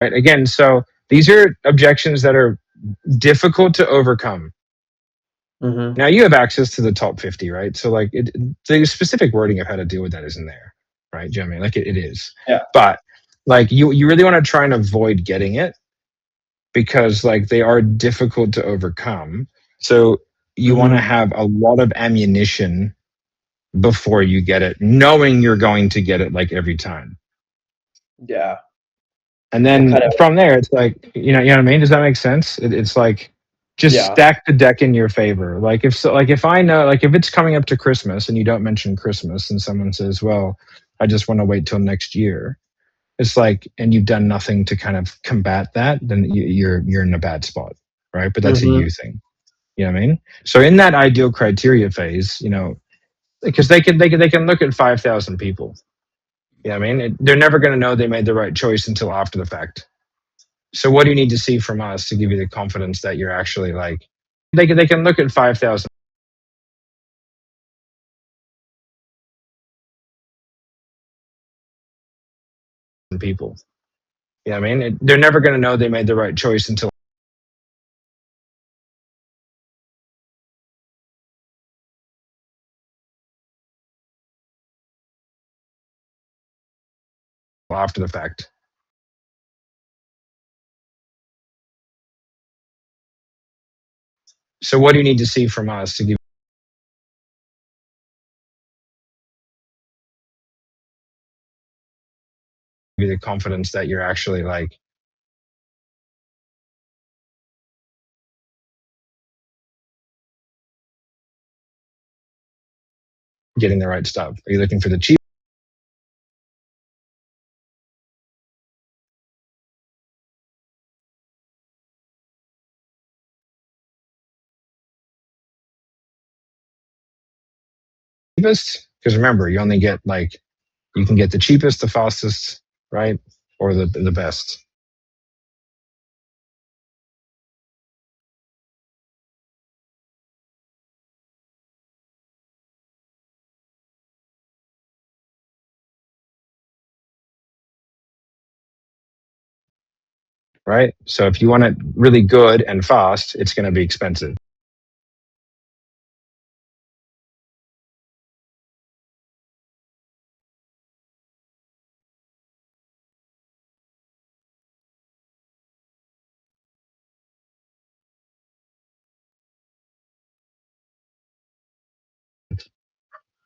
Right. Again, so these are objections that are difficult to overcome. Now you have access to the top 50, right? So like the specific wording of how to deal with that isn't there, right? Do you know what I mean? Like it is. Yeah. But like you really want to try and avoid getting it, because like they are difficult to overcome. So you want to have a lot of ammunition before you get it, knowing you're going to get it like every time. Yeah. And then from there, it's like, you know what I mean? Does that make sense? It's like, just Yeah. stack the deck in your favor. Like if so, like if I know, like if it's coming up to Christmas and you don't mention Christmas, and someone says, "Well, I just want to wait till next year," it's like, and you've done nothing to kind of combat that, then you're in a bad spot, right? But that's a you thing. You know what I mean? So in that ideal criteria phase, you know, because they can look at 5,000 people. You know what I mean? They're never going to know they made the right choice until after the fact. So what do you need to see from us to give you the confidence that you're actually like, they can look at 5,000 people. You know what I mean? They're never going to know they made the right choice until after the fact. So what do you need to see from us to give you the confidence that you're actually like getting the right stuff? Are you looking for the cheapest? Because remember, you only get like, you can get the cheapest, the fastest, right? Or the best. Right? So if you want it really good and fast, it's going to be expensive.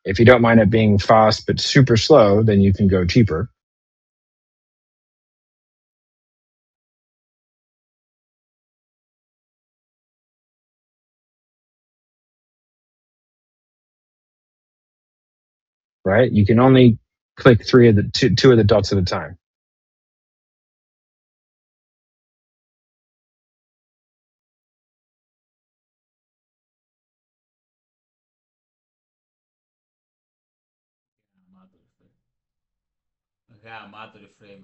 If you don't mind it being fast but super slow, then you can go cheaper. Right? You can only click two of the dots at a time. Okay, I'm out of the frame.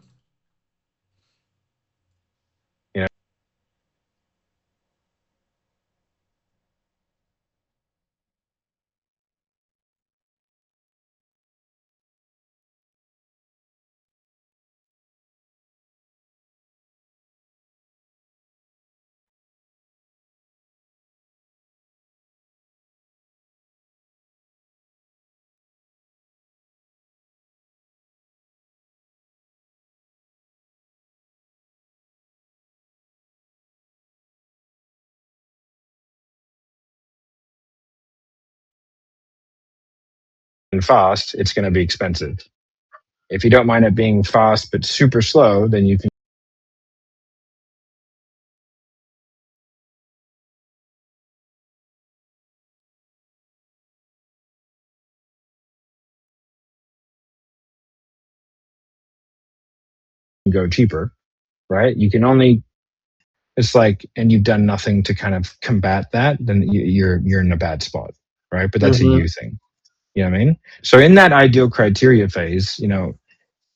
and fast, it's going to be expensive. If you don't mind it being fast but super slow, then you can go cheaper, right? You can only, it's like, and you've done nothing to kind of combat that, then you're in a bad spot, right? But that's a you thing. You know what I mean? So in that ideal criteria phase, you know,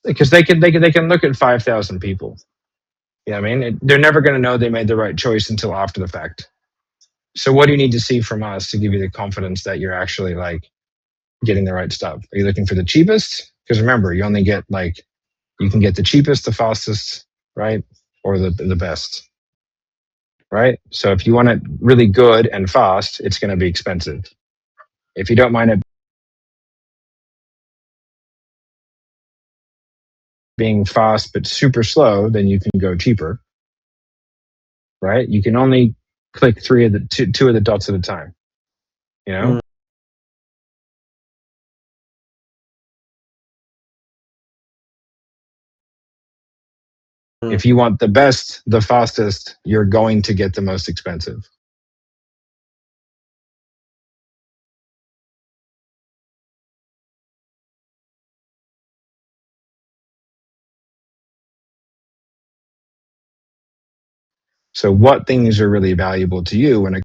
because they can look at 5,000 people. You know what I mean? They're never going to know they made the right choice until after the fact. So what do you need to see from us to give you the confidence that you're actually like getting the right stuff? Are you looking for the cheapest? Because remember, you only get like, you can get the cheapest, the fastest, right? Or the best, right? So if you want it really good and fast, it's going to be expensive. If you don't mind it being fast but super slow, then you can go cheaper, right? You can only click two of the dots at a time, you know? If you want the best, the fastest, you're going to get the most expensive. So what things are really valuable to you when it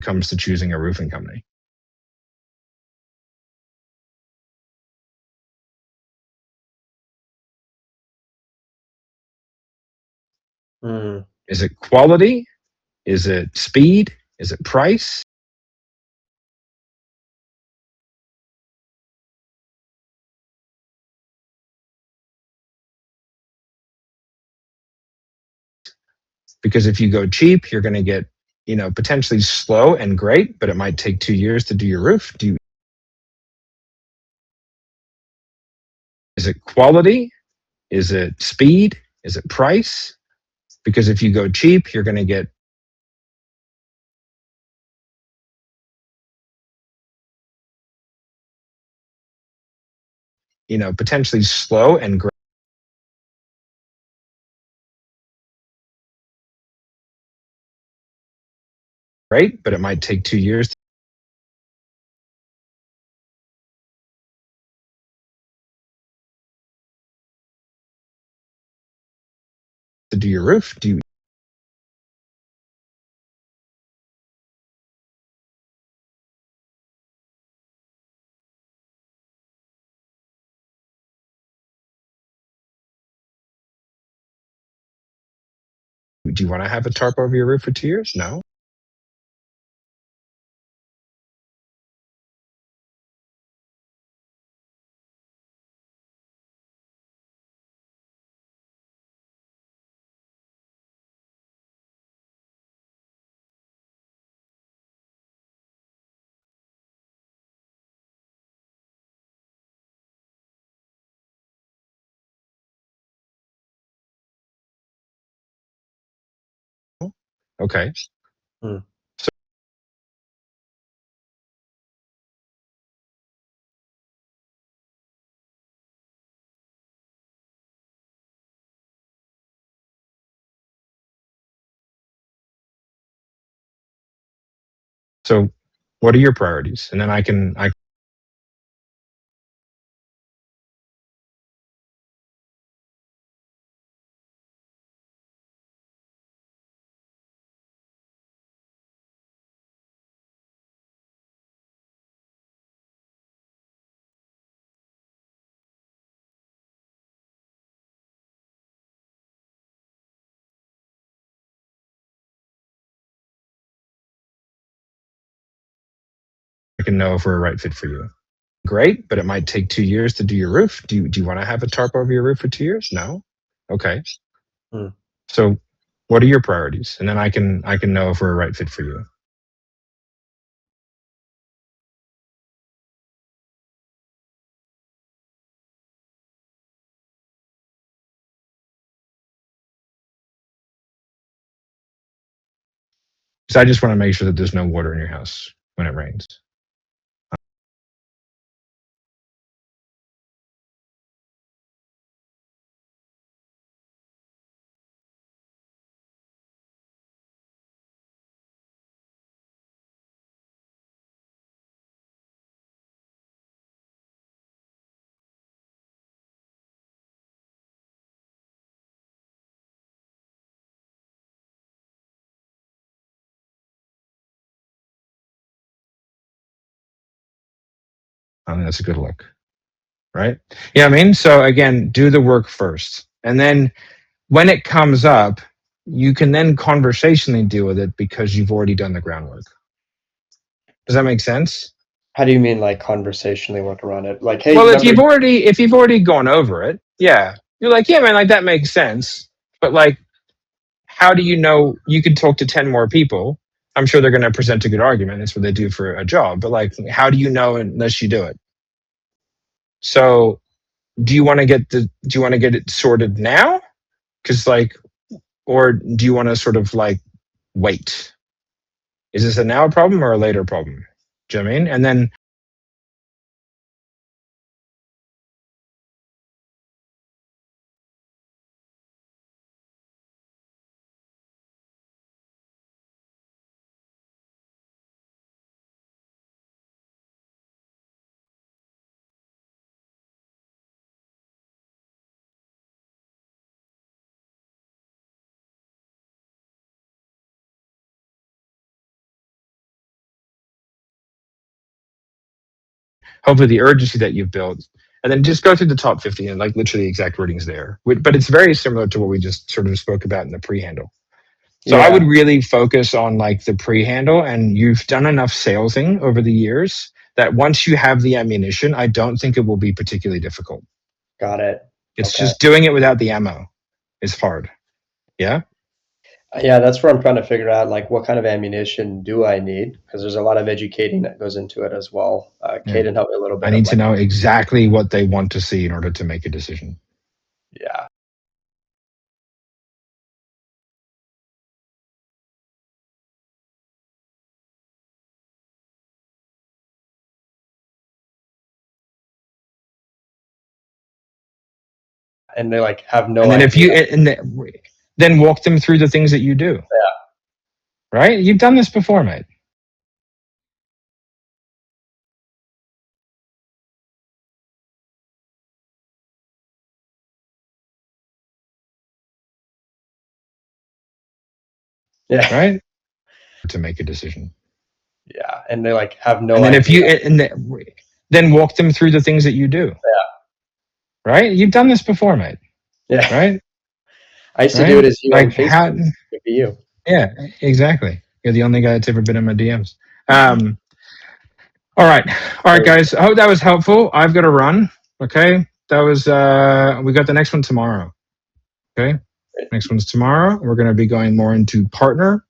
comes to choosing a roofing company? Is it quality? Is it speed? Is it price? Because if you go cheap, you're going to get, you know, potentially slow and great, but it might take 2 years to do your roof. Is it quality? Is it speed? Is it price? Because if you go cheap, you're going to get, you know, potentially slow and great, but it might take 2 years to do your roof. Do you want to have a tarp over your roof for 2 years? No. Okay. So what are your priorities? And then I can know if we're a right fit for you. Great, but it might take 2 years to do your roof. Do you want to have a tarp over your roof for 2 years? No. Okay. So what are your priorities? And then I can know if we're a right fit for you. So I just want to make sure that there's no water in your house when it rains. I mean, that's a good look, right? Yeah, I mean, so again, do the work first, and then when it comes up, you can then conversationally deal with it because you've already done the groundwork. Does that make sense? How do you mean, like, conversationally work around it? Like, hey, Well, remember? if you've already gone over it, yeah, you're like, yeah, man, like that makes sense. But like, how do you know? You could talk to 10 more people. I'm sure they're going to present a good argument. That's what they do for a job. But like, how do you know unless you do it? So, do you want to get it sorted now? Because like, or do you want to sort of like wait? Is this a now problem or a later problem? Do you know what I mean? And then hopefully the urgency that you've built, and then just go through the top 50 and like literally exact wordings there. But it's very similar to what we just sort of spoke about in the pre-handle. So I would Yeah, really focus on like the pre-handle, and you've done enough salesing over the years that once you have the ammunition, I don't think it will be particularly difficult. got it. It's Okay. just doing it without the ammo is hard. Yeah. Yeah, that's where I'm trying to figure out, like, what kind of ammunition do I need? Because there's a lot of educating that goes into it as well. Yeah. Caden helped me a little I bit of need to like, know exactly what they want to see in order to make a decision. yeah, and they like have no And then if idea. you then walk them through the things that you do. Yeah, Right? You've done this before, mate. yeah, Right? To make a decision. yeah, and they like have no And then if idea. you then walk them through the things that you do. Right? You've done this before, mate. Yeah, Right? I used to do it Right? as you on Like how? Facebook. Could be you. Yeah, exactly. You're the only guy that's ever been in my DMs. All right, guys. I hope that was helpful. I've got to run. Okay, that was. We got the next one tomorrow. Okay, next one's tomorrow. We're going to be going more into partner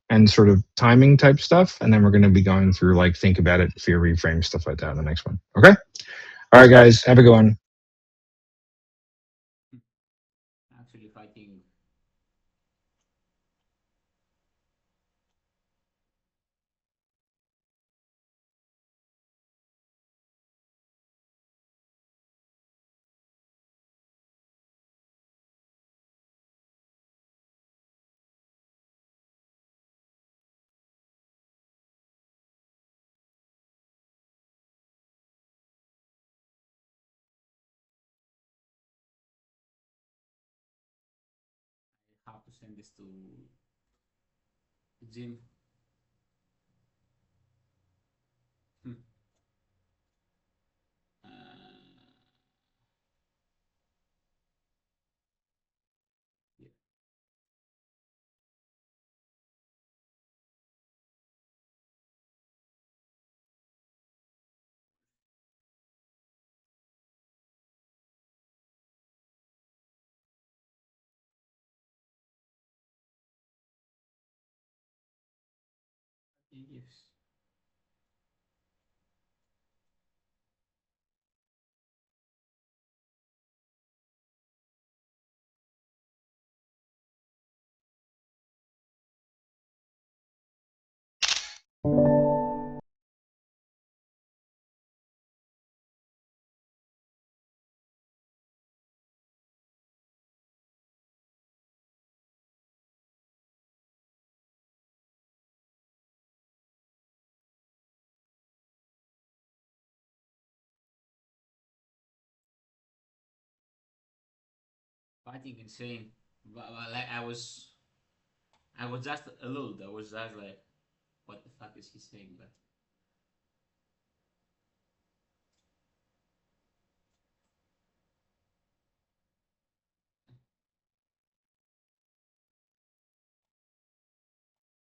and sort of timing type stuff, and then we're going to be going through like think about it, fear reframe, stuff like that in the next one. Okay. All right, guys. Have a good one. Actually fighting how to send this to Jim. Hmm. Uh, yeah. Yes. Fighting insane. But like I was just a little. I was just like, what the fuck is he saying? But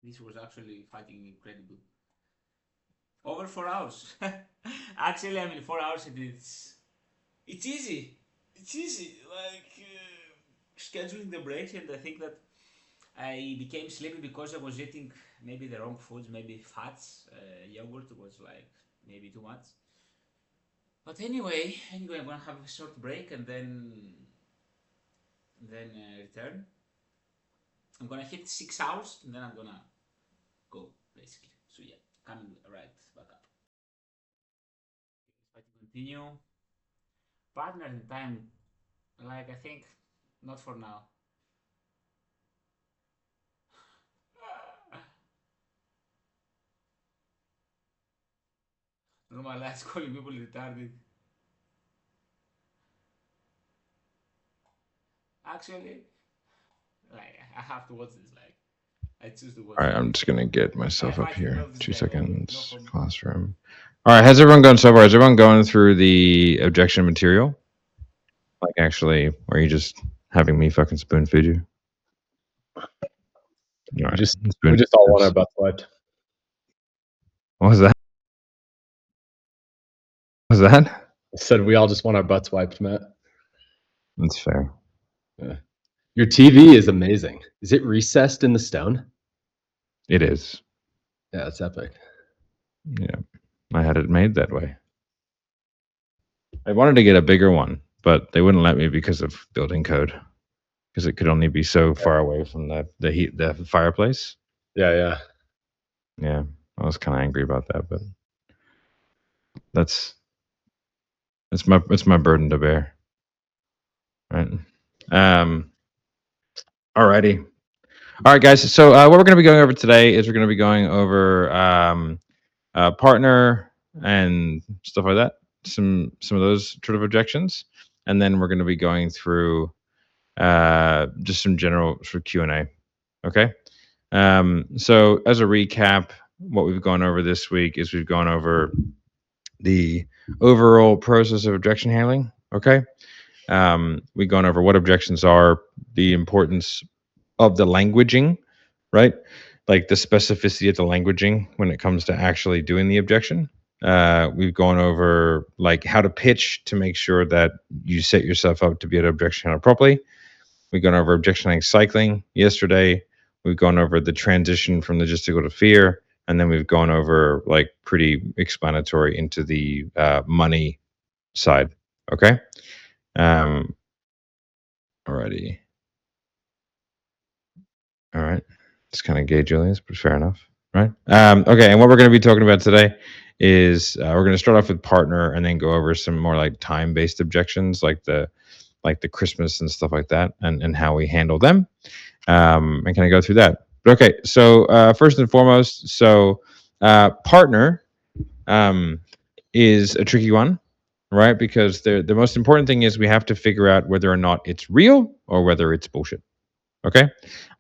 this was actually fighting incredible. Over 4 hours. Actually, I mean 4 hours. It's easy. It's easy. Like scheduling the breaks, and I think that I became sleepy because I was eating maybe the wrong foods, maybe fats. Yogurt was like maybe too much. But anyway, I'm gonna have a short break and then return. I'm gonna hit 6 hours and then I'm gonna go basically. So yeah, coming right back up. If I continue, partner in time, like I think not for now. Normalize calling people retarded. Actually, like I have to watch this. Like I choose to watch All right, it. I'm just gonna get myself up I fucking here. love this 2 guy, by the way. No seconds. homo. Classroom. All right, how's everyone going so far? Is everyone going through the objection material? Like actually, or are you just having me fucking spoon feed you? All right, We just all want our butts wiped. What was that? What was that? I said we all just want our butts wiped, Matt. That's fair. Yeah. Your TV is amazing. Is it recessed in the stone? It is. Yeah, it's epic. Yeah, I had it made that way. I wanted to get a bigger one, but they wouldn't let me because of building code, because it could only be so far away from the fireplace. Yeah. Yeah, I was kind of angry about that, but it's my burden to bear, right? Alrighty. All right, guys. So what we're going to be going over today is we're going to be going over partner and stuff like that. Some of those sort of objections, and then we're going to be going through just some general sort of Q&A. Okay. So as a recap, what we've gone over this week is we've gone over the overall process of objection handling. Okay. We've gone over what objections are, the importance of the languaging, right? Like the specificity of the languaging when it comes to actually doing the objection. We've gone over like how to pitch to make sure that you set yourself up to be able to objection handle properly. We've gone over objection handling cycling yesterday. We've gone over the transition from logistical to fear, and then we've gone over like pretty explanatory into the money side. Okay. Alrighty. All right. It's kind of gay, Julius, but fair enough. Right. Okay. And what we're going to be talking about today is we're going to start off with partner and then go over some more like time-based objections, like the Christmas and stuff like that, and how we handle them. And can I go through that? But okay. So first and foremost, so partner is a tricky one, right? Because the most important thing is we have to figure out whether or not it's real or whether it's bullshit. Okay.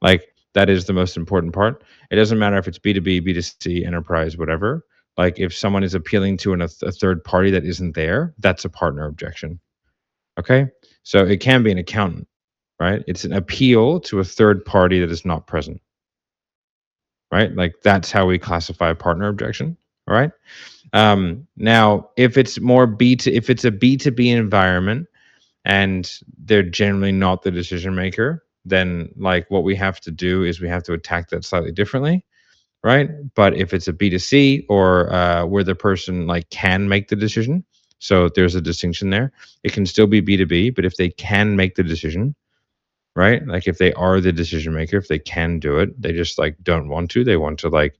Like that is the most important part. It doesn't matter if it's B2B, B2C, enterprise, whatever. Like if someone is appealing to a third party that isn't there, that's a partner objection. Okay. So it can be an accountant, right? It's an appeal to a third party that is not present, right? Like that's how we classify a partner objection. All right. Now, if it's a B2B environment and they're generally not the decision maker, then like what we have to do is we have to attack that slightly differently, right? But if it's a B2C or where the person like can make the decision, so there's a distinction there. It can still be B2B, but if they can make the decision, right? Like if they are the decision maker, if they can do it, they just like don't want to. They want to like,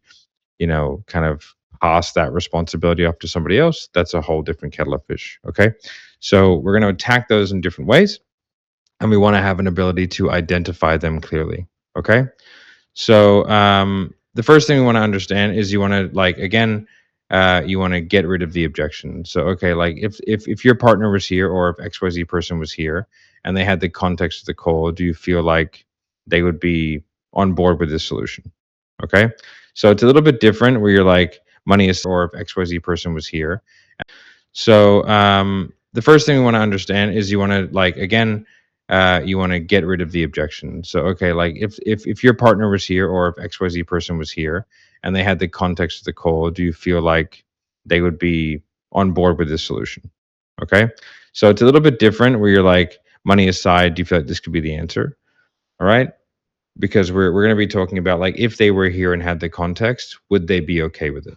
kind of pass that responsibility off to somebody else. That's a whole different kettle of fish. Okay. So we're going to attack those in different ways. And we want to have an ability to identify them clearly. Okay. So the first thing we want to understand is you want to you want to get rid of the objection. So okay, like if your partner was here or if XYZ person was here and they had the context of the call, do you feel like they would be on board with this solution? Okay. So it's a little bit different where you're like, money is, or if XYZ person was here. So the first thing we want to understand is you want to, like, again, you want to get rid of the objection. So, okay, like if your partner was here or if XYZ person was here and they had the context of the call, do you feel like they would be on board with this solution? Okay. So it's a little bit different where you're like, money aside, do you feel like this could be the answer? All right. Because we're going to be talking about, like, if they were here and had the context, would they be okay with it?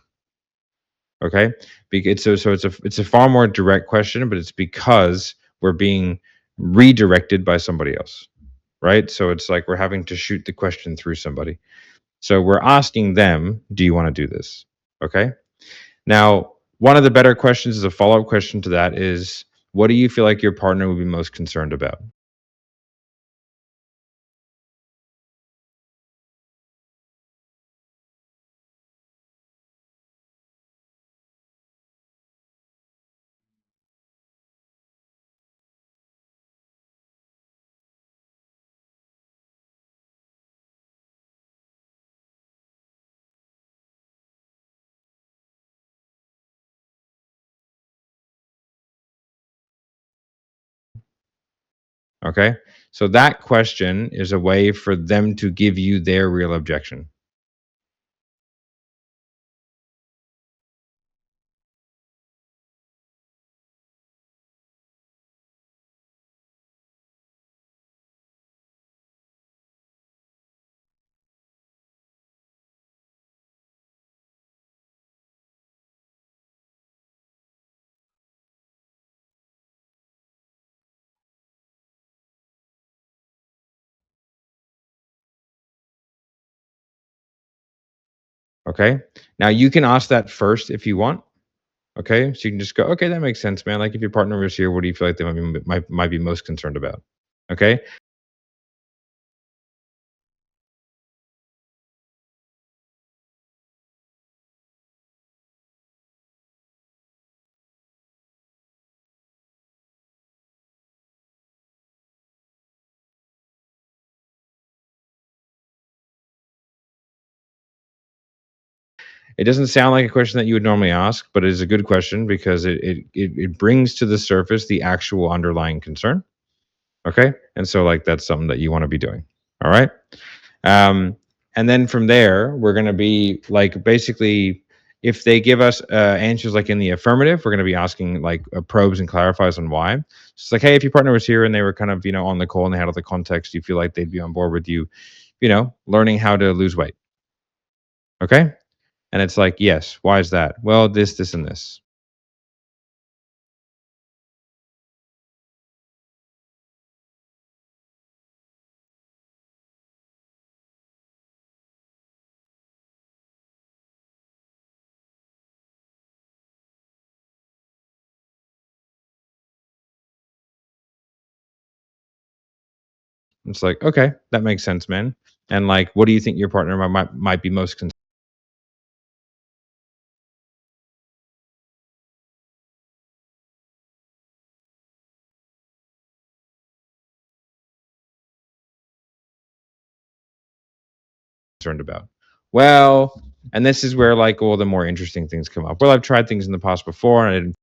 Okay. It's a far more direct question, but it's because we're being redirected by somebody else, right? So it's like we're having to shoot the question through somebody. So we're asking them, do you want to do this? Okay. Now, one of the better questions is a follow-up question to that is, what do you feel like your partner would be most concerned about? Okay. So that question is a way for them to give you their real objection. Okay. Now you can ask that first if you want. Okay. So you can just go, okay, that makes sense, man. Like, if your partner was here, what do you feel like they might be most concerned about? Okay. It doesn't sound like a question that you would normally ask, but it is a good question because it brings to the surface the actual underlying concern. Okay. And so, like, that's something that you want to be doing. All right. And then from there, we're going to be like, basically, if they give us answers like in the affirmative, we're going to be asking like probes and clarifies on why. So it's like, hey, if your partner was here and they were kind of, on the call and they had all the context, do you feel like they'd be on board with you, learning how to lose weight? Okay. And it's like, yes. Why is that? Well, this, and this. It's like, okay, that makes sense, man. And like, what do you think your partner might be most concerned about? Well, and this is where like all the more interesting things come up. Well, I've tried things in the past before and I didn't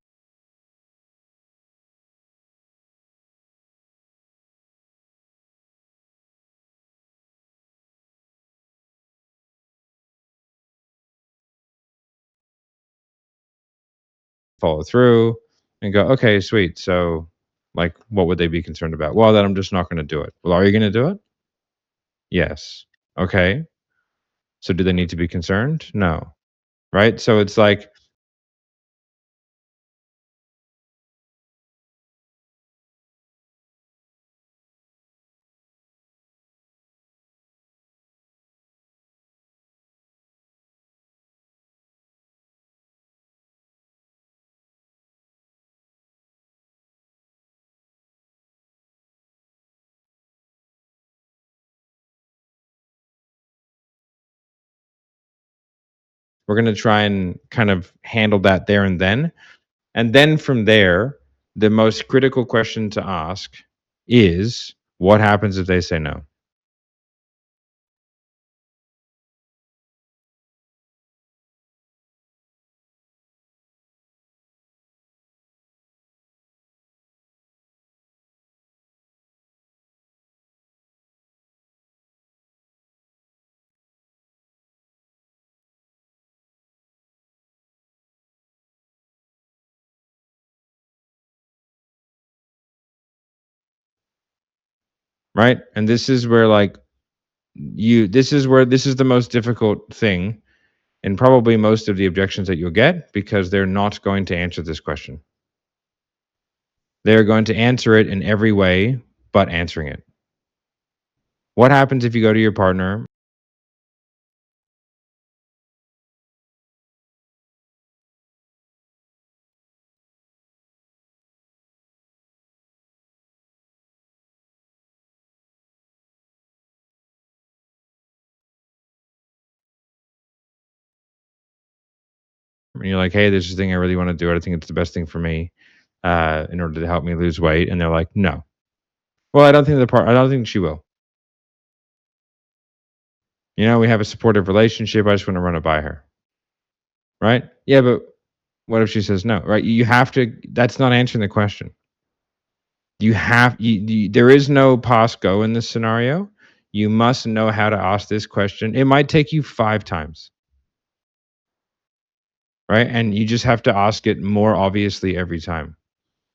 follow through and go, okay, sweet. So, like, what would they be concerned about? Well, that I'm just not going to do it. Well, are you going to do it? Yes. Okay. So, do they need to be concerned? No. Right. So, it's like, we're going to try and kind of handle that there and then. And then from there, the most critical question to ask is what happens if they say no? Right? And this is where like this is the most difficult thing and probably most of the objections that you'll get, because they're not going to answer this question. They're going to answer it in every way but answering it. What happens if you go to your partner and you're like, hey, this is the thing I really want to do. I think it's the best thing for me in order to help me lose weight. And they're like, no. Well, I don't think she will. You know, we have a supportive relationship. I just want to run it by her. Right? Yeah, but what if she says no? Right? You have to, that's not answering the question. There is no pass go in this scenario. You must know how to ask this question. It might take you 5 times. Right? And you just have to ask it more obviously every time.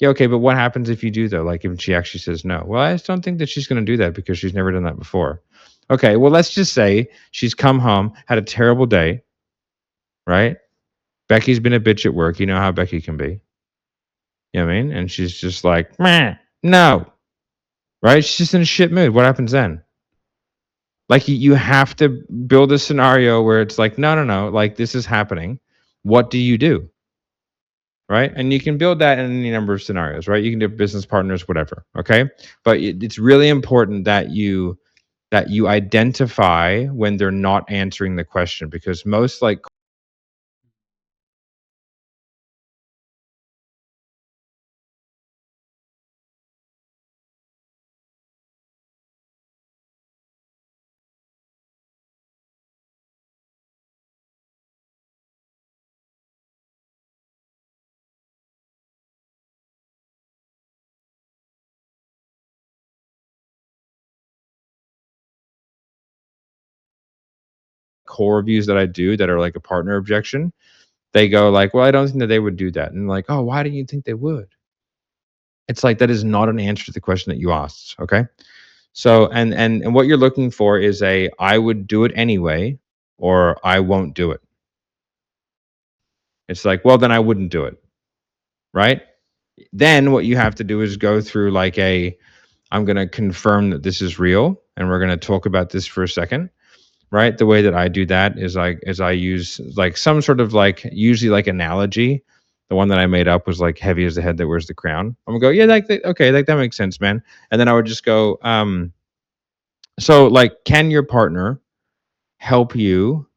Yeah, okay, but what happens if you do though? Like if she actually says no? Well, I just don't think that she's going to do that because she's never done that before. Okay, well, let's just say she's come home, had a terrible day, right? Becky's been a bitch at work. You know how Becky can be. You know what I mean? And she's just like, meh, no, right? She's just in a shit mood. What happens then? Like you have to build a scenario where it's like, no, no, no, like this is happening. What do you do? Right? And you can build that in any number of scenarios, right? You can do business partners, whatever. Okay. But it's really important that you identify when they're not answering the question, because most like core reviews that I do that are like a partner objection, they go like, well, I don't think that they would do that. And like, oh, why do you think they would? It's like, that is not an answer to the question that you asked. Okay. So, and what you're looking for is I would do it anyway, or I won't do it. It's like, well, then I wouldn't do it. Right. Then what you have to do is go through like I'm going to confirm that this is real. And we're going to talk about this for a second. Right. The way that I do that is I use like some sort of like, usually like analogy. The one that I made up was like, heavy as the head that wears the crown. I'm gonna go, yeah, okay, like that makes sense, man. And then I would just go, so like, can your partner help you?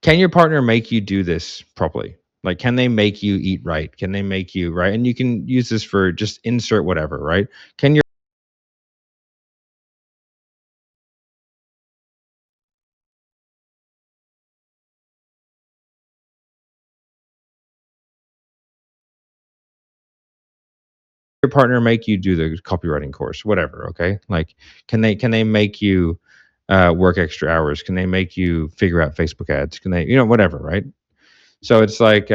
Can your partner make you do this properly? Like, can they make you eat right? Can they make you right? And you can use this for just insert whatever, right? Can your partner make you do the copywriting course? Whatever, okay? Like, can they make you work extra hours? Can they make you figure out Facebook ads? Can they, whatever, right? So it's like,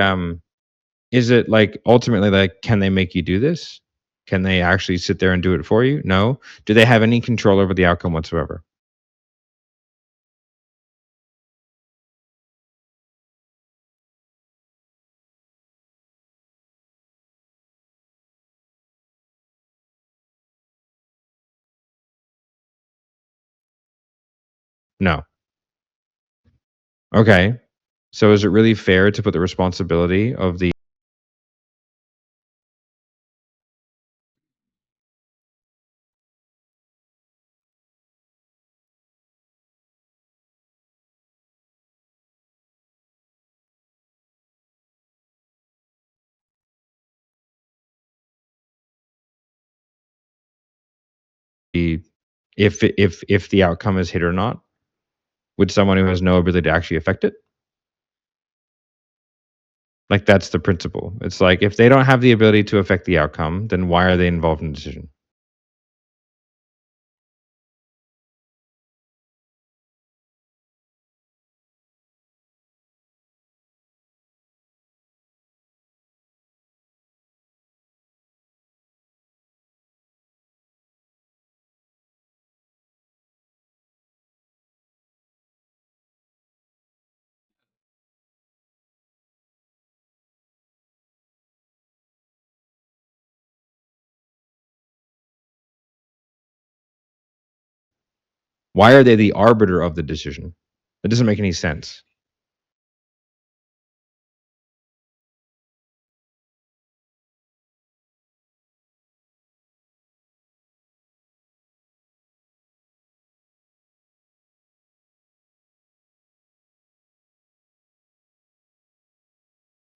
is it like ultimately like, can they make you do this? Can they actually sit there and do it for you? No. Do they have any control over the outcome whatsoever? No. Okay. So is it really fair to put the responsibility of the if the outcome is hit or not with someone who has no ability to actually affect it? Like, that's the principle. It's like, if they don't have the ability to affect the outcome, then why are they involved in the decision? Why are they the arbiter of the decision? It doesn't make any sense.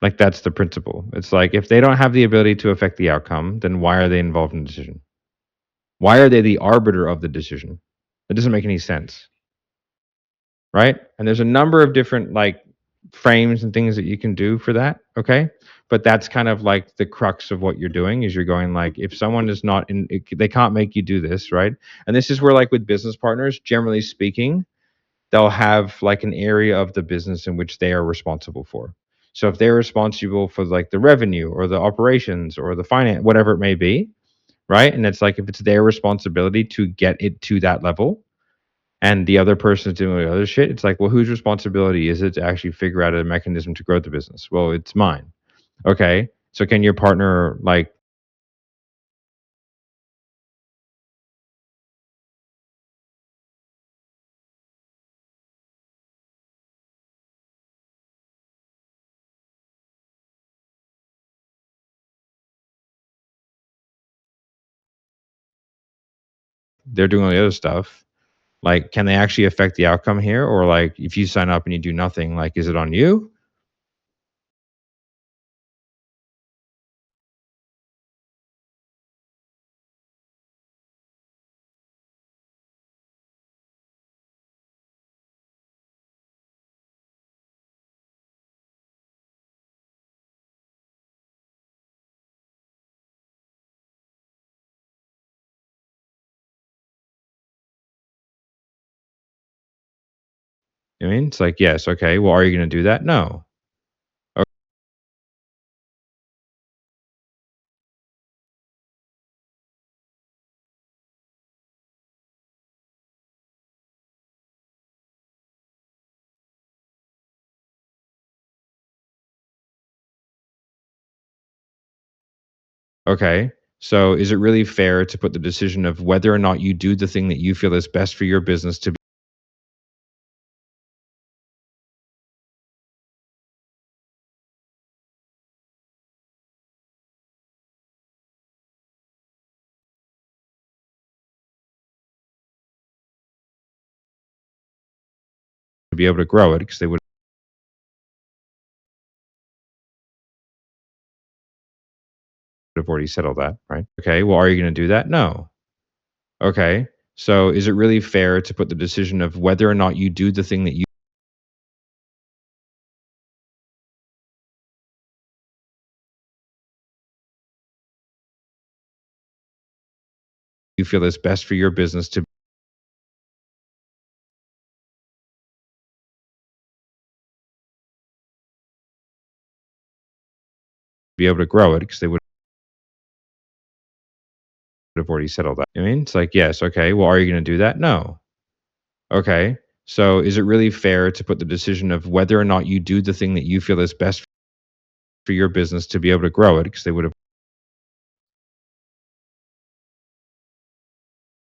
Like, that's the principle. It's like, if they don't have the ability to affect the outcome, then why are they involved in the decision? Why are they the arbiter of the decision? It doesn't make any sense. Right? And there's a number of different, like, frames and things that you can do for that, okay? But that's kind of like the crux of what you're doing, is you're going like, if someone is not in, they can't make you do this, right? And this is where, like, with business partners, generally speaking, they'll have like an area of the business in which they are responsible for. So if they're responsible for like the revenue or the operations or the finance, whatever it may be, right? And it's like, if it's their responsibility to get it to that level, and the other person is doing other shit, it's like, well, whose responsibility is it to actually figure out a mechanism to grow the business? Well, it's mine. Okay. So can your partner, like, they're doing all the other stuff. Like, can they actually affect the outcome here? Or like, if you sign up and you do nothing, like, is it on you? I mean, it's like, yes, okay. Well, are you going to do that? No. Okay. So is it really fair to put the decision of whether or not you do the thing that you feel is best for your business to be able to grow it, because they would have already settled that, right? Okay. Well, are you going to do that? No. Okay. So is it really fair to put the decision of whether or not you do the thing that you feel is best for your business to be able to grow it, because they would have already settled that? I mean, it's like, yes, okay. Well, are you going to do that? No. Okay. So is it really fair to put the decision of whether or not you do the thing that you feel is best for your business to be able to grow it, because they would have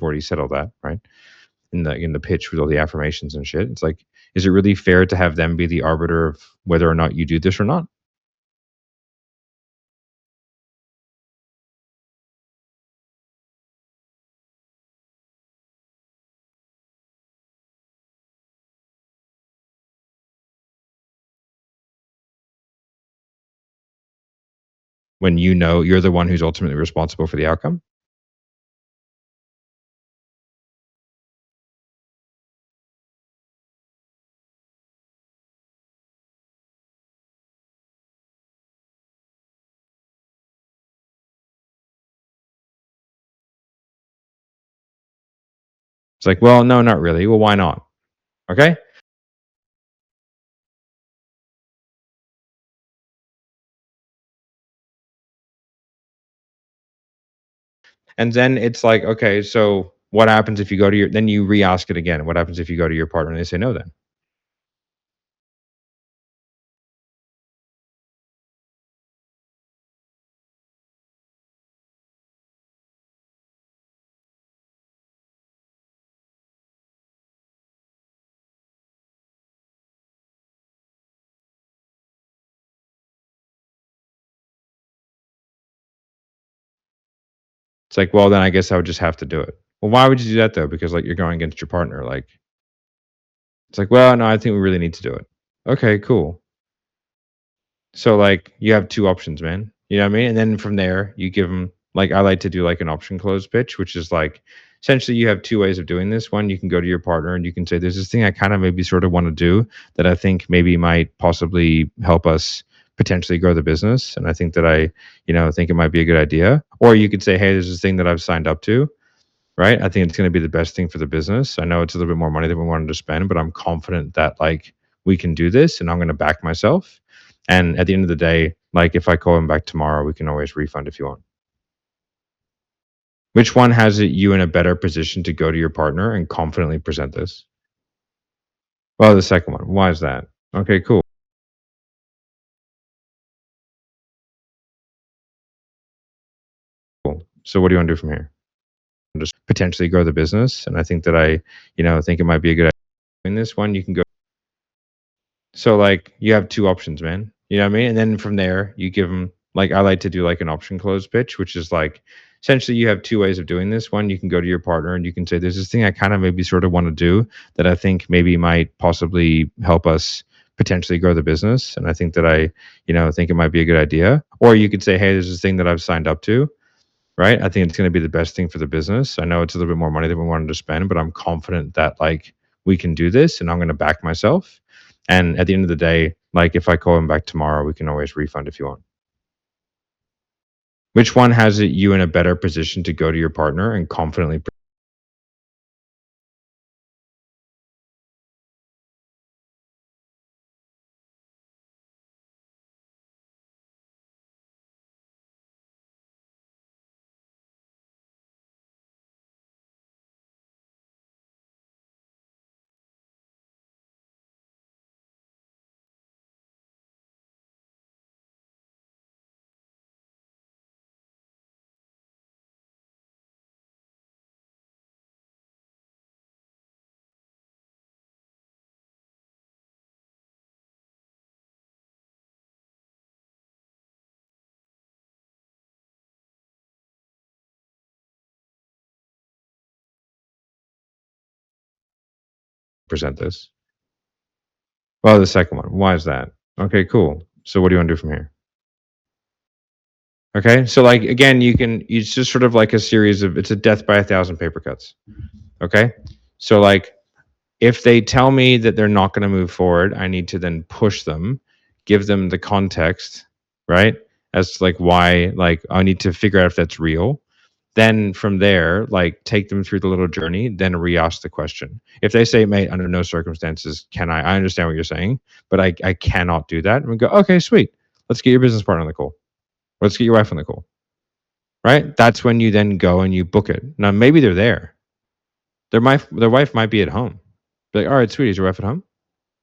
already settled that, right? In the pitch with all the affirmations and shit. It's like, is it really fair to have them be the arbiter of whether or not you do this or not? When you know you're the one who's ultimately responsible for the outcome? It's like, well, no, not really. Well, why not? Okay. And then it's like, okay, so what happens if you go to your, then you re-ask it again. What happens if you go to your partner and they say no then? It's like, well, then I guess I would just have to do it. Well, why would you do that though? Because like you're going against your partner. Like, it's like, well, no, I think we really need to do it. Okay, cool. So like you have two options, man. You know what I mean? And then from there, you give them like I like to do like an option close pitch, which is like essentially you have two ways of doing this. One, you can go to your partner and you can say, "There's this thing I kind of maybe sort of want to do that I think maybe might possibly help us potentially grow the business, and I think that I, think it might be a good idea." Or you could say, "Hey, there's this thing that I've signed up to." Right? I think it's going to be the best thing for the business. I know it's a little bit more money than we wanted to spend, but I'm confident that like we can do this and I'm going to back myself. And at the end of the day, like if I call him back tomorrow, we can always refund if you want. Which one has you in a better position to go to your partner and confidently present this? Well, the second one. Why is that? Okay, cool. So what do you want to do from here? Just potentially grow the business. And I think that I, think it might be a good idea. In this one, you can go. So like you have two options, man. You know what I mean? And then from there, you give them like I like to do like an option close pitch, which is like essentially you have two ways of doing this. One, you can go to your partner and you can say, "There's this thing I kind of maybe sort of want to do that I think maybe might possibly help us potentially grow the business, and I think that I, think it might be a good idea." Or you could say, "Hey, there's this thing that I've signed up to." Right? I think it's going to be the best thing for the business. I know it's a little bit more money than we wanted to spend, but I'm confident that like we can do this and I'm going to back myself. And at the end of the day, like if I call him back tomorrow, we can always refund if you want. Which one has you in a better position to go to your partner and confidently present this? Well, the second one. Why is that? Okay, cool. So what do you want to do from here? Okay. So like again, it's just sort of like a series of it's a death by 1,000 paper cuts. Okay. So like if they tell me that they're not going to move forward, I need to then push them, give them the context, right? As to like why, like I need to figure out if that's real. Then from there, like take them through the little journey, then re-ask the question. If they say, "Mate, under no circumstances can I understand what you're saying, but I cannot do that." And we go, "Okay, sweet. Let's get your business partner on the call. Let's get your wife on the call." Right? That's when you then go and you book it. Now maybe they're there. Their wife might be at home. Be like, "All right, sweet, is your wife at home?"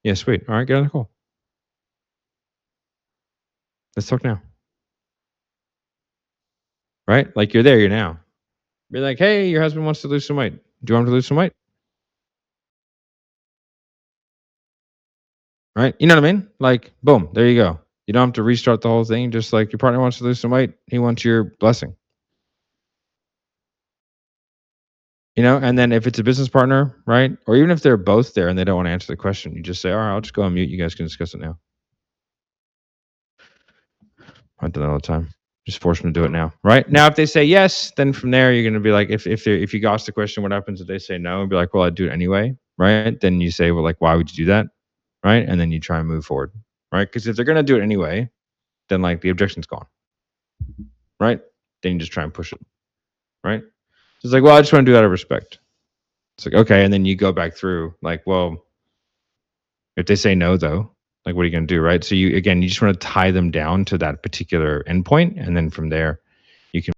"Yeah, sweet. All right, get on the call. Let's talk now." Right? Like you're there, you're now. Be like, "Hey, your husband wants to lose some weight. Do you want him to lose some weight?" Right? You know what I mean? Like, boom, there you go. You don't have to restart the whole thing. Just like your partner wants to lose some weight, he wants your blessing. And then if it's a business partner, right? Or even if they're both there and they don't want to answer the question, you just say, "All right, I'll just go on mute. You guys can discuss it now." I do that all the time. Just force them to do it now. Right? Now, if they say yes, then from there, you're going to be like, if you ask the question, what happens if they say no? And be like, "Well, I'd do it anyway." Right? Then you say, "Well, like, why would you do that?" Right? And then you try and move forward. Right? Because if they're going to do it anyway, then like the objection's gone. Right? Then you just try and push it. Right? So it's like, "Well, I just want to do that out of respect." It's like, okay, and then you go back through like, well, if they say no though, like what are you going to do, right? So you just want to tie them down to that particular endpoint, and then from there you can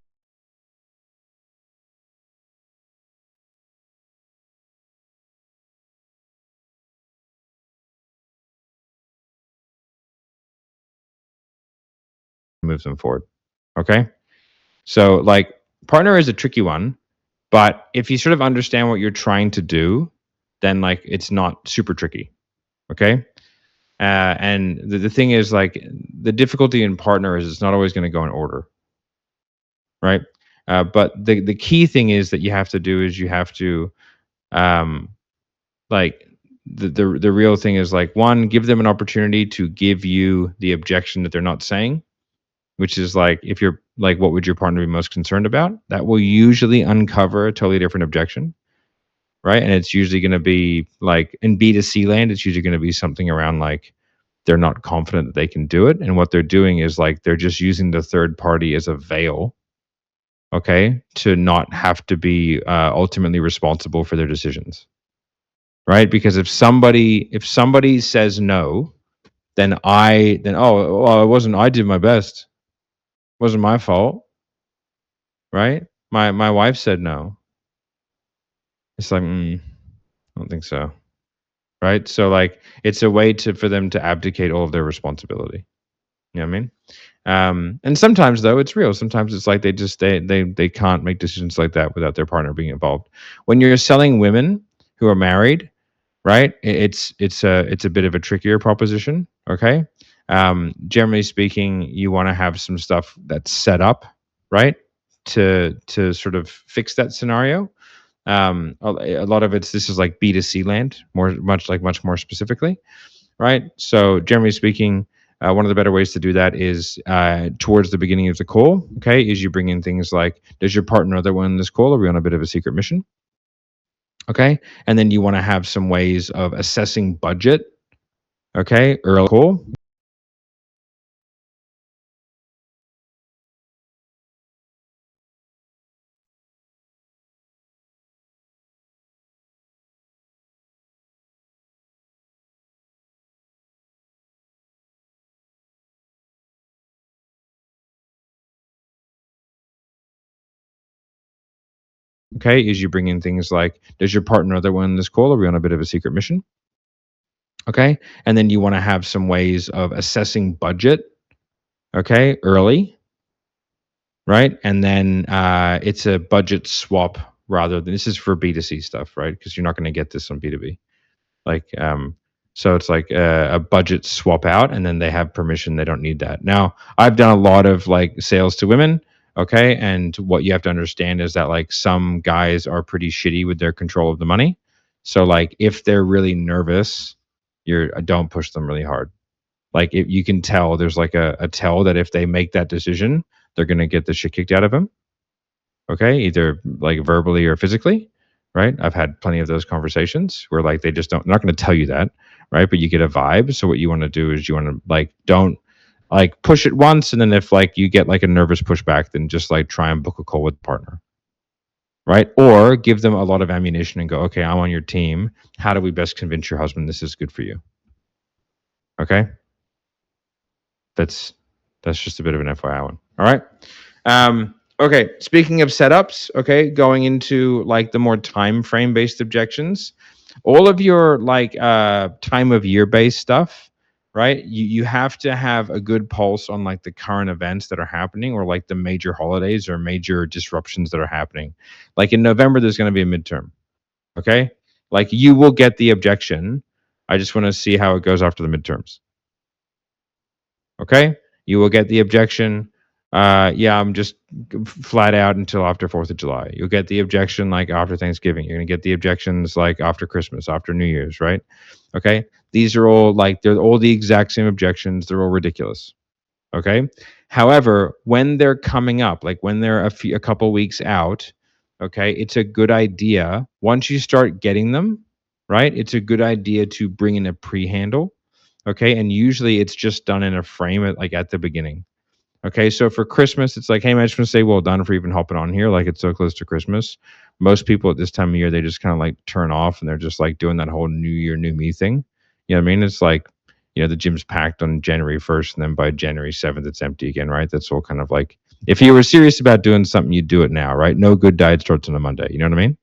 move them forward. Okay? So like partner is a tricky one, but if you sort of understand what you're trying to do, then like it's not super tricky. Okay? And the thing is like the difficulty in partner is it's not always going to go in order, right? But the key thing is that you have to do is you have to um, like the real thing is like, one, give them an opportunity to give you the objection that they're not saying, which is like, if you're like, what would your partner be most concerned about? That will usually uncover a totally different objection, right? And it's usually going to be like in B2C land, it's usually going to be something around like they're not confident that they can do it, and what they're doing is like they're just using the third party as a veil, okay, to not have to be ultimately responsible for their decisions, right? Because if somebody says no, then oh, well, it wasn't, I did my best, it wasn't my fault, right? My wife said no. It's like, I don't think so, right? So like it's a way for them to abdicate all of their responsibility. You know what I mean? And sometimes though it's real. Sometimes it's like they can't make decisions like that without their partner being involved. When you're selling women who are married, right? It's a bit of a trickier proposition. Okay. Generally speaking, you want to have some stuff that's set up, right, to sort of fix that scenario. A lot of this is like B2C land, much more specifically, right? So generally speaking, one of the better ways to do that is towards the beginning of the call. Okay, is you bring in things like, does your partner know that we're on this call? Are we on a bit of a secret mission? Okay, and then you want to have some ways of assessing budget. Okay, early call. Okay, is you bring in things like, does your partner know that we're on this call? Are we on a bit of a secret mission? Okay, and then you want to have some ways of assessing budget. Okay, early, right? And then it's a budget swap rather than, this is for B2C stuff, right? Because you're not going to get this on B2B. Like, so it's like a budget swap out, and then they have permission. They don't need that. Now, I've done a lot of like sales to women. Okay. And what you have to understand is that like some guys are pretty shitty with their control of the money. So like if they're really nervous, don't push them really hard. Like if you can tell, there's like a tell that if they make that decision, they're going to get the shit kicked out of them. Okay. Either like verbally or physically. Right. I've had plenty of those conversations where like they just don't, they're not going to tell you that. Right. But you get a vibe. So what you want to do is you want to like, don't like push it once. And then if like you get like a nervous pushback, then just like try and book a call with the partner. Right. Or give them a lot of ammunition and go, okay, I'm on your team. How do we best convince your husband this is good for you? Okay. That's just a bit of an FYI one. All right. Okay. Speaking of setups, okay, going into like the more time frame based objections, all of your like time of year based stuff, right? You have to have a good pulse on like the current events that are happening, or like the major holidays or major disruptions that are happening. Like in November, there's going to be a midterm. Okay. Like you will get the objection. I just want to see how it goes after the midterms. Okay, you will get the objection. Yeah, I'm just flat out until after 4th of July. You'll get the objection like after Thanksgiving. You're gonna get the objections like after Christmas, after New Year's, right? Okay, these are all like, they're all the exact same objections. They're all ridiculous. Okay, however, when they're coming up, like when they're a couple weeks out, okay, it's a good idea once you start getting them, right? It's a good idea to bring in a pre-handle. Okay, and usually it's just done in a frame at the beginning. Okay, so for Christmas, it's like, hey, man, I just want to say well done for even hopping on here. Like, it's so close to Christmas. Most people at this time of year, they just kind of like turn off and they're just like doing that whole New Year, New Me thing. You know what I mean? It's like, the gym's packed on January 1st, and then by January 7th, it's empty again, right? That's all kind of like, if you were serious about doing something, you'd do it now, right? No good diet starts on a Monday. You know what I mean?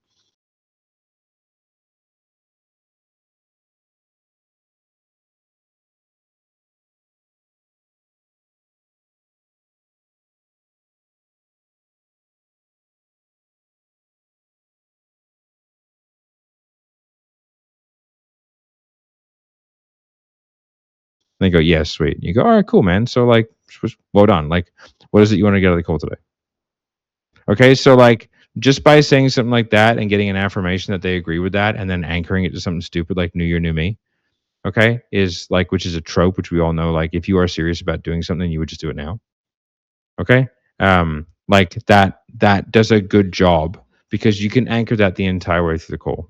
They go, yeah, sweet. You go, all right, cool, man. So like, well done. Like, what is it you want to get out of the call today? Okay, so like, just by saying something like that and getting an affirmation that they agree with that, and then anchoring it to something stupid like New Year, New Me, okay, is like, which is a trope, which we all know. Like, if you are serious about doing something, you would just do it now. Okay, like that does a good job because you can anchor that the entire way through the call.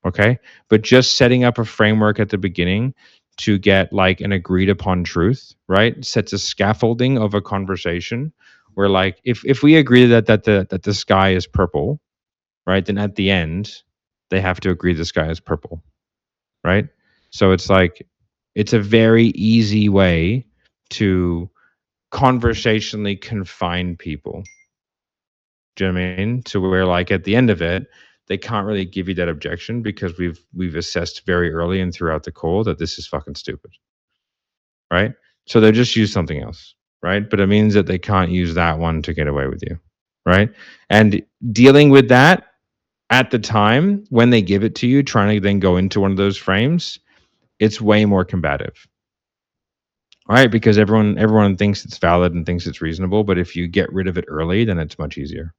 Okay, but just setting up a framework at the beginning to get like an agreed upon truth, right, sets a scaffolding of a conversation where, like, if we agree that the sky is purple, right, then at the end they have to agree the sky is purple, right? So it's like, it's a very easy way to conversationally confine people. Do you know what I mean? To where, like, at the end of it, they can't really give you that objection because we've assessed very early and throughout the call that this is fucking stupid, right? So they'll just use something else, right? But it means that they can't use that one to get away with you, right? And dealing with that at the time when they give it to you, trying to then go into one of those frames, it's way more combative, right? Because everyone thinks it's valid and thinks it's reasonable, but if you get rid of it early, then it's much easier.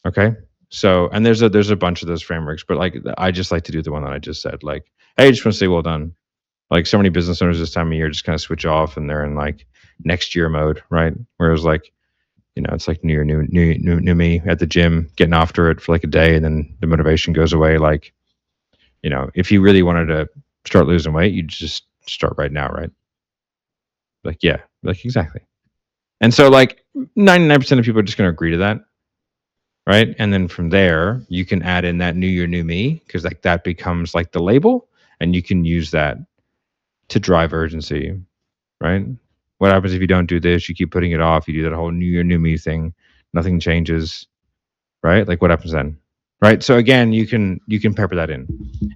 Okay. So, and there's a bunch of those frameworks, but like, I just like to do the one that I just said. Like, hey, I just want to say well done. Like, so many business owners this time of year just kind of switch off and they're in like next year mode, right? Whereas like, it's like new me at the gym, getting after it for like a day, and then the motivation goes away. Like, if you really wanted to start losing weight, you just start right now, right? Like, yeah, like exactly. And so like 99% of people are just going to agree to that. Right. And then from there, you can add in that new year, new me, because like that becomes like the label, and you can use that to drive urgency. Right. What happens if you don't do this? You keep putting it off. You do that whole new year, new me thing. Nothing changes. Right. Like, what happens then? Right. So again, you can pepper that in.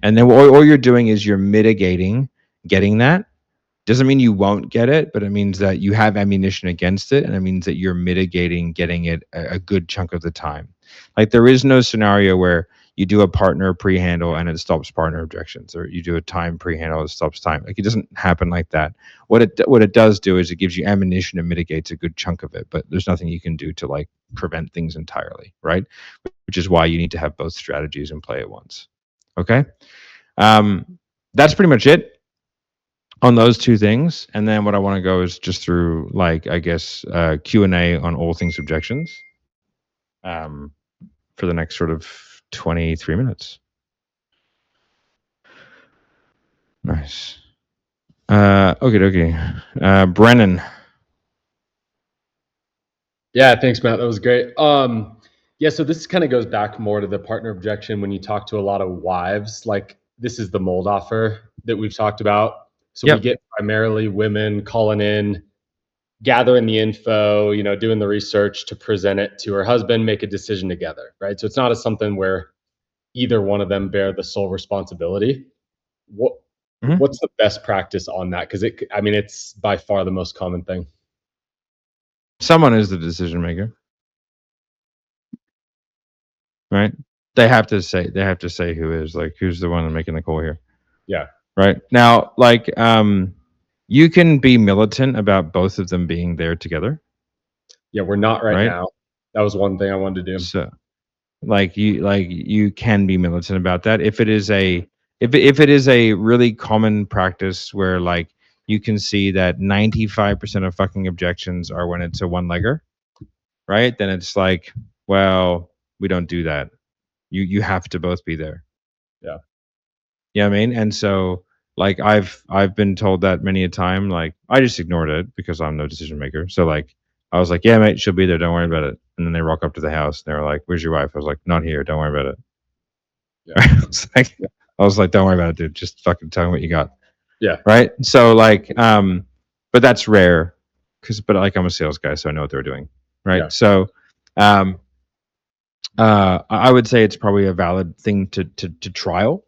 And then all you're doing is you're mitigating getting that. Doesn't mean you won't get it, but it means that you have ammunition against it, and it means that you're mitigating getting it a good chunk of the time. Like, there is no scenario where you do a partner pre-handle and it stops partner objections, or you do a time pre-handle and it stops time. Like, it doesn't happen like that. What it does do is it gives you ammunition and mitigates a good chunk of it, but there's nothing you can do to like prevent things entirely, right? Which is why you need to have both strategies in play at once. Okay, that's pretty much it on those two things. And then what I want to go is just through, like, I guess, Q&A on all things objections, for the next sort of 23 minutes. Nice. Okay. Brennan. Yeah, thanks, Matt. That was great. Yeah, so this kind of goes back more to the partner objection when you talk to a lot of wives. Like, this is the mold offer that we've talked about. So we get primarily women calling in, gathering the info, doing the research to present it to her husband, make a decision together, right? So it's not something where either one of them bear the sole responsibility. What's the best practice on that? Because it's by far the most common thing. Someone is the decision maker, right? They have to say who is, like, who's the one making the call here. Yeah. Right. Now, like, you can be militant about both of them being there together. Yeah, we're not right now. That was one thing I wanted to do. So, you can be militant about that. If it is a really common practice where, like, you can see that 95% of fucking objections are when it's a one-legger, right? Then it's like, well, we don't do that. You have to both be there. Yeah. You know what I mean? And so Like I've been told that many a time. Like I just ignored it because I'm no decision maker. So like I was like, yeah, mate, she'll be there. Don't worry about it. And then they rock up to the house and they were like, where's your wife? I was like, not here. Don't worry about it. Yeah. I was like, don't worry about it, dude. Just fucking tell me what you got. Yeah. Right. So like, but that's rare but like I'm a sales guy, so I know what they're doing. Right. Yeah. So, I would say it's probably a valid thing to trial.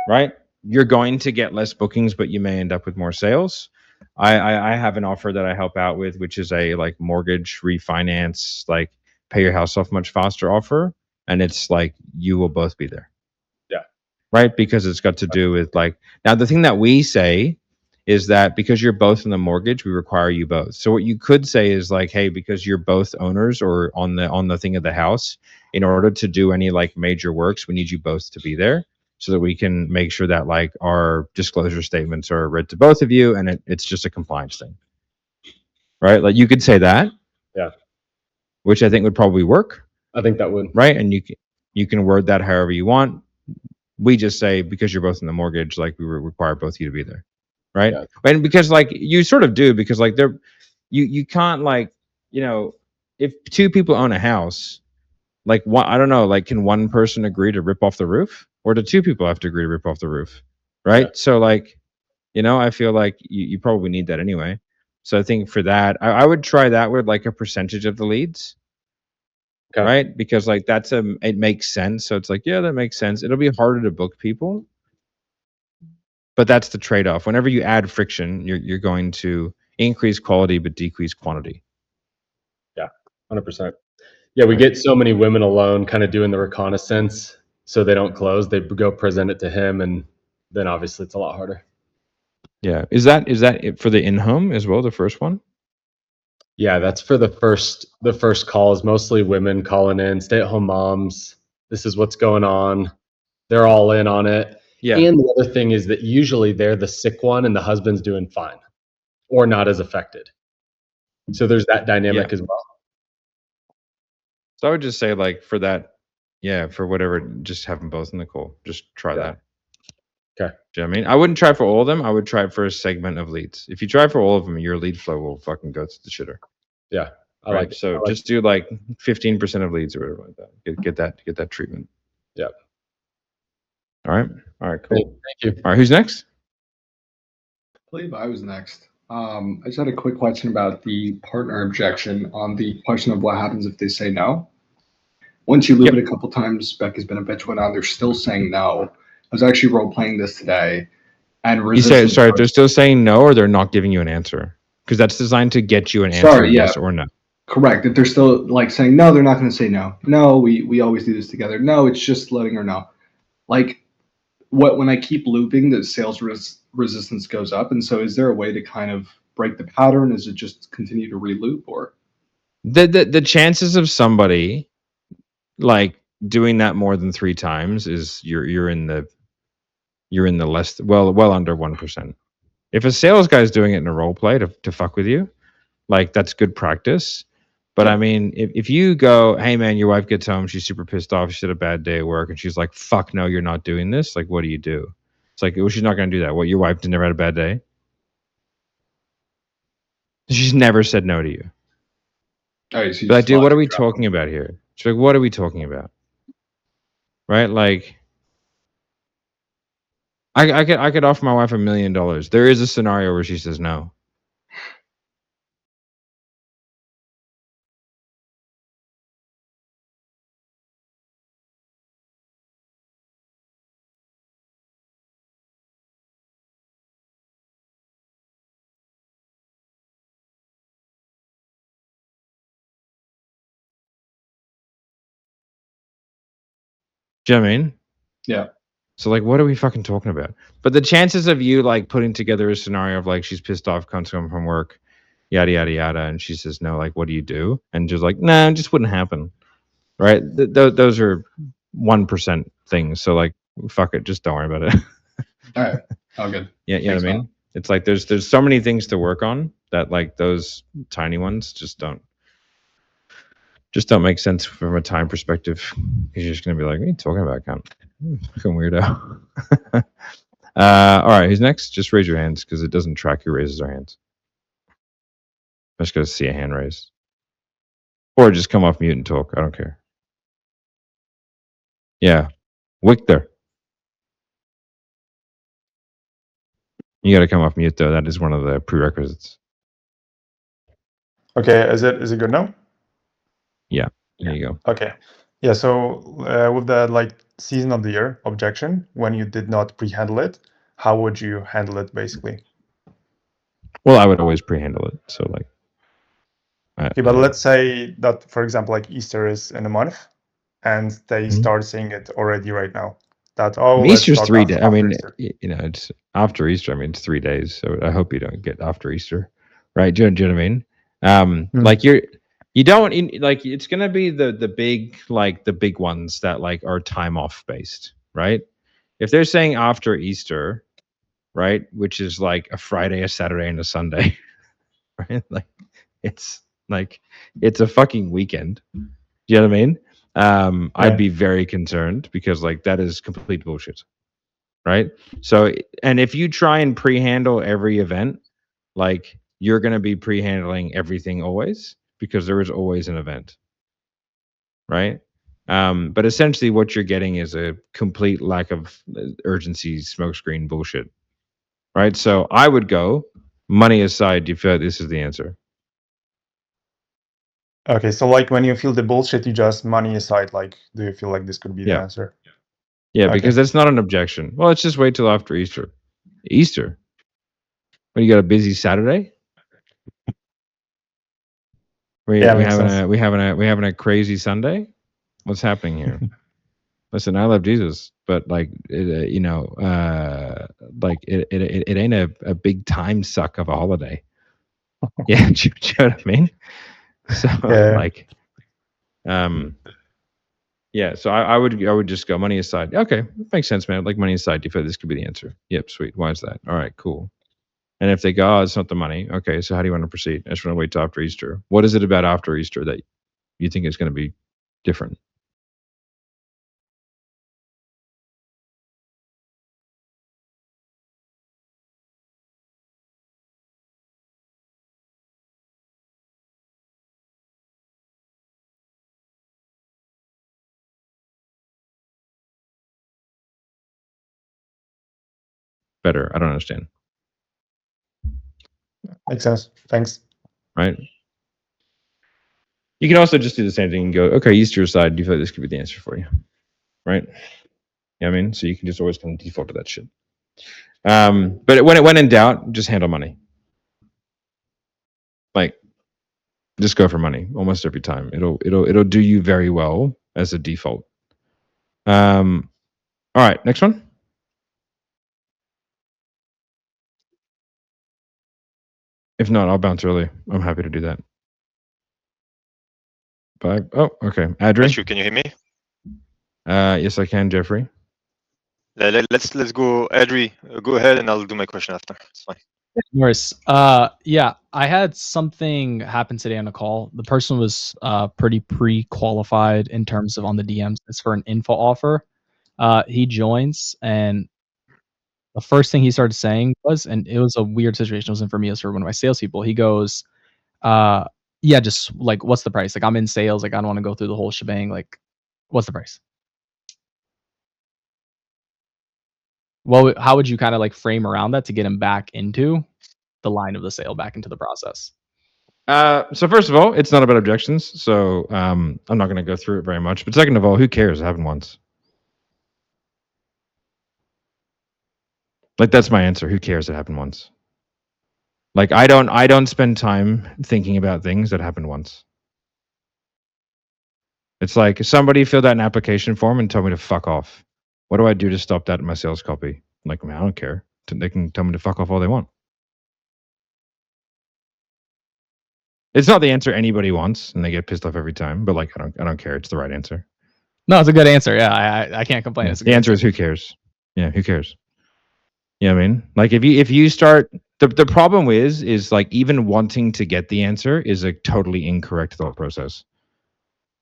Right. You're going to get less bookings, but you may end up with more sales. I have an offer that I help out with, which is a like mortgage refinance, like pay your house off much faster offer. And it's like, you will both be there. Yeah. Right. Because it's got to do with like, now the thing that we say is that because you're both in the mortgage, we require you both. So what you could say is like, hey, because you're both owners or on the thing of the house, in order to do any like major works, we need you both to be there so that we can make sure that like our disclosure statements are read to both of you, and it's just a compliance thing. Right? Like you could say that. Yeah. Which I think would probably work. I think that would. Right? And you can word that however you want. We just say because you're both in the mortgage, like we require both of you to be there. Right. Yeah. And because like you sort of do, because like you can't like, you know, if two people own a house, like one, I don't know, like can one person agree to rip off the roof, or do two people have to agree to rip off the roof? Right. Yeah. So like, you know, I feel like you probably need that anyway. So I think for that, I would try that with like a percentage of the leads. Okay. Right. Because like it makes sense. So it's like, yeah, that makes sense. It'll be harder to book people, but that's the trade-off. Whenever you add friction, you're going to increase quality but decrease quantity. Yeah, 100%. Yeah, we get so many women alone kind of doing the reconnaissance so they don't close. They go present it to him, and then obviously it's a lot harder. Yeah. Is that it for the in-home as well, the first one? Yeah, that's for the first calls, mostly women calling in, stay-at-home moms. This is what's going on. They're all in on it. Yeah. And the other thing is that usually they're the sick one and the husband's doing fine or not as affected. So there's that dynamic as well. So I would just say like for that, yeah, for whatever, just have them both in the call. Just try that. Okay. Do you know what I mean? I wouldn't try for all of them. I would try for a segment of leads. If you try for all of them, your lead flow will fucking go to the shitter. Yeah. I Right. like it. So just do like 15% of leads or whatever like that. Get that treatment. Yeah. All right. All right. Cool. Thank you. All right. Who's next? I believe I was next. I just had a quick question about the partner objection on the question of what happens if they say no. Once you loop it a couple times, Becky's been a bitch went on. They're still saying no. I was actually role playing this today, and You say resistance. sorry. They're still saying no, or they're not giving you an answer, because that's designed to get you an answer, Sorry, yeah. yes or no. Correct. If they're still like saying no, they're not going to say no. No, we always do this together. No, it's just letting her know. Like when I keep looping, the sales resistance goes up. And so, is there a way to kind of break the pattern? Is it just continue to reloop, or The chances of somebody like doing that more than 3 times is you're in the less well under 1%. If a sales guy's doing it in a role play to fuck with you, like that's good practice. But I mean, if you go, hey man, your wife gets home, she's super pissed off, she had a bad day at work, and she's like, fuck no, you're not doing this. Like, what do you do? It's like, well, she's not going to do that. What, your wife never had a bad day? She's never said no to you. right, so But like, dude, what are we talking about here? She's like, what are we talking about? Right? Like, I could offer my wife $1 million. There is a scenario where she says no. Do you know what I mean? Yeah. So like, what are we fucking talking about? But the chances of you like putting together a scenario of like she's pissed off, comes home from work, yada yada yada, and she says no, like what do you do? And just like, nah, it just wouldn't happen, right? Those are 1% things. So like, fuck it, just don't worry about it. All right, all good. Yeah, you know Thanks, what I mean? It's like there's so many things to work on that like those tiny ones just don't make sense from a time perspective. You're just gonna be like, what are you talking about, cunt? Fucking weirdo. All right, who's next? Just raise your hands because it doesn't track who raises their hands. I'm just going to see a hand raised. Or just come off mute and talk. I don't care. Yeah. Victor. You got to come off mute, though. That is one of the prerequisites. Okay, is it good now? Yeah, there you go. Okay. Yeah, so with the like season of the year objection, when you did not pre-handle it, how would you handle it basically? Well, I would always pre-handle it. So like. Okay, but let's say that, for example, like Easter is in a month, and they start saying it already right now. That let's Easter's start 3 days. I after mean, Easter. it's after Easter. I mean, it's 3 days. So I hope you don't get after Easter, right? Do you know what I mean? Like you don't like it's gonna be the big like the big ones that like are time off based, right? If they're saying after Easter, right, which is like a Friday, a Saturday, and a Sunday, right? Like it's a fucking weekend. Do you know what I mean? I'd be very concerned because like that is complete bullshit. Right? So and if you try and pre-handle every event, like you're going to be pre-handling everything always because there is always an event. Right? But essentially what you're getting is a complete lack of urgency smokescreen bullshit. Right? So I would go money aside, do you feel like this is the answer? Okay, so like when you feel the bullshit, you just money aside, like do you feel like this could be the answer? Yeah, Okay. because that's not an objection. Well, let's just wait till after Easter. Easter? When you got a busy Saturday? We having a crazy Sunday? What's happening here? Listen, I love Jesus, but like like it ain't a big time suck of a holiday. Yeah, do you know what I mean? So like, yeah. So I would just go money aside. Okay, makes sense, man. Like money aside. Do you feel this could be the answer? Yep, sweet. Why is that? All right, cool. And if they go, oh, it's not the money. Okay, so how do you want to proceed? I just want to wait till after Easter. What is it about after Easter that you think is going to be different? Better. I don't understand. Makes sense. Thanks. Right. You can also just do the same thing and go, okay, Easter aside, do you feel like this could be the answer for you? Right? You know what I mean? So you can just always kind of default to that shit. But when in doubt, just handle money. Like, just go for money almost every time. It'll do you very well as a default. All right, next one. If not, I'll bounce early. I'm happy to do that. 5. Oh, okay. Adri. Can you hear me? Yes, I can, Jeffrey. Let's go, Adri. Go ahead, and I'll do my question after. It's fine. Norris, yeah, I had something happen today on a call. The person was pretty pre-qualified in terms of on the DMs. It's for an info offer. He joins, and the first thing he started saying was, and it was a weird situation. It wasn't for me. It was for one of my salespeople. He goes, "Yeah, just like, what's the price? Like, I'm in sales. Like, I don't want to go through the whole shebang. Like, what's the price?" Well, how would you kind of like frame around that to get him back into the line of the sale, back into the process? So first of all, it's not about objections, so I'm not going to go through it very much. But second of all, who cares? It happened once. Like that's my answer. Who cares? It happened once. Like I don't spend time thinking about things that happened once. It's like somebody filled out an application form and told me to fuck off. What do I do to stop that in my sales copy? I'm like, man, I don't care. They can tell me to fuck off all they want. It's not the answer anybody wants, and they get pissed off every time. But like, I don't care. It's the right answer. No, it's a good answer. Yeah, I can't complain. Yeah, It's a the good answer is who cares? Yeah, who cares? You know what I mean? Like if you start the problem is like even wanting to get the answer is a totally incorrect thought process.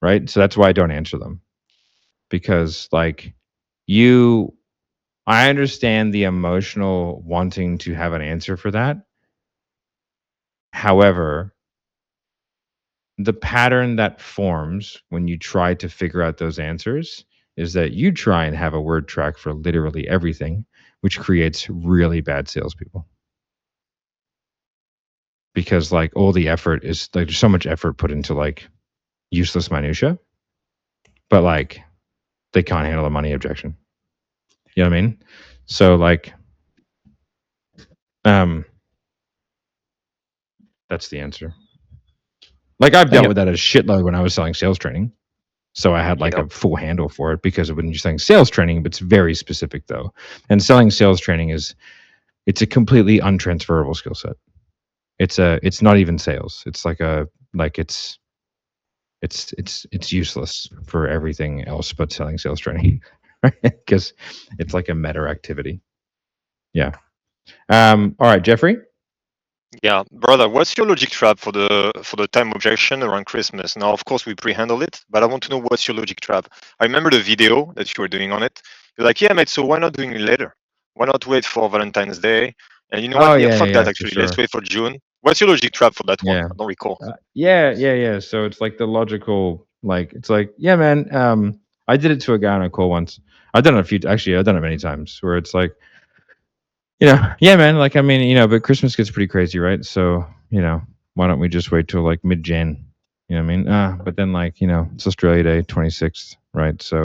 Right? So that's why I don't answer them. Because like you I understand the emotional wanting to have an answer for that. However, the pattern that forms when you try to figure out those answers is that you try and have a word track for literally everything, which creates really bad salespeople. Because like all the effort is like there's so much effort put into like useless minutia, but like they can't handle a money objection. You know what I mean? So like, that's the answer. Like I've dealt with that a shitload when I was selling sales training. So I had like a full handle for it because when you're selling sales training, it's very specific though. And selling sales training it's a completely untransferable skill set. It's not even sales. It's like it's useless for everything else but selling sales training. Because it's like a meta activity. Yeah. All right, Jeffrey. Yeah, brother, what's your logic trap for the time objection around Christmas? Now, of course, we pre-handle it, but I want to know what's your logic trap. I remember the video that you were doing on it. You're like, yeah, mate, so why not doing it later? Why not wait for Valentine's Day? And you know what? Oh Yeah, yeah, fuck that, yeah, for actually. sure. Let's wait for June. What's your logic trap for that one? Yeah. I don't recall. Yeah. So it's like the logical, like it's like, yeah, man. I did it to a guy on a call once. I've done it I've done it many times where it's like, yeah, man. Like I mean, but Christmas gets pretty crazy, right? So why don't we just wait till like mid-Jan? You know what I mean? But then like it's Australia Day, 26th, right? So.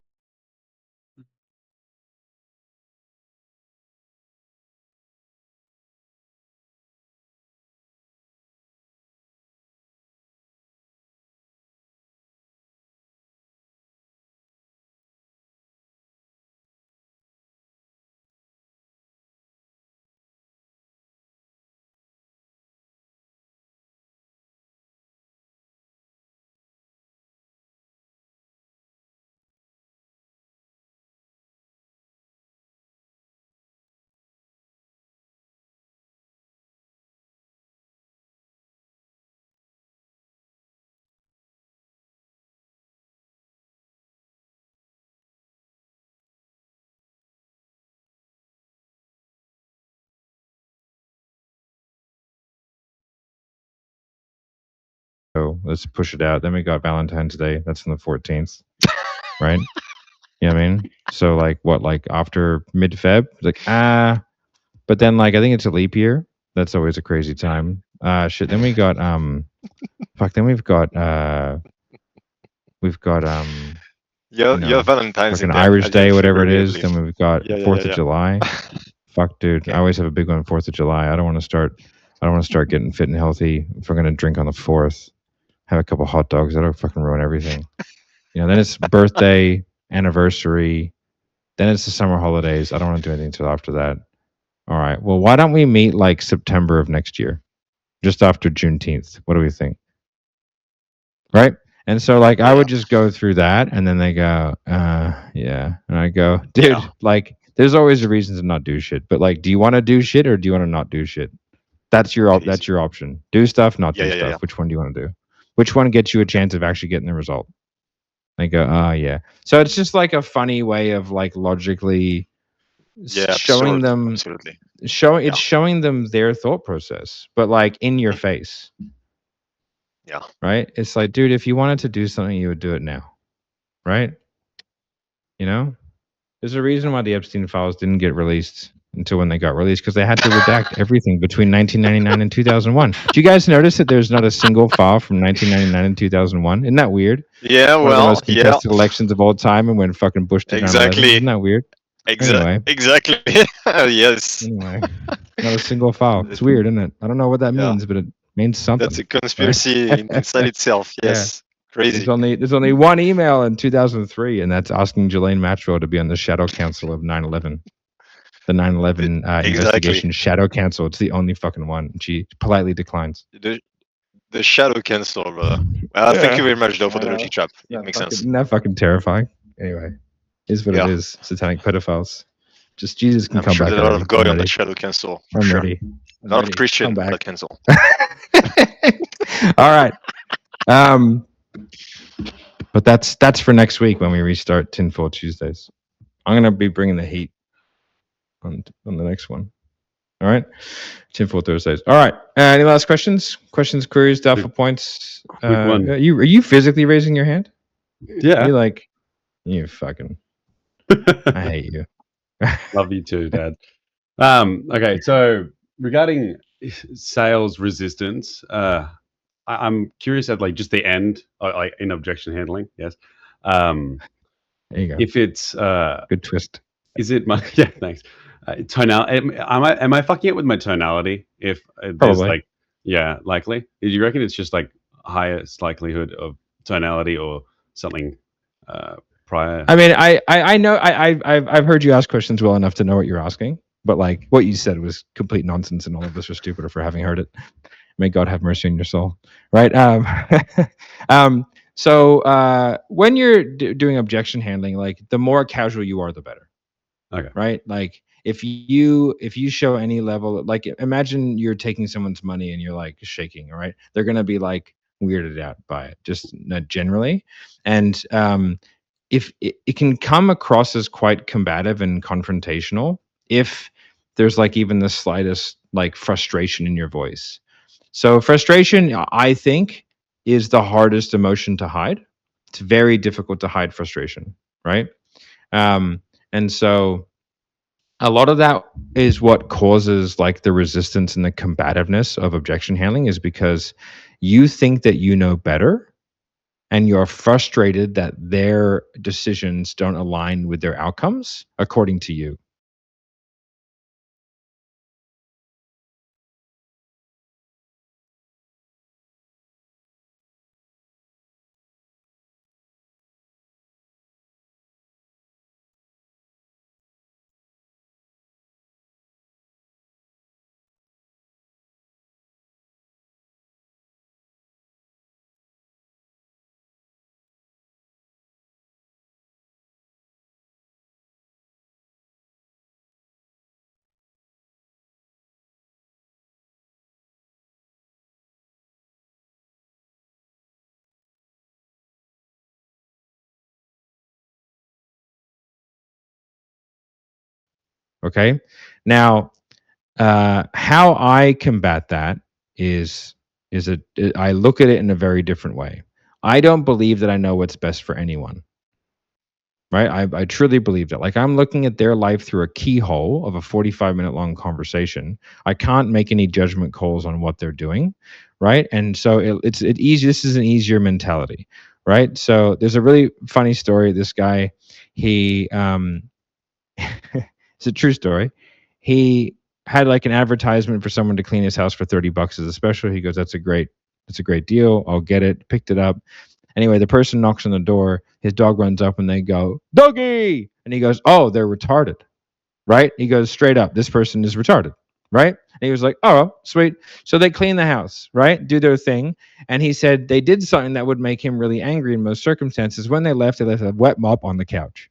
So let's push it out. Then we got Valentine's Day. That's on the 14th, right? You know what I mean? So like what? Like after mid-Feb? Like but then like I think it's a leap year. That's always a crazy time. Shit. Then we got fuck. Then we've got Yeah, Valentine's fucking in there Irish at the end Day, of whatever it February, I is. believe. Then we've got Yeah. 4th of July. Fuck, dude. I always have a big one 4th of July. I don't want to start getting fit and healthy if we're gonna drink on the 4th. Have a couple hot dogs. That'll fucking ruin everything. Then it's birthday, anniversary. Then it's the summer holidays. I don't want to do anything until after that. All right. Well, why don't we meet like September of next year, just after Juneteenth? What do we think? Right. And so like I would just go through that, and then they go, yeah, and I go, dude, like there's always a reason to not do shit, but like, do you want to do shit or do you want to not do shit? That's your option. Do stuff, not do stuff. Which one do you want to do? Which one gets you a chance of actually getting the result? They go, oh yeah. So it's just like a funny way of like logically showing them absolutely. showing them their thought process, but like in your face. Yeah. Right? It's like, dude, if you wanted to do something, you would do it now. Right? There's a reason why the Epstein files didn't get released until when they got released, because they had to redact everything between 1999 and 2001. Do you guys notice that there's not a single file from 1999 and 2001? Isn't that weird? Yeah, One of the most contested elections of all time, and when fucking Bush did 9/11. Exactly. Isn't that weird? Anyway. Exactly. Yes. Anyway, not a single file. It's weird, isn't it? I don't know what that means, but it means something. That's a conspiracy right? inside itself. Yes. Crazy. There's only one email in 2003, and that's asking Ghislaine Maxwell to be on the Shadow Council of 9/11. The 9/11 investigation Shadow Council. It's the only fucking one. She politely declines. The Shadow Council, brother. Thank you very much, though, for the logic trap. It makes sense. Isn't that fucking terrifying? Anyway, is what it is. Satanic pedophiles. Just Jesus can I'm come sure back. there's a lot of goy on the Shadow Council. For I'm sure. ready. A lot of Christian on that council. All right. But that's for next week when we restart Tinfoil Tuesdays. I'm gonna be bringing the heat. on the next one. All right, Tinfoil Thursdays. All right. Any last questions? Questions, queries, doubtful points? Quick one. Are you physically raising your hand? Yeah. You like you fucking. I hate you. Love you too, Dad. Okay, so regarding sales resistance, I'm curious at like just the end, like in objection handling. Yes. There you go. If it's good twist. Is it my yeah? Thanks. Tonality. Am I fucking it with my tonality? If there's Probably. like likely. Do you reckon it's just like highest likelihood of tonality or something prior? I mean, I know I've heard you ask questions well enough to know what you're asking, but like what you said was complete nonsense, and all of us are stupider for having heard it. May God have mercy on your soul, right? So when you're doing objection handling, like the more casual you are, the better. Okay. Right? Like if you show any level, like imagine you're taking someone's money and you're like shaking, all right? They're gonna be like weirded out by it, just not generally, and if it can come across as quite combative and confrontational if there's like even the slightest like frustration in your voice. So frustration, I think, is the hardest emotion to hide. It's very difficult to hide frustration, right? And so a lot of that is what causes like the resistance and the combativeness of objection handling, is because you think that you know better and you're frustrated that their decisions don't align with their outcomes according to you. Okay. Now, how I combat that is I look at it in a very different way. I don't believe that I know what's best for anyone. Right? I truly believe that. Like I'm looking at their life through a keyhole of a 45-minute long conversation. I can't make any judgment calls on what they're doing, right? And so it's easy. This is an easier mentality, right? So there's a really funny story. This guy, he it's a true story. He had like an advertisement for someone to clean his house for $30 as a special. He goes, that's a great deal. I'll get it. Picked it up. Anyway, the person knocks on the door. His dog runs up and they go, doggy. And he goes, oh, they're retarded. Right? He goes straight up. This person is retarded. Right? And he was like, oh, sweet. So they clean the house, right? Do their thing. And he said they did something that would make him really angry in most circumstances. When they left a wet mop on the couch.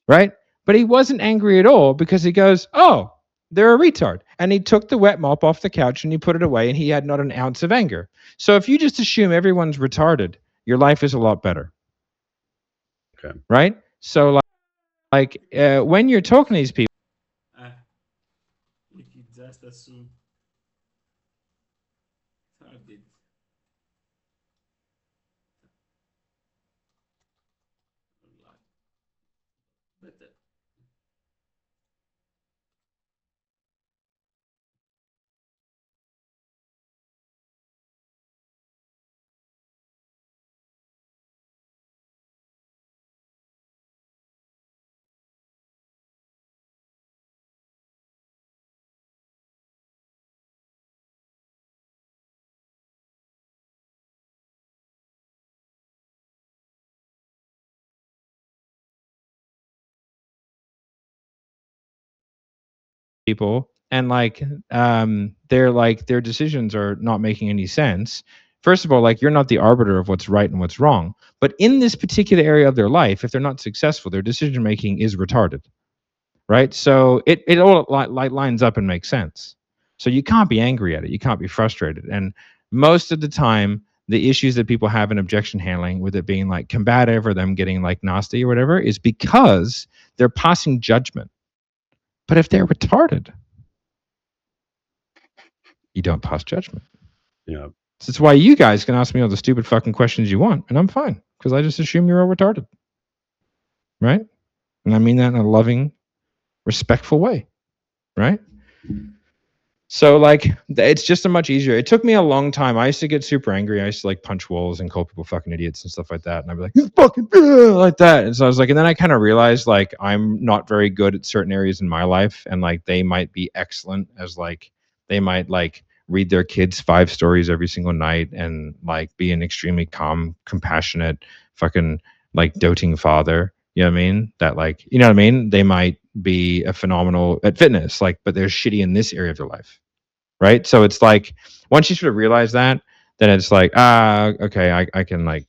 Right? But he wasn't angry at all because he goes, oh, they're a retard. And he took the wet mop off the couch and he put it away and he had not an ounce of anger. So if you just assume everyone's retarded, your life is a lot better. Okay. Right? So like when you're talking to these people. We can just assume. People and like their decisions are not making any sense. First of all, like you're not the arbiter of what's right and what's wrong, but in this particular area of their life, if they're not successful, their decision making is retarded, right? So it all lines up and makes sense. So you can't be angry at it, you can't be frustrated. And most of the time the issues that people have in objection handling, with it being like combative or them getting like nasty or whatever, is because they're passing judgment. But if they're retarded, you don't pass judgment. Yeah. So that's why you guys can ask me all the stupid fucking questions you want, and I'm fine because I just assume you're all retarded, right? And I mean that in a loving, respectful way, right? So like, it's just a much easier. It took me a long time. I used to get super angry. I used to like punch walls and call people fucking idiots and stuff like that. And I'd be like, you fucking like that. And so I was like, and then I kind of realized like I'm not very good at certain areas in my life, and like they might be excellent as like they might like read their kids 5 stories every single night and like be an extremely calm, compassionate, fucking like doting father. You know what I mean? That like, you know what I mean? They might be a phenomenal at fitness, like, but they're shitty in this area of their life. Right. So it's like once you sort of realize that, then it's like, okay, I can like,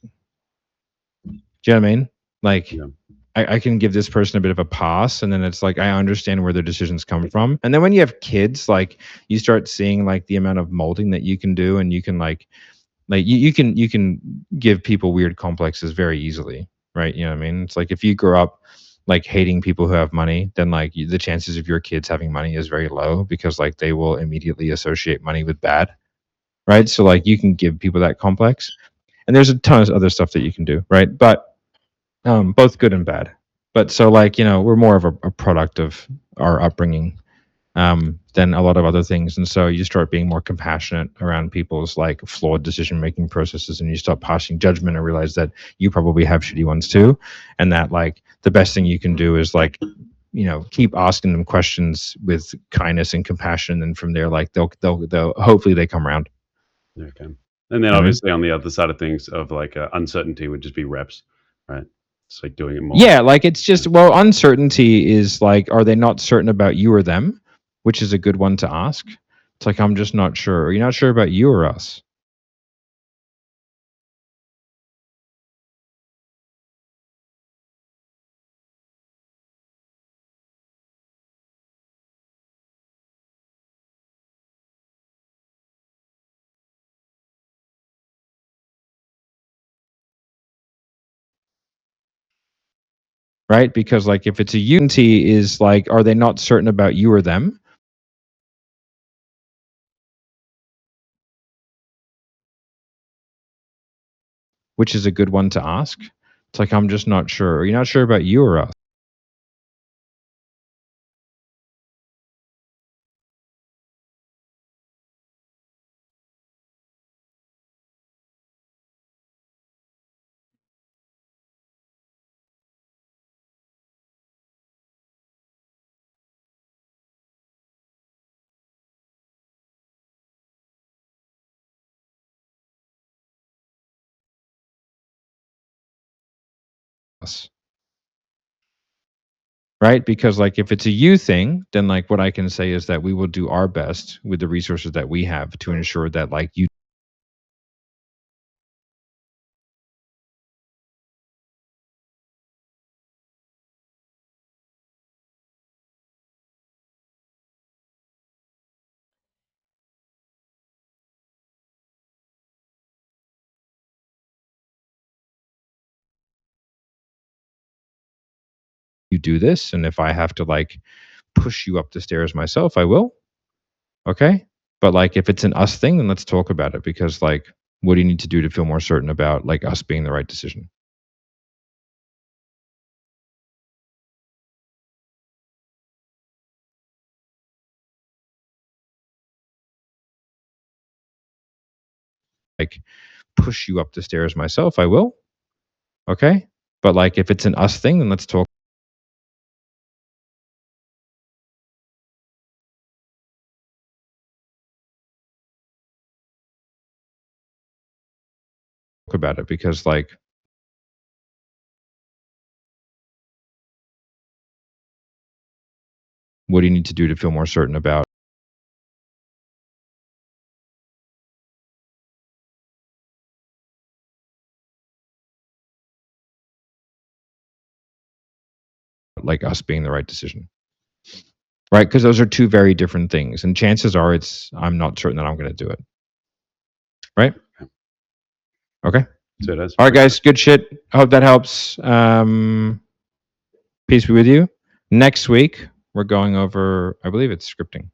do you know what I mean? Like, Yeah. I can give this person a bit of a pass, and then it's like I understand where their decisions come from. And then when you have kids, like you start seeing like the amount of molding that you can do, and you can like you can give people weird complexes very easily, right? You know what I mean? It's like if you grow up like hating people who have money, then like the chances of your kids having money is very low because like they will immediately associate money with bad, right? So like you can give people that complex, and there's a ton of other stuff that you can do, right? But both good and bad. But so like, you know, we're more of a product of our upbringing than a lot of other things. And so you start being more compassionate around people's like flawed decision making processes, and you stop passing judgment and realize that you probably have shitty ones too. And that like the best thing you can do is like, you know, keep asking them questions with kindness and compassion. And from there, like they'll hopefully they come around. Okay. And then obviously on the other side of things of like uncertainty would just be reps, right? It's like doing it more. Yeah, like it's just, well, uncertainty is like, are they not certain about you or them? Which is a good one to ask. It's like, I'm just not sure. Are you not sure about you or us? Right? Because like if it's a unity is like, are they not certain about you or them? Which is a good one to ask. It's like, I'm just not sure. Are you not sure about you or us? Right? Because like if it's a you thing, then like what I can say is that we will do our best with the resources that we have to ensure that like you do this. And if I have to like push you up the stairs myself, I will. Okay. But like if it's an us thing, then let's talk about it, because like what do you need to do to feel more certain about like us being the right decision? Like push you up the stairs myself, I will. Okay. But like if it's an us thing, then let's talk about it, because like what do you need to do to feel more certain about like us being the right decision? Right? Because those are two very different things. And chances are I'm not certain that I'm going to do it. Right? Okay. So it is. All right, guys. Good shit. I hope that helps. Peace be with you. Next week, we're going over, I believe it's scripting,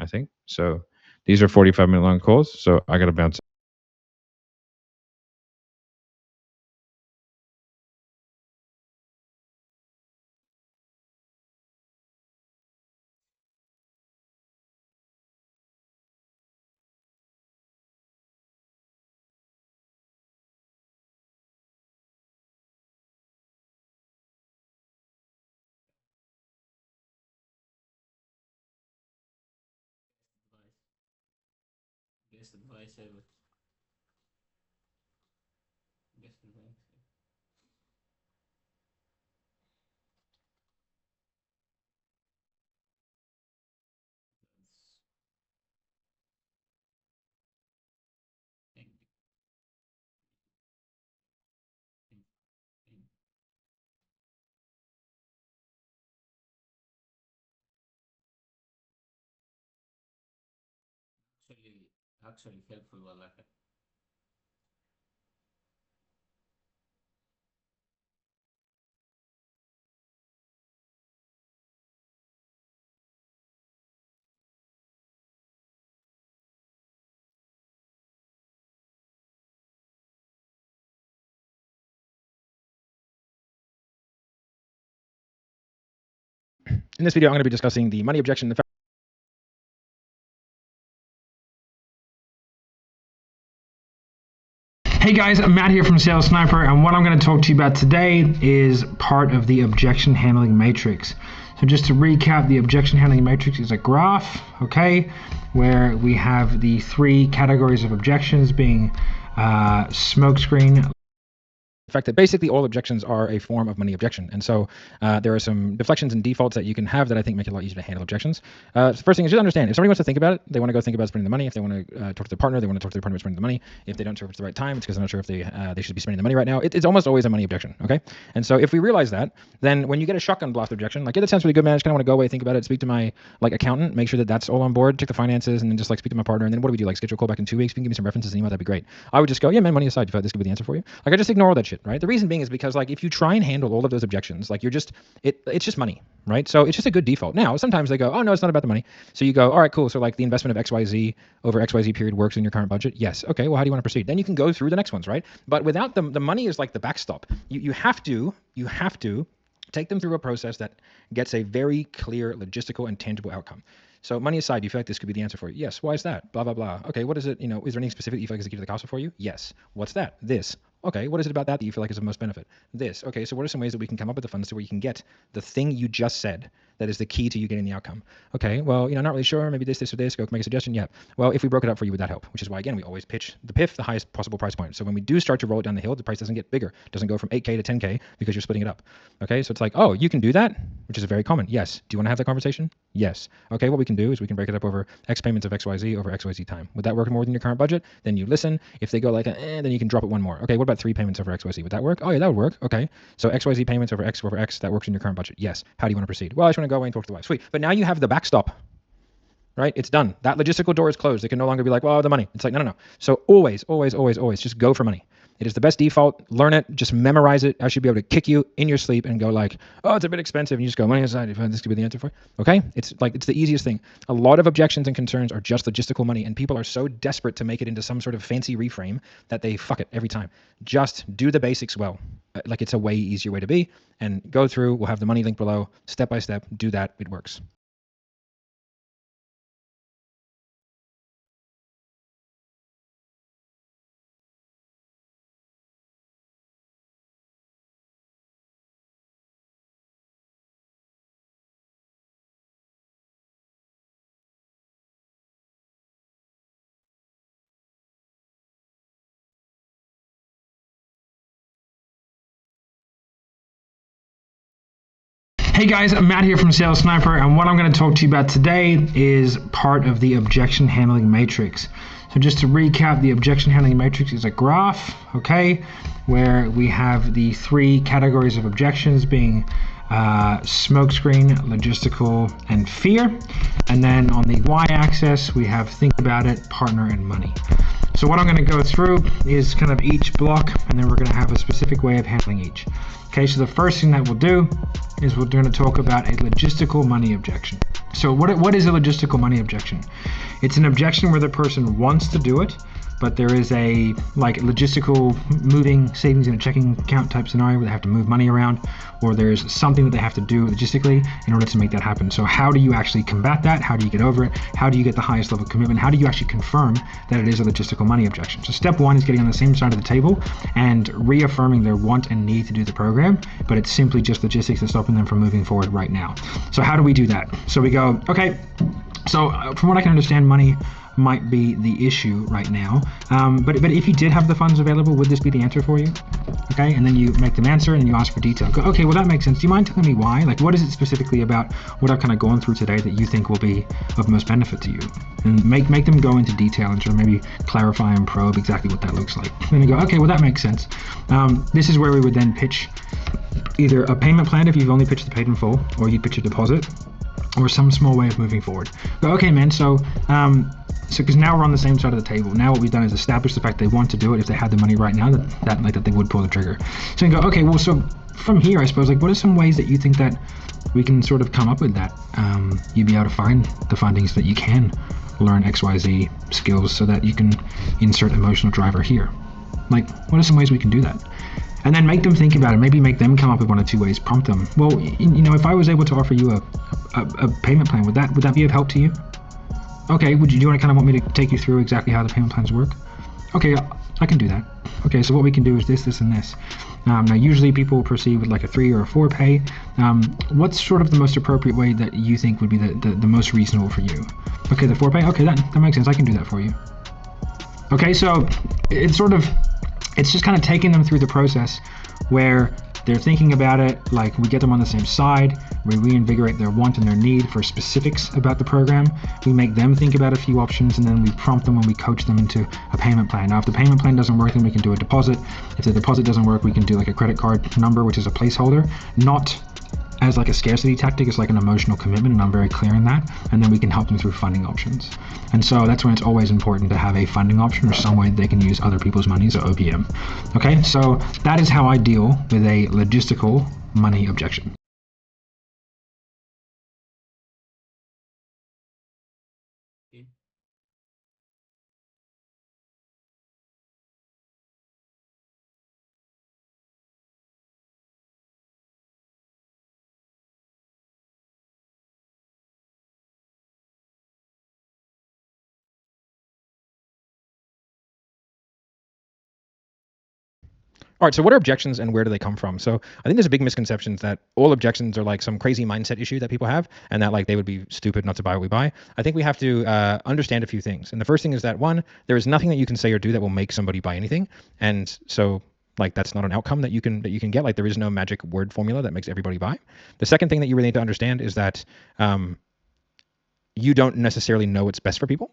I think. So these are 45-minute long calls, so I got to bounce. Best advice ever. Best advice. Thank you. Actually helpful, Walaka. In this video, I'm going to be discussing the money objection. Hey guys, Matt here from Sales Sniper, and what I'm going to talk to you about today is part of the objection handling matrix. So just to recap, the objection handling matrix is a graph, okay, where we have the 3 categories of objections being smokescreen. The fact that basically all objections are a form of money objection. And so there are some deflections and defaults that you can have that I think make it a lot easier to handle objections. So the first thing is just understand, if somebody wants to think about it, they want to go think about spending the money. If they want to talk to their partner, they want to talk to their partner about spending the money. If they don't know if it's the right time, it's because they're not sure if they should be spending the money right now. It's almost always a money objection, okay? And so if we realize that, then when you get a shotgun blast objection, like, yeah, that sounds really good, man, I just kind of want to go away, think about it, speak to my accountant, make sure that that's all on board, check the finances, and then just speak to my partner, and then what do we do? Schedule a call back in 2 weeks, if you can give me some references and email, that'd be great. I would just go, yeah, man, money aside, you feel like this could be the answer for you? I just ignore all that shit, right? The reason being is because if you try and handle all of those objections, you're just, it's just money, right? So it's just a good default. Now, sometimes they go, oh no, it's not about the money. So you go, all right, cool. So the investment of XYZ over XYZ period works in your current budget. Yes. Okay. Well, how do you want to proceed? Then you can go through the next ones, right? But without them, the money is like the backstop. You have to take them through a process that gets a very clear logistical and tangible outcome. So money aside, do you feel like this could be the answer for you? Yes. Why is that? Blah, blah, blah. Okay. What is it? Is there anything specific you feel like is the key to the castle for you? Yes. What's that? This. Okay, what is it about that you feel like is of most benefit? This. Okay, so what are some ways that we can come up with the funds to where you can get the thing you just said that is the key to you getting the outcome? Okay, well, not really sure. Maybe this, or this. Go make a suggestion. Yeah. Well, if we broke it up for you, would that help? Which is why, again, we always pitch the PIF, the highest possible price point. So when we do start to roll it down the hill, the price doesn't get bigger. It doesn't go from 8K to 10K because you're splitting it up. Okay, so it's like, oh, you can do that, which is very common. Yes. Do you want to have that conversation? Yes. Okay, what we can do is we can break it up over X payments of XYZ over XYZ time. Would that work more than your current budget? Then you listen. If they go then you can drop it one more. Okay, what about 3 payments over XYZ? Would that work? Oh yeah, that would work. Okay, so XYZ payments over X, that works in your current budget. Yes. How do you want to proceed? Well, I just want to go away and talk to the wife. Sweet. But now you have the backstop, right? It's done. That logistical door is closed. They can no longer be like, well, the money. It's like, no. So always, just go for money. It is the best default. Learn it. Just memorize it. I should be able to kick you in your sleep and go oh, it's a bit expensive. And you just go, money aside, if this could be the answer for you. Okay? It's the easiest thing. A lot of objections and concerns are just logistical money, and people are so desperate to make it into some sort of fancy reframe that they fuck it every time. Just do the basics well. It's a way easier way to be. And go through. We'll have the money link below. Step by step. Do that. It works. Hey guys, Matt here from Sales Sniper, and what I'm going to talk to you about today is part of the objection handling matrix. So just to recap, the objection handling matrix is a graph, okay, where we have the 3 categories of objections being smokescreen, logistical, and fear. And then on the y-axis, we have think about it, partner, and money. So what I'm going to go through is kind of each block, and then we're going to have a specific way of handling each. Okay, so the first thing that we'll do is we're going to talk about a logistical money objection. So what is a logistical money objection? It's an objection where the person wants to do it, but there is a like logistical moving savings in a checking account type scenario where they have to move money around, or there's something that they have to do logistically in order to make that happen. So how do you actually combat that? How do you get over it? How do you get the highest level of commitment? How do you actually confirm that it is a logistical money objection? So step one is getting on the same side of the table and reaffirming their want and need to do the program, but it's simply just logistics that's stopping them from moving forward right now. So how do we do that? So we go, okay, so from what I can understand, money might be the issue right now, but if you did have the funds available, would this be the answer for you? Okay, and then you make them answer and you ask for detail. Go, okay, well that makes sense. Do you mind telling me why? Like, what is it specifically about what I've kind of gone through today that you think will be of most benefit to you? And make them go into detail and sort of maybe clarify and probe exactly what that looks like. Then you go, okay, well that makes sense. This is where we would then pitch either a payment plan if you've only pitched the paid in full, or you pitch a deposit, or some small way of moving forward. Go, okay, man, so because now we're on the same side of the table. Now what we've done is establish the fact they want to do it. If they had the money right now, that they would pull the trigger. So you go, okay, well, so from here, I suppose, like, what are some ways that you think that we can sort of come up with that? You'd be able to find the funding so that you can learn XYZ skills so that you can insert emotional driver here. Like, what are some ways we can do that? And then make them think about it. Maybe make them come up with one or two ways. Prompt them. Well, you know, if I was able to offer you a payment plan, would that be of help to you? Okay, do you want to kind of want me to take you through exactly how the payment plans work? Okay, I can do that. Okay, so what we can do is this, and this. Now, usually people proceed with like a 3 or a 4 pay. What's sort of the most appropriate way that you think would be the most reasonable for you? Okay, the 4 pay? Okay, that makes sense. I can do that for you. Okay, so it's just kind of taking them through the process where they're thinking about it, like we get them on the same side, we reinvigorate their want and their need for specifics about the program, we make them think about a few options, and then we prompt them and we coach them into a payment plan. Now if the payment plan doesn't work, then we can do a deposit. If the deposit doesn't work, we can do like a credit card number, which is a placeholder, not as like a scarcity tactic. It's like an emotional commitment, and I'm very clear in that, and then we can help them through funding options. And so that's when it's always important to have a funding option or some way they can use other people's money, so OPM. Okay, so that is how I deal with a logistical money objection. All right, so what are objections and where do they come from? So I think there's a big misconception that all objections are like some crazy mindset issue that people have, and that like they would be stupid not to buy what we buy. I think we have to understand a few things. And the first thing is that, one, there is nothing that you can say or do that will make somebody buy anything. And so like that's not an outcome that you can get. Like there is no magic word formula that makes everybody buy. The second thing that you really need to understand is that you don't necessarily know what's best for people.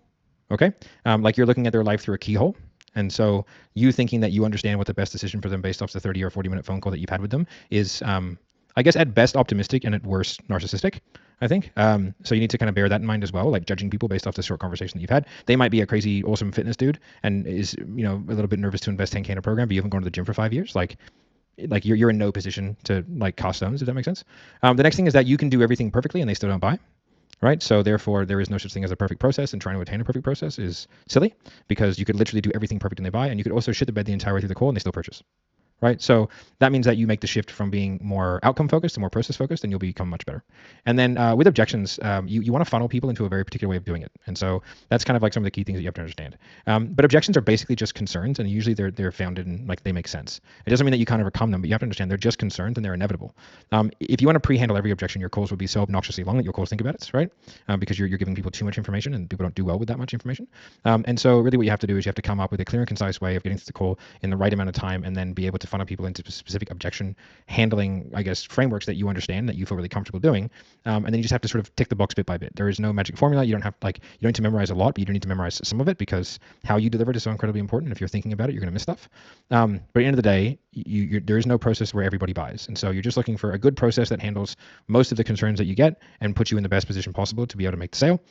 Okay, like you're looking at their life through a keyhole. And so you thinking that you understand what the best decision for them based off the 30 or 40-minute phone call that you've had with them is, I guess, at best optimistic and at worst narcissistic, I think. So you need to kind of bear that in mind as well, like judging people based off the short conversation that you've had. They might be a crazy, awesome fitness dude and is, you know, a little bit nervous to invest 10K in a program, but you haven't gone to the gym for 5 years. Like you're in no position to like cast stones, if that makes sense. The next thing is that you can do everything perfectly and they still don't buy. Right? So therefore, there is no such thing as a perfect process, and trying to attain a perfect process is silly because you could literally do everything perfect and they buy, and you could also shit the bed the entire way through the call and they still purchase. Right? So that means that you make the shift from being more outcome focused to more process focused, and you'll become much better. And then with objections, you want to funnel people into a very particular way of doing it. And so that's kind of like some of the key things that you have to understand. But objections are basically just concerns, and usually they're founded in like they make sense. It doesn't mean that you can't overcome them, but you have to understand they're just concerns and they're inevitable. If you want to pre-handle every objection, your calls will be so obnoxiously long that your calls think about it, right? Because you're giving people too much information, and people don't do well with that much information. And so really what you have to do is you have to come up with a clear and concise way of getting to the call in the right amount of time, and then be able to funnel people into specific objection handling, I guess, frameworks that you understand, that you feel really comfortable doing. And then you just have to sort of tick the box bit by bit. There is no magic formula. You don't need to memorize a lot, but you do need to memorize some of it, because how you deliver it is so incredibly important. If you're thinking about it, you're going to miss stuff. But at the end of the day, there is no process where everybody buys, and so you're just looking for a good process that handles most of the concerns that you get and puts you in the best position possible to be able to make the sale.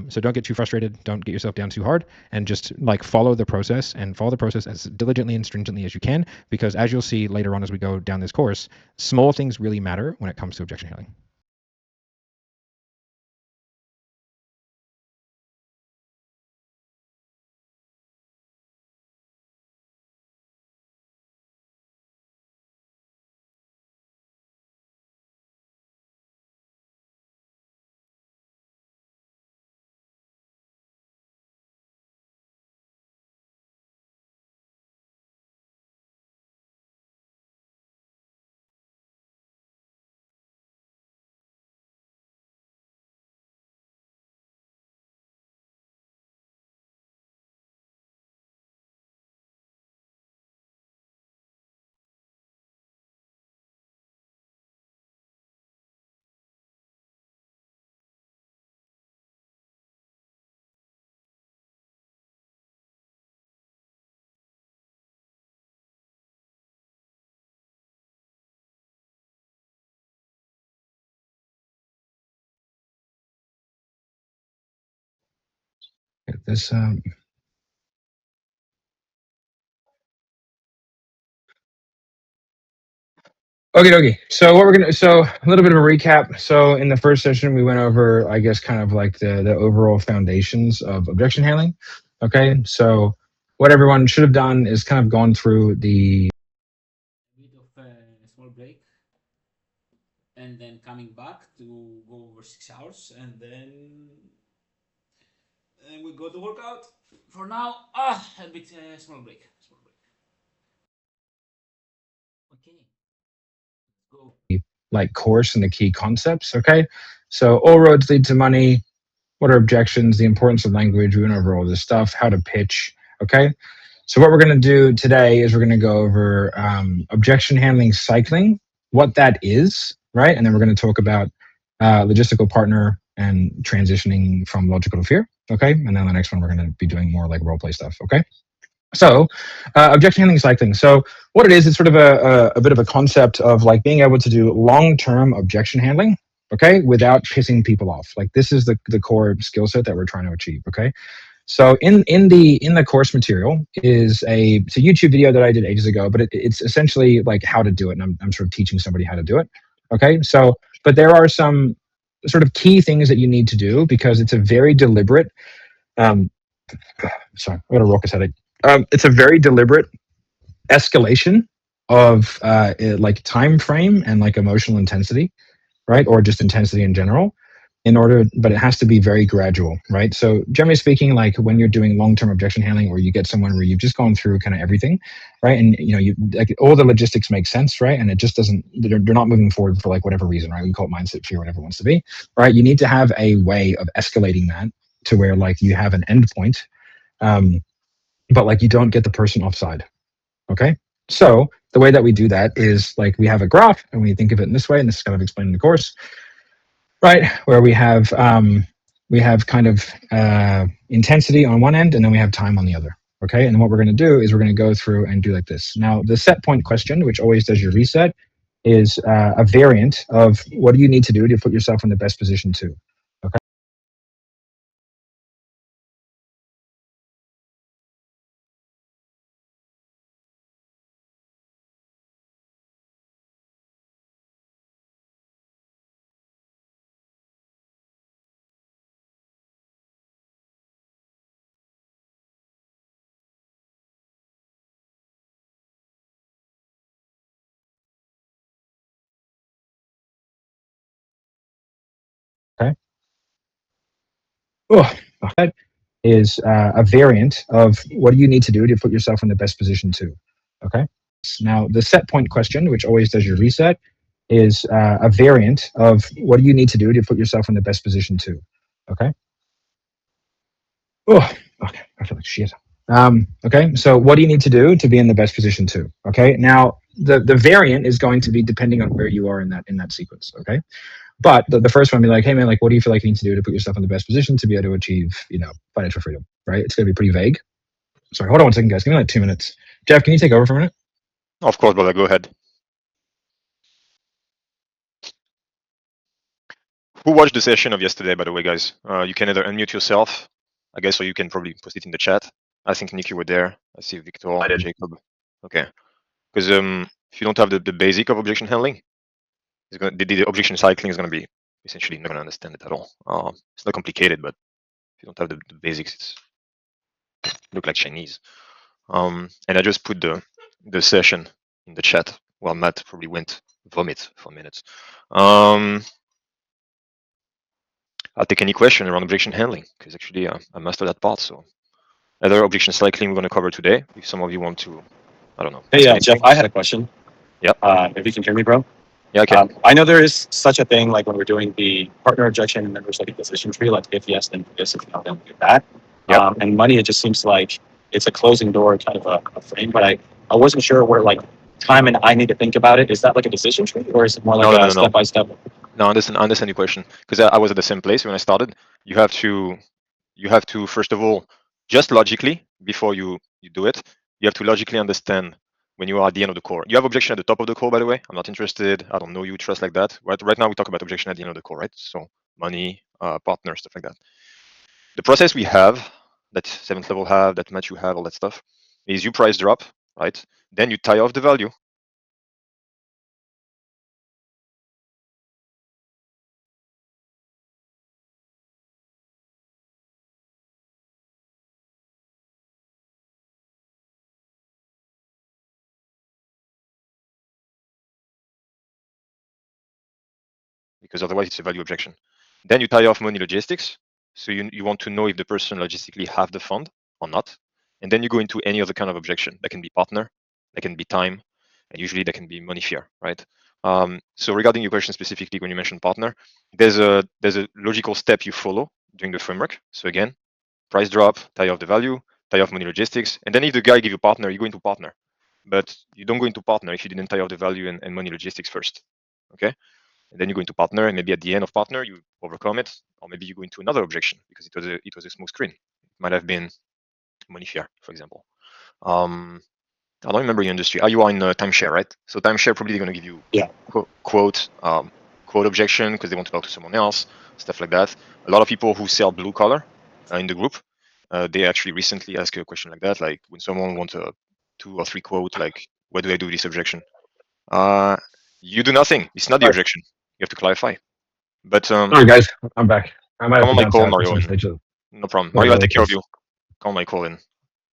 So don't get too frustrated, don't get yourself down too hard, and just like follow the process as diligently and stringently as you can, because as you'll see later on as we go down this course, small things really matter when it comes to objection handling. This Okay. So a little bit of a recap. So in the first session, we went over, I guess, kind of like the overall foundations of objection handling. Okay. So what everyone should have done is kind of gone through the bit of a small break, and then coming back to go over 6 hours, and then we go to workout. For now, a bit small break. Okay. Go. like course and the key concepts. Okay. So all roads lead to money. What are objections? The importance of language. We went over all this stuff. How to pitch. Okay. So what we're going to do today is we're going to go over objection handling cycling, what that is, right? And then we're going to talk about logistical partner and transitioning from logical to fear. Okay. And then the next one, we're going to be doing more like role play stuff. Okay. So, objection handling cycling. So, what it is, it's sort of a bit of a concept of like being able to do long-term objection handling, okay, without pissing people off. Like this is the core skill set that we're trying to achieve. Okay. So in the course material it's a YouTube video that I did ages ago, but it's essentially like how to do it, and I'm sort of teaching somebody how to do it. Okay. So, but there are some sort of key things that you need to do because it's a very deliberate. Um, sorry, I got a raucous headache. It's a very deliberate escalation of like time frame and like emotional intensity, right? Or just intensity in general. But it has to be very gradual, right? So generally speaking, like when you're doing long-term objection handling, or you get someone where you've just gone through kind of everything, right? And you like all the logistics make sense, right? And it just doesn't, they're not moving forward for like whatever reason, right? We call it mindset fear, whatever it wants to be, right? You need to have a way of escalating that to where like you have an end point, but like you don't get the person offside. Okay. So the way that we do that is like we have a graph and we think of it in this way, and this is kind of explained in the course, right? Where we have kind of intensity on one end and then we have time on the other. Okay. And what we're going to do is we're going to go through and do like this. Now, the set point question, which always does your reset, is a variant of what do you need to do to put yourself in the best position to. Okay. Okay. Oh, that is a variant of what do you need to do to put yourself in the best position to. Okay. Now, the set point question, which always does your reset, is a variant of what do you need to do to put yourself in the best position to. Okay. Oh, okay. I feel like shit. Okay. So, what do you need to do to be in the best position to? Okay. Now, the variant is going to be depending on where you are in that sequence. Okay. But the first one be like, hey man, like, what do you feel like you need to do to put yourself in the best position to be able to achieve, financial freedom? Right. It's going to be pretty vague. Sorry. Hold on one second, guys. Give me like 2 minutes. Jeff, can you take over for a minute? Of course, brother. Go ahead. Who watched the session of yesterday, by the way, guys? You can either unmute yourself, I guess, or you can probably post it in the chat. I think Nick, you were there. I see Victor, I did. Jacob. Okay. Because if you don't have the basic of objection handling, the objection cycling is going to be essentially not going to understand it at all. It's not complicated, but if you don't have the basics, it's look like Chinese. And I just put the session in the chat while Matt probably went vomit for minutes. I'll take any question around objection handling because actually I mastered that part. So other objection cycling we're going to cover today. If some of you want to, I don't know. Hey, Jeff, I had a question. Yep. If you can hear me, bro. Yeah, okay. I know there is such a thing like when we're doing the partner objection and then there's like a decision tree, like if yes, then yes, if no, then do that. Yep. And money, it just seems like it's a closing door kind of a frame, but I wasn't sure where like time and I need to think about it. Is that like a decision tree or is it more like a step by step? No, I understand your question because I was at the same place when I started. You have to first of all, just logically before you do it, you have to logically understand when you are at the end of the core. You have objection at the top of the core, by the way. I'm not interested. I don't know you, trust like that. Right now we talk about objection at the end of the core, right? So money, partner, stuff like that. The process we have, that 7th level have, that Matt you have, all that stuff, is you price drop, right? Then you tie off the value. Because otherwise it's a value objection. Then you tie off money logistics. So you want to know if the person logistically have the fund or not. And then you go into any other kind of objection. That can be partner, that can be time, and usually that can be money fear, right? So regarding your question specifically, when you mentioned partner, there's a logical step you follow during the framework. So again, price drop, tie off the value, tie off money logistics, and then if the guy give you partner, you go into partner. But you don't go into partner if you didn't tie off the value and money logistics first. Okay? And then you go into partner, and maybe at the end of partner you overcome it, or maybe you go into another objection because it was a smoke screen. It might have been money fear, for example. I don't remember your industry. You are in timeshare, right? So timeshare probably going to give you quote objection because they want to talk to someone else, stuff like that. A lot of people who sell blue collar in the group, they actually recently asked a question like that, like when someone wants a 2 or 3 quote, like what do I do with this objection? You do nothing. It's not the objection. You have to clarify. But sorry guys, I'm back. I might have come to on my call, bounce out Mario. No problem. Mario, I'll take care of you. Call my call in.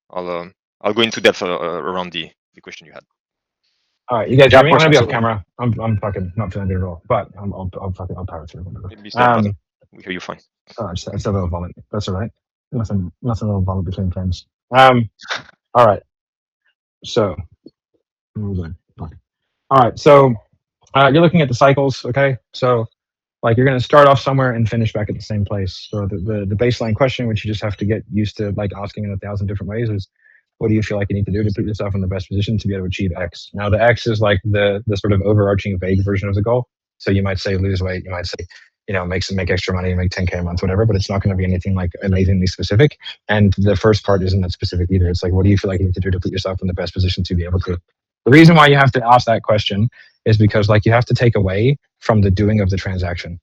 I'll go into depth around the question you had. All right, you guys hear me? I'm gonna be off camera. I'm fucking not feeling good at all, but I'll power through. We hear you fine. I just a little vomit. That's all right. Nothing a little vomit between friends. All right. So, all right. So, you're looking at the cycles, okay? So, like you're going to start off somewhere and finish back at the same place. So the baseline question, which you just have to get used to like asking in 1,000 different ways, is what do you feel like you need to do to put yourself in the best position to be able to achieve X? Now the X is like the sort of overarching vague version of the goal. So you might say lose weight, you might say, make extra money, make 10K a month, whatever, but it's not going to be anything like amazingly specific. And the first part isn't that specific either. It's like, what do you feel like you need to do to put yourself in the best position to be able to? The reason why you have to ask that question is because like you have to take away from the doing of the transaction,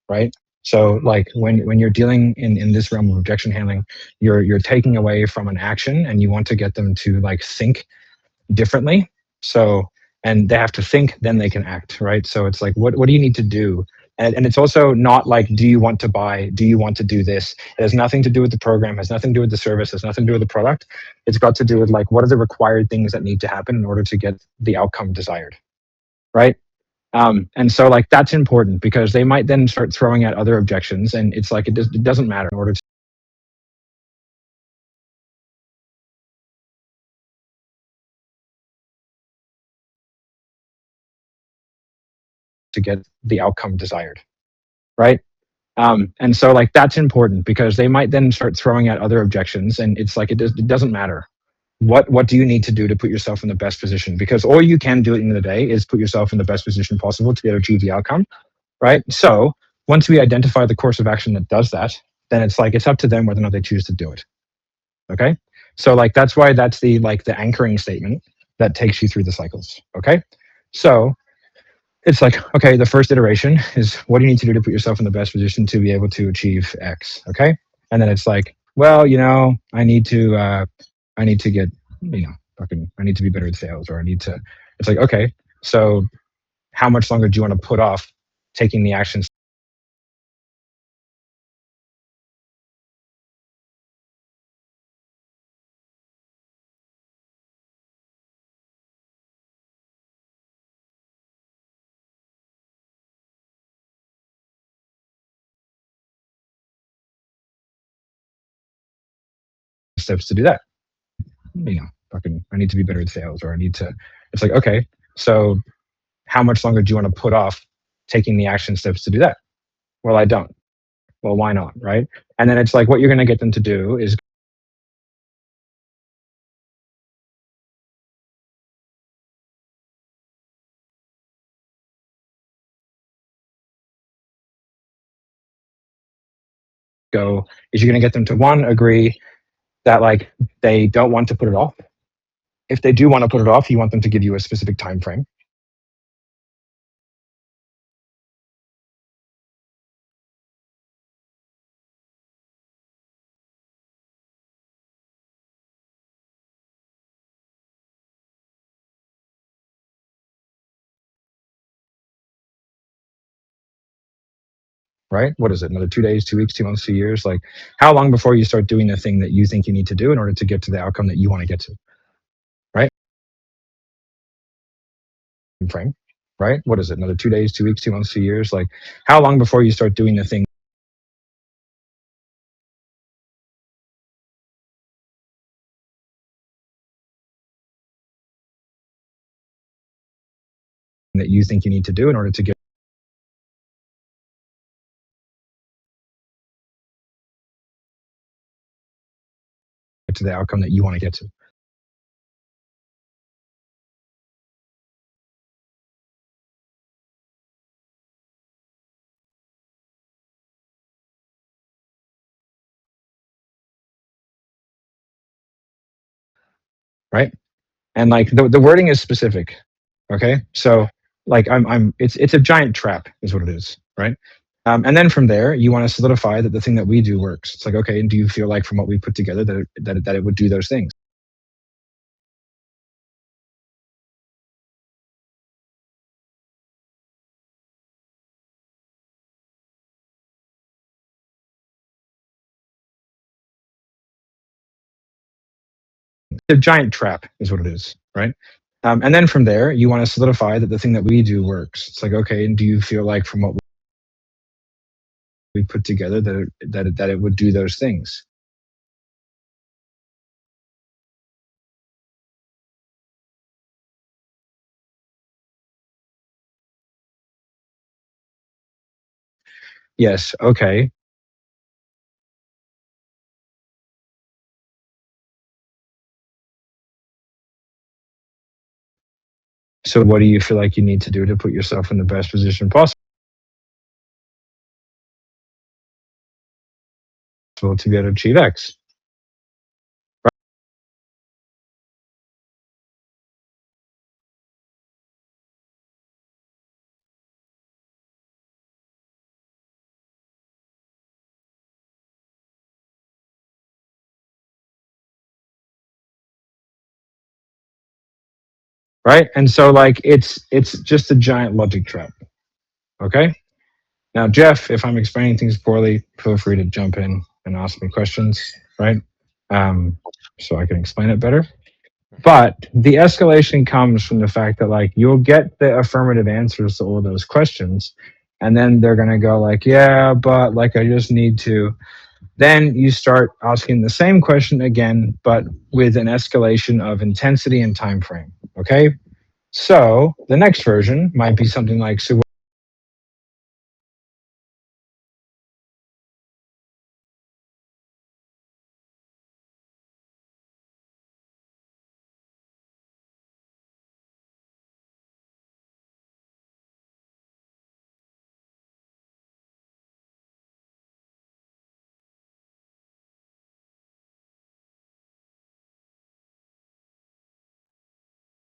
right? So like when you're dealing in this realm of objection handling, you're taking away from an action and you want to get them to like think differently. So, and they have to think, then they can act, right? So it's like, what do you need to do? And it's also not like, do you want to buy? Do you want to do this? It has nothing to do with the program, has nothing to do with the service, has nothing to do with the product. It's got to do with like, what are the required things that need to happen in order to get the outcome desired, right? And so like that's important because they might then start throwing out other objections, and it's like it doesn't matter in order to get the outcome desired, right? And so like that's important because they might then start throwing out other objections, and it's like it doesn't matter. What do you need to do to put yourself in the best position? Because all you can do at the end of the day is put yourself in the best position possible to be able to achieve the outcome, right? So once we identify the course of action that does that, then it's like it's up to them whether or not they choose to do it. Okay, so like that's why that's the anchoring statement, that takes you through the cycles. Okay. So it's like, okay, the first iteration is what do you need to do to put yourself in the best position to be able to achieve X? Okay. And then it's like, well, I need to get, I need to be better at sales, or it's like, okay, so how much longer do you want to put off taking the actions steps to do that? I need to be better at sales, or it's like, okay, so how much longer do you want to put off taking the action steps to do that? Well, I don't. Well, why not? Right. And then it's like, what you're going to get them to do is you're going to get them to, one, agree that like they don't want to put it off. If they do want to put it off, you want them to give you a specific time frame. Right? What is it? Another 2 days, 2 weeks, 2 months, 2 years? Like, how long before you start doing the thing that you think you need to do in order to get to the outcome that you want to get to? Right? Frame. Right? What is it? Another 2 days, 2 weeks, 2 months, 2 years? Like, how long before you start doing the thing that you think you need to do in order to get to the outcome that you want to get to? Right? And like the wording is specific. Okay. So like it's a giant trap is what it is. Right. And then from there, you want to solidify that the thing that we do works. It's like, okay, and do you feel like from what we put together that it would do those things? A giant trap is what it is, right? And then from there, you want to solidify that the thing that we do works. It's like, okay, and do you feel like from what we put together that it would do those things? Yes. Okay. So what do you feel like you need to do to put yourself in the best position possible to be able to achieve X? Right? And so like it's just a giant logic trap. Okay? Now, Jeff, if I'm explaining things poorly, feel free to jump in and ask me questions, right? So I can explain it better. But the escalation comes from the fact that like you'll get the affirmative answers to all of those questions, and then they're gonna go like, yeah, but like I just need to. Then you start asking the same question again, but with an escalation of intensity and time frame. Okay. So the next version might be something like, so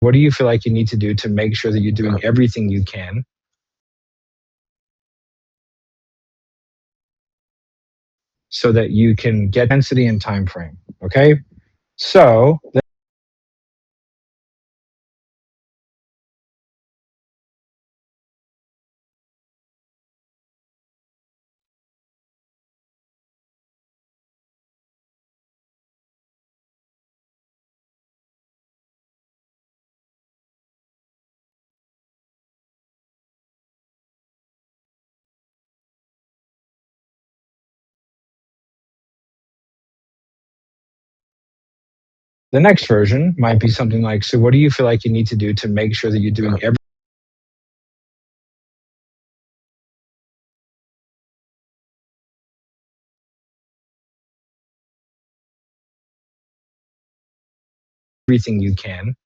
what do you feel like you need to do to make sure that you're doing everything you can so that you can get density and time frame? Okay, so the next version might be something like, so what do you feel like you need to do to make sure that you're doing everything you can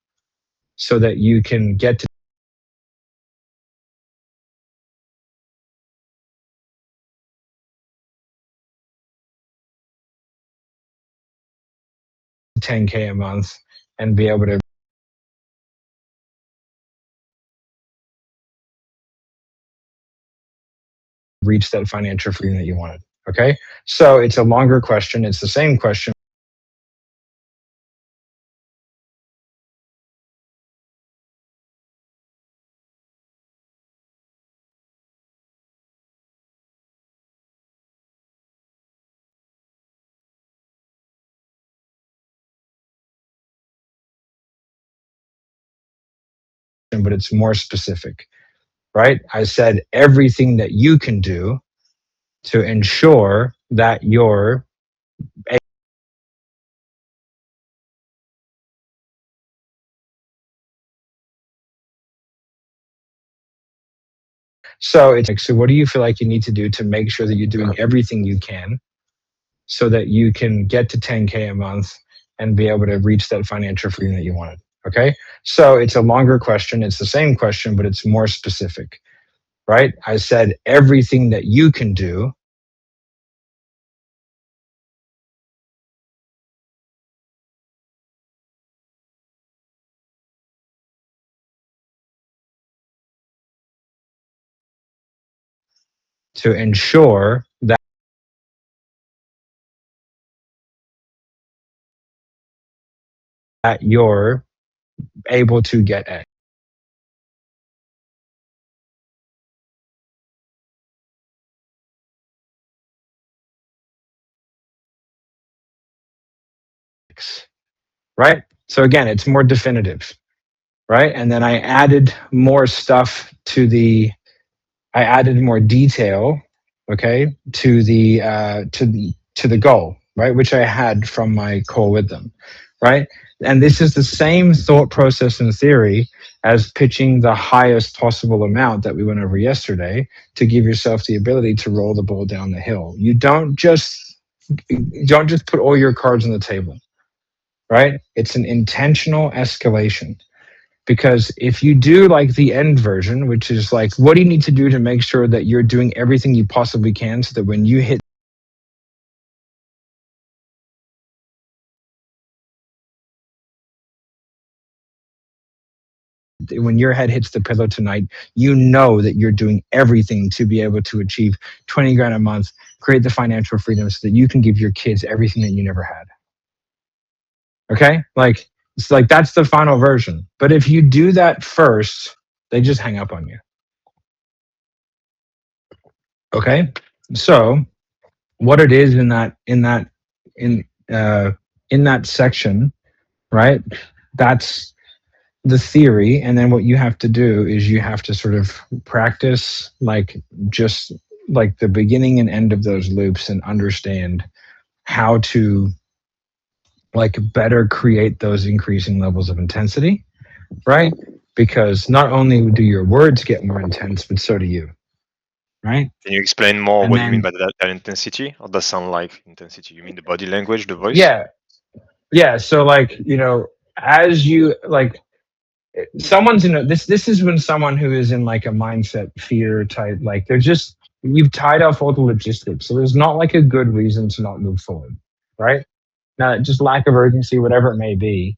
so that you can get to $10K a month and be able to reach that financial freedom that you wanted? Okay, so it's a longer question. It's the same question. But it's more specific, right? I said everything that you can do to ensure that you're so it's like, so what do you feel like you need to do to make sure that you're doing everything you can so that you can get to 10K a month and be able to reach that financial freedom that you wanted? Okay, so it's a longer question. It's the same question, but it's more specific, right? I said everything that you can do to ensure that you're able to get X, right? So again, it's more definitive, right? And then I added more stuff I added more detail, okay, to the goal, right, which I had from my call with them, right? And this is the same thought process in theory as pitching the highest possible amount that we went over yesterday to give yourself the ability to roll the ball down the hill. You don't just put all your cards on the table, right? It's an intentional escalation. Because if you do like the end version, which is like, what do you need to do to make sure that you're doing everything you possibly can so that when you hit when your head hits the pillow tonight, you know that you're doing everything to be able to achieve 20 grand a month, create the financial freedom so that you can give your kids everything that you never had. Okay? Like, it's like that's the final version. But if you do that first, they just hang up on you. Okay? So what it is in that section, right? That's the theory, and then what you have to do is you have to sort of practice like just like the beginning and end of those loops and understand how to like better create those increasing levels of intensity, right? Because not only do your words get more intense, but so do you, right? Can you explain more And what you mean then by that intensity? Or does sound like intensity? You mean the body language, the voice? yeah, so like, as you like someone's in this is when someone who is in like a mindset fear type, like they're just, you've tied off all the logistics, so there's not like a good reason to not move forward, right? Now just lack of urgency, whatever it may be,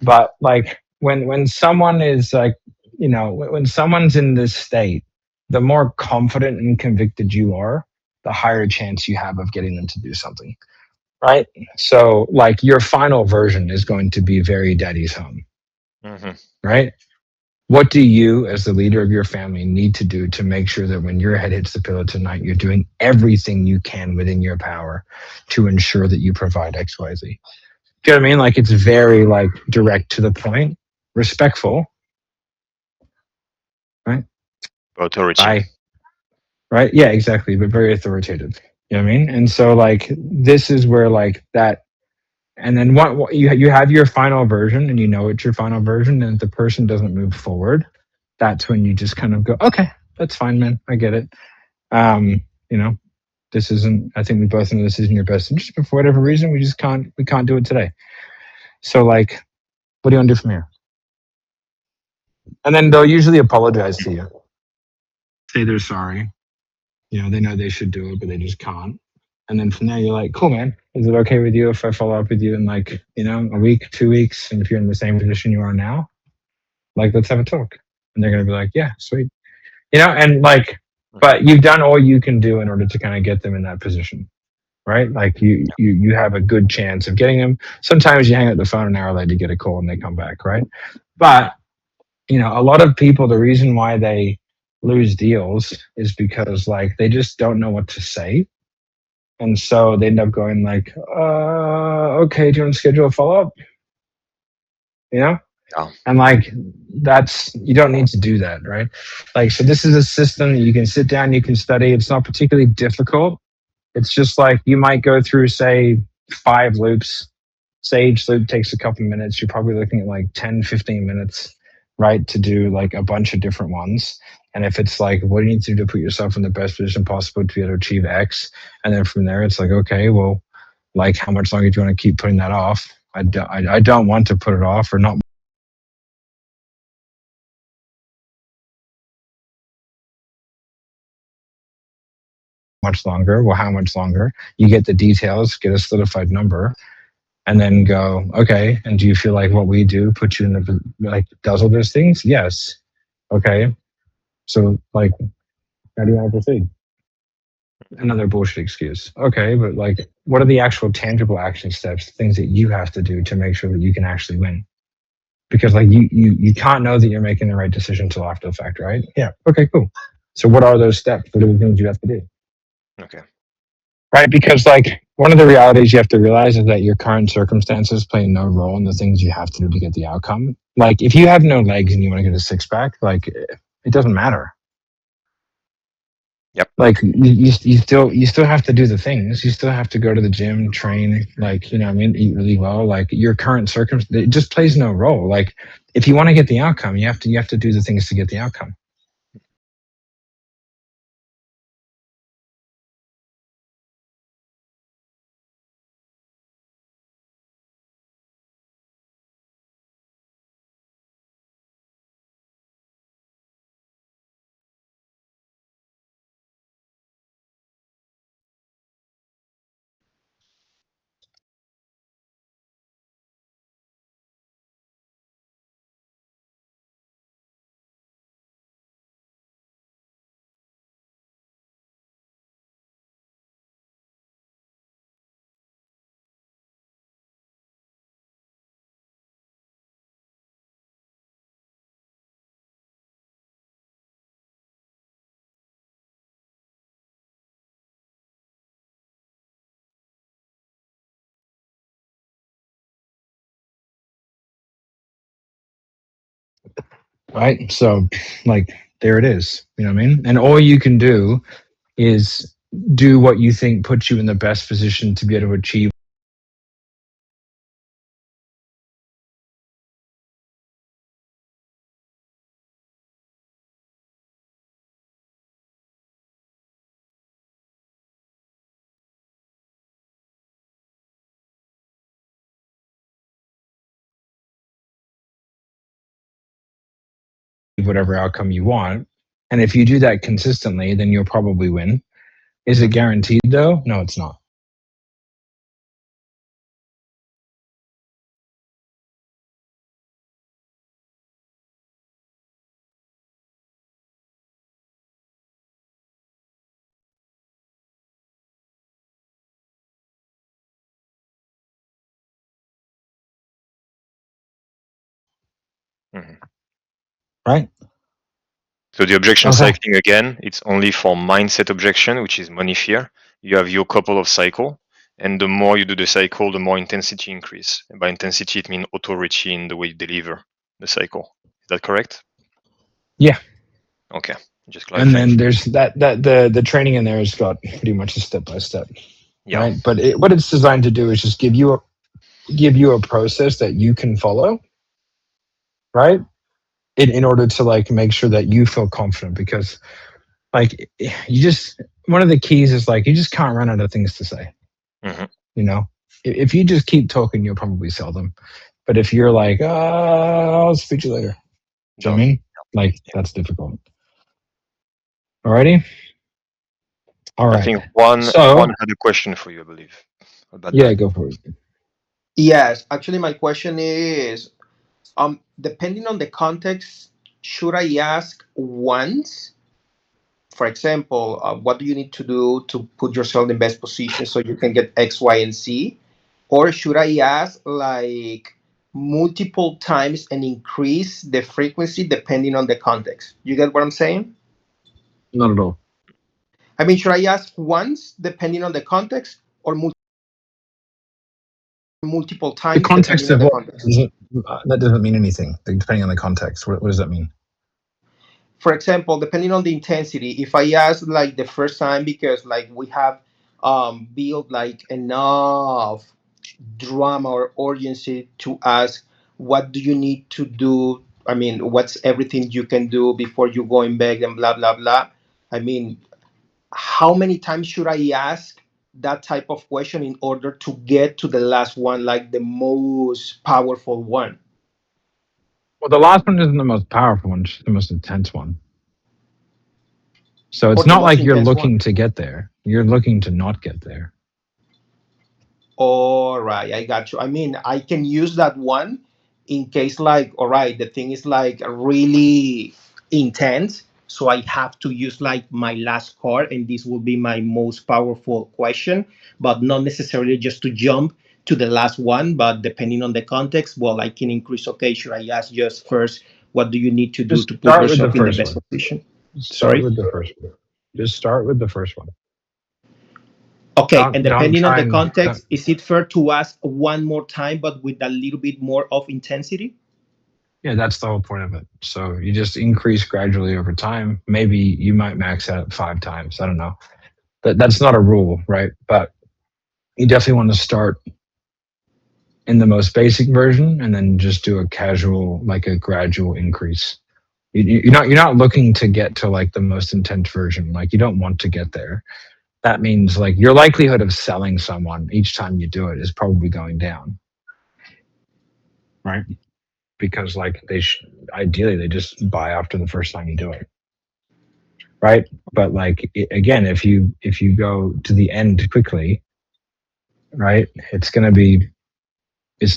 but like when someone is like, when someone's in this state, the more confident and convicted you are, the higher chance you have of getting them to do something. Right? So like your final version is going to be very daddy's home. Mm-hmm. Right? What do you, as the leader of your family, need to do to make sure that when your head hits the pillow tonight, you're doing everything you can within your power to ensure that you provide XYZ? Do you know what I mean? Like it's very like direct to the point, respectful, right? Authority. Right? Yeah, exactly, but very authoritative. You know what I mean? And so like this is where like that, and then what you have your final version, and you know it's your final version, and if the person doesn't move forward, that's when you just kind of go, okay, that's fine, man, I get it. You know, this isn't. I think we both know this isn't your best interest, but for whatever reason, we can't do it today. So like, what do you want to do from here? And then they'll usually apologize to you, say they're sorry. You know, they know they should do it, but they just can't. And then from there, you're like, cool, man. Is it okay with you if I follow up with you in like, a week, 2 weeks? And if you're in the same position you are now, like, let's have a talk. And they're going to be like, yeah, sweet. And like, but you've done all you can do in order to kind of get them in that position, right? Like you have a good chance of getting them. Sometimes you hang up the phone an hour later to get a call and they come back, right? But, a lot of people, the reason why they lose deals is because like they just don't know what to say. And so they end up going like, okay, do you want to schedule a follow-up? Yeah. And like you don't need to do that, right? Like, so this is a system that you can sit down, you can study. It's not particularly difficult. It's just like you might go through, say, 5 loops. Say each loop takes a couple minutes. You're probably looking at like 10, 15 minutes, right, to do like a bunch of different ones. And if it's like, what do you need to do to put yourself in the best position possible to be able to achieve X? And then from there, it's like, okay, well, like how much longer do you want to keep putting that off? I don't want to put it off, or not much longer. Well, how much longer? You get the details, get a solidified number, and then go, okay, and do you feel like what we do puts you in the, like, does all those things? Yes. Okay. So, like, how do you want to proceed? Another bullshit excuse. Okay, but like, what are the actual tangible action steps, things that you have to do to make sure that you can actually win? Because like you can't know that you're making the right decision until after the fact, right? Yeah. Okay, cool. So what are those steps? What are the things you have to do? Okay. Right? Because like one of the realities you have to realize is that your current circumstances play no role in the things you have to do to get the outcome. Like if you have no legs and you want to get a 6-pack, like it doesn't matter. Yep. Like you still have to do the things. You still have to go to the gym, train, like, eat really well. Like your current circumstance, it just plays no role. Like if you want to get the outcome, you have to do the things to get the outcome. Right? So like there it is. You know what I mean? And all you can do is do what you think puts you in the best position to be able to achieve whatever outcome you want. And if you do that consistently, then you'll probably win. Is it guaranteed though? No, it's not. Right. So the objection Okay. cycling again, it's only for mindset objection, which is money fear. You have your couple of cycle, and the more you do the cycle, the more intensity increase. And by intensity, it means authority in the way you deliver the cycle. Is that correct? Yeah. Okay. Just And clarifying. then there's the training in there has got pretty much a step by step, Yeah. right? But what it's designed to do is just give you a process that you can follow, right? In order to like make sure that you feel confident, because like you just, one of the keys is like you just can't run out of things to say. Mhm. You know, if you just keep talking, you'll probably sell them. But if you're like, I'll speak to you later, do you know what I mean? Like that's difficult. Alrighty. All I right. think Juan So had a question for you, I believe, about yeah, that. go for it. Yes, actually, my question is, depending on the context, should I ask once? For example, what do you need to do to put yourself in the best position so you can get X, Y, and Z? Or should I ask like multiple times and increase the frequency depending on the context? You get what I'm saying? Not at all. I mean, should I ask once depending on the context, or multiple The times context depending on of the what context? that doesn't mean anything depending on the context. What does that mean? For example, depending on the intensity, if I ask like the first time because like we have built like enough drama or urgency to ask what do you need to do, I mean what's everything you can do before you going back and blah blah blah. I mean, how many times should I ask that type of question in order to get to the last one, like the most powerful one? Well, the last one isn't the most powerful one; it's the most intense one. So Or it's the not most like you're intense one? looking to get there. You're looking to not get there. All right, I got you. I mean, I can use that one in case, like, all right, the thing is like really intense. So I have to use like my last card, and this will be my most powerful question, but not necessarily just to jump to the last one, but depending on the context, well, I can increase. Okay, should I ask just first, what do you need to do Just to put start with the yourself in the first best one. position? Start Sorry? with the first one. Just start with the first one. Okay, and Don't depending on try the and context, is it fair to ask one more time, but with a little bit more of intensity? yeah, that's the whole point of it. So you just increase gradually over time. Maybe you might max out 5 times. I don't know. That's not a rule, right? But you definitely want to start in the most basic version and then just do a casual, like a gradual increase. You're not looking to get to like the most intense version. Like you don't want to get there. That means like your likelihood of selling someone each time you do it is probably going down, right? Because like ideally they just buy after the first time you do it, right? But like again, if you go to the end quickly, right, it's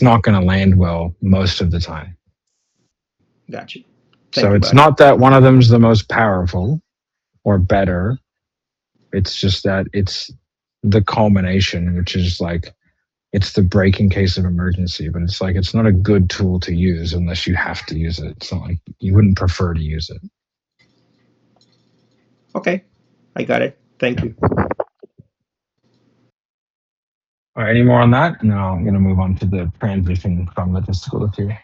not going to land well most of the time. Got you. Thank So you, it's buddy. not that one of them's the most powerful or better. It's just that it's the culmination, which is like it's the break in case of emergency, but it's like it's not a good tool to use unless you have to use it. It's not like you wouldn't prefer to use it. Okay, I got it. Thank you. All right, any more on that? And then I'm going to move on to the transition from logistical to theory.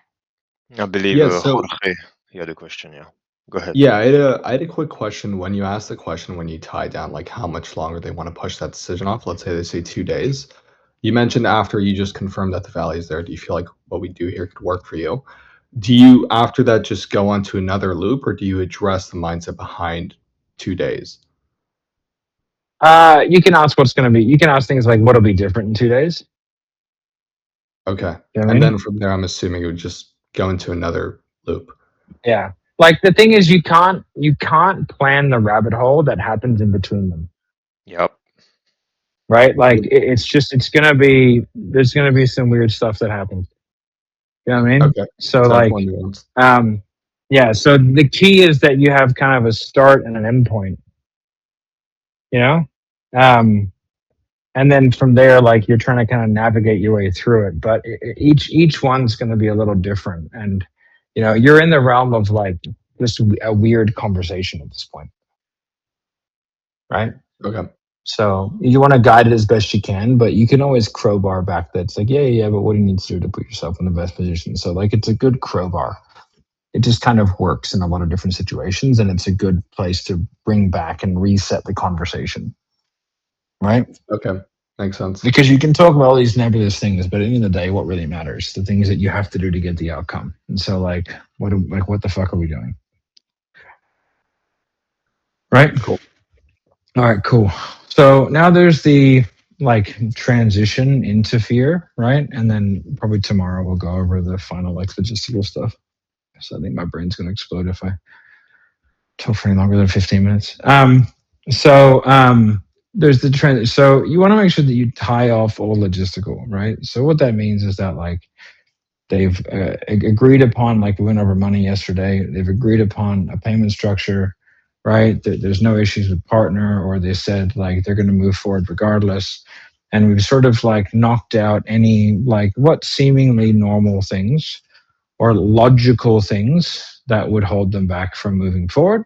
I believe Yeah, so Jorge, you had a question, yeah. Go ahead. yeah, I had a quick question. When you ask the question when you tie down like how much longer they want to push that decision off, let's say they say 2 days. You mentioned after you just confirmed that the value is there. Do you feel like what we do here could work for you? Do you after that just go on to another loop, or do you address the mindset behind 2 days? You can ask what's going to be. You can ask things like what'll be different in 2 days. Okay. You know what I And mean? then from there, I'm assuming it would just go into another loop. Yeah. Like the thing is, you can't plan the rabbit hole that happens in between them, Yep. right? Like it's gonna be there's gonna be some weird stuff that happens. You know what I mean? Okay. So So that's like one nuance. yeah. So the key is that you have kind of a start and an end point. You know, and then from there, like you're trying to kind of navigate your way through it. But each one's going to be a little different, and you're in the realm of like just a weird conversation at this point, right? Okay. So you want to guide it as best you can, but you can always crowbar back that. It's like, yeah, but what do you need to do to put yourself in the best position? So like, it's a good crowbar. It just kind of works in a lot of different situations, and it's a good place to bring back and reset the conversation, right? Okay. Makes sense. Because you can talk about all these nebulous things, but at the end of the day, what really matters, the things that you have to do to get the outcome. And so like, what the fuck are we doing? Right? Cool. All right, cool. So now there's the like transition into fear, right? And then probably tomorrow we'll go over the final like logistical stuff. So I think my brain's gonna explode if I talk for any longer than 15 minutes. There's the trend. So you want to make sure that you tie off all logistical, right? So what that means is that like they've agreed upon, like we went over money yesterday. They've agreed upon a payment structure, right? There's no issues with partner, or they said like they're going to move forward regardless. And we've sort of like knocked out any like what seemingly normal things or logical things that would hold them back from moving forward.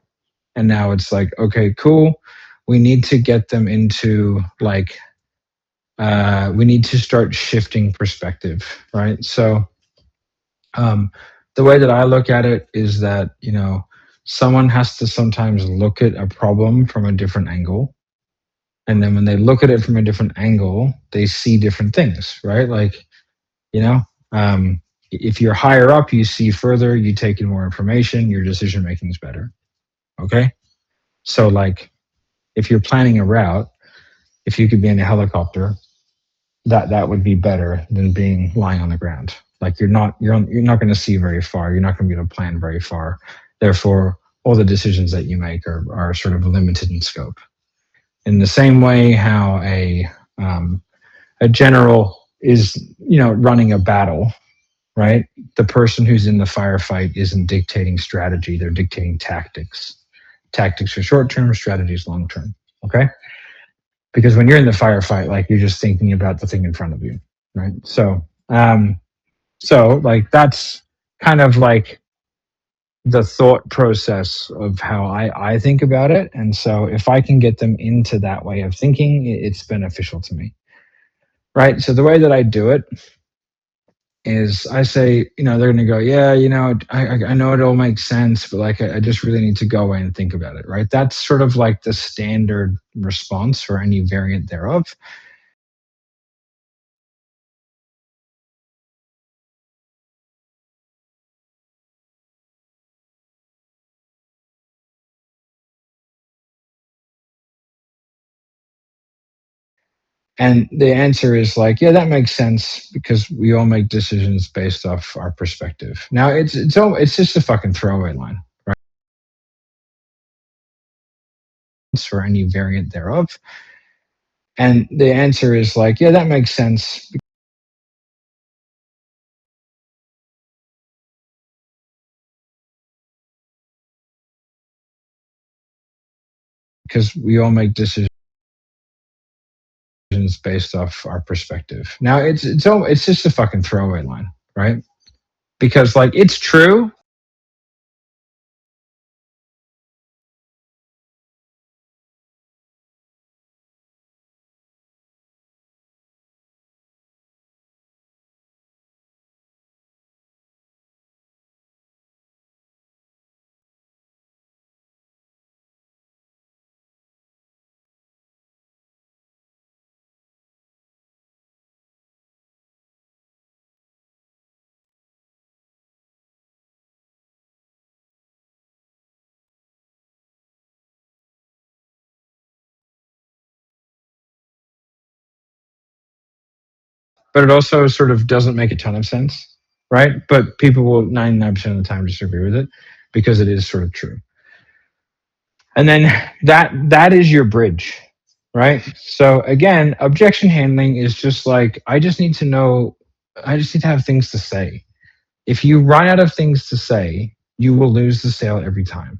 And now it's like, okay, cool. We need to get them into like, we need to start shifting perspective, right? So, the way that I look at it is that, someone has to sometimes look at a problem from a different angle. And then when they look at it from a different angle, they see different things, right? Like, you know, if you're higher up, you see further, you take in more information, your decision making is better. Okay. So, like, if you're planning a route, if you could be in a helicopter, that would be better than being lying on the ground. Like you're not going to see very far. You're not going to be able to plan very far. Therefore, all the decisions that you make are sort of limited in scope. In the same way, how a general is running a battle, right? The person who's in the firefight isn't dictating strategy; they're dictating tactics. Tactics are short term, strategies long term. Okay, because when you're in the firefight, like you're just thinking about the thing in front of you, right? So like that's kind of like the thought process of how I think about it. And so if I can get them into that way of thinking, it's beneficial to me. Right. So the way that I do it is I say, they're going to go, yeah, I know it all makes sense, but like, I just really need to go away and think about it. Right. That's sort of like the standard response for any variant thereof. And the answer is like, yeah, that makes sense because we all make decisions based off our perspective. Now it's just a fucking throwaway line, right? For any variant thereof. And the answer is like, yeah, that makes sense because we all make decisions based off our perspective. Now it's just a fucking throwaway line, right? Because like it's true. But it also sort of doesn't make a ton of sense, right? But people will 99% of the time disagree with it because it is sort of true. And then that is your bridge, right? So again, objection handling is just like I just need to have things to say. If you run out of things to say, you will lose the sale every time.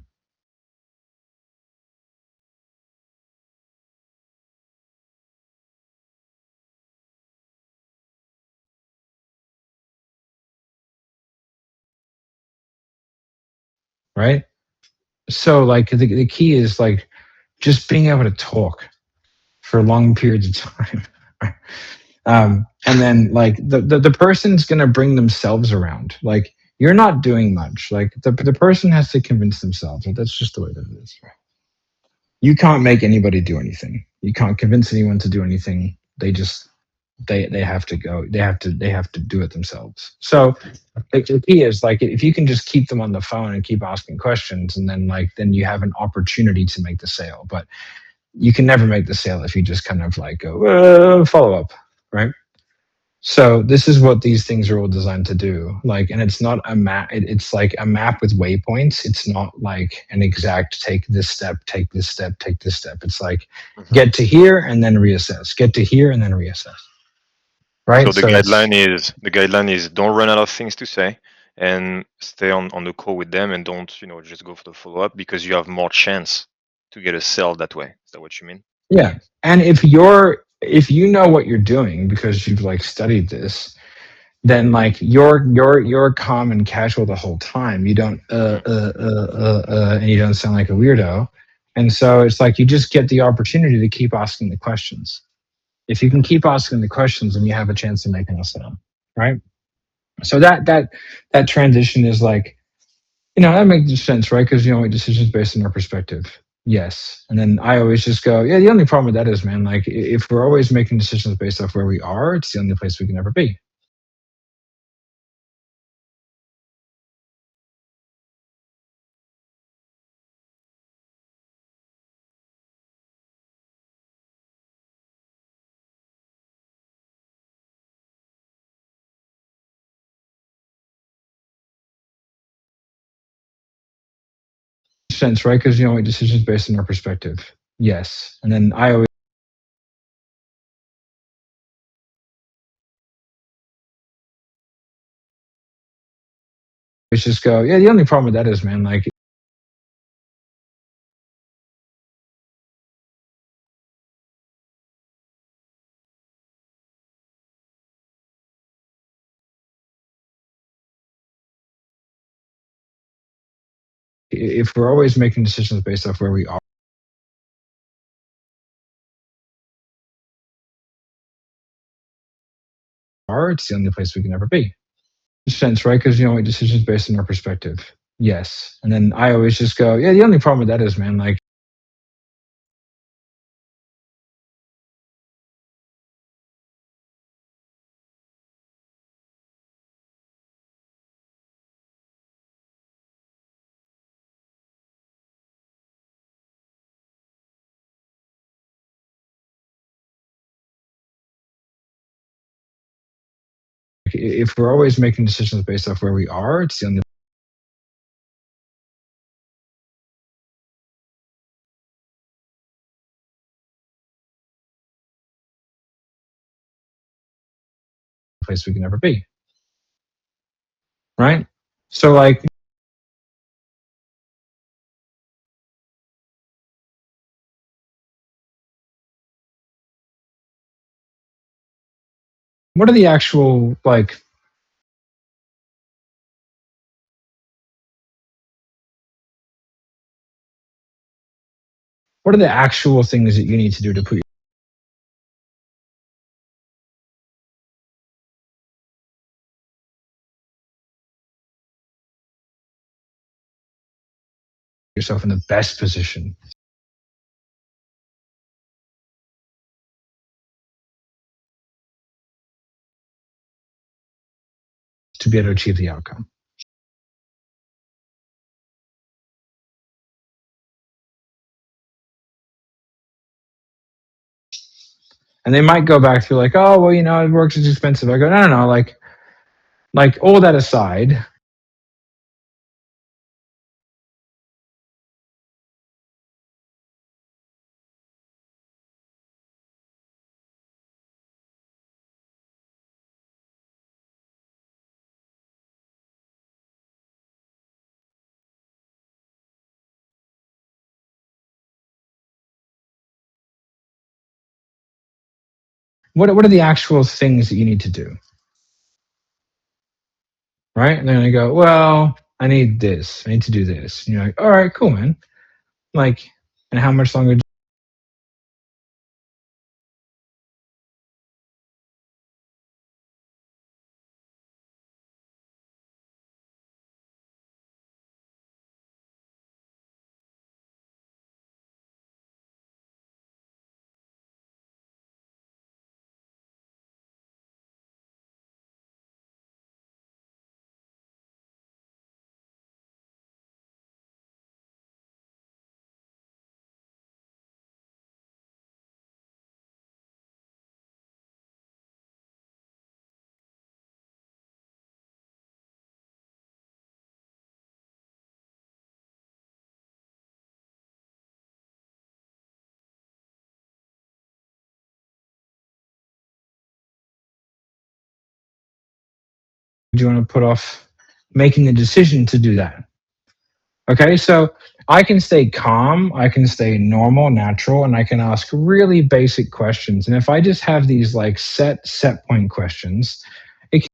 right? So like the key is like just being able to talk for long periods of time. And then like the person's gonna bring themselves around. Like you're not doing much. Like the person has to convince themselves. Like, that's just the way that it is. You can't make anybody do anything. You can't convince anyone to do anything. They just they have to go. They have to do it themselves. So the key is like if you can just keep them on the phone and keep asking questions, and then you have an opportunity to make the sale. But you can never make the sale if you just kind of like go follow up, right? So this is what these things are all designed to do. Like, and it's not a map. It's like a map with waypoints. It's not like an exact take this step, take this step, take this step. It's like get to here and then reassess. Get to here and then reassess. Right. So the guideline is don't run out of things to say and stay on the call with them and don't just go for the follow up because you have more chance to get a sell that way. Is that what you mean? Yeah. And if you know what you're doing because you've like studied this, then like you're calm and casual the whole time. You don't and you don't sound like a weirdo. And so it's like you just get the opportunity to keep asking the questions. If you can keep asking the questions, then you have a chance of making a sale, right? So that transition is like, that makes sense, right? Because make decisions based on our perspective. Yes. And then I always just go, yeah, the only problem with that is, man, like if we're always making decisions based off where we are, it's the only place we can ever be. Sense, right? Because make decisions based on our perspective. Yes. And then I always just go, yeah, the only problem with that is, man, like if we're always making decisions based off where we are, it's the only place we can ever be. Sense, right? Because make decisions based on our perspective. Yes. And then I always just go, yeah, the only problem with that is, man, like if we're always making decisions based off where we are, it's the only place we can ever be. Right? So like what are the actual like what are the actual things that you need to do to put yourself in the best position to be able to achieve the outcome? And they might go back to like, oh, well, it works, it's expensive. I go, no, like all that aside, what are the actual things that you need to do? Right? And then I go, well, I need this. I need to do this. And you're like, all right, cool, man. Like, and how much longer? Do you want to put off making the decision to do that? Okay, so I can stay calm, I can stay normal, natural, and I can ask really basic questions. And if I just have these like set point questions, it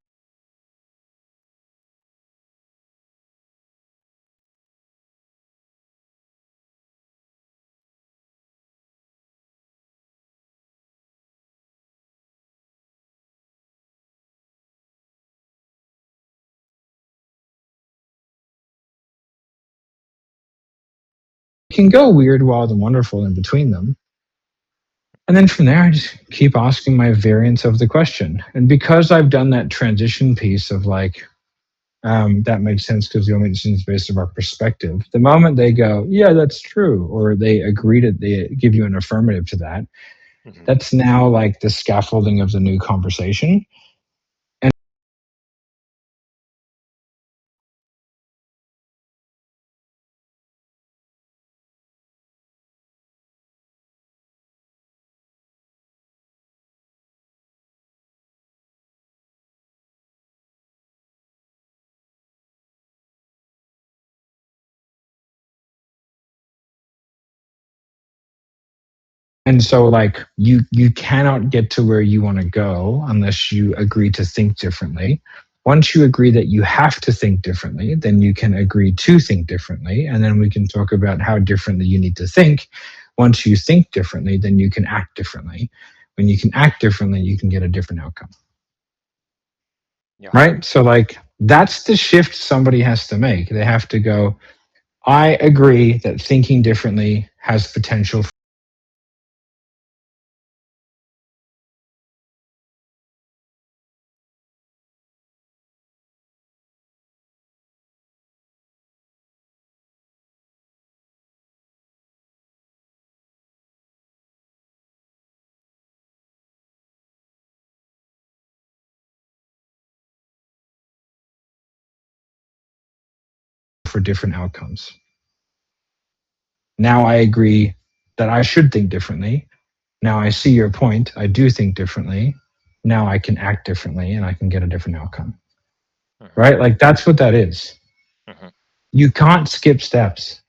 can go weird, wild, and wonderful in between them. And then from there, I just keep asking my variants of the question. And because I've done that transition piece of like, that makes sense because the only decision is based on our perspective. The moment they go, yeah, that's true, or they agree to, they give you an affirmative to that, that's now like the scaffolding of the new conversation. And And so like you cannot get to where you want to go unless you agree to think differently. Once you agree that you have to think differently, then you can agree to think differently. And then we can talk about how differently you need to think. Once you think differently, then you can act differently. When you can act differently, you can get a different outcome. Yeah. Right? So like that's the shift somebody has to make. They have to go, I agree that thinking differently has potential for different outcomes. Now I agree that I should think differently. Now I see your point. I do think differently. Now I can act differently and I can get a different outcome. Right? Like that's what that is. You can't skip steps.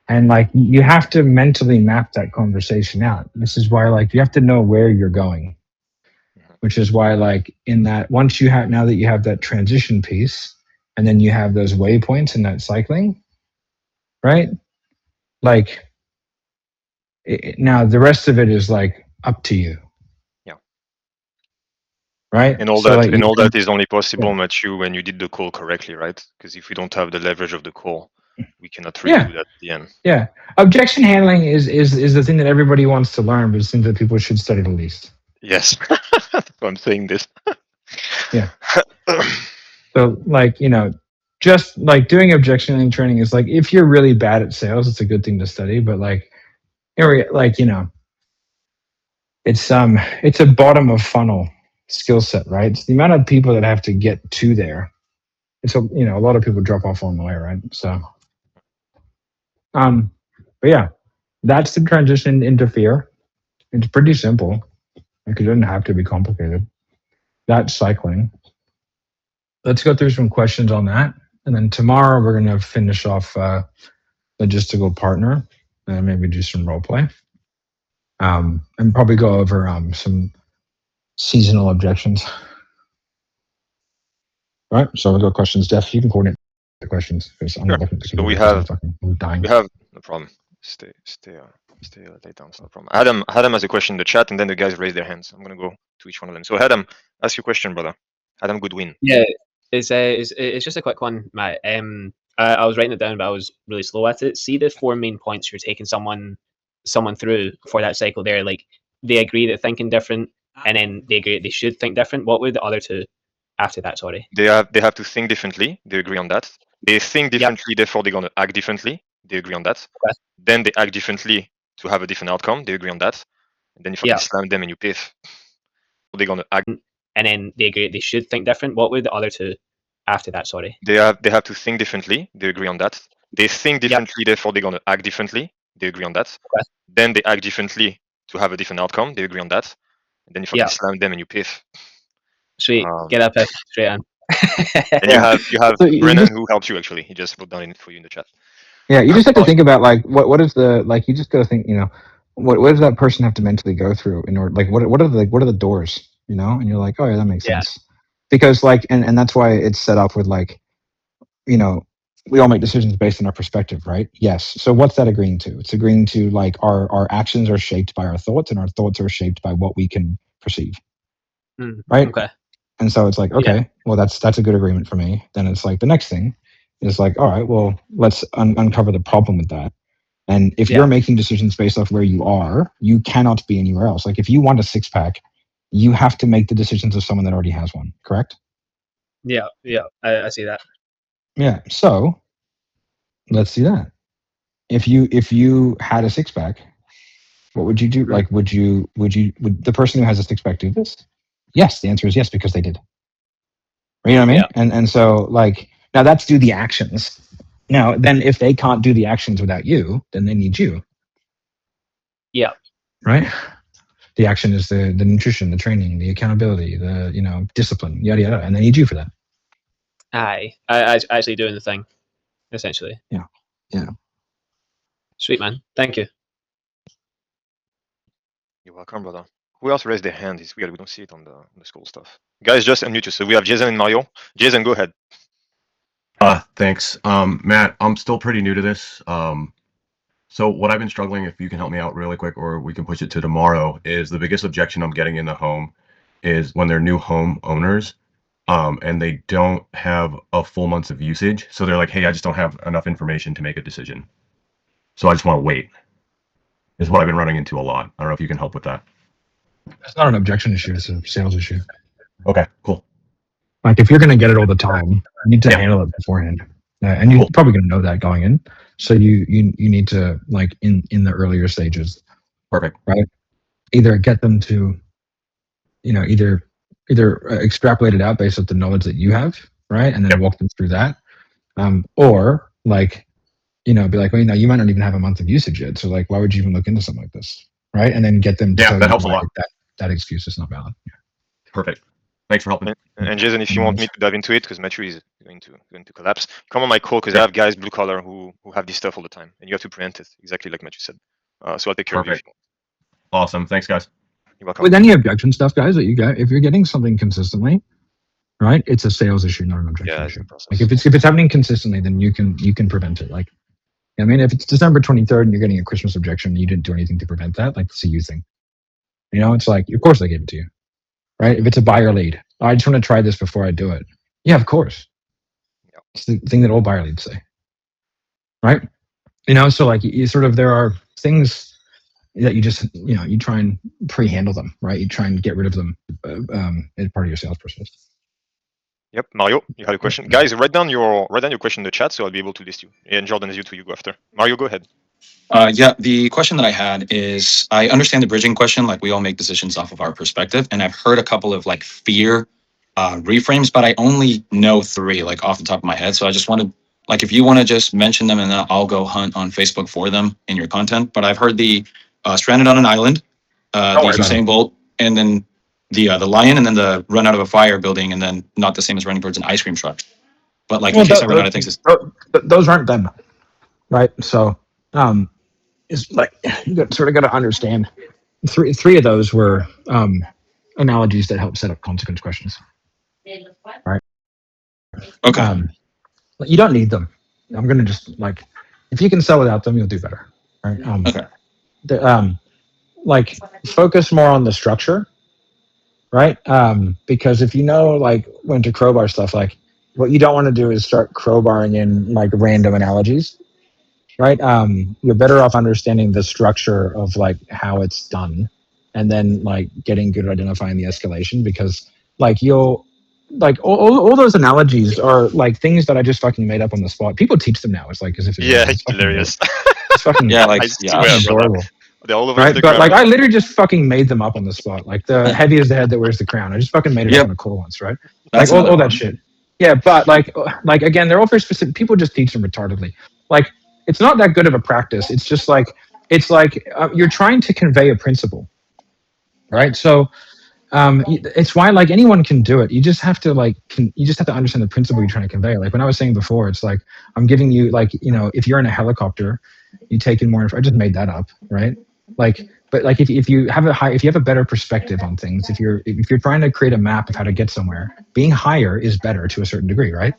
And like you have to mentally map that conversation out. This is why like you have to know where you're going. Which is why like in that once you have now that you have that transition piece and then you have those waypoints in that cycling, right? Like now the rest of it is like up to you. Yeah. Right. And all So that like and all that is only possible, Matthew, when you did the call correctly, right? Because if we don't have the leverage of the call, we cannot really do that at the end. Yeah. Objection handling is the thing that everybody wants to learn, but it's thing that people should study the least. Yes. That's why I'm saying this. Yeah. So like, you know, just like doing objection handling training is like if you're really bad at sales, it's a good thing to study, but like you know, it's a bottom of funnel skill set, right? It's the amount of people that have to get to there. It's a you know, a lot of people drop off on the way, right? So but yeah, that's the transition into fear. It's pretty simple. Like it doesn't have to be complicated. That's cycling. Let's go through some questions on that. And then tomorrow we're going to finish off logistical partner and maybe do some role play. And probably go over some seasonal objections. All right. So we'll go questions. Def, you can coordinate. the questions because I'm Sure. not looking at the So computer we because have I'm dying. no problem. Stay lay down. It's no problem. Adam has a question in the chat, and then the guys raise their hands. I'm gonna go to each one of them. So Adam, ask your question, brother. Adam Goodwin. Yeah, it's just a quick one, Matt. I was writing it down, but I was really slow at it. See the 4 main points you're taking someone through for that cycle there. Like they agree that thinking different, and then they agree that they should think different. What were the other two after that? Sorry. They have to think differently. They agree on that. They think differently, therefore they're gonna act differently. They agree on that. Okay. Then they act differently to have a different outcome. They agree on that. And then you fucking slam them and you piff. They're gonna act. And then they agree that they should think different. What were the other two after that? Sorry. They have to think differently. They agree on that. They think differently, therefore they're gonna act differently. They agree on that. Okay. Then they act differently to have a different outcome. They agree on that. And then you fucking slam them and you piff. Sweet. Get that piff straight on. And you have So you Brennan just- who helped you actually. He just wrote down it for you in the chat. Yeah, you just have to think about like what is the like you just got to think, you know, what does that person have to mentally go through in order, like what are the doors, you know? And you're like, oh yeah, that makes sense. Because like and that's why it's set up with like, you know, we all make decisions based on our perspective, right? Yes. So what's that agreeing to? It's agreeing to like our actions are shaped by our thoughts and our thoughts are shaped by what we can perceive. Right? Okay. And so it's like, okay, well that's a good agreement for me. Then it's like the next thing is like, all right, well let's uncover the problem with that. And if you're making decisions based off where you are, you cannot be anywhere else. Like if you want a six pack, you have to make the decisions of someone that already has one, correct? Yeah, I see that. Yeah. So let's do that. If you had a six pack, what would you do? Like would the person who has a six pack do this? Yes, the answer is yes, because they did. You know what I mean? And so like now that's do the actions. Now then if they can't do the actions without you, then they need you. Yeah. Right? The action is the nutrition, the training, the accountability, the discipline, yada yada, and they need you for that. I actually doing the thing, essentially. Yeah. Yeah. Sweet, man. Thank you. You're welcome, brother. Who else raised their hand? It's weird. We don't see it on the school stuff. Guys, just unmute you. So we have Jason and Mario. Jason, go ahead. Thanks. Matt, I'm still pretty new to this. So what I've been struggling, if you can help me out really quick, or we can push it to tomorrow, is the biggest objection I'm getting in the home is when they're new home owners, and they don't have a full month of usage. So they're like, hey, I just don't have enough information to make a decision. So I just want to wait. Is what I've been running into a lot. I don't know if you can help with that. It's not an objection issue; it's a sales issue. Okay, cool. Like if you're going to get it all the time, you need to handle it beforehand, and you're probably going to know that going in. So you need to like in the earlier stages. Perfect. Right. Either get them to, either extrapolate it out based on the knowledge that you have, right, and then walk them through that, or like, be like, well, you might not even have a month of usage yet, so like, why would you even look into something like this, right? And then get them to tell that you helps a why lot. That excuse is not valid. Perfect. Thanks for helping. And Jason, if you want me to dive into it, because Matthew is going to collapse, come on my call because I have guys blue collar who have this stuff all the time, and you have to prevent it, exactly like Matthew said. So I'll take care of you. Awesome. Thanks, guys. You're welcome. With any objection stuff, guys, that you get, if you're getting something consistently, right, it's a sales issue, not an objection issue. Like if it's happening consistently, then you can prevent it. Like, I mean, if it's December 23rd and you're getting a Christmas objection and you didn't do anything to prevent that, like it's a you thing. It's like, of course they gave it to you, right? If it's a buyer lead, I just want to try this before I do it. Yeah, of course. It's the thing that all buyer leads say, right? So like you sort of, there are things that you just, you try and pre-handle them, right? You try and get rid of them as part of your sales process. Yep, Mario, you had a question. Guys, write down your question in the chat so I'll be able to list you. And Jordan, is you two, you go after. Mario, go ahead. Yeah, the question that I had is, I understand the bridging question, like we all make decisions off of our perspective, and I've heard a couple of like fear reframes, but I only know 3 like off the top of my head. So I just wanted, like, if you want to just mention them and then I'll go hunt on Facebook for them in your content. But I've heard the stranded on an island, the Usain Bolt, and then the lion, and then the run out of a fire building, and then not the same as running towards an ice cream truck. But like, in case I run out of things, those aren't them, right? So it's like you got to understand three of those were analogies that help set up consequence questions, right? Okay. You don't need them. I'm gonna just like, if you can sell without them, you'll do better. Right? Okay. Like focus more on the structure, right? Because if you know like when to crowbar stuff, like what you don't want to do is start crowbarring in like random analogies, right? You're better off understanding the structure of like how it's done, and then like getting good at identifying the escalation, because like you'll like all those analogies are like things that I just fucking made up on the spot. People teach them now. It's like as if it's Yeah, real. it's hilarious. It's fucking Yeah, like I yeah. swear, fucking brother. adorable. They're all over Right, but Instagram. like I literally just fucking made them up on the spot. Like the heavy is the head that wears the crown. I just fucking made it up Yep. on a call once, right? That's Like all another that one. shit. Yeah, but like again, they're all very specific. People just teach them retardedly. Like it's not that good of a practice. It's just like you're trying to convey a principle, right? So it's why like anyone can do it. You just have to you just have to understand the principle you're trying to convey. Like when I was saying before, it's like I'm giving you like, you know, if you're in a helicopter, you take in more I just made that up, right? Like but like if you have if you have a better perspective on things, if you're trying to create a map of how to get somewhere, being higher is better to a certain degree, right?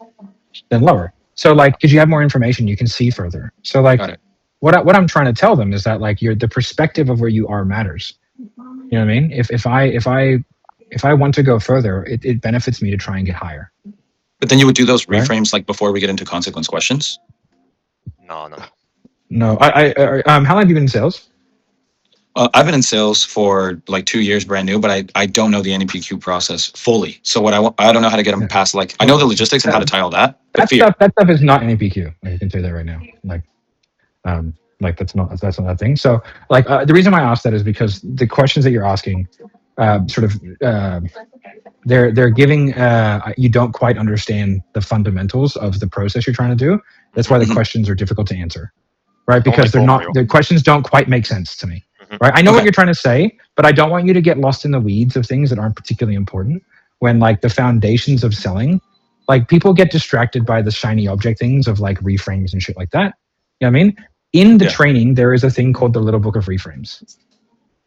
Than lower. So like because you have more information, you can see further. So like Got it. what I'm trying to tell them is that like the perspective of where you are matters. You know what I mean? If I want to go further, it benefits me to try and get higher. But then you would do those Right? reframes like before we get into consequence questions. No, no. No, how long have you been in sales? I've been in sales for like 2 years, brand new, but I don't know the NPQ process fully. So what I don't know how to get them past. Like I know the logistics and how to tie all that. But fear. That stuff is not NPQ. I can tell you that right now. Like that's not that thing. So like the reason why I asked that is because the questions that you're asking, they're giving you don't quite understand the fundamentals of the process you're trying to do. That's why the questions are difficult to answer, right? Because the questions don't quite make sense to me, right? I know what you're trying to say, but I don't want you to get lost in the weeds of things that aren't particularly important when like the foundations of selling, like people get distracted by the shiny object things of like reframes and shit like that. You know what I mean? In the training, there is a thing called the Little Book of Reframes,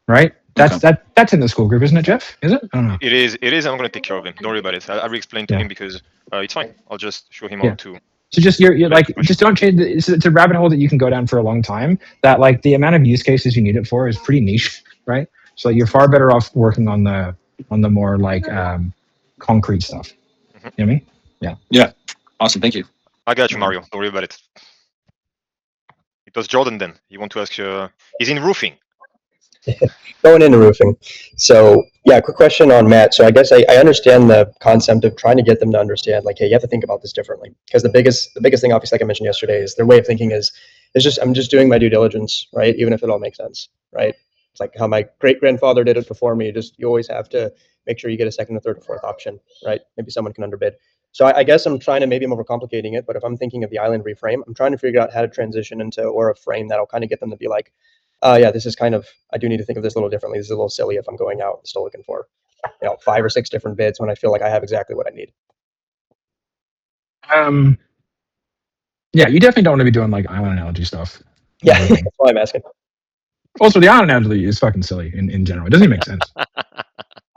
right? That's in the school group, isn't it, Jeff? Is it? I don't know. It is. It is. I'm gonna take care of him. Don't worry about it. I'll re-explain to him because it's fine. I'll just show him how to. So just you're like just don't change. It's a rabbit hole that you can go down for a long time. That like the amount of use cases you need it for is pretty niche, right? So you're far better off working on the more like concrete stuff. You know what I mean? Yeah. Yeah. Awesome. Thank you. I got you, Mario. Don't worry about it. It was Jordan then. You want to ask? He's in roofing. Going into roofing. So yeah, quick question on Matt. So I guess I understand the concept of trying to get them to understand, like, hey, you have to think about this differently. Because the biggest thing, obviously, like I mentioned yesterday, is their way of thinking is just I'm just doing my due diligence, right? Even if it all makes sense, right? It's like how my great grandfather did it before me. You always have to make sure you get a second, or third, or fourth option, right? Maybe someone can underbid. So I guess I'm trying to, maybe I'm overcomplicating it, but if I'm thinking of the island reframe, I'm trying to figure out how to transition into or a frame that'll kind of get them to be like, yeah, this is kind of, I do need to think of this a little differently. This is a little silly if I'm going out and still looking for, 5 or 6 different bids when I feel like I have exactly what I need. Yeah, you definitely don't want to be doing like island analogy stuff. Yeah, that's why I'm asking. Also, the island analogy is fucking silly in general. It doesn't even make sense.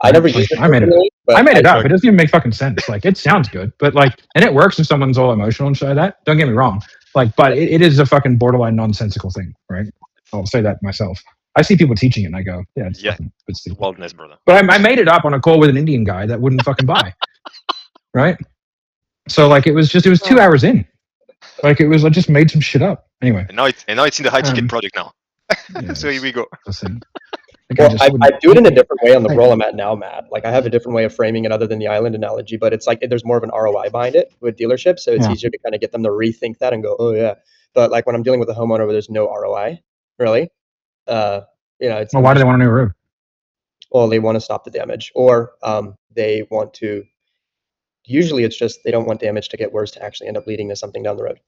I never used it. I made it. I made it up. It doesn't even make fucking sense. Like it sounds good, but like, and it works if someone's all emotional and shit like that. Don't get me wrong. Like, but it is a fucking borderline nonsensical thing, right? I'll say that myself. I see people teaching it and I go, yeah, it's fucking stupid. Wildness, brother. But I made it up on a call with an Indian guy that wouldn't fucking buy. Right? So like it was 2 hours in. Like it was, I just made some shit up. Anyway. And now it's in the high ticket project now. So here we go. Well, I do it in a different way on the role I'm at now, Matt. Like I have a different way of framing it other than the island analogy, but it's like there's more of an ROI behind it with dealerships. So it's easier to kind of get them to rethink that and go, oh yeah. But like when I'm dealing with a homeowner where there's no ROI, really, it's well, why do they want a new roof? Well, they want to stop the damage, or they want to. Usually, it's just they don't want damage to get worse to actually end up leading to something down the road.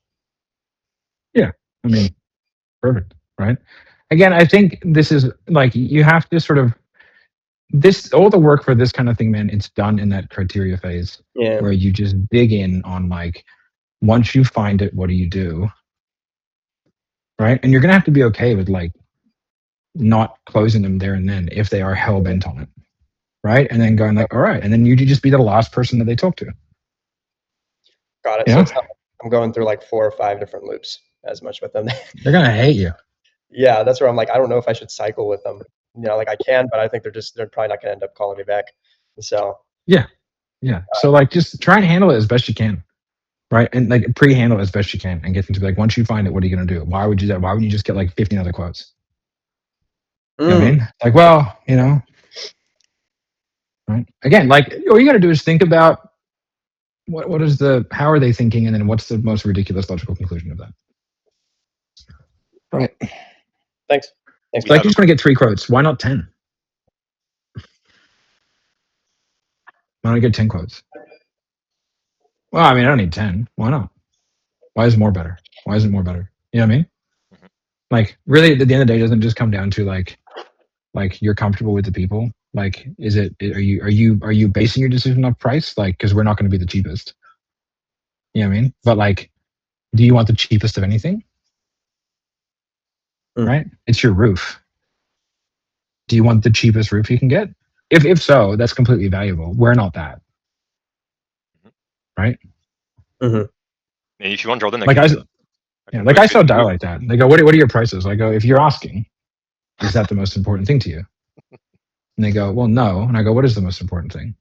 Yeah, I mean, perfect, right? Again, I think this is like you have to sort of all the work for this kind of thing, man. It's done in that criteria phase where you just dig in on like once you find it, what do you do, right? And you're gonna have to be okay with like not closing them there and then if they are hell bent on it, right? And then going like, all right, and then you just be the last person that they talk to. Got it. Yeah. So it's not, I'm going through like 4 or 5 different loops as much with them. They're gonna hate you. Yeah, that's where I'm like, I don't know if I should cycle with them. You know, like I can, but I think they're probably not gonna end up calling me back. So Yeah. So like, just try and handle it as best you can, right? And like pre-handle it as best you can, and get them to be like, once you find it, what are you gonna do? Why would you do that? Why wouldn't you just get like 15 other quotes? You know what I mean? Like, well, right? Again, like all you got to do is think about how are they thinking, and then what's the most ridiculous logical conclusion of that? Right. Thanks. It's like, you just want to get 3 quotes. Why not 10? Why don't I get 10 quotes? Well, I mean, I don't need 10. Why not? Why is more better? Why is it more better? You know what I mean? Like, really, at the end of the day, doesn't it just come down to like you're comfortable with the people? Like, are you basing your decision off price? Like, because we're not going to be the cheapest. You know what I mean? But like, do you want the cheapest of anything? Right? It's your roof. Do you want the cheapest roof you can get? If so, that's completely valuable. We're not that. Right? Mm-hmm. And if you want, Jordan, Like I saw Dial like that. They go, what are your prices? I go, if you're asking, is that the most important thing to you? And they go, well, no. And I go, what is the most important thing?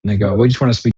And they go, we just want to speak.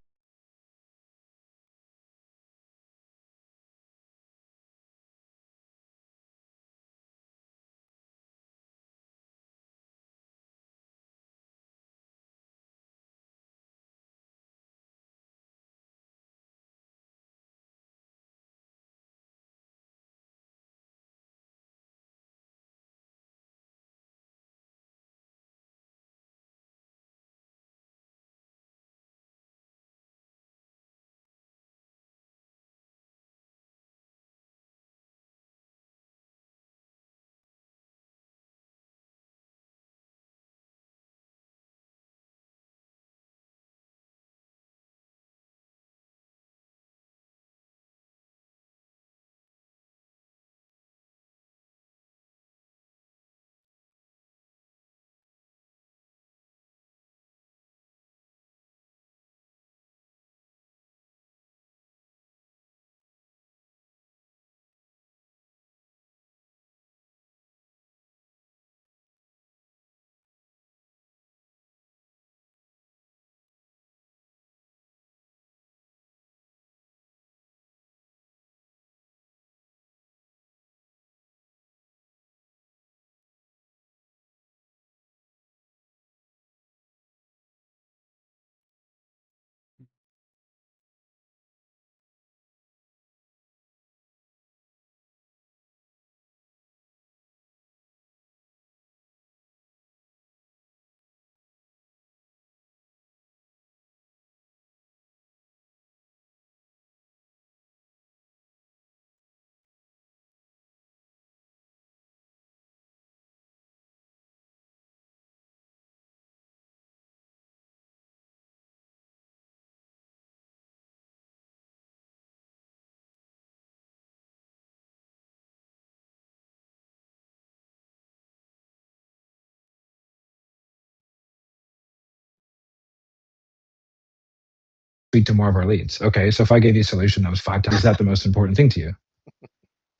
Speak to more of our leads. Okay, so if I gave you a solution that was 5 times, is that the most important thing to you?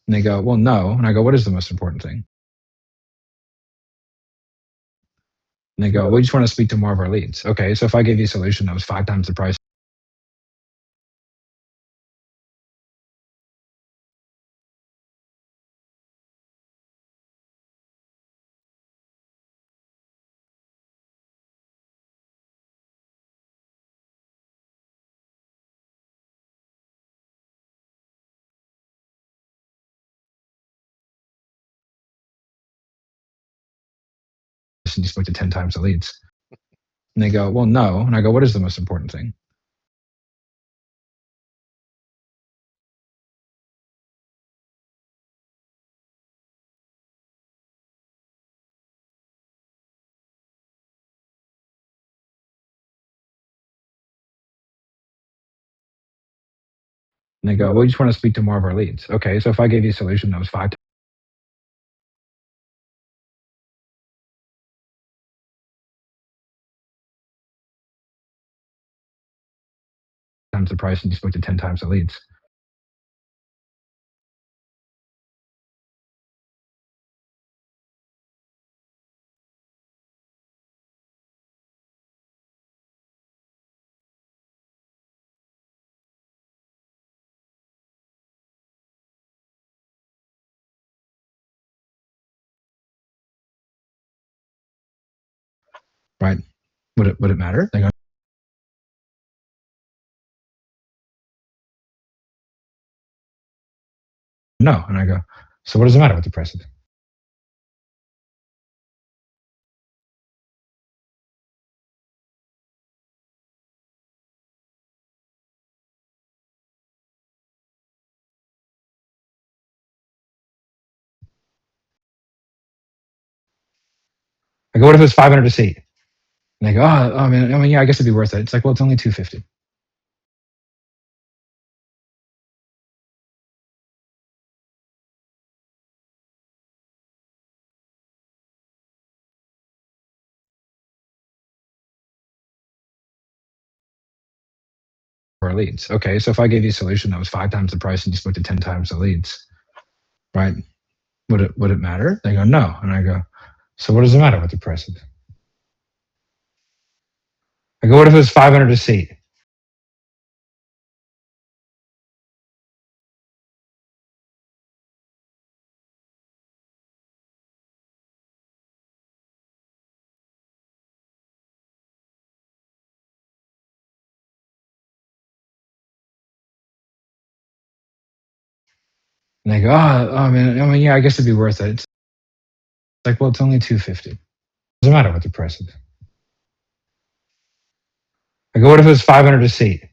And they go, well, no. And I go, what is the most important thing? And they go, we just want to speak to more of our leads. Okay, so if I gave you a solution that was 5 times the price, and you spoke to 10 times the leads. And they go, well, no. And I go, what is the most important thing? And they go, well, we just want to speak to more of our leads. Okay, so if I gave you a solution that was 5 times the price and you spoke to 10 times the leads. right? Would it matter? They go, no. And I go, so what does it matter what the price is? I go, what if it's 500 a seat? And they go, oh, I mean, yeah, I guess it'd be worth it. It's like, well, it's only 250 for leads. Okay, so if I gave you a solution that was 5 times the price and you spoke to 10 times the leads, right? Would it matter? They go, no. And I go, so what does it matter what the price is? I go, what if it was 500 a seat? And they go, oh, I mean, yeah, I guess it'd be worth it. It's like, well, it's only 250. Doesn't matter what the price is. I go, what if it was 500 a seat?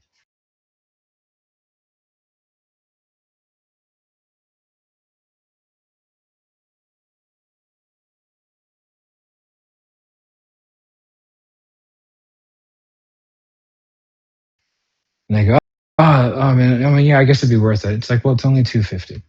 And they go, oh, I mean, yeah, I guess it'd be worth it. It's like, well, it's only 250. And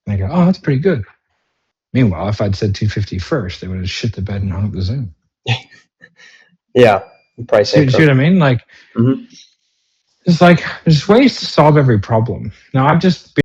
they go, oh, that's pretty good. Meanwhile, if I'd said 250 first, they would have shit the bed and hung up the Zoom. Yeah, price See what I mean? Like, it's like there's ways to solve every problem. Now, I've just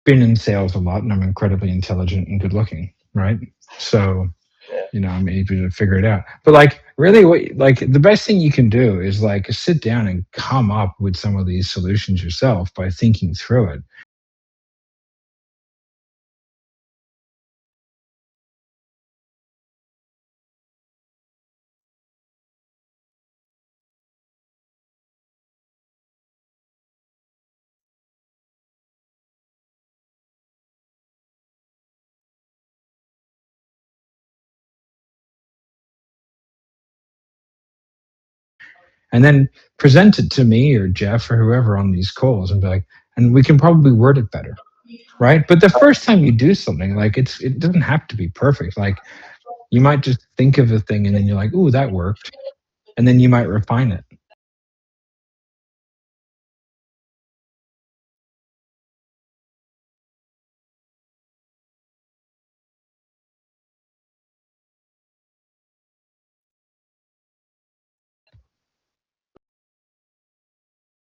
been in sales a lot and I'm incredibly intelligent and good looking, right? So, you know, I'm able to figure it out. But like, really, like the best thing you can do is like sit down and come up with some of these solutions yourself by thinking through it. And then present it to me or Jeff or whoever on these calls and be like, and we can probably word it better. Right. But the first time you do something, like it doesn't have to be perfect. Like you might just think of a thing and then you're like, ooh, that worked. And then you might refine it.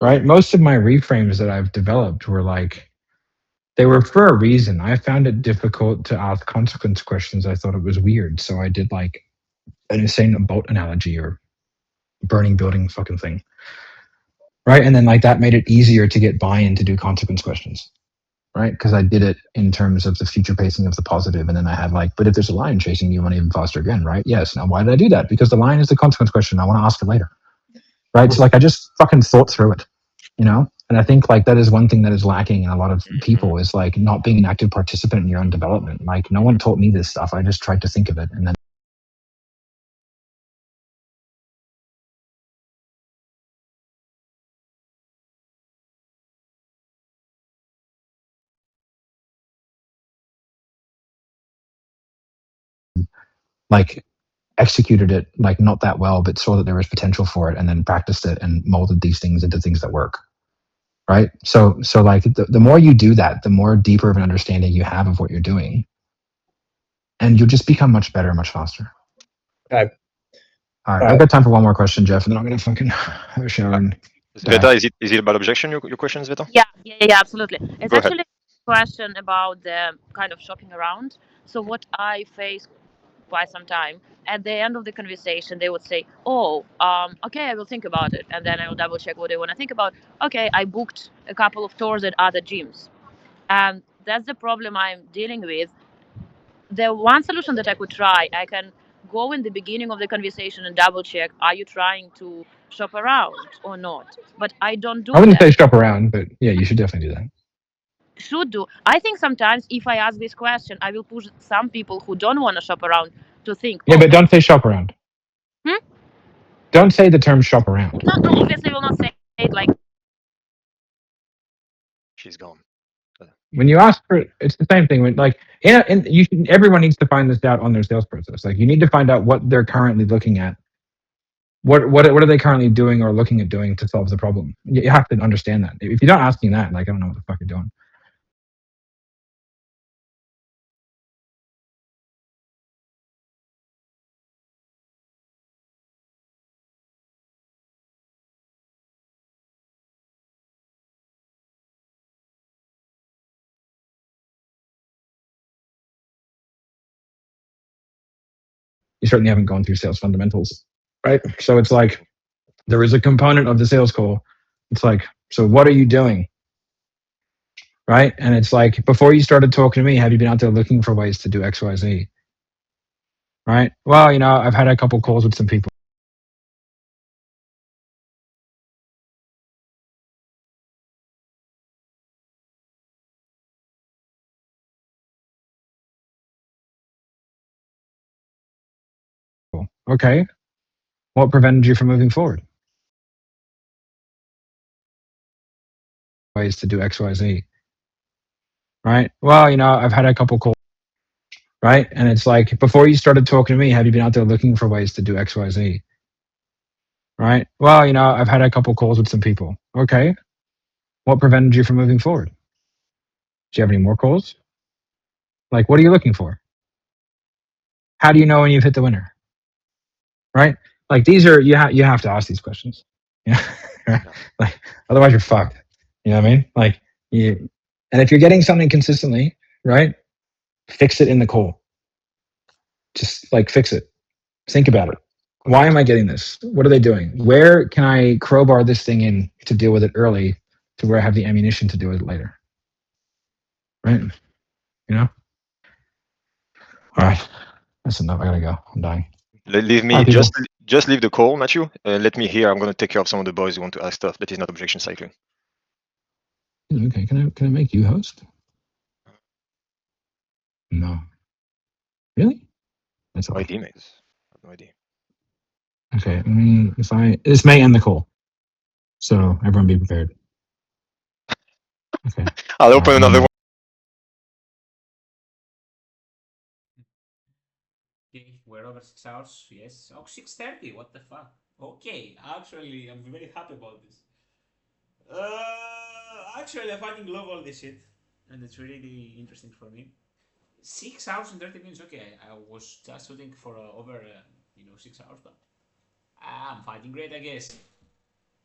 Right. Most of my reframes that I've developed were like, they were for a reason. I found it difficult to ask consequence questions. I thought it was weird. So I did like an insane boat analogy or burning building fucking thing. Right. And then like that made it easier to get buy-in to do consequence questions. Right. Because I did it in terms of the future pacing of the positive. And then I had like, but if there's a lion chasing you, you want even faster again. Right. Yes. Now, why did I do that? Because the lion is the consequence question. I want to ask it later. Right. So like I just fucking thought through it, you know? And I think like that is one thing that is lacking in a lot of people is like not being an active participant in your own development. Like no one taught me this stuff. I just tried to think of it and then like executed it like not that well, but saw that there was potential for it and then practiced it and molded these things into things that work. Right. So like the more you do that, the more deeper of an understanding you have of what you're doing. And you'll just become much better, much faster. Okay. All right. I've got time for one more question, Jeff, and then I'm going to fucking have a shower and Sveta, is it about objection, your question, Sveta? Yeah, absolutely. It's Go ahead. actually a question about the kind of shopping around. So what I face quite some time, at the end of the conversation, they would say, oh, okay, I will think about it. And then I will double check what they want to think about. Okay, I booked a couple of tours at other gyms. And that's the problem I'm dealing with. The one solution that I could try, I can go in the beginning of the conversation and double check, are you trying to shop around or not? But I don't do I wouldn't that. say shop around, but yeah, you should definitely do that. Should do. I think sometimes if I ask this question, I will push some people who don't want to shop around to think. Yeah, but don't say shop around. Hmm? Don't say the term shop around. No, obviously will not say it like. She's gone. When you ask for, it's the same thing. When like, everyone needs to find this out on their sales process. Like, you need to find out what they're currently looking at. What are they currently doing or looking at doing to solve the problem? You have to understand that. If you're not asking that, like, I don't know what the fuck you're doing. You certainly haven't gone through sales fundamentals, right? So it's like there is a component of the sales call. It's like, so what are you doing? Right? And it's like, before you started talking to me, have you been out there looking for ways to do X, Y, Z? Right? Well, I've had a couple calls with some people. Okay. What prevented you from moving forward? Ways to do X, Y, Z. Right? Well, I've had a couple calls. Right? And it's like, before you started talking to me, have you been out there looking for ways to do X, Y, Z? Right? Well, I've had a couple calls with some people. Okay. What prevented you from moving forward? Do you have any more calls? Like, what are you looking for? How do you know when you've hit the winner? Right? Like, these are, you have to ask these questions. Yeah. Like, otherwise you're fucked. You know what I mean? Like, And if you're getting something consistently, right, fix it in the call. Just like fix it. Think about it. Why am I getting this? What are they doing? Where can I crowbar this thing in to deal with it early to where I have the ammunition to do it later? Right? You know? All right. That's enough. I gotta go. I'm dying. Leave me, All right, just leave the call, Matthew. Let me hear. I'm going to take care of some of the boys who want to ask stuff that is not objection cycling. Okay, can I make you host? No. Really? That's No okay. idea, mate. I have no idea. Okay, I mean, this may end the call, so everyone be prepared. Okay. I'll open another one. Okay, we're over 6 hours. Yes. Oh, 6:30. What the fuck? Okay, actually, I'm very happy about this. Actually, I fucking love all this shit, and it's really interesting for me. 6 hours and 30 minutes. Okay, I was just shooting for over 6 hours, but I'm fighting great, I guess.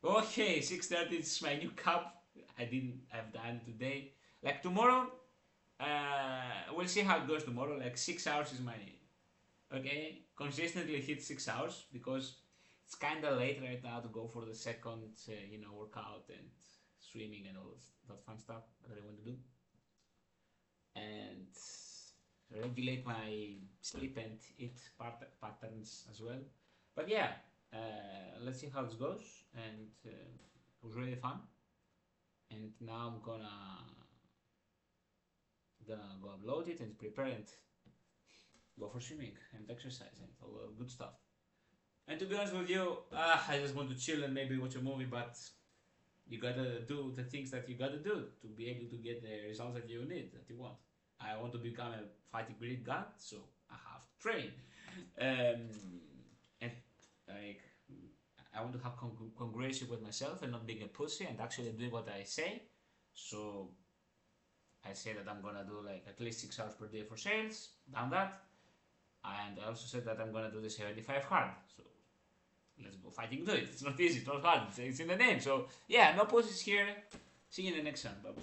Okay, 6:30 is my new cap. I didn't have done today. Like tomorrow, we'll see how it goes tomorrow. Like 6 hours is my consistently hit 6 hours because it's kind of late right now to go for the second workout and swimming and all that fun stuff that I want to do, and regulate my sleep and eat patterns as well. But yeah, let's see how this goes, and it was really fun. And now I'm gonna go upload it and prepare and go for swimming and exercise and all the good stuff. And to be honest with you, I just want to chill and maybe watch a movie, but you gotta do the things that you gotta do to be able to get the results that you need, that you want. I want to become a fighting great god, so I have to train. And like, I want to have congruency with myself and not being a pussy and actually doing what I say. So I say that I'm gonna do like at least 6 hours per day for sales, done that. And I also said that I'm gonna do the 75 hard. So let's go fighting do it. It's not easy, it's not hard, it's in the name. So yeah, no pussies here. See you in the next one. Bye.